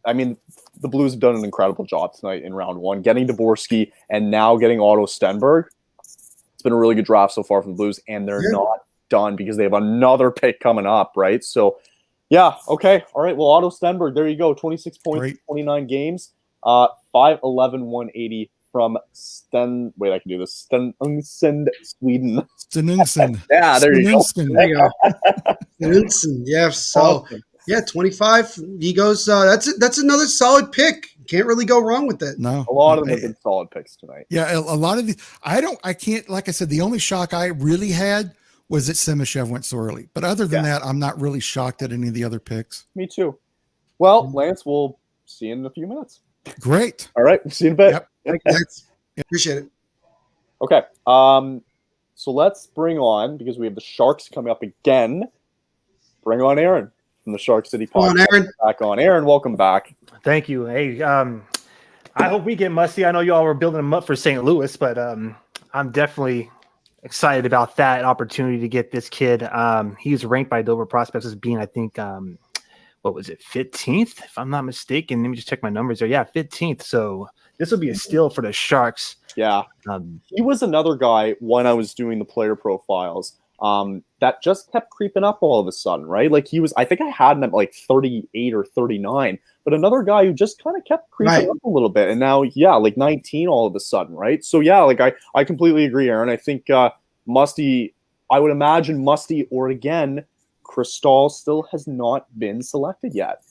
Speaker 2: I mean, the Blues have done an incredible job tonight in round 1, getting Devorsky and now getting Otto Stenberg. It's been a really good draft so far for the Blues, and they're not done because they have another pick coming up, right? So, yeah, okay. All right, well, Otto Stenberg, there you go. 26 points, 29 games, 5'11", 180 from Stenungsund, Sweden.
Speaker 14: Stenungsund.
Speaker 2: Yeah, there you go.
Speaker 1: Stenungsund, yeah. So, yeah, 25. He goes, that's another solid pick. Can't really go wrong with it.
Speaker 14: No,
Speaker 2: A lot of them have been solid picks tonight.
Speaker 14: Yeah, a lot of these. I can't. Like I said, the only shock I really had was that Simechev went so early. But other than that, I'm not really shocked at any of the other picks.
Speaker 2: Me too. Well, Lance, we'll see you in a few minutes.
Speaker 14: Great.
Speaker 2: All right, see you in a bit.
Speaker 14: Yep.
Speaker 1: Thanks. Appreciate it.
Speaker 2: Okay. So let's bring on, because we have the Sharks coming up again. Bring on Aaron from the Shark City Podcast.
Speaker 1: Come on, Aaron.
Speaker 2: Back on. Aaron, welcome back.
Speaker 7: Thank you. Hey, I hope we get Musty. I know y'all were building him up for St. Louis, but I'm definitely excited about that opportunity to get this kid. He's ranked by Dover Prospects as being, I think, what was it, 15th, if I'm not mistaken. Let me just check my numbers there. Yeah, 15th. So this will be a steal for the Sharks.
Speaker 2: Yeah. He was another guy when I was doing the player profiles that just kept creeping up all of a sudden, right? Like I think I had him at like 38 or 39, but another guy who just kind of kept creeping up a little bit. And now, like 19 all of a sudden, right? So yeah, like I completely agree, Aaron. I think Musty, I would imagine Musty, or again, Crystal still has not been selected yet.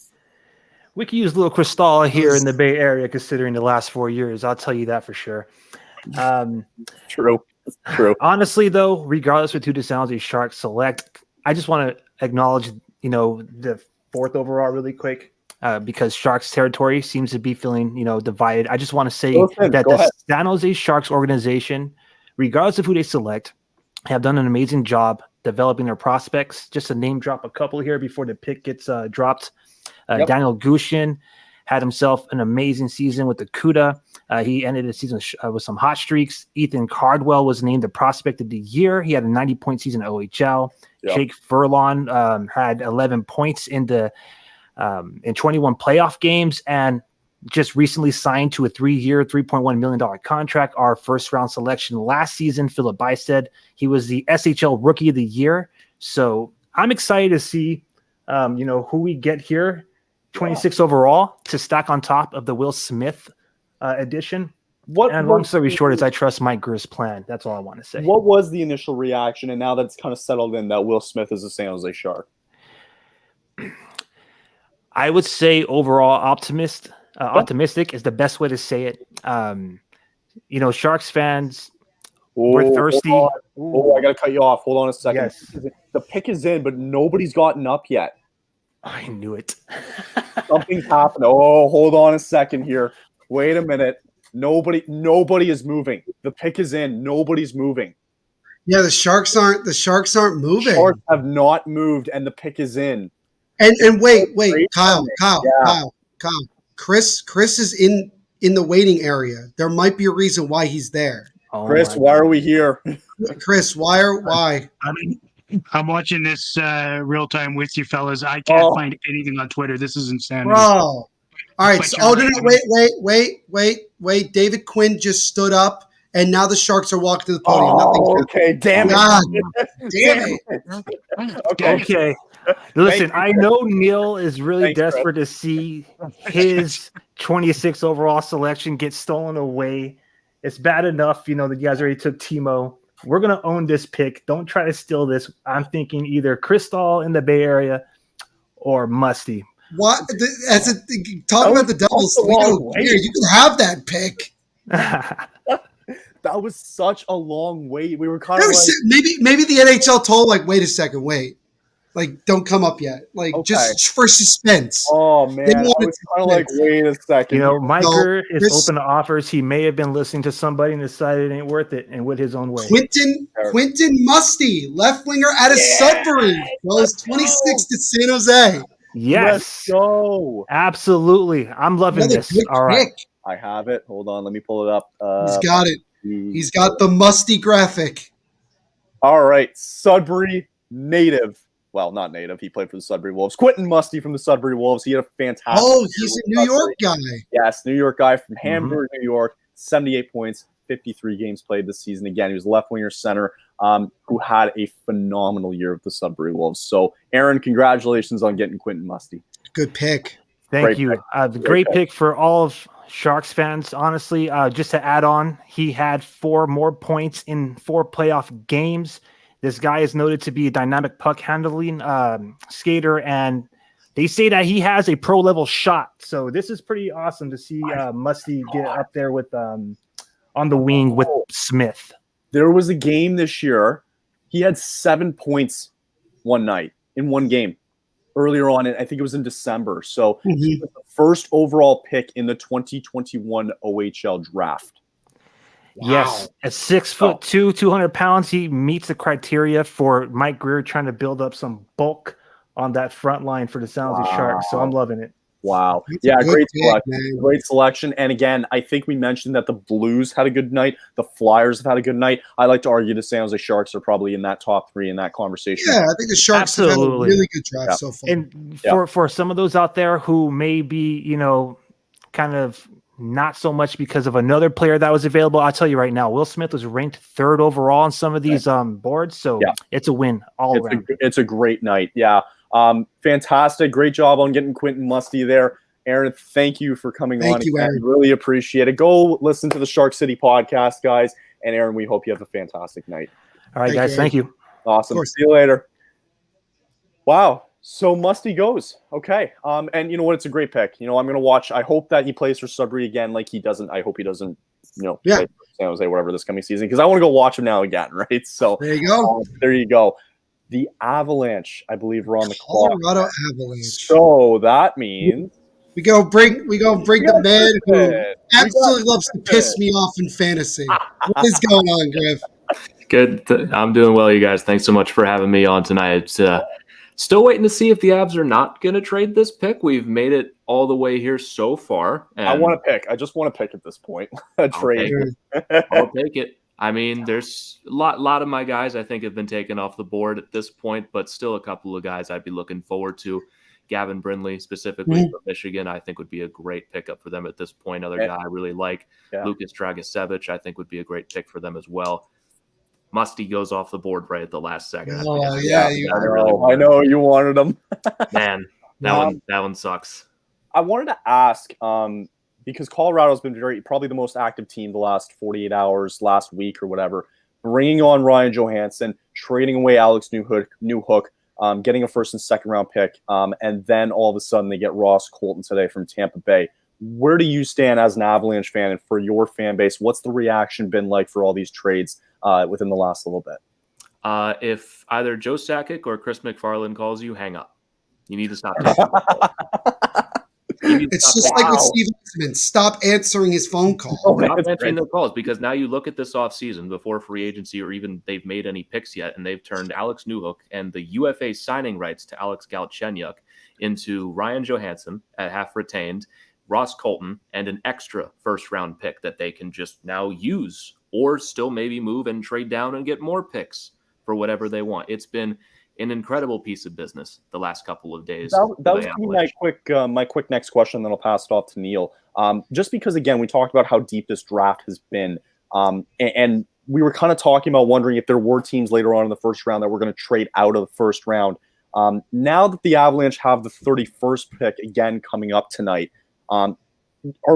Speaker 7: We could use a little Cristal here in the Bay Area, considering the last 4 years. I'll tell you that for sure.
Speaker 2: True.
Speaker 7: Honestly, though, regardless of who the San Jose Sharks select, I just want to acknowledge, the 4th overall really quick, because Sharks territory seems to be feeling, divided. I just want to say that the San Jose Sharks organization, regardless of who they select, have done an amazing job developing their prospects. Just to name drop a couple here before the pick gets dropped. Daniel Gushin had himself an amazing season with the CUDA. He ended the season with some hot streaks. Ethan Cardwell was named the Prospect of the Year. He had a 90-point season at OHL. Jake Furlon had 11 points in 21 playoff games, and just recently signed to a 3-year, $3.1 million contract. Our first-round selection last season, Philip Bysted, he was the SHL Rookie of the Year. So I'm excited to see, who we get here. 26 overall to stack on top of the Will Smith edition. And long story short is I trust Mike Grier's plan. That's all I want to say.
Speaker 2: What was the initial reaction, and now that it's kind of settled in that Will Smith is a San Jose Shark?
Speaker 7: I would say overall optimistic is the best way to say it. Sharks fans, we're thirsty.
Speaker 2: I got to cut you off. Hold on a second. Yes. The pick is in, but nobody's gotten up yet.
Speaker 7: I knew it.
Speaker 2: Something's happened. Oh, hold on a second here. Wait a minute. Nobody is moving. The pick is in. Nobody's moving.
Speaker 1: Yeah, the Sharks aren't moving.
Speaker 2: The Sharks have not moved, and the pick is in.
Speaker 1: And wait, Kyle. Chris is in the waiting area. There might be a reason why he's there.
Speaker 2: Oh, Chris, why are we here?
Speaker 1: Chris, why?
Speaker 17: I'm watching this real time with you fellas. I can't find anything on Twitter. This is insanity.
Speaker 1: Bro. All right. So, wait. David Quinn just stood up, and now the Sharks are walking to the podium.
Speaker 2: Okay. Damn it.
Speaker 1: God, damn it.
Speaker 7: Okay. Listen, I know Neil is really desperate to see his 26 overall selection get stolen away. It's bad enough, that you guys already took Timo. We're going to own this pick. Don't try to steal this. I'm thinking either Cristal in the Bay Area or Musty.
Speaker 1: What? Talk about the Devils. You can have that pick.
Speaker 2: That was such a long wait. We were kind of
Speaker 1: maybe the NHL told wait a second, wait. Don't come up yet. Just for suspense.
Speaker 2: Oh, man. I was kind of wait a second.
Speaker 7: Miker is open to offers. He may have been listening to somebody and decided it ain't worth it and went his own way.
Speaker 1: Quentin Musty, left winger out of Sudbury. Goes 26 to San Jose.
Speaker 7: Yes.
Speaker 2: Let's go.
Speaker 7: Absolutely. I'm loving this. All right.
Speaker 2: I have it. Hold on. Let me pull it up.
Speaker 1: He's got it. He's got the Musty graphic.
Speaker 2: All right. Sudbury native. Well, not native. He played for the Sudbury Wolves. Quentin Musty from the Sudbury Wolves. He had a fantastic.
Speaker 1: Oh, he's a New York guy.
Speaker 2: Yes, New York guy from Hamburg, New York. 78 points, 53 games played this season. Again, he was left winger center who had a phenomenal year with the Sudbury Wolves. So, Aaron, congratulations on getting Quentin Musty.
Speaker 1: Good pick.
Speaker 7: Thank you. Great pick for all of Sharks fans. Honestly, just to add on, he had 4 more points in 4 playoff games. This guy is noted to be a dynamic puck handling skater and They say that he has a pro level shot. So this is pretty awesome to see Musty get up there with on the wing with Smith.
Speaker 2: There was a game this year. He had 7 points one night in one game earlier on. I think it was in December. So he was the first overall pick in the 2021 OHL draft.
Speaker 7: Wow. Yes, at 6'2", 200 pounds, he meets the criteria for Mike Greer trying to build up some bulk on that front line for the San Jose Sharks. So I'm loving it.
Speaker 2: Wow. Yeah, great selection. And again, I think we mentioned that the Blues had a good night. The Flyers have had a good night. I like to argue the San Jose Sharks are probably in that top 3 in that conversation.
Speaker 1: Yeah, I think the Sharks have had a really good draft so far.
Speaker 7: And for some of those out there who may be, kind of not so much because of another player that was available, I'll tell you right now, Will Smith was ranked 3rd overall on some of these boards. So it's a win all around.
Speaker 2: It's a great night. Yeah. Fantastic. Great job on getting Quentin Musty there. Aaron, thank you for coming on.
Speaker 1: You, Aaron.
Speaker 2: Really appreciate it. Go listen to the Shark City podcast, guys. And Aaron, we hope you have a fantastic night.
Speaker 7: All right, guys. Thank you.
Speaker 2: Awesome. See you later. Wow. So Musty goes. Okay. And you know what? It's a great pick. I'm going to watch. I hope that he plays for Sudbury again. Like he doesn't. I hope he doesn't, play for San Jose, whatever, this coming season, because I want to go watch him now again. Right. So
Speaker 1: there you go.
Speaker 2: There you go. The Avalanche, I believe, are on the clock.
Speaker 1: Colorado Avalanche.
Speaker 2: So that means
Speaker 1: we go bring the man who absolutely loves to piss me off in fantasy. What is going on, Griff?
Speaker 18: Good. I'm doing well, you guys. Thanks so much for having me on tonight. It's still waiting to see if the Avs are not going to trade this pick. We've made it all the way here so far. And
Speaker 2: I want to pick. I just want to pick at this point. A trade.
Speaker 18: I'll take it. I mean, there's a lot of my guys I think have been taken off the board at this point, but still a couple of guys I'd be looking forward to. Gavin Brindley, specifically from Michigan, I think would be a great pickup for them at this point. Another guy I really like, Lucas Dragicevic, I think would be a great pick for them as well. Musty goes off the board right at the last second.
Speaker 1: Oh, yeah.
Speaker 2: I know you wanted him.
Speaker 18: Man, that one sucks.
Speaker 2: I wanted to ask, because Colorado's been probably the most active team the last 48 hours, last week or whatever, bringing on Ryan Johansson, trading away Alex Newhook, getting a 1st and 2nd round pick, and then all of a sudden they get Ross Colton today from Tampa Bay. Where do you stand as an Avalanche fan and for your fan base? What's the reaction been like for all these trades within the last little bit?
Speaker 18: If either Joe Sakic or Chris McFarland calls you, hang up. You need to stop taking the call.
Speaker 1: It's just like with Steve Eastman. Stop answering his phone call.
Speaker 18: Stop answering their calls, because now you look at this offseason before free agency or even they've made any picks yet, and they've turned Alex Newhook and the UFA signing rights to Alex Galchenyuk into Ryan Johansson at half retained, Ross Colton, and an extra 1st-round pick that they can just now use or still maybe move and trade down and get more picks for whatever they want. It's been an incredible piece of business the last couple of days.
Speaker 2: That was my quick next question, then I'll pass it off to Neil. Just because, again, we talked about how deep this draft has been, and we were kind of talking about wondering if there were teams later on in the 1st round that were going to trade out of the 1st round. Now that the Avalanche have the 31st pick again coming up tonight, are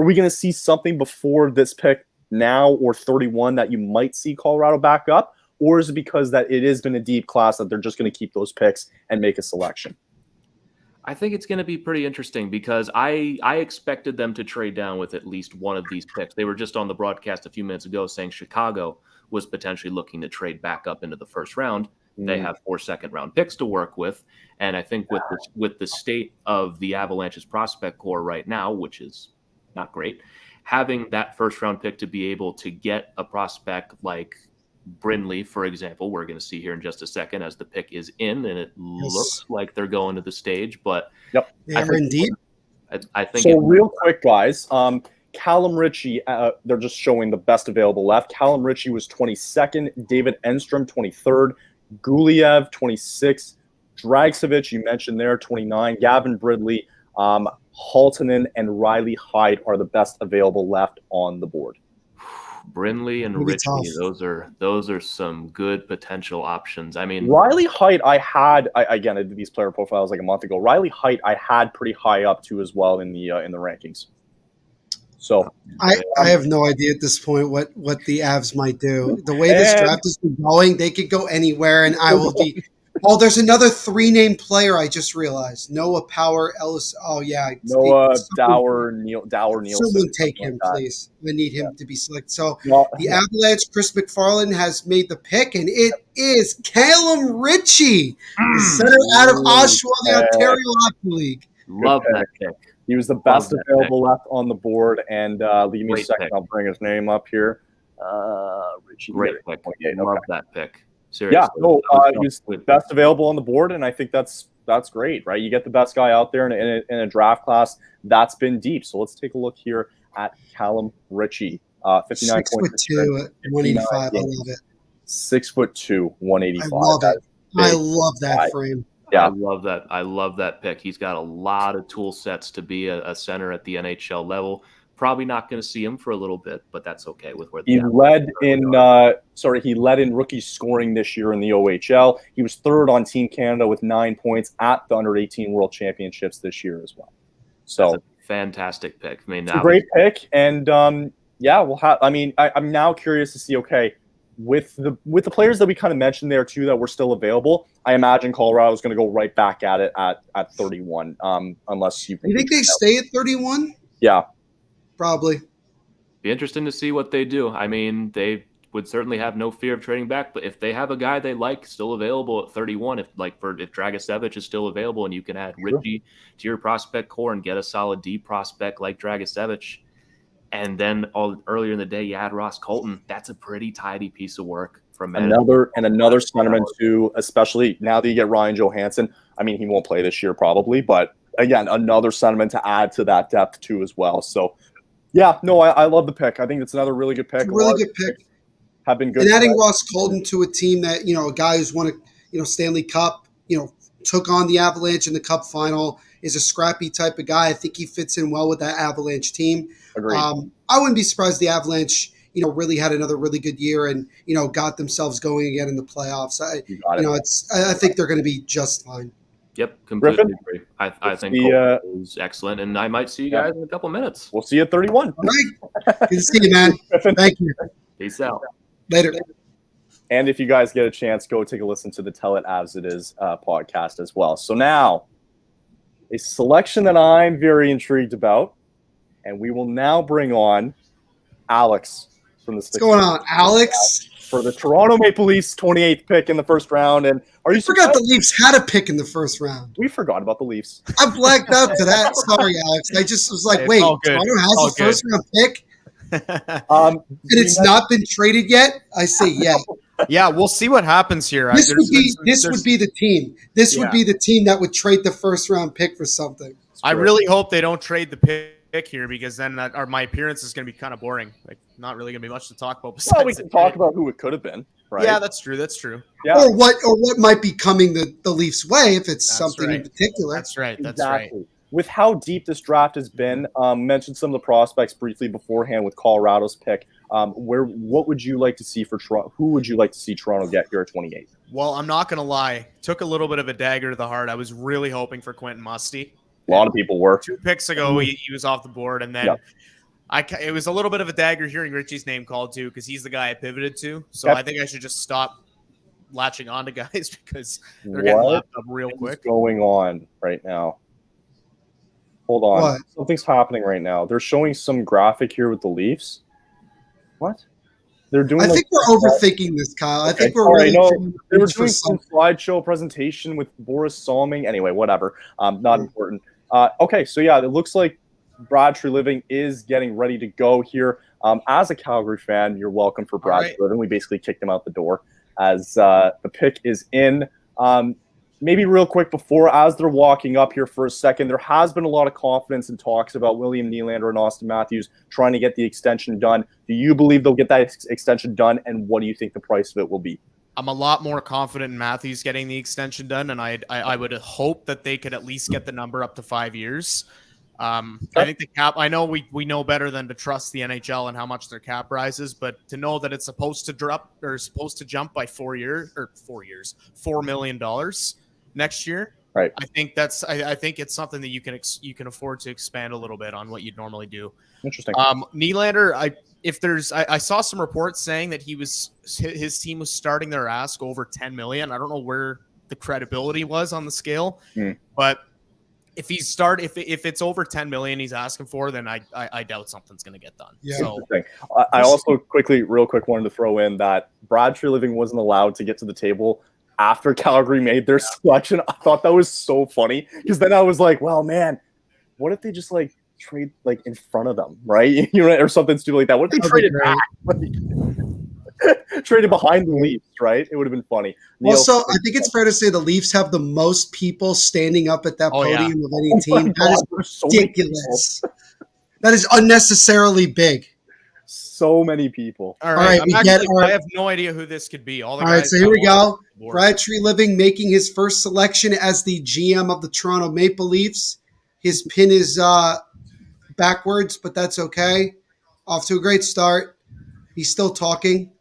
Speaker 2: we going to see something before this pick now or 31 that you might see Colorado back up? Or is it because that it has been a deep class that they're just going to keep those picks and make a selection?
Speaker 18: I think it's going to be pretty interesting because I expected them to trade down with at least one of these picks. They were just on the broadcast a few minutes ago saying Chicago was potentially looking to trade back up into the 1st round. They have 4 second-round picks to work with. And I think with the state of the Avalanche's prospect core right now, which is not great, having that 1st-round pick to be able to get a prospect like Brindley, for example, we're going to see here in just a second as the pick is in, and it looks like they're going to the stage. But
Speaker 1: indeed.
Speaker 2: I think so. Real quick, guys. Callum Ritchie, they're just showing the best available left. Callum Ritchie was 22nd. David Enstrom, 23rd. Guliev, 26th. Dragicevic, you mentioned there, 29. Gavin Brindley, Haltonen, and Riley Hyde are the best available left on the board.
Speaker 18: Brindley and Ritchie, those are some good potential options. I mean,
Speaker 2: Riley Hyde, I did these player profiles like a month ago. Riley Hyde, I had pretty high up too as well in the rankings. So
Speaker 1: I have no idea at this point what the Avs might do. The way this draft has been going, they could go anywhere, and I will be Oh, there's another 3-name player I just realized. Noah Power Ellis. Oh yeah,
Speaker 2: Noah Nielsen.
Speaker 1: Someone take him, please. I need him to be selected. So the Avalanche, Chris McFarland has made the pick, and it is Callum Ritchie, the center out of Oshawa, the Ontario Hockey League.
Speaker 18: Love that pick.
Speaker 2: He was the best available left on the board, and give me a second. I'll bring his name up here. Ritchie.
Speaker 18: Great pick. Love that pick. Seriously.
Speaker 2: Yeah, no, he was best available on the board, and I think that's great, right? You get the best guy out there in a draft class that's been deep. So let's take a look here at Callum Ritchie. 59 points.
Speaker 1: 6'2", 185. I love it.
Speaker 2: 6'2", 185.
Speaker 1: I love it. I love that frame.
Speaker 18: Yeah, I love that pick. He's got a lot of tool sets to be a center at the NHL level. Probably not going to see him for a little bit, but that's okay with where
Speaker 2: he led in. He led in rookie scoring this year in the OHL. He was third on Team Canada with 9 points at the Under-18 World Championships this year as well. So
Speaker 18: that's a fantastic pick. I mean,
Speaker 2: it's a great pick, and we'll have. I mean, I'm now curious to see. Okay, with the players that we kind of mentioned there too that were still available, I imagine Colorado is going to go right back at it at 31. Unless you
Speaker 1: think they stay at 31?
Speaker 2: Yeah.
Speaker 1: Probably.
Speaker 18: Be interesting to see what they do. I mean, they would certainly have no fear of trading back, but if they have a guy they like still available at 31, if Dragicevic is still available and you can add Ritchie to your prospect core and get a solid D prospect like Dragicevic, and then earlier in the day you add Ross Colton, that's a pretty tidy piece of work from
Speaker 2: another sentiment too, especially now that you get Ryan Johansson. I mean, he won't play this year probably, but again, another sentiment to add to that depth too as well. So yeah, no, I love the pick. I think it's another really good pick.
Speaker 1: It's a really good pick.
Speaker 2: Have been good.
Speaker 1: And adding Ross Colton to a team that, a guy who's won a, Stanley Cup, took on the Avalanche in the Cup final, is a scrappy type of guy. I think he fits in well with that Avalanche team.
Speaker 2: Agreed.
Speaker 1: I wouldn't be surprised the Avalanche, really had another really good year and, got themselves going again in the playoffs. I think they're going to be just fine.
Speaker 18: Yep, completely agree. I think Cole is excellent, and I might see you guys in a couple minutes.
Speaker 2: We'll see you at 31.
Speaker 1: All right. Good to see you, man. Thank you.
Speaker 18: Peace out.
Speaker 1: Later.
Speaker 2: And if you guys get a chance, go take a listen to the Tell It As It Is podcast as well. So now, a selection that I'm very intrigued about, and we will now bring on Alex from the
Speaker 1: What's going on, Alex?
Speaker 2: For the Toronto Maple Leafs 28th pick in the first round. And
Speaker 1: I forgot the Leafs had a pick in the first round.
Speaker 2: We forgot about the Leafs.
Speaker 1: I blacked out to that. Sorry, Alex. I just was like, wait, Toronto has a first round pick? And it's not been traded yet? I say yet.
Speaker 19: Yeah, we'll see what happens here.
Speaker 1: This would be the team. This would be the team that would trade the first round pick for something.
Speaker 19: I really hope they don't trade the pick here, because then my appearance is going to be kind of boring. Like, not really going to be much to talk about.
Speaker 2: Well, we can talk about who it could have been, right?
Speaker 19: Yeah, that's true. That's true.
Speaker 2: Yeah.
Speaker 1: Or what might be coming the Leafs' way if it's something in particular.
Speaker 19: That's right. That's
Speaker 2: exactly.
Speaker 19: right.
Speaker 2: With how deep this draft has been, mentioned some of the prospects briefly beforehand with Colorado's pick. What would you like to see for Toronto? Who would you like to see Toronto get here at 28?
Speaker 19: Well, I'm not going to lie. Took a little bit of a dagger to the heart. I was really hoping for Quentin Musty.
Speaker 2: A lot of people were.
Speaker 19: 2 picks ago, he was off the board, and then it was a little bit of a dagger hearing Richie's name called too, because he's the guy I pivoted to. So I think I should just stop latching on to guys because they're getting lapped up real quick.
Speaker 2: What's going on right now? Hold on.
Speaker 1: What?
Speaker 2: Something's happening right now. They're showing some graphic here with the Leafs. What? They're doing.
Speaker 1: I think we're overthinking this, Kyle. I think we're really.
Speaker 2: They were doing some slideshow presentation with Boris Salming. Anyway, whatever. Not important. Okay, so yeah, it looks like Brad Treliving is getting ready to go here. As a Calgary fan, you're welcome for Brad Treliving. We basically kicked him out the door as the pick is in. Maybe real quick before, as they're walking up here for a second, there has been a lot of confidence and talks about William Nylander and Austin Matthews trying to get the extension done. Do you believe they'll get that extension done, and what do you think the price of it will be?
Speaker 19: I'm a lot more confident in Matthews getting the extension done, and I would hope that they could at least get the number up to 5 years. I think the cap, I know we know better than to trust the NHL and how much their cap rises, but to know that it's supposed to drop or supposed to jump by 4 $4 million next year.
Speaker 2: Right.
Speaker 19: I think I think it's something that you can afford to expand a little bit on what you'd normally do.
Speaker 2: Interesting.
Speaker 19: Nylander, I saw some reports saying that his team was starting their ask over $10 million. I don't know where the credibility was on the scale.
Speaker 2: Mm.
Speaker 19: But if it's over 10 million he's asking for, then I doubt something's going to get done.
Speaker 2: Yeah.
Speaker 19: So
Speaker 2: I also real quick wanted to throw in that Brad Treliving wasn't allowed to get to the table after Calgary made their selection. I thought that was so funny because then I was like, well, man, what if they just like trade like in front of them, right? Or something stupid like that. What if they traded back? Traded behind the Leafs, right? It would have been funny.
Speaker 1: Also, I think it's fair to say the Leafs have the most people standing up at that podium of any team. That is ridiculous. That is unnecessarily big.
Speaker 2: So many people.
Speaker 19: All right, I have no idea who this could be. All right,
Speaker 1: so here we go. Brad Treliving making his first selection as the GM of the Toronto Maple Leafs. His pin is backwards, but that's okay. Off to a great start. He's still talking.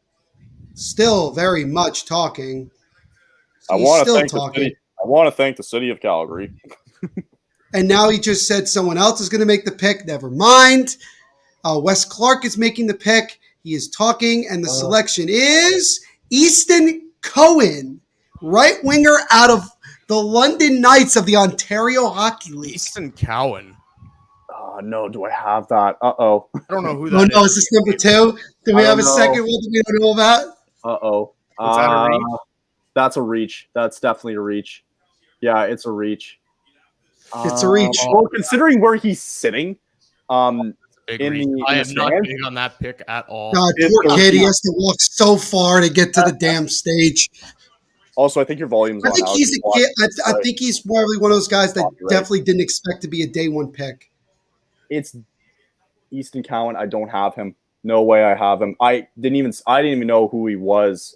Speaker 1: Still very much talking.
Speaker 2: I want to thank the city of Calgary.
Speaker 1: And now he just said someone else is going to make the pick. Never mind. Wes Clark is making the pick. He is talking, and the selection is Easton Cohen, right winger out of the London Knights of the Ontario Hockey League.
Speaker 19: Easton Cohen.
Speaker 2: Oh, no, do I have that? Uh-oh.
Speaker 19: I don't know who that is.
Speaker 1: Oh, no, is this number 2? Do we have a second one that we don't know about?
Speaker 2: Uh-oh.
Speaker 19: Is that a reach?
Speaker 2: That's a reach. That's definitely a reach. Yeah, it's a reach.
Speaker 1: It's a reach.
Speaker 2: Well, considering where he's sitting,
Speaker 19: I am not big on that pick at all.
Speaker 1: God, poor kid. He has to walk so far to get to the damn stage.
Speaker 2: Also, I think your volume's on.
Speaker 1: I think he's a kid. I think he's probably one of those guys that definitely didn't expect to be a day one pick.
Speaker 2: It's Easton Cowan. I don't have him. No way I have him. I didn't even know who he was.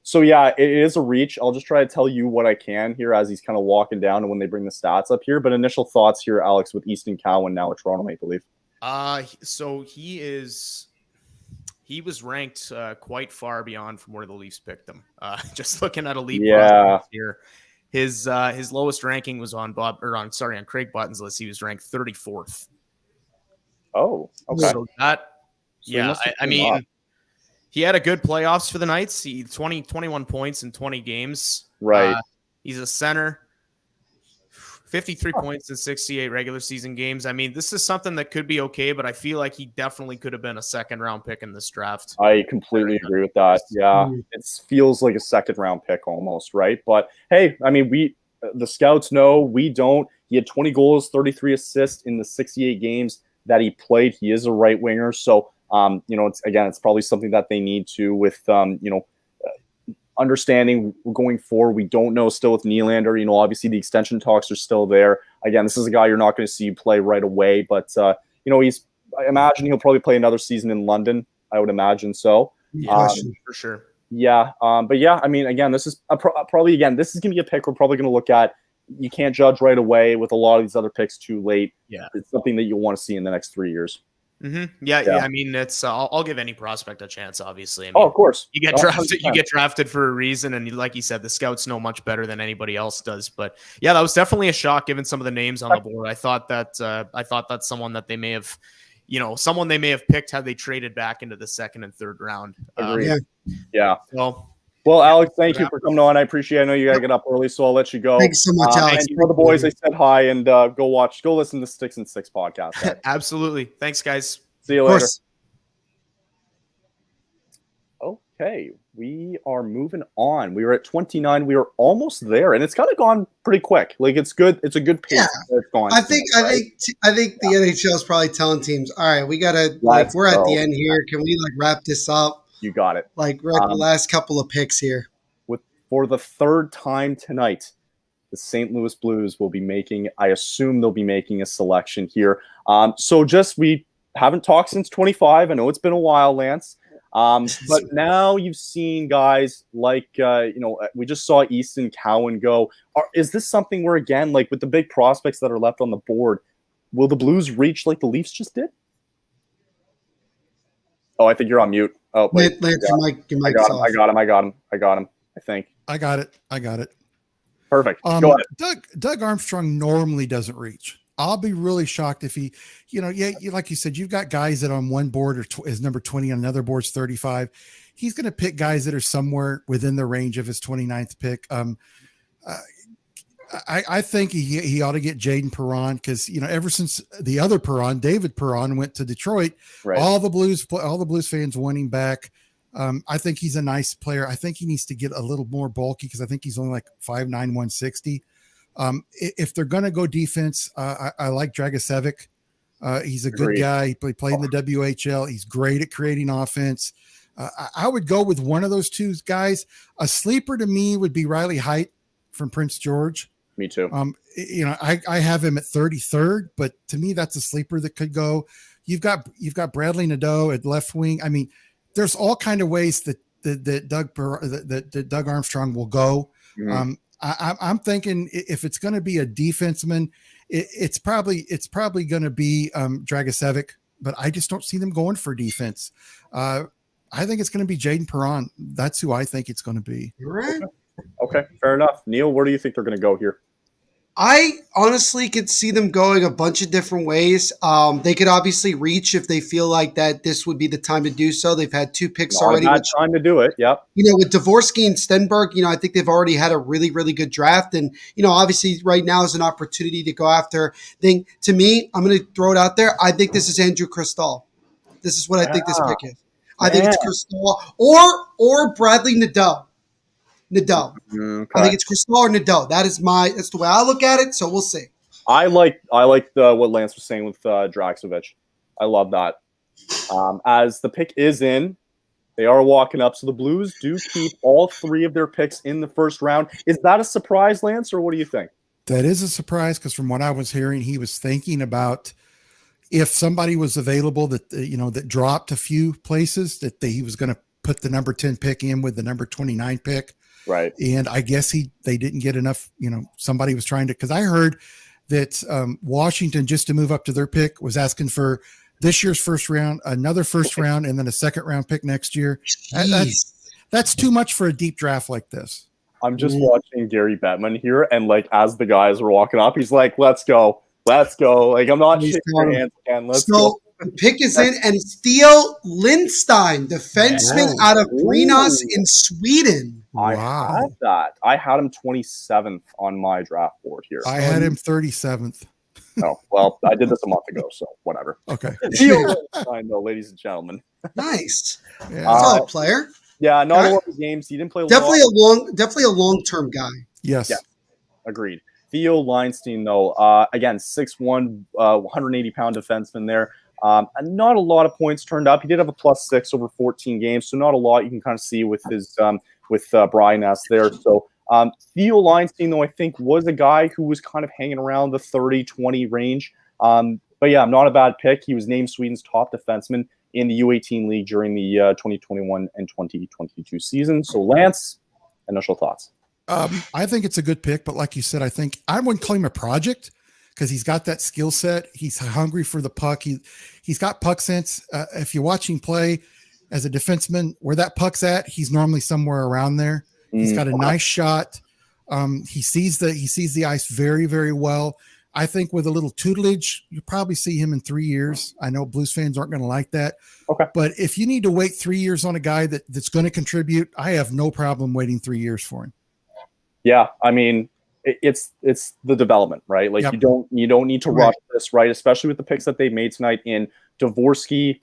Speaker 2: So yeah, it is a reach. I'll just try to tell you what I can here as he's kind of walking down and when they bring the stats up here. But initial thoughts here, Alex, with Easton Cowan now at Toronto Maple Leaf.
Speaker 19: So he was ranked quite far beyond from where the Leafs picked him. Just looking at a Leaf here, his lowest ranking was on Craig Button's list. He was ranked 34th.
Speaker 2: Oh, okay.
Speaker 19: So I mean, he had a good playoffs for the Knights. He 21 points in 20 games.
Speaker 2: Right.
Speaker 19: He's a center. 53 points in 68 regular season games. I mean, this is something that could be okay, but I feel like he definitely could have been a second-round pick in this draft.
Speaker 2: I completely agree with that. Yeah, it feels like a second-round pick almost, right? But, hey, I mean, the scouts know. We don't. He had 20 goals, 33 assists in the 68 games that he played. He is a right winger. So, it's probably something that they need to with, understanding going forward. We don't know still with Nylander. Obviously the extension talks are still there. Again, this is a guy you're not going to see play right away, but I imagine he'll probably play another season in London. I would imagine so.
Speaker 19: For sure.
Speaker 2: Yeah. But yeah, I mean, again, this is probably this is going to be a pick we're probably going to look at. You can't judge right away with a lot of these other picks too late.
Speaker 19: Yeah.
Speaker 2: It's something that you'll want to see in the next 3 years.
Speaker 19: Mm-hmm. Yeah. I mean, it's I'll give any prospect a chance. Obviously, I mean,
Speaker 2: of course,
Speaker 19: you get drafted. You get drafted for a reason, and like you said, the scouts know much better than anybody else does. But yeah, that was definitely a shock given some of the names on the board. I thought that's someone that they may have, someone they may have picked had they traded back into the second and third round.
Speaker 2: Yeah.
Speaker 19: Well,
Speaker 2: Alex, thank you for coming on. I appreciate it. I know you got to get up early, so I'll let you go.
Speaker 1: Thanks so much, Alex.
Speaker 2: And for the boys, I said hi, and go listen to Sticks and Six podcast. Right?
Speaker 19: Absolutely. Thanks, guys.
Speaker 2: See you later. Okay, we are moving on. We were at 29. We were almost there, and it's kind of gone pretty quick. Like it's good. It's a good pace.
Speaker 1: Yeah.
Speaker 2: It's gone.
Speaker 1: I think the NHL is probably telling teams, all right, we gotta we're at the end here. Can we wrap this up?
Speaker 2: You got it.
Speaker 1: We're at the last couple of picks here.
Speaker 2: For the third time tonight, the St. Louis Blues will be making. I assume they'll be making a selection here. We haven't talked since 25. I know it's been a while, Lance. But now you've seen guys like, we just saw Easton Cowan go. Is this something where, again, like with the big prospects that are left on the board, will the Blues reach like the Leafs just did? Oh, I think you're on mute. Oh, wait.
Speaker 1: Lance, your mic
Speaker 2: I got him. I think.
Speaker 14: I got it.
Speaker 2: Perfect. Go ahead.
Speaker 14: Doug Armstrong normally doesn't reach. I'll be really shocked if he, like you said, you've got guys that on one board is number 20, on another board's 35. He's going to pick guys that are somewhere within the range of his 29th pick. I think he ought to get Jaden Perrault because ever since the other Perrault, David Perrault, went to Detroit, all the Blues fans want him back. I think he's a nice player. I think he needs to get a little more bulky because I think he's only like 5'9", 160. If they're going to go defense, I like Dragicevic. He's a good guy. He played in the WHL. He's great at creating offense. I would go with one of those two guys. A sleeper to me would be Riley Heidt from Prince George.
Speaker 2: Me too.
Speaker 14: I have him at 33rd, but to me, that's a sleeper that could go. You've got Bradley Nadeau at left wing. I mean, there's all kind of ways that Doug Armstrong will go.
Speaker 2: Mm-hmm.
Speaker 14: I'm thinking if it's going to be a defenseman, it's probably going to be Dragicevic, but I just don't see them going for defense. I think it's going to be Jaden Perrault. That's who I think it's going to be.
Speaker 1: Right.
Speaker 2: Okay, fair enough. Neil, where do you think they're going to go here?
Speaker 1: I honestly could see them going a bunch of different ways. They could obviously reach if they feel like that this would be the time to do so. They've had 2 picks already.
Speaker 2: Time to do it. Yep.
Speaker 1: With Devorsky and Stenberg, I think they've already had a really, really good draft. And, obviously right now is an opportunity to go after thing. To me, I'm going to throw it out there. I think this is Andrew Cristall. This is what I think this pick is. I think it's Cristall or Bradley Nadeau.
Speaker 2: Okay.
Speaker 1: I think it's Cristall or Nadeau. That's the way I look at it. So we'll see.
Speaker 2: I like what Lance was saying with Dragicevic. I love that. As the pick is in, they are walking up. So the Blues do keep all 3 of their picks in the first round. Is that a surprise, Lance, or what do you think?
Speaker 14: That is a surprise because from what I was hearing, he was thinking about if somebody was available that dropped a few places that he was going to put the number 10 pick in with the number 29 pick.
Speaker 2: Right.
Speaker 14: And I guess they didn't get enough, somebody was trying to, because I heard that Washington, just to move up to their pick, was asking this year's first round, another first round, and then a second round pick next year. That's too much for a deep draft like this.
Speaker 2: I'm just watching Gary Bettman here, and as the guys were walking up, he's like, let's go. Like, I'm not shaking your hands again. Let's go.
Speaker 1: The pick is in, and Theo Lindstein, defenseman out of Brynäs in Sweden.
Speaker 2: I had that. I had him 27th on my draft board here.
Speaker 14: I had him 37th.
Speaker 2: Oh, well, I did this a month ago, so whatever.
Speaker 14: Okay.
Speaker 2: Theo Lindstein, though, ladies and gentlemen.
Speaker 1: Nice. Solid player.
Speaker 2: Yeah, not a lot of games. He didn't play
Speaker 1: definitely a long-term guy.
Speaker 14: Yes.
Speaker 2: Yeah, agreed. Theo Lindstein, though, again, 6'1", 180-pound defenseman there. And not a lot of points turned up. He did have a +6 over 14 games, so not a lot you can kind of see with his Brian S. there. So Theo Lindstein, though, I think was a guy who was kind of hanging around the 30-20 range. But yeah, not a bad pick. He was named Sweden's top defenseman in the U18 league during the 2021 and 2022 season. So Lance, initial thoughts.
Speaker 14: I think it's a good pick, but like you said, I think I wouldn't call him a project because he's got that skill set. He's hungry for the puck. He's got puck sense. If you watch him play as a defenseman, where that puck's at, he's normally somewhere around there. He's got a nice shot. He sees the ice very, very well. I think with a little tutelage, you'll probably see him in 3 years. I know Blues fans aren't going to like that.
Speaker 2: Okay.
Speaker 14: But if you need to wait 3 years on a guy that's going to contribute, I have no problem waiting 3 years for him.
Speaker 2: Yeah, I mean, it's the development, right? Like you don't need to rush this, right? Especially with the picks that they made tonight in Devorsky.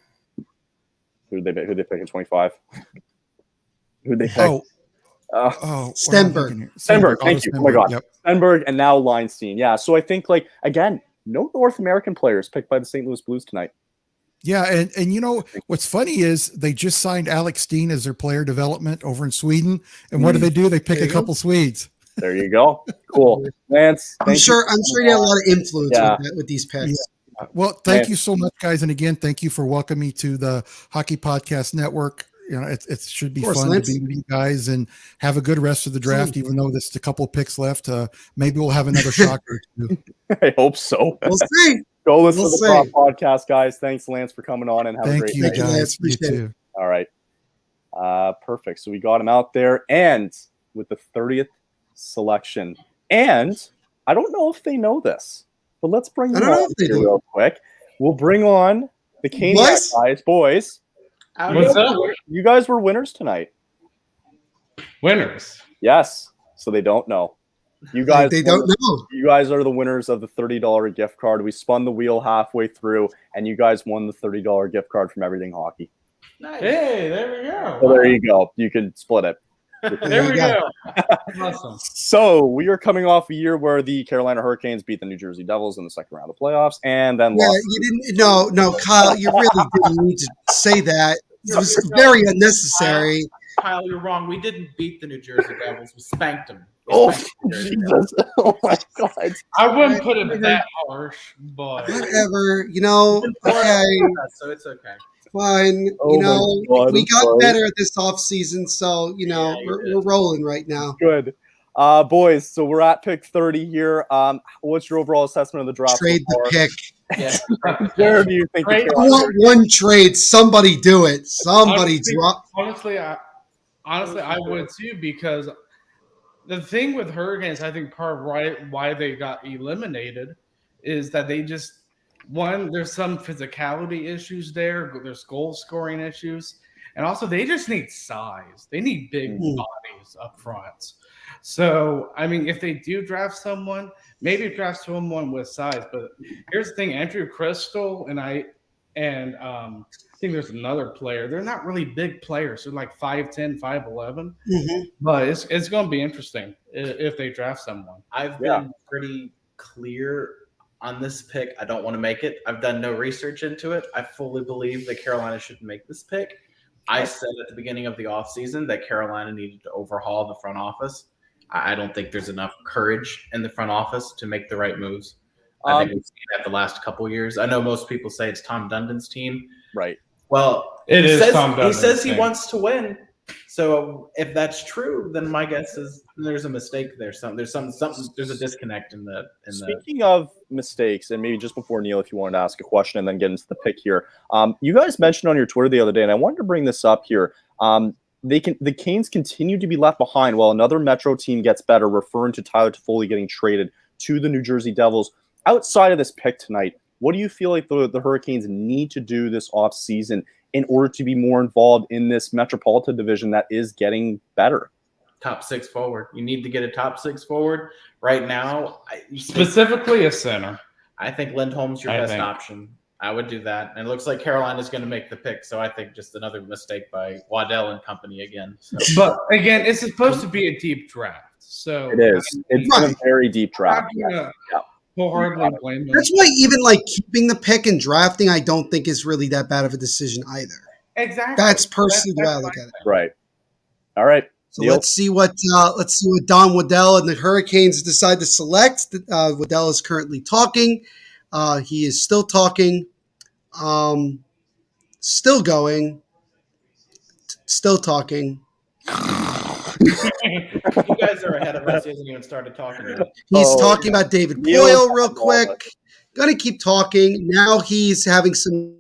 Speaker 2: Who did they pick at 25? Who did they pick?
Speaker 1: Stenberg.
Speaker 2: Thank you. Oh my God. Stenberg and now Lindstein. Yeah. So I think again, no North American players picked by the St. Louis Blues tonight.
Speaker 14: Yeah, and what's funny is they just signed Alex Steen as their player development over in Sweden. And what do? They pick a couple Swedes.
Speaker 2: There you go. Cool. Lance.
Speaker 1: I'm sure he had a lot of influence with these picks.
Speaker 14: Yeah. Well, thank you so much, guys. And again, thank you for welcoming me to the Hockey Podcast Network. It should be fun to be with you guys and have a good rest of the draft, even though there's a couple of picks left. Maybe we'll have another shocker too.
Speaker 2: I hope so.
Speaker 1: We'll see.
Speaker 2: Go listen to the Prop Podcast, guys. Thanks, Lance, for coming on and have a great
Speaker 14: day. Thank you, guys. Appreciate it.
Speaker 2: All right. Perfect. So we got him out there and with the 30th selection. And I don't know if they know this, but let's bring them on real quick. We'll bring on the Caniac guys. Boys.
Speaker 20: What's up?
Speaker 2: You guys were winners tonight.
Speaker 20: Winners?
Speaker 2: Yes. So they don't know. You guys,
Speaker 1: they don't know.
Speaker 2: You guys are the winners of the $30 gift card. We spun the wheel halfway through, and you guys won the $30 gift card from Everything Hockey.
Speaker 20: Nice. Hey, there we go.
Speaker 2: So there you go. You can split it.
Speaker 20: There we go. Awesome.
Speaker 2: So we are coming off a year where the Carolina Hurricanes beat the New Jersey Devils in the second round of playoffs, and then lost.
Speaker 1: You didn't. No, Kyle, you really didn't need to say that. It was very unnecessary.
Speaker 20: Kyle, you're wrong. We didn't beat the New Jersey Devils. We spanked them.
Speaker 2: Oh, Jesus. Oh, my God.
Speaker 20: I wouldn't put it that harsh, but...
Speaker 1: Whatever. Okay.
Speaker 20: So it's okay.
Speaker 1: Fine.
Speaker 2: Oh God,
Speaker 1: we got better this offseason, so, we're rolling right now.
Speaker 2: Good. Boys, so we're at pick 30 here. What's your overall assessment of the draft?
Speaker 1: Trade the pick.
Speaker 20: Yeah.
Speaker 2: Where do you think?
Speaker 1: I want one trade. Somebody do it. Somebody drop.
Speaker 20: Honestly, I would too, because the thing with Hurricanes, I think part of why they got eliminated is that they just there's some physicality issues there. There's goal scoring issues, and also they just need size. They need big bodies up front. So, I mean, if they do draft someone, maybe draft someone with size. But here's the thing: Andrew Crystal and I think there's another player. They're not really big players. They're like 5'10", 5'11". But it's going to be interesting if they draft someone.
Speaker 21: I've been pretty clear on this pick. I don't want to make it. I've done no research into it. I fully believe that Carolina should make this pick. I said at the beginning of the offseason that Carolina needed to overhaul the front office. I don't think there's enough courage in the front office to make the right moves. I think we've seen that the last couple of years. I know most people say it's Tom Dundon's team.
Speaker 2: Right.
Speaker 21: Well, he says he wants to win. So if that's true, then my guess is there's a mistake there. There's a disconnect in the.
Speaker 2: Speaking of mistakes, and maybe just before Neil, if you wanted to ask a question and then get into the pick here, you guys mentioned on your Twitter the other day, and I wanted to bring this up here. The Canes continue to be left behind while another Metro team gets better, referring to Tyler Toffoli getting traded to the New Jersey Devils. Outside of this pick tonight, what do you feel like the Hurricanes need to do this offseason in order to be more involved in this Metropolitan division that is getting better?
Speaker 21: Top six forward. You need to get a top six forward right now.
Speaker 20: Specifically a center.
Speaker 21: I think Lindholm's your best option. I would do that. And it looks like Carolina's going to make the pick. So I think just another mistake by Waddell and company again. So.
Speaker 20: But again, it's supposed to be a deep draft. So
Speaker 2: it is. It's a very deep draft.
Speaker 20: Wholeheartedly blame them.
Speaker 1: That's why even keeping the pick and drafting, I don't think is really that bad of a decision either.
Speaker 20: Exactly.
Speaker 1: That's personally the way I look at it.
Speaker 2: Right. All right.
Speaker 1: So let's see what Don Waddell and the Hurricanes decide to select. Waddell is currently talking. He is still talking. Still going. Still talking.
Speaker 21: You guys are ahead of us. He hasn't even started talking yet.
Speaker 1: He's talking about David Boyle real quick. Gonna keep talking. Now he's having some.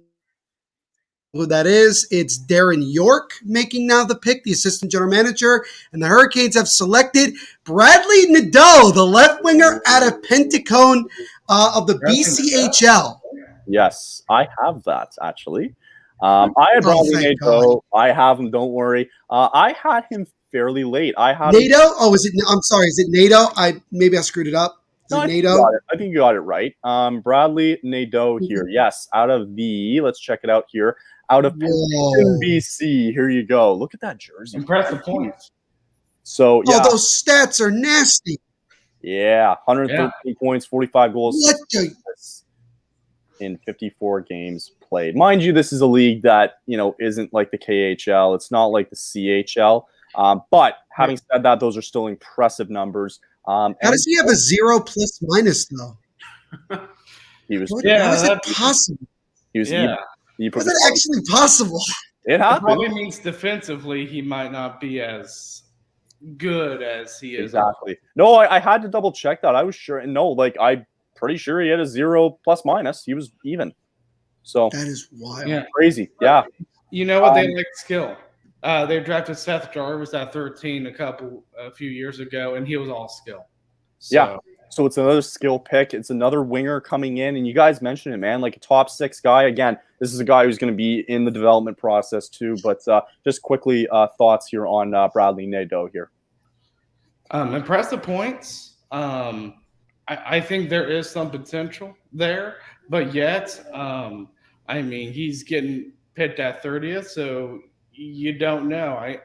Speaker 1: Who that is? It's Darren York making now the pick, the assistant general manager, and the Hurricanes have selected Bradley Nadeau, the left winger out of Pentacone of the BCHL.
Speaker 2: Yes, I have that actually. I had Bradley Nadeau. I have him. Don't worry. I had him fairly late. I had
Speaker 1: Nadeau. Oh, is it? I'm sorry. Is it Nadeau? Maybe I screwed it up.
Speaker 2: I think you got it right. Bradley Nadeau here. Yes, out of let's check it out here. Out of BC. Here you go. Look at that jersey.
Speaker 20: Impressive points.
Speaker 2: So, yeah.
Speaker 1: Oh, those stats are nasty.
Speaker 2: Yeah. 113 points, 45 goals in 54 games played. Mind you, this is a league that, isn't like the KHL. It's not like the CHL. But having said that, those are still impressive numbers.
Speaker 1: How does he have a 0 plus minus, though?
Speaker 2: He was.
Speaker 1: How is it possible?
Speaker 2: He was.
Speaker 20: Yeah.
Speaker 1: Is it actually possible?
Speaker 2: It happened.
Speaker 20: Probably means defensively he might not be as good as he is.
Speaker 2: Exactly. No, I had to double check that. I was sure. No, I'm pretty sure he had a 0 plus minus. He was even. So
Speaker 1: that is wild.
Speaker 20: Yeah.
Speaker 2: Crazy. Yeah.
Speaker 20: You know what? They like skill. They drafted Seth Jarvis at 13 a few years ago, and he was all skill. So.
Speaker 2: Yeah. So it's another skill pick. It's another winger coming in. And you guys mentioned it, man, like a top 6 guy. Again, this is a guy who's going to be in the development process too. But just quickly, thoughts here on Bradley Nadeau here.
Speaker 20: Impressive points. I think there is some potential there, but yet, I mean, he's getting picked at 30th, so you don't know.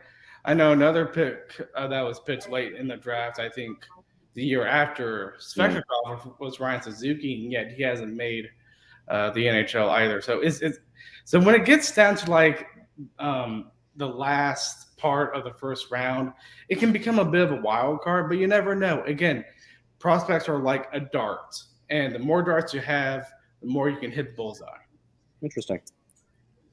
Speaker 20: I know another pick that was picked late in the draft. I think the year after Svechnikov was Ryan Suzuki, and yet he hasn't made the NHL either. So so when it gets down to like the last part of the first round, it can become a bit of a wild card, but you never know. Again, prospects are like a dart, and the more darts you have, the more you can hit the bullseye.
Speaker 2: Interesting.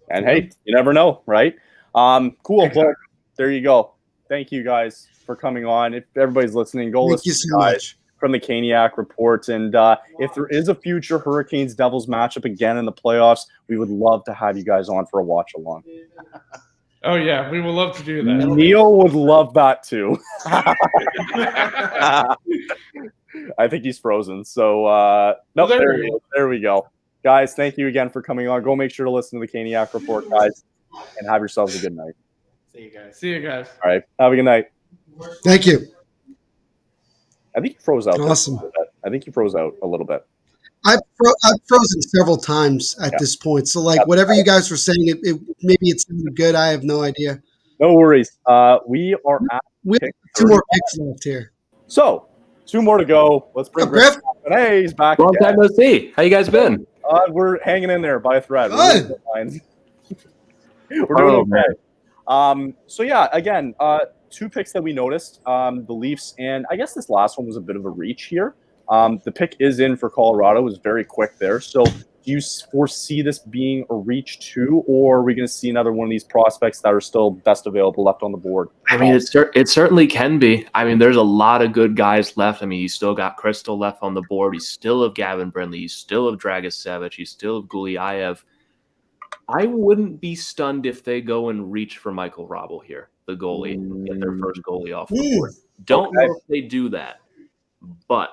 Speaker 2: And hey, you never know, right? Cool. Exactly. Well, there you go. Thank you guys for coming on. If everybody's listening, go listen to guys from the Caniac Report. And if there is a future Hurricanes Devils matchup again in the playoffs, we would love to have you guys on for a watch along.
Speaker 20: Oh yeah, we would love to do that.
Speaker 2: Neil would love that too. I think he's frozen. So no, there we go. Guys, thank you again for coming on. Go make sure to listen to the Caniac Report, guys, and have yourselves a good night.
Speaker 20: See you guys. See you guys.
Speaker 2: All right. Have a good night.
Speaker 1: Thank you.
Speaker 2: I think you froze out.
Speaker 1: Awesome.
Speaker 2: I think you froze out a little bit.
Speaker 1: I've frozen several times at this point. So, like, whatever you guys were saying, maybe it's good. I have no idea.
Speaker 2: No worries. We are at
Speaker 1: two more picks left here.
Speaker 2: So, 2 more to go. Let's bring Griff. Hey, he's back.
Speaker 5: Long time no see. How you guys been?
Speaker 2: We're hanging in there by a thread.
Speaker 1: Good.
Speaker 2: We're doing okay. So yeah, again, 2 picks that we noticed, the Leafs, and I guess this last one was a bit of a reach here. The pick is in for Colorado. It was very quick there. So do you foresee this being a reach too, or are we going to see another one of these prospects that are still best available left on the board?
Speaker 18: I mean, it certainly can be. I mean, there's a lot of good guys left. I mean, you still got Crystal left on the board. You still have Gavin Brindley. You still have Dragicevic. You still have Gulyayev. I wouldn't be stunned if they go and reach for Michael Robel here, the goalie, and get their first goalie off the board. Don't know if they do that, but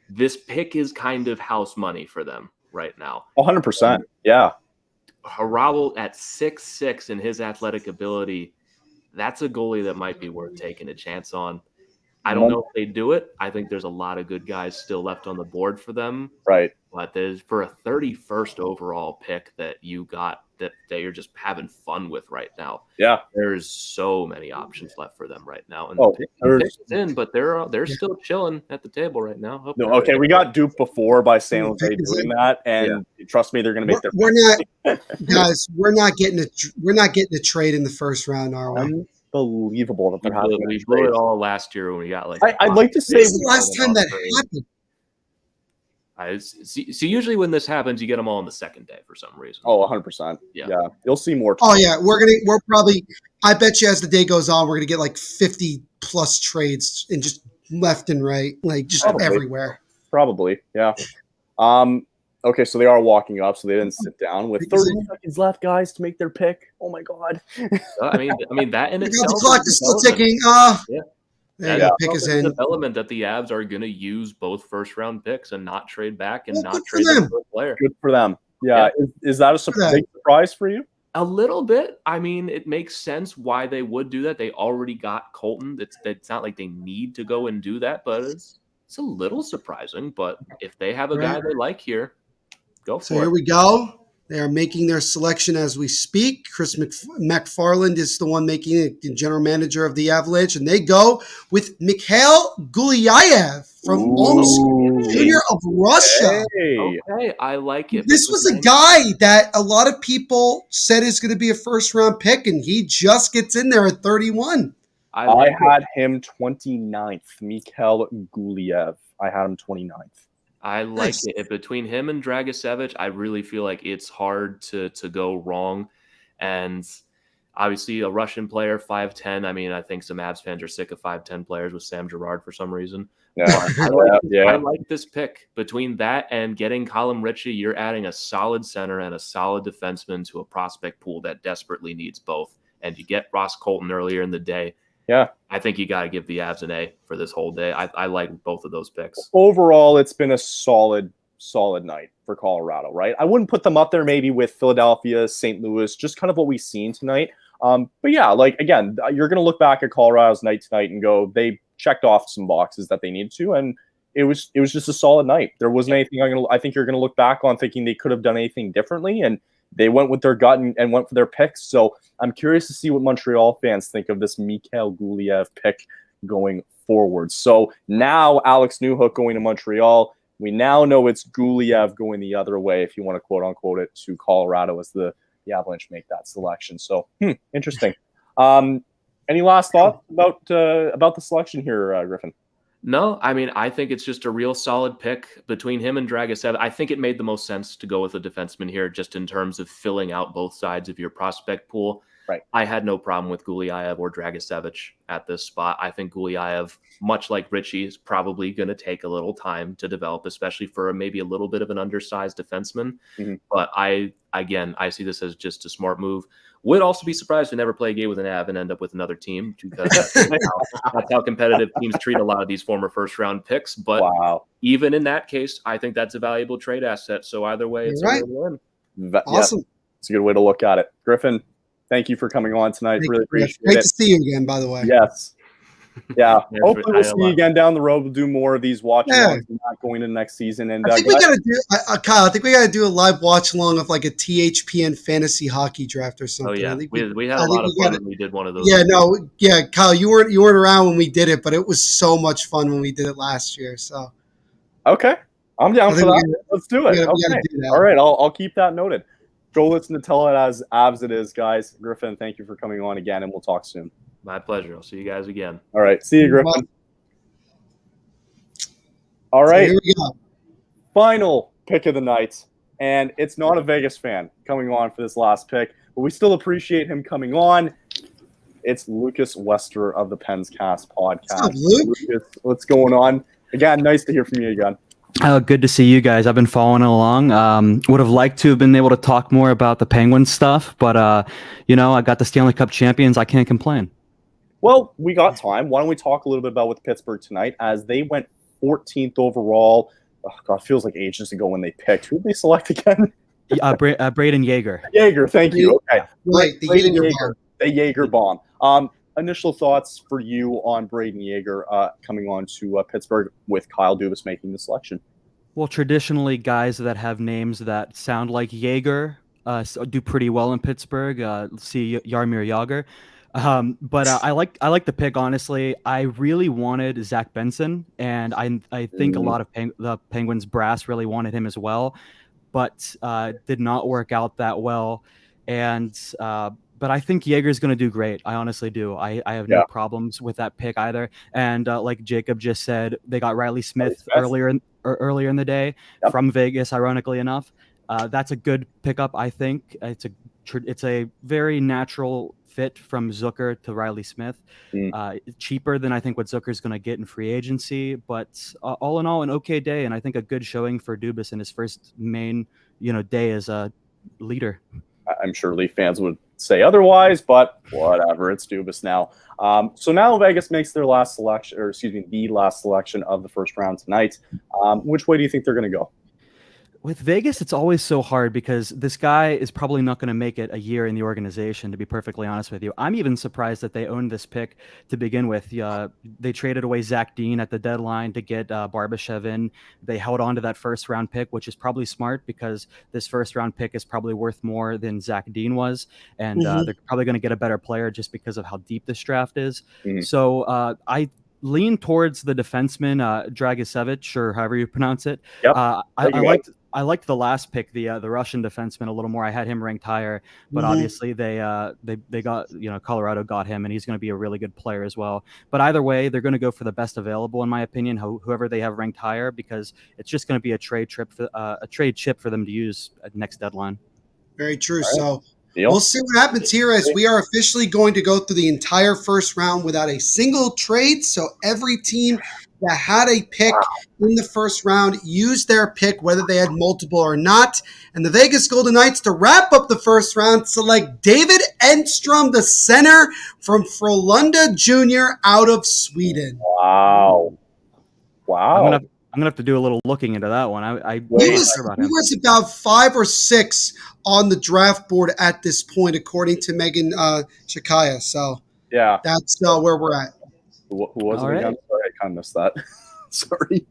Speaker 18: this pick is kind of house money for them right now.
Speaker 2: 100%. Yeah.
Speaker 18: Robel at 6'6" in his athletic ability, that's a goalie that might be worth taking a chance on. I don't know if they do it. I think there's a lot of good guys still left on the board for them.
Speaker 2: Right.
Speaker 18: But there's for a 31st overall pick that you got that you're just having fun with right now.
Speaker 2: Yeah.
Speaker 18: There's so many options left for them right now. And
Speaker 2: the
Speaker 18: pick is in, but they're still chilling at the table right now.
Speaker 2: No, okay, we got duped before by San Jose doing that, and trust me, they're going to make their.
Speaker 1: We're not, guys. We're not getting a trade in the first round, are we?
Speaker 2: Unbelievable that they're having.
Speaker 18: We blew it all last year when we got like.
Speaker 2: I'd like to say
Speaker 1: this is the last time that happened.
Speaker 18: So usually when this happens, you get them all on the second day for some reason.
Speaker 2: Oh, 100%. Yeah. You'll see more.
Speaker 1: Oh yeah, we're probably. I bet you as the day goes on, we're gonna get like 50 plus trades and just left and right, like just everywhere.
Speaker 2: Probably, yeah. Okay, so they are walking up, so they didn't sit down with 30 seconds left, guys, to make their pick. Oh my god.
Speaker 18: I mean that in itself.
Speaker 1: The clock is still ticking. Pick is in.
Speaker 18: Development that the Avs are going to use both first-round picks and not trade back and not trade them for a player.
Speaker 2: Good for them. Yeah. Is that a big surprise for you?
Speaker 18: A little bit. I mean, it makes sense why they would do that. They already got Colton. It's not like they need to go and do that, but it's a little surprising. But if they have a guy they like here, go for it.
Speaker 1: So here we go. They are making their selection as we speak. Chris McFarland is the one making it, the general manager of the Avalanche, and they go with Mikhail Gulyayev from Omsk Junior of Russia.
Speaker 18: Hey. Okay, I like it.
Speaker 1: This was a guy that a lot of people said is going to be a first-round pick, and he just gets in there at 31.
Speaker 2: I had him 29th, Mikhail Gulyayev. I had him 29th.
Speaker 18: I like it. Between him and Dragicevic, I really feel like it's hard to go wrong. And obviously a Russian player, 5'10". I mean, I think some Avs fans are sick of 5'10" players with Sam Girard for some reason. Yeah. I like this pick. Between that and getting Colin Ritchie, you're adding a solid center and a solid defenseman to a prospect pool that desperately needs both. And you get Ross Colton earlier in the day.
Speaker 2: Yeah.
Speaker 18: I think you got to give the Avs an A for this whole day. I like both of those picks.
Speaker 2: Overall, it's been a solid night for Colorado, right? I wouldn't put them up there maybe with Philadelphia, St. Louis, just kind of what we've seen tonight. But yeah, like, again, you're going to look back at Colorado's night tonight and go, they checked off some boxes that they needed to, and it was just a solid night. There wasn't anything I think you're going to look back on thinking they could have done anything differently, and they went with their gut and went for their picks. So I'm curious to see what Montreal fans think of this Mikhail Gulyayev pick going forward. So now Alex Newhook going to Montreal. We now know it's Gulyayev going the other way, if you want to quote unquote it, to Colorado as the Avalanche make that selection. So interesting. Any last thoughts about the selection here, Griffin?
Speaker 18: No, I mean, I think it's just a real solid pick between him and Dragicevic. I think it made the most sense to go with a defenseman here, just in terms of filling out both sides of your prospect pool.
Speaker 2: Right.
Speaker 18: I had no problem with Gulyayev or Dragicevic at this spot. I think Gulyayev, much like Richie, is probably going to take a little time to develop, especially for maybe a little bit of an undersized defenseman. But I see this as just a smart move. Would also be surprised to never play a game with an Av and end up with another team, because that's how competitive teams treat a lot of these former first-round picks. But even in that case, I think that's a valuable trade asset. So either way, it's a win.
Speaker 2: Awesome. Yeah, it's a good way to look at it. Griffin, thank you for coming on tonight. Really appreciate it.
Speaker 1: Great to see you again, by the way.
Speaker 2: Yes. Yeah. Hopefully we'll see you again down the road. We'll do more of these watch-alongs not going into next season. And
Speaker 1: I think we got to do, Kyle, I think we got to do a live watch-along of like a THPN fantasy hockey draft or something.
Speaker 18: Oh, yeah.
Speaker 1: I think
Speaker 18: we had a lot of fun when we did one of those.
Speaker 1: Yeah, Kyle, you weren't around when we did it, but it was so much fun when we did it last year. So.
Speaker 2: Okay. I'm down for that. Let's do it. Okay. All right. I'll keep that noted. Go listen to Tell It As Avs It Is, guys. Griffin, thank you for coming on again, and we'll talk soon.
Speaker 18: My pleasure. I'll see you guys again.
Speaker 2: All right. See you, Griffin. All right.
Speaker 1: So here we go.
Speaker 2: Final pick of the night. And it's not a Vegas fan coming on for this last pick, but we still appreciate him coming on. It's Lucas Wester of the Pens Cast podcast.
Speaker 1: What's up, Luke?
Speaker 2: Lucas, what's going on? Again, nice to hear from you again.
Speaker 6: Good to see you guys. I've been following along. Would have liked to have been able to talk more about the Penguins stuff, but I got the Stanley Cup champions. I can't complain.
Speaker 2: Well, we got time. Why don't we talk a little bit about with Pittsburgh tonight, as they went 14th overall. Oh, God, it feels like ages ago when they picked. Who did they select again?
Speaker 6: Braden Yeager.
Speaker 2: Yeager, thank you. Okay.
Speaker 1: Right, the
Speaker 2: Yeager bomb. Initial thoughts for you on Braden Yeager coming on to Pittsburgh with Kyle Dubas making the selection?
Speaker 6: Well, traditionally, guys that have names that sound like Yeager do pretty well in Pittsburgh. See Jaromir Jágr. But I like the pick, honestly. I really wanted Zach Benson, and I think a lot of the Penguins brass really wanted him as well, but did not work out that well. And but I think Yeager's going to do great. I honestly do. I have no problems with that pick either. And like Jacob just said, they got Riley Smith earlier in the day from Vegas, ironically enough. That's a good pickup, I think. It's a very natural fit from Zucker to Riley Smith. Cheaper than I think what Zucker's going to get in free agency, but all in all, an okay day, and I think a good showing for Dubas in his first main day as a leader.
Speaker 2: I'm sure Leaf fans would say otherwise, but whatever. It's Dubas now. So now Vegas makes their last selection, or excuse me, the last selection of the first round tonight. Which way do you think they're going to go?
Speaker 6: With Vegas, it's always so hard because this guy is probably not going to make it a year in the organization, to be perfectly honest with you. I'm even surprised that they owned this pick to begin with. They traded away Zach Dean at the deadline to get Barbashev in. They held on to that first-round pick, which is probably smart because this first-round pick is probably worth more than Zach Dean was, and they're probably going to get a better player just because of how deep this draft is. So I lean towards the defenseman, Dragicevic, or however you pronounce it. I liked the last pick, the Russian defenseman, a little more. I had him ranked higher, but obviously they got, Colorado got him, and he's going to be a really good player as well. But either way, they're going to go for the best available, in my opinion, whoever they have ranked higher, because it's just going to be a trade chip for them to use at next deadline.
Speaker 1: Very true. Right. So we'll see what happens here, as we are officially going to go through the entire first round without a single trade. So every team that had a pick in the first round used their pick, whether they had multiple or not. And the Vegas Golden Knights, to wrap up the first round, select David Enstrom, the center from Frölunda Jr. out of Sweden.
Speaker 2: Wow.
Speaker 6: I'm gonna have to do a little looking into that one. He
Speaker 1: was about 5 or 6 on the draft board at this point, according to Megan Shakaya. So
Speaker 2: yeah,
Speaker 1: that's where we're at.
Speaker 2: Who was it again? Sorry, kind of missed that. Sorry.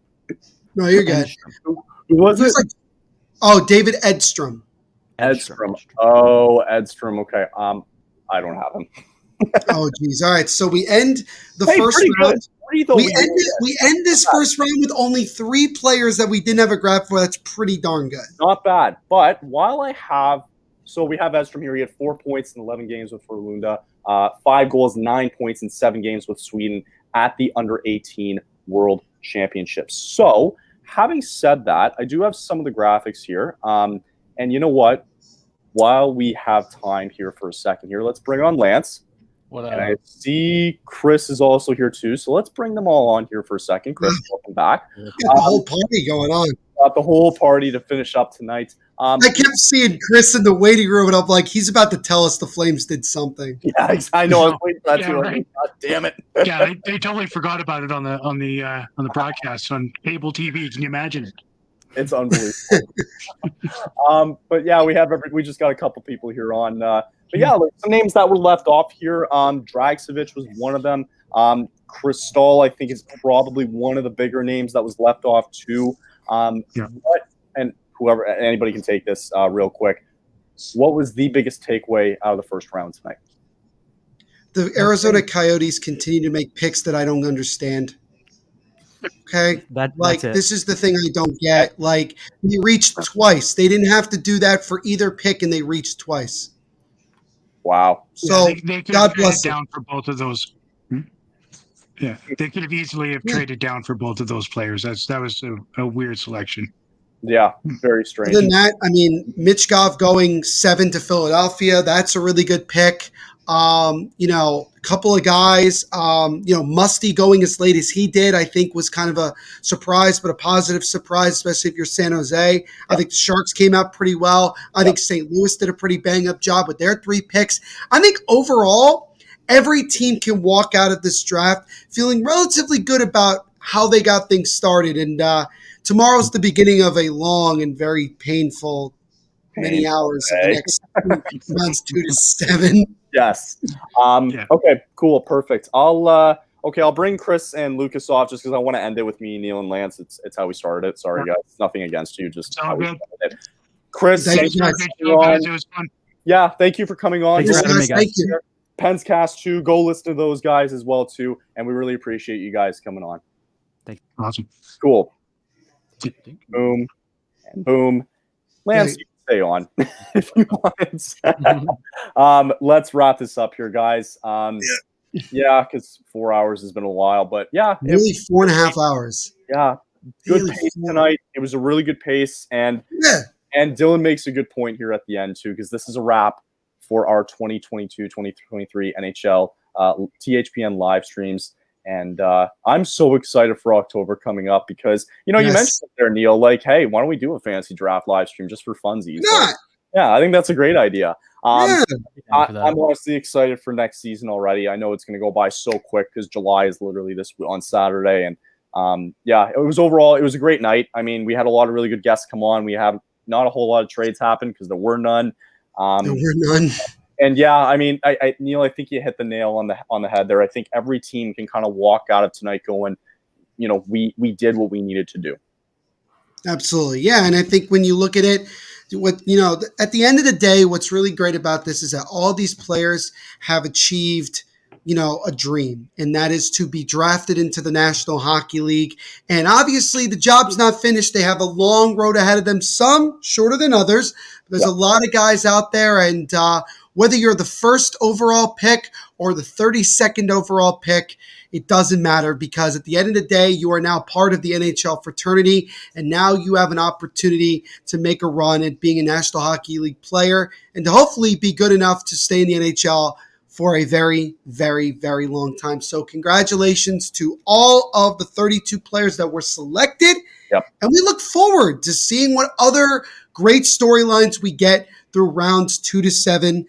Speaker 1: No, you're good.
Speaker 2: Who was it?
Speaker 1: David Edstrom.
Speaker 2: Edstrom. Oh, Edstrom. Okay. I don't have him.
Speaker 1: Oh, geez. All right. So we end the
Speaker 2: Hey,
Speaker 1: first
Speaker 2: pretty
Speaker 1: round.
Speaker 2: good. What do you thought
Speaker 1: We
Speaker 2: we
Speaker 1: end
Speaker 2: did?
Speaker 1: we end this first round with only 3 players that we didn't have a grab for. That's pretty darn good.
Speaker 2: Not bad. But while I have, so we have Edstrom here. He had 4 points in 11 games with Frölunda, 5 goals, 9 points in 7 games with Sweden at the under-18 World Championships. So having said that, I do have some of the graphics here. And you know what? While we have time here for a second here, let's bring on Lance. And I see Chris is also here too. So let's bring them all on here for a second. Chris, welcome back.
Speaker 1: Got the whole party going on.
Speaker 2: Got the whole party to finish up tonight.
Speaker 1: I kept seeing Chris in the waiting room, and I'm like, he's about to tell us the Flames did something.
Speaker 2: Yeah, I know. I was waiting for that too.
Speaker 17: right.
Speaker 2: God damn it.
Speaker 17: Yeah, they totally forgot about it on the broadcast on cable TV. Can you imagine it?
Speaker 2: It's unbelievable. But yeah, we just got a couple people here on. But yeah, like some names that were left off here. Dragsevich was one of them. Kristall, I think, is probably one of the bigger names that was left off too. And anybody can take this real quick. What was the biggest takeaway out of the first round tonight?
Speaker 1: The Arizona Coyotes continue to make picks that I don't understand. Okay,
Speaker 6: that's it.
Speaker 1: This is the thing I don't get. Like, they reached twice. They didn't have to do that for either pick, and they reached twice.
Speaker 2: Wow.
Speaker 1: So
Speaker 17: they could
Speaker 1: God
Speaker 17: have
Speaker 1: bless
Speaker 17: traded down for both of those. Yeah, they could have easily traded down for both of those players. That was a weird selection.
Speaker 2: Yeah, very strange.
Speaker 1: Other than that, I mean, Michkov going 7 to Philadelphia, that's a really good pick. A couple of guys, Musty going as late as he did, I think was kind of a surprise, but a positive surprise, especially if you're San Jose. I think the Sharks came out pretty well. I think St. Louis did a pretty bang-up job with their 3 picks. I think overall, every team can walk out of this draft feeling relatively good about how they got things started. And tomorrow's the beginning of a long and very painful many hours of the next rounds 2 to 7.
Speaker 2: Yes. Okay, cool. Perfect. I'll bring Chris and Lucas off just because I want to end it with me, Neil, and Lance. It's how we started it. Sorry, guys. Nothing against you. Just how we started it. Chris, thank you for coming on.
Speaker 17: It was fun.
Speaker 2: Yeah, thank you for coming on.
Speaker 6: Thanks for having me, guys.
Speaker 1: Thank you.
Speaker 2: Penscast 2, go listen to those guys as well, too. And we really appreciate you guys coming on.
Speaker 17: Awesome.
Speaker 2: Cool. Boom. And boom. Lance, you can stay on if you want. Let's wrap this up here, guys. Yeah, because 4 hours has been a while, but yeah.
Speaker 1: Nearly 4.5 hours.
Speaker 2: Yeah. Good pace tonight. It was a really good pace. And Dylan makes a good point here at the end, too, because this is a wrap for our 2022-2023 NHL THPN live streams. And I'm so excited for October coming up because, you mentioned it there, Neil, like, hey, why don't we do a fantasy draft live stream just for funsies? Yeah, I think that's a great idea. I'm honestly excited for next season already. I know it's going to go by so quick because July is literally on Saturday. And it was a great night. I mean, we had a lot of really good guests come on. We have not a whole lot of trades happen because there were none. And yeah, I mean, Neil, I think you hit the nail on the head there. I think every team can kind of walk out of tonight going, we did what we needed to do.
Speaker 1: Absolutely. Yeah. And I think when you look at it, at the end of the day, what's really great about this is that all these players have achieved, a dream, and that is to be drafted into the National Hockey League. And obviously the job's not finished. They have a long road ahead of them, some shorter than others. There's a lot of guys out there, and whether you're the first overall pick or the 32nd overall pick, it doesn't matter, because at the end of the day, you are now part of the NHL fraternity, and now you have an opportunity to make a run at being a National Hockey League player and to hopefully be good enough to stay in the NHL for a very, very, very long time. So congratulations to all of the 32 players that were selected. And we look forward to seeing what other great storylines we get through rounds 2 to 7.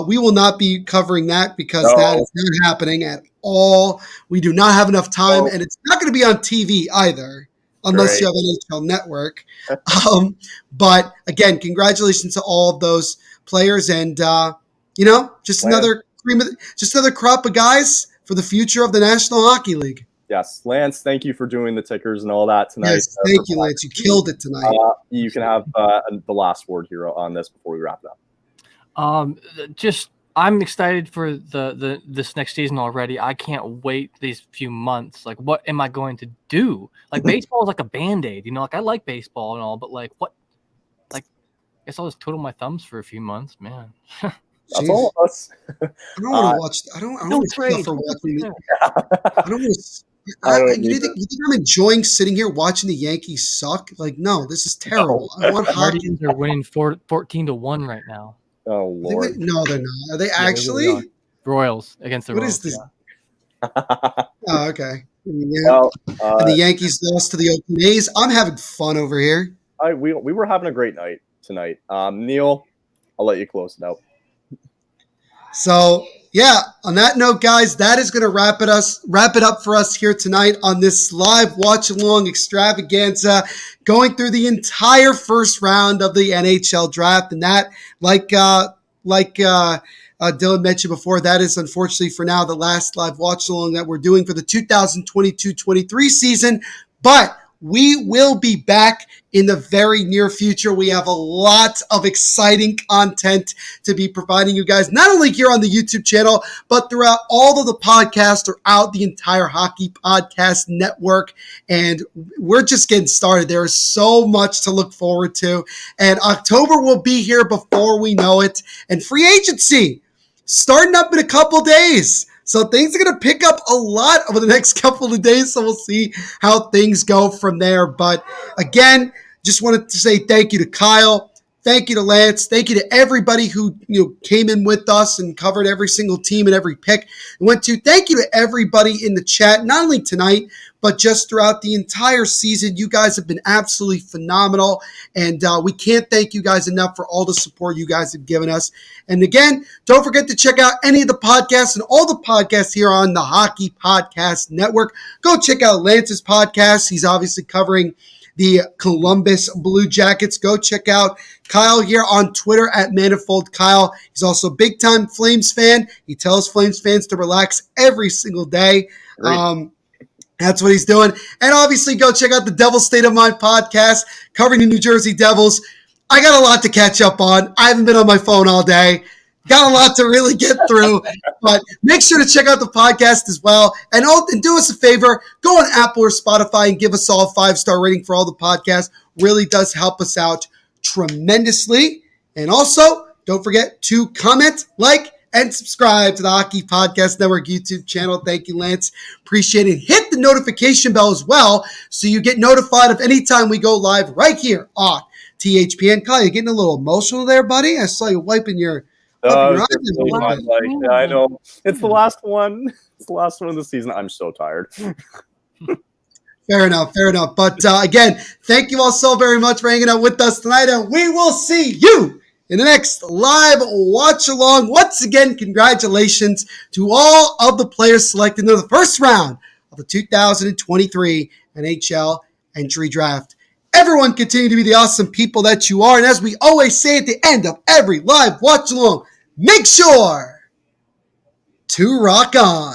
Speaker 1: We will not be covering that because that is not happening at all. We do not have enough time, and it's not going to be on TV either, unless you have NHL Network. But again, congratulations to all of those players, and just another crop of guys for the future of the National Hockey League.
Speaker 2: Yes, Lance, thank you for doing the tickers and all that tonight.
Speaker 1: Yes, thank you, Lance. You killed it tonight.
Speaker 2: You can have the last word here on this before we wrap it up.
Speaker 3: Just I'm excited for this next season already. I can't wait these few months. Like, what am I going to do? Like, baseball is like a Band-Aid, you know. Like, I like baseball and all, but like, what? Like, I guess I'll just twiddle my thumbs for a few months, man.
Speaker 2: That's all of us.
Speaker 1: I don't want to watch. I don't want to suffer watching. I don't want to. You think I'm enjoying sitting here watching the Yankees suck? Like, no, this is terrible. I want hockey.
Speaker 3: Guardians are winning 14-1 right now.
Speaker 2: Oh Lord!
Speaker 1: No, they're not. Are they actually?
Speaker 3: Really Royals against the
Speaker 1: What
Speaker 3: Royals.
Speaker 1: is this?
Speaker 3: Yeah.
Speaker 1: Oh, okay. Yeah. And the Yankees lost to the Oakland A's. I'm having fun over here.
Speaker 2: We were having a great night tonight. Neil, I'll let you close it out.
Speaker 1: So, yeah, on that note, guys, that is going to wrap it up for us here tonight on this live watch-along extravaganza, going through the entire first round of the NHL draft. And that, like Dylan mentioned before, that is unfortunately for now the last live watch-along that we're doing for the 2022-23 season. But we will be back in the very near future. We have a lot of exciting content to be providing you guys, not only here on the YouTube channel, but throughout all of the podcasts, throughout the entire Hockey Podcast Network. And we're just getting started. There is so much to look forward to. And October will be here before we know it. And free agency starting up in a couple days. So things are going to pick up a lot over the next couple of days. So we'll see how things go from there. But again, just wanted to say thank you to Kyle. Thank you to Lance. Thank you to everybody who came in with us and covered every single team and every pick. Thank you to everybody in the chat, not only tonight, but just throughout the entire season. You guys have been absolutely phenomenal, and we can't thank you guys enough for all the support you guys have given us. And again, don't forget to check out any of the podcasts and all the podcasts here on the Hockey Podcast Network. Go check out Lance's podcast. He's obviously covering the Columbus Blue Jackets. Go check out Kyle here on Twitter at Manifold Kyle. He's also a big-time Flames fan. He tells Flames fans to relax every single day. That's what he's doing. And obviously, go check out the Devil's State of Mind podcast covering the New Jersey Devils. I got a lot to catch up on. I haven't been on my phone all day. Got a lot to really get through, but make sure to check out the podcast as well. And do us a favor, go on Apple or Spotify and give us all a 5-star rating for all the podcasts. Really does help us out tremendously. And also, don't forget to comment, like, and subscribe to the Hockey Podcast Network YouTube channel. Thank you, Lance. Appreciate it. Hit the notification bell as well so you get notified of any time we go live right here on THPN. Kyle, you getting a little emotional there, buddy? I saw you wiping your...
Speaker 2: I know. It's the last one. It's the last one of the season. I'm so tired.
Speaker 1: Fair enough. But again, thank you all so very much for hanging out with us tonight, and we will see you in the next live watch along. Once again, congratulations to all of the players selected in the first round of the 2023 NHL Entry Draft. Everyone continue to be the awesome people that you are, and as we always say at the end of every live watch along, make sure to rock on.